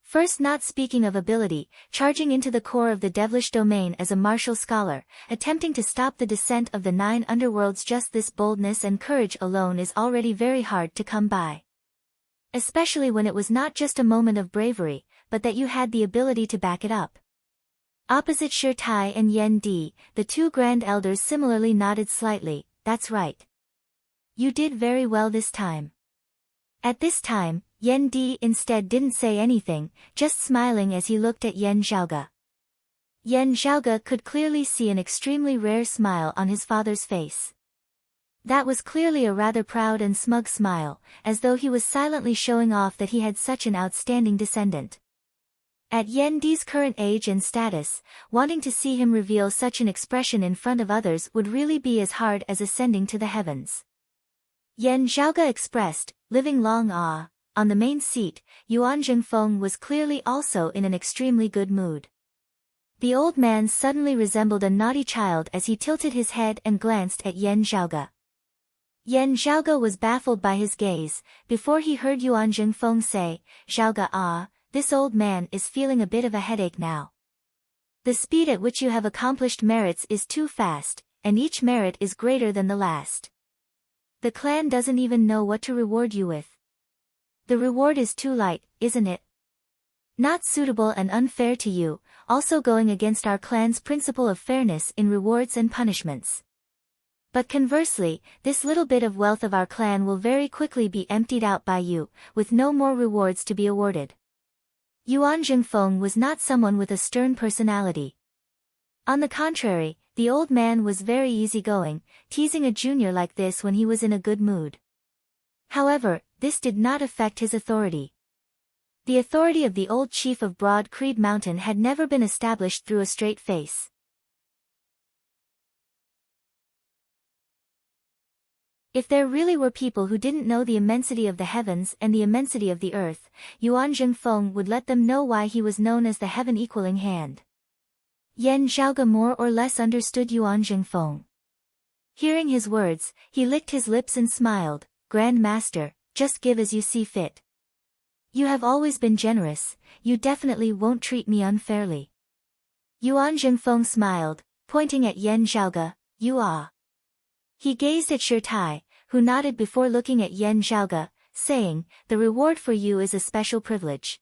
First, not speaking of ability, charging into the core of the devilish domain as a martial scholar, attempting to stop the descent of the 9 underworlds, just this boldness and courage alone is already very hard to come by. Especially when it was not just a moment of bravery, but that you had the ability to back it up. Opposite Shi Tai and Yan Di, the 2 grand elders similarly nodded slightly. That's right. You did very well this time. At this time, Yan Di instead didn't say anything, just smiling as he looked at Yan Zhaoge. Yan Zhaoge could clearly see an extremely rare smile on his father's face. That was clearly a rather proud and smug smile, as though he was silently showing off that he had such an outstanding descendant. At Yan Di's current age and status, wanting to see him reveal such an expression in front of others would really be as hard as ascending to the heavens. Yan Zhaoge expressed, living long ah. On the main seat, Yuan Jingfeng was clearly also in an extremely good mood. The old man suddenly resembled a naughty child as he tilted his head and glanced at Yan Zhaoge. Yan Zhaoge was baffled by his gaze, before he heard Yuan Jingfeng say, Zhaoge ah, this old man is feeling a bit of a headache now. The speed at which you have accomplished merits is too fast, and each merit is greater than the last. The clan doesn't even know what to reward you with. The reward is too light, isn't it? Not suitable and unfair to you, also going against our clan's principle of fairness in rewards and punishments. But conversely, this little bit of wealth of our clan will very quickly be emptied out by you, with no more rewards to be awarded. Yuan Jingfeng was not someone with a stern personality. On the contrary, the old man was very easygoing, teasing a junior like this when he was in a good mood. However, this did not affect his authority. The authority of the old chief of Broad Creed Mountain had never been established through a straight face. If there really were people who didn't know the immensity of the heavens and the immensity of the earth, Yuan Jingfeng would let them know why he was known as the heaven-equaling hand. Yan Zhaoge more or less understood Yuan Jingfeng. Hearing his words, he licked his lips and smiled, Grand Master, just give as you see fit. You have always been generous, you definitely won't treat me unfairly. Yuan Jingfeng smiled, pointing at Yan Zhaoge, you are. He gazed at Shi Tai, who nodded before looking at Yan Zhaoge, saying, the reward for you is a special privilege.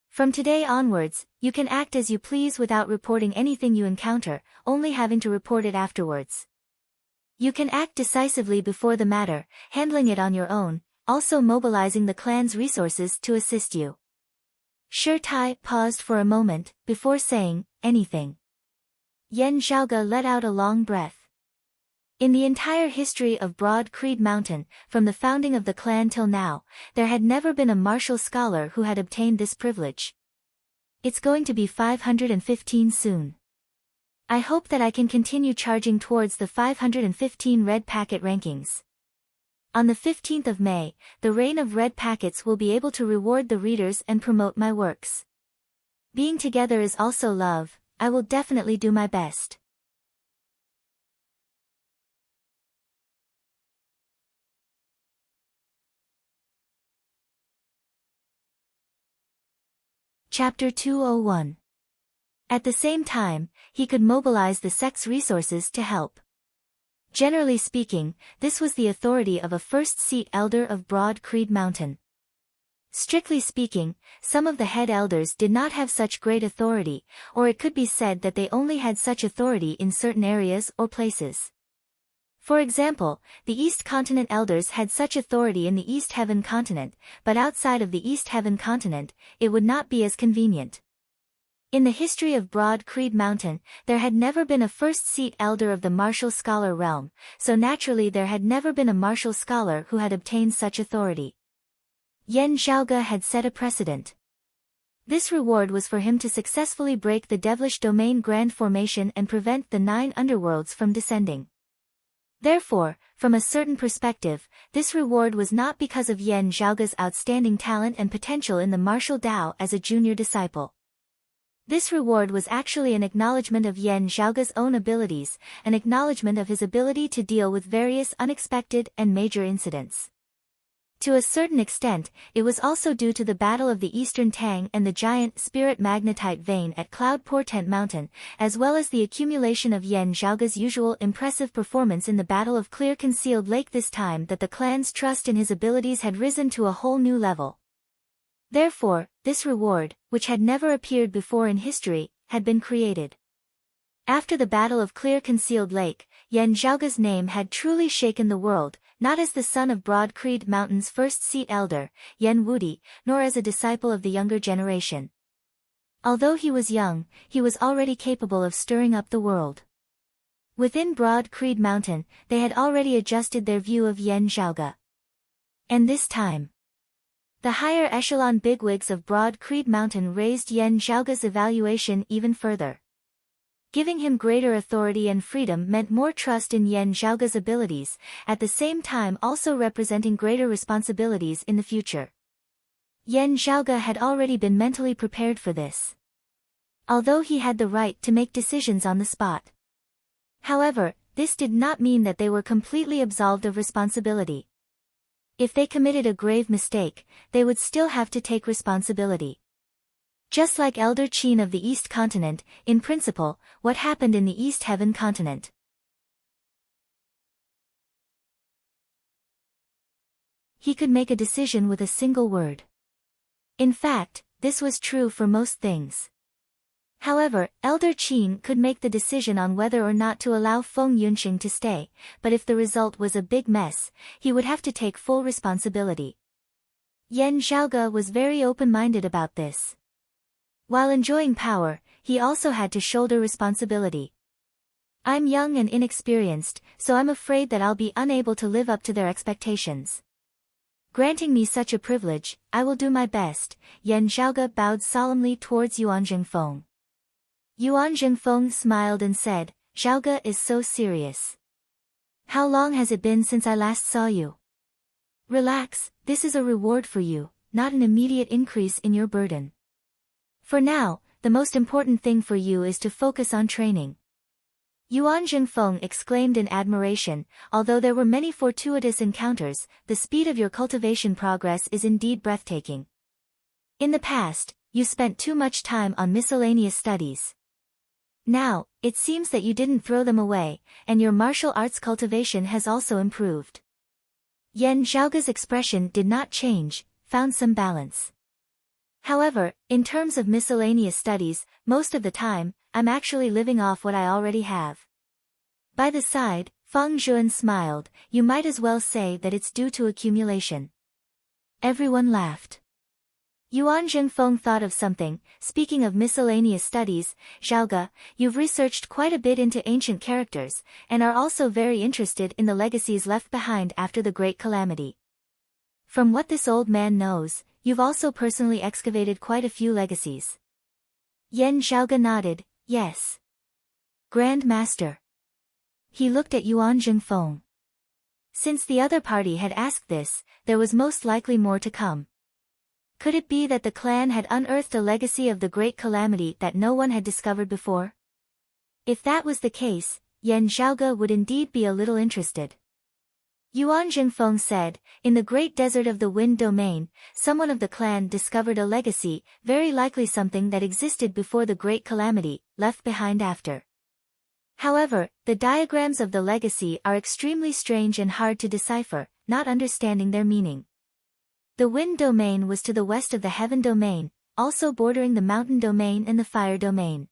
From today onwards, you can act as you please without reporting anything you encounter, only having to report it afterwards. You can act decisively before the matter, handling it on your own, also mobilizing the clan's resources to assist you. Shi Tai paused for a moment, before saying, anything. Yan Zhaoge let out a long breath. In the entire history of Broad Creed Mountain, from the founding of the clan till now, there had never been a martial scholar who had obtained this privilege. It's going to be 515 soon. I hope that I can continue charging towards the 515 red packet rankings. On the 15th of May, the reign of red packets will be able to reward the readers and promote my works. Being together is also love, I will definitely do my best. Chapter 201. At the same time, he could mobilize the sect's resources to help. Generally speaking, this was the authority of a first-seat elder of Broad Creed Mountain. Strictly speaking, some of the head elders did not have such great authority, or it could be said that they only had such authority in certain areas or places. For example, the East Continent elders had such authority in the East Heaven Continent, but outside of the East Heaven Continent, it would not be as convenient. In the history of Broad Creed Mountain, there had never been a first-seat elder of the martial scholar realm, so naturally there had never been a martial scholar who had obtained such authority. Yan Zhaoge had set a precedent. This reward was for him to successfully break the devilish domain grand formation and prevent the 9 underworlds from descending. Therefore, from a certain perspective, this reward was not because of Yan Zhaoge's outstanding talent and potential in the martial Tao as a junior disciple. This reward was actually an acknowledgement of Yan Zhaoge's own abilities, an acknowledgement of his ability to deal with various unexpected and major incidents. To a certain extent, it was also due to the battle of the Eastern Tang and the giant spirit magnetite vein at Cloud Portent Mountain, as well as the accumulation of Yan Zhaoge's usual impressive performance in the Battle of Clear Concealed Lake this time that the clan's trust in his abilities had risen to a whole new level. Therefore, this reward, which had never appeared before in history, had been created. After the Battle of Clear Concealed Lake, Yan Zhaoge's name had truly shaken the world, not as the son of Broad Creed Mountain's first seat elder, Yan Wudi, nor as a disciple of the younger generation. Although he was young, he was already capable of stirring up the world. Within Broad Creed Mountain, they had already adjusted their view of Yan Zhaoge. And this time, the higher echelon bigwigs of Broad Creed Mountain raised Yan Zhaoge's evaluation even further. Giving him greater authority and freedom meant more trust in Yan Zhaoge's abilities, at the same time also representing greater responsibilities in the future. Yan Zhaoge had already been mentally prepared for this. Although he had the right to make decisions on the spot. However, this did not mean that they were completely absolved of responsibility. If they committed a grave mistake, they would still have to take responsibility. Just like Elder Qin of the East Continent, in principle, what happened in the East Heaven Continent. He could make a decision with a single word. In fact, this was true for most things. However, Elder Qin could make the decision on whether or not to allow Feng Yunxing to stay, but if the result was a big mess, he would have to take full responsibility. Yan Zhaoge was very open-minded about this. While enjoying power, he also had to shoulder responsibility. I'm young and inexperienced, so I'm afraid that I'll be unable to live up to their expectations. Granting me such a privilege, I will do my best. Yan Zhaoge bowed solemnly towards Yuan Jingfeng. Yuan Jingfeng smiled and said, Zhaoge is so serious. How long has it been since I last saw you? Relax, this is a reward for you, not an immediate increase in your burden. For now, the most important thing for you is to focus on training. Yuan Jingfeng exclaimed in admiration, although there were many fortuitous encounters, the speed of your cultivation progress is indeed breathtaking. In the past, you spent too much time on miscellaneous studies. Now, it seems that you didn't throw them away, and your martial arts cultivation has also improved. Yan Zhaoge's expression did not change, found some balance. However, in terms of miscellaneous studies, most of the time, I'm actually living off what I already have. By the side, Feng Zhuan smiled, you might as well say that it's due to accumulation. Everyone laughed. Yuan Jingfeng thought of something, speaking of miscellaneous studies, Zhaoge, you've researched quite a bit into ancient characters, and are also very interested in the legacies left behind after the Great Calamity. From what this old man knows, you've also personally excavated quite a few legacies. Yan Zhaoge nodded, yes. Grand Master. He looked at Yuan Jingfeng. Since the other party had asked this, there was most likely more to come. Could it be that the clan had unearthed a legacy of the Great Calamity that no one had discovered before? If that was the case, Yan Zhaoge would indeed be a little interested. Yuan Jingfeng said, in the Great Desert of the Wind Domain, someone of the clan discovered a legacy, very likely something that existed before the Great Calamity, left behind after. However, the diagrams of the legacy are extremely strange and hard to decipher, not understanding their meaning. The Wind Domain was to the west of the Heaven Domain, also bordering the Mountain Domain and the Fire Domain.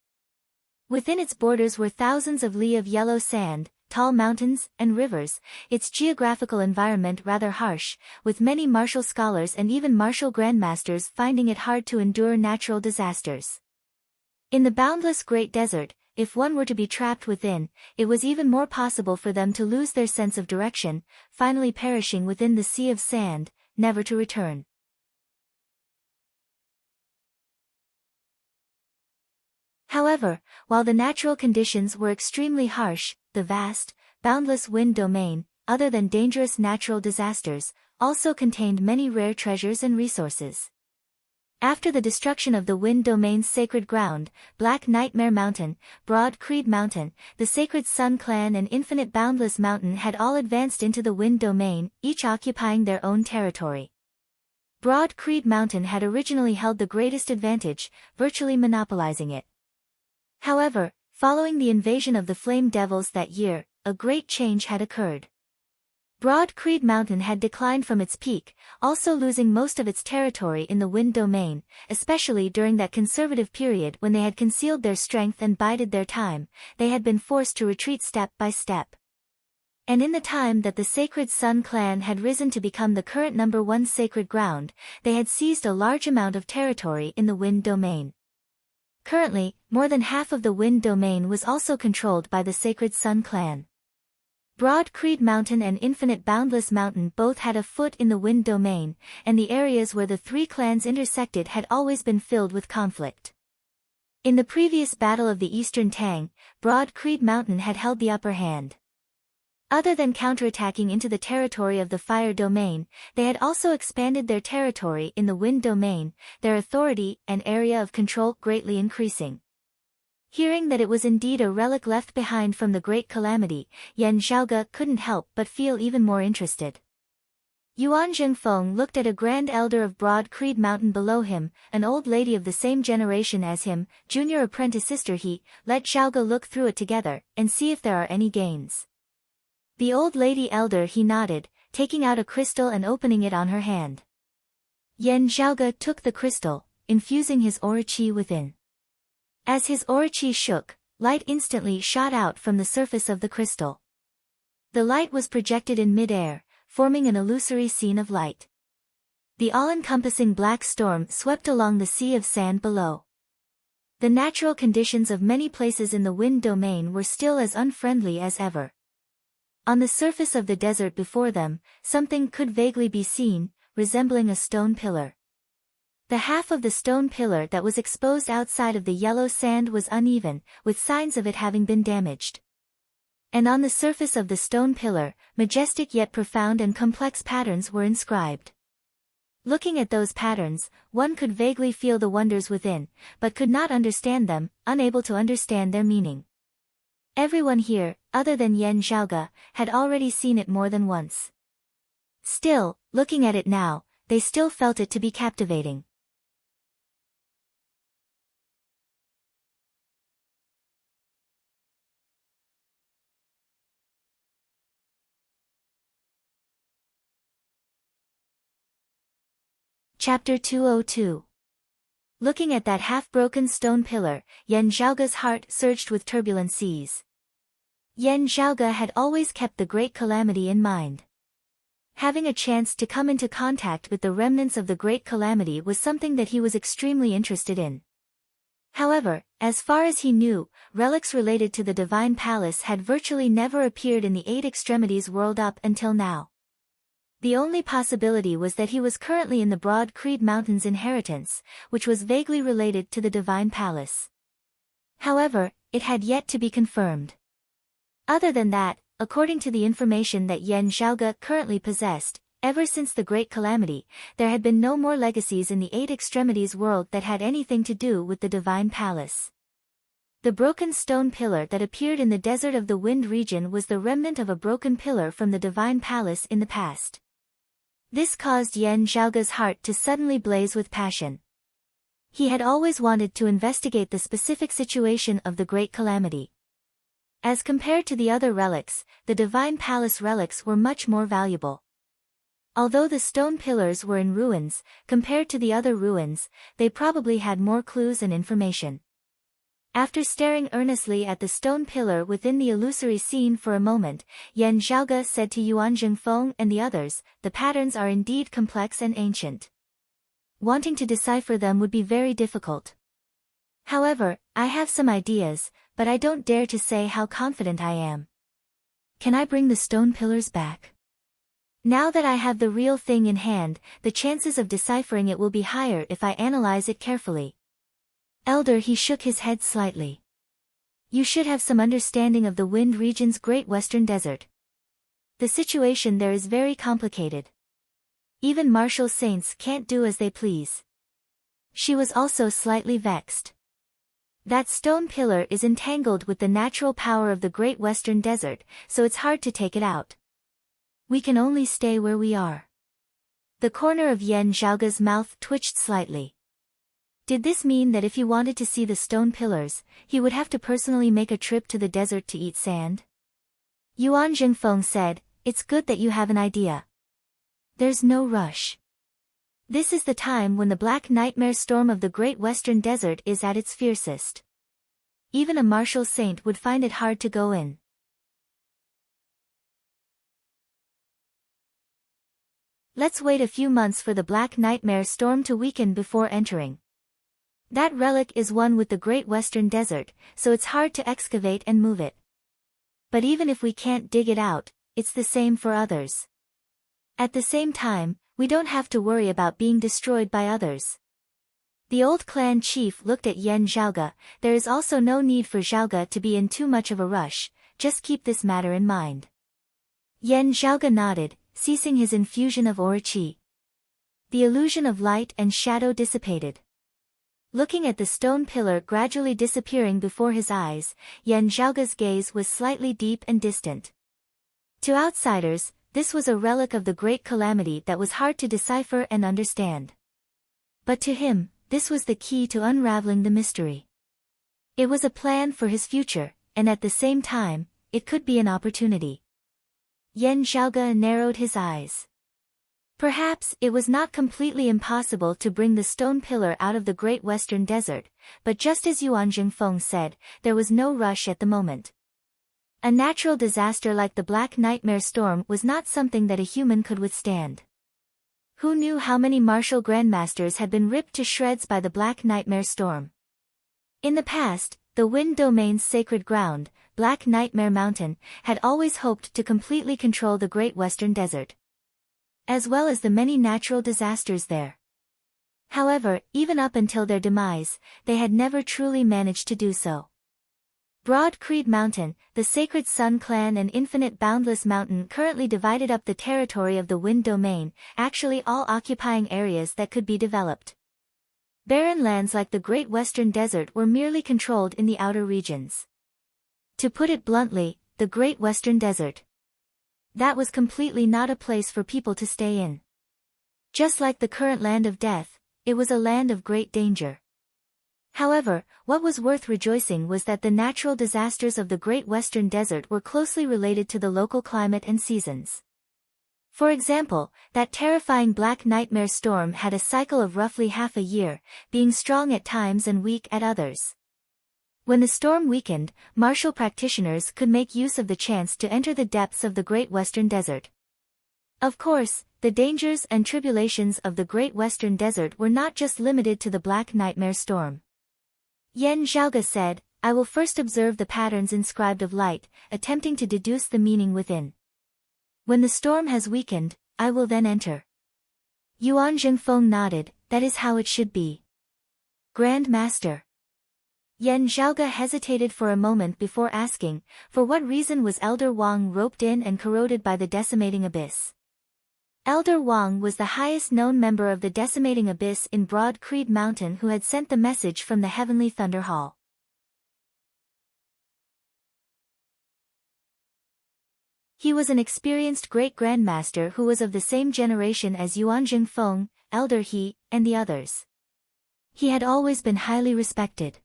Within its borders were thousands of li of yellow sand, tall mountains, and rivers, its geographical environment rather harsh, with many martial scholars and even martial grandmasters finding it hard to endure natural disasters. In the boundless Great Desert, if one were to be trapped within, it was even more possible for them to lose their sense of direction, finally perishing within the sea of sand, never to return. However, while the natural conditions were extremely harsh, the vast, boundless wind domain, other than dangerous natural disasters, also contained many rare treasures and resources. After the destruction of the wind domain's sacred ground, Black Nightmare Mountain, Broad Creed Mountain, the Sacred Sun Clan and Infinite Boundless Mountain had all advanced into the wind domain, each occupying their own territory. Broad Creed Mountain had originally held the greatest advantage, virtually monopolizing it. However, following the invasion of the Flame Devils that year, a great change had occurred. Broad Creed Mountain had declined from its peak, also losing most of its territory in the wind domain, especially during that conservative period when they had concealed their strength and bided their time. They had been forced to retreat step by step. And in the time that the Sacred Sun Clan had risen to become the current #1 sacred ground, they had seized a large amount of territory in the wind domain. Currently, more than half of the wind domain was also controlled by the Sacred Sun Clan. Broad Creed Mountain and Infinite Boundless Mountain both had a foot in the wind domain, and the areas where the three clans intersected had always been filled with conflict. In the previous Battle of the Eastern Tang, Broad Creed Mountain had held the upper hand. Other than counterattacking into the territory of the fire domain, they had also expanded their territory in the wind domain, their authority and area of control greatly increasing. Hearing that it was indeed a relic left behind from the Great Calamity, Yan Zhaoge couldn't help but feel even more interested. Yuan Zhengfeng looked at a grand elder of Broad Creed Mountain below him, an old lady of the same generation as him, junior apprentice sister. He let Zhaoge look through it together, and see if there are any gains. The old lady elder he nodded, taking out a crystal and opening it on her hand. Yan Zhaoge took the crystal, infusing his aura chi within. As his aura chi shook, light instantly shot out from the surface of the crystal. The light was projected in mid-air, forming an illusory scene of light. The all-encompassing black storm swept along the sea of sand below. The natural conditions of many places in the wind domain were still as unfriendly as ever. On the surface of the desert before them, something could vaguely be seen, resembling a stone pillar. The half of the stone pillar that was exposed outside of the yellow sand was uneven, with signs of it having been damaged. And on the surface of the stone pillar, majestic yet profound and complex patterns were inscribed. Looking at those patterns, one could vaguely feel the wonders within, but could not understand them, unable to understand their meaning. Everyone here, other than Yan Zhaoge, had already seen it more than once. Still, looking at it now, they still felt it to be captivating. Chapter 202. Looking at that half-broken stone pillar, Yan Zhaoge's heart surged with turbulent seas. Yan Zhaoge had always kept the Great Calamity in mind. Having a chance to come into contact with the remnants of the Great Calamity was something that he was extremely interested in. However, as far as he knew, relics related to the Divine Palace had virtually never appeared in the Eight Extremities world up until now. The only possibility was that he was currently in the Broad Creed Mountain's inheritance, which was vaguely related to the Divine Palace. However, it had yet to be confirmed. Other than that, according to the information that Yan Zhaoge currently possessed, ever since the Great Calamity, there had been no more legacies in the Eight Extremities world that had anything to do with the Divine Palace. The broken stone pillar that appeared in the Desert of the Wind region was the remnant of a broken pillar from the Divine Palace in the past. This caused Yan Zhaoge's heart to suddenly blaze with passion. He had always wanted to investigate the specific situation of the Great Calamity. As compared to the other relics, the Divine Palace relics were much more valuable. Although the stone pillars were in ruins, compared to the other ruins, they probably had more clues and information. After staring earnestly at the stone pillar within the illusory scene for a moment, Yan Zhaoge said to Yuan Zhengfeng and the others, "The patterns are indeed complex and ancient. Wanting to decipher them would be very difficult. However, I have some ideas, but I don't dare to say how confident I am. Can I bring the stone pillars back? Now that I have the real thing in hand, the chances of deciphering it will be higher if I analyze it carefully." Elder He shook his head slightly. You should have some understanding of the wind region's Great Western Desert. The situation there is very complicated. Even martial saints can't do as they please. She was also slightly vexed. That stone pillar is entangled with the natural power of the Great Western Desert, so it's hard to take it out. We can only stay where we are. The corner of Yan Zhaoge's mouth twitched slightly. Did this mean that if he wanted to see the stone pillars, he would have to personally make a trip to the desert to eat sand? Yuan Jingfeng said, "It's good that you have an idea. There's no rush. This is the time when the black nightmare storm of the Great Western Desert is at its fiercest. Even a martial saint would find it hard to go in. Let's wait a few months for the black nightmare storm to weaken before entering. That relic is one with the Great Western Desert, so it's hard to excavate and move it. But even if we can't dig it out, it's the same for others. At the same time, we don't have to worry about being destroyed by others." The old clan chief looked at Yan Zhaoge. There is also no need for Zhaoge to be in too much of a rush, just keep this matter in mind. Yan Zhaoge nodded, ceasing his infusion of aura qi. The illusion of light and shadow dissipated. Looking at the stone pillar gradually disappearing before his eyes, Yan Zhaoge's gaze was slightly deep and distant. To outsiders, this was a relic of the great calamity that was hard to decipher and understand. But to him, this was the key to unraveling the mystery. It was a plan for his future, and at the same time, it could be an opportunity. Yan Zhaoge narrowed his eyes. Perhaps it was not completely impossible to bring the stone pillar out of the Great Western Desert, but just as Yuan Jingfeng said, there was no rush at the moment. A natural disaster like the Black Nightmare Storm was not something that a human could withstand. Who knew how many martial grandmasters had been ripped to shreds by the Black Nightmare Storm? In the past, the Wind Domain's sacred ground, Black Nightmare Mountain, had always hoped to completely control the Great Western Desert, as well as the many natural disasters there. However, even up until their demise, they had never truly managed to do so. Broad Creed Mountain, the Sacred Sun Clan and Infinite Boundless Mountain currently divided up the territory of the Wind Domain, actually all occupying areas that could be developed. Barren lands like the Great Western Desert were merely controlled in the outer regions. To put it bluntly, the Great Western Desert. That was completely not a place for people to stay in. Just like the current land of death, it was a land of great danger. However, what was worth rejoicing was that the natural disasters of the Great Western Desert were closely related to the local climate and seasons. For example, that terrifying Black Nightmare Storm had a cycle of roughly half a year, being strong at times and weak at others. When the storm weakened, martial practitioners could make use of the chance to enter the depths of the Great Western Desert. Of course, the dangers and tribulations of the Great Western Desert were not just limited to the Black Nightmare Storm. Yan Zhaoge said, "I will first observe the patterns inscribed of light, attempting to deduce the meaning within. When the storm has weakened, I will then enter." Yuan Jingfeng nodded, "That is how it should be." Grand Master. Yan Zhaoge hesitated for a moment before asking, for what reason was Elder Wang roped in and corroded by the decimating abyss? Elder Wang was the highest known member of the decimating abyss in Broad Creed Mountain who had sent the message from the Heavenly Thunder Hall. He was an experienced great grandmaster who was of the same generation as Yuan Jingfeng, Elder He, and the others. He had always been highly respected.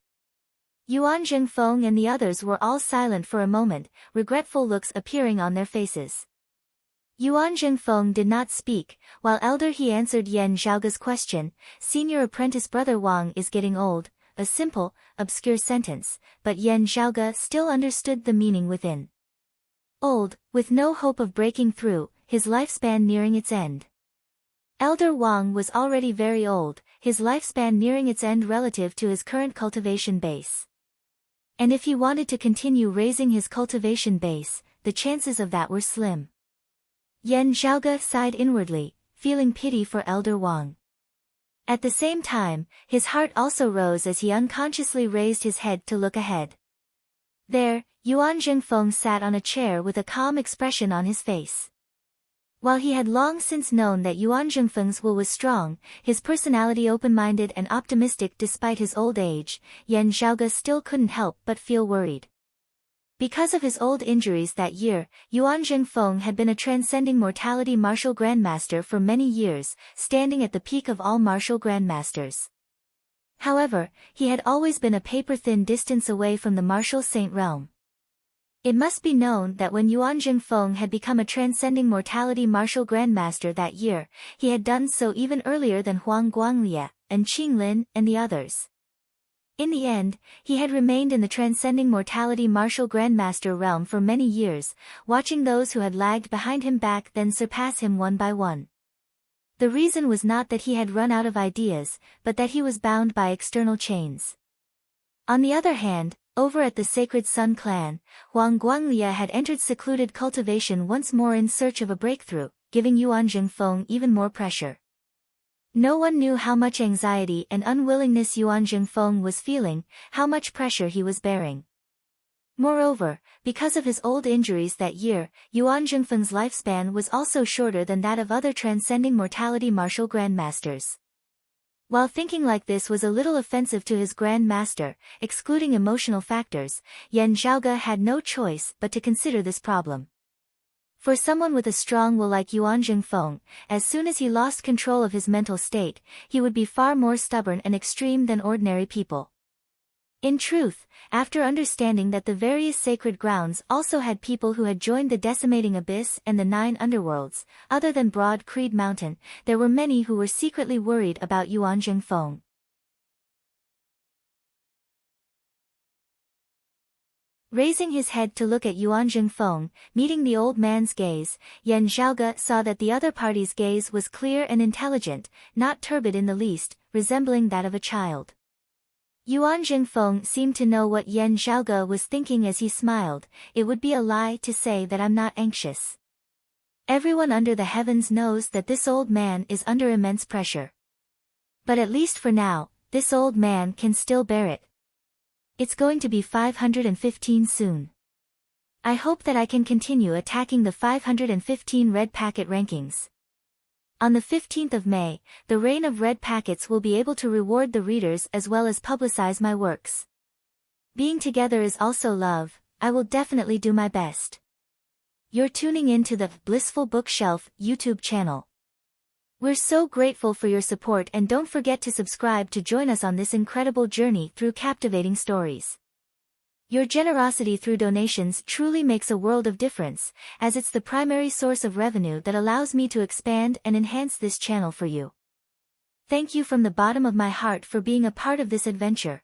Yuan Jingfeng and the others were all silent for a moment, regretful looks appearing on their faces. Yuan Jingfeng did not speak, while Elder He answered Yan Zhaoge's question. Senior apprentice brother Wang is getting old, a simple, obscure sentence, but Yan Zhaoge still understood the meaning within. Old, with no hope of breaking through, his lifespan nearing its end. Elder Wang was already very old, his lifespan nearing its end relative to his current cultivation base. And if he wanted to continue raising his cultivation base, the chances of that were slim. Yan Zhaoge sighed inwardly, feeling pity for Elder Wang. At the same time, his heart also rose as he unconsciously raised his head to look ahead. There, Yuan Zhengfeng sat on a chair with a calm expression on his face. While he had long since known that Yuan Zhengfeng's will was strong, his personality open-minded and optimistic despite his old age, Yan Zhaoge still couldn't help but feel worried. Because of his old injuries that year, Yuan Zhengfeng had been a transcending mortality martial grandmaster for many years, standing at the peak of all martial grandmasters. However, he had always been a paper-thin distance away from the martial saint realm. It must be known that when Yuan Zhengfeng had become a transcending mortality martial grandmaster that year, he had done so even earlier than Huang Guanglie, and Qinglin, and the others. In the end, he had remained in the transcending mortality martial grandmaster realm for many years, watching those who had lagged behind him back then surpass him one by one. The reason was not that he had run out of ideas, but that he was bound by external chains. On the other hand, over at the Sacred Sun clan, Huang Guanglie had entered secluded cultivation once more in search of a breakthrough, giving Yuan Zhengfeng even more pressure. No one knew how much anxiety and unwillingness Yuan Zhengfeng was feeling, how much pressure he was bearing. Moreover, because of his old injuries that year, Yuan Zhengfeng's lifespan was also shorter than that of other transcending mortality martial grandmasters. While thinking like this was a little offensive to his grandmaster, excluding emotional factors, Yan Zhaoge had no choice but to consider this problem. For someone with a strong will like Yuan Zhengfeng, as soon as he lost control of his mental state, he would be far more stubborn and extreme than ordinary people. In truth, after understanding that the various sacred grounds also had people who had joined the decimating abyss and the 9 underworlds, other than Broad Creed Mountain, there were many who were secretly worried about Yuan Zhengfeng. Raising his head to look at Yuan Zhengfeng, meeting the old man's gaze, Yan Zhaoge saw that the other party's gaze was clear and intelligent, not turbid in the least, resembling that of a child. Yuan Zhengfeng seemed to know what Yan Zhaoge was thinking as he smiled. It would be a lie to say that I'm not anxious. Everyone under the heavens knows that this old man is under immense pressure. But at least for now, this old man can still bear it. It's going to be 515 soon. I hope that I can continue attacking the 515 red packet rankings. On the 15th of May, the reign of red packets will be able to reward the readers as well as publicize my works. Being together is also love. I will definitely do my best. You're tuning in to the Blissful Bookshelf YouTube channel. We're so grateful for your support, and don't forget to subscribe to join us on this incredible journey through captivating stories. Your generosity through donations truly makes a world of difference, as it's the primary source of revenue that allows me to expand and enhance this channel for you. Thank you from the bottom of my heart for being a part of this adventure.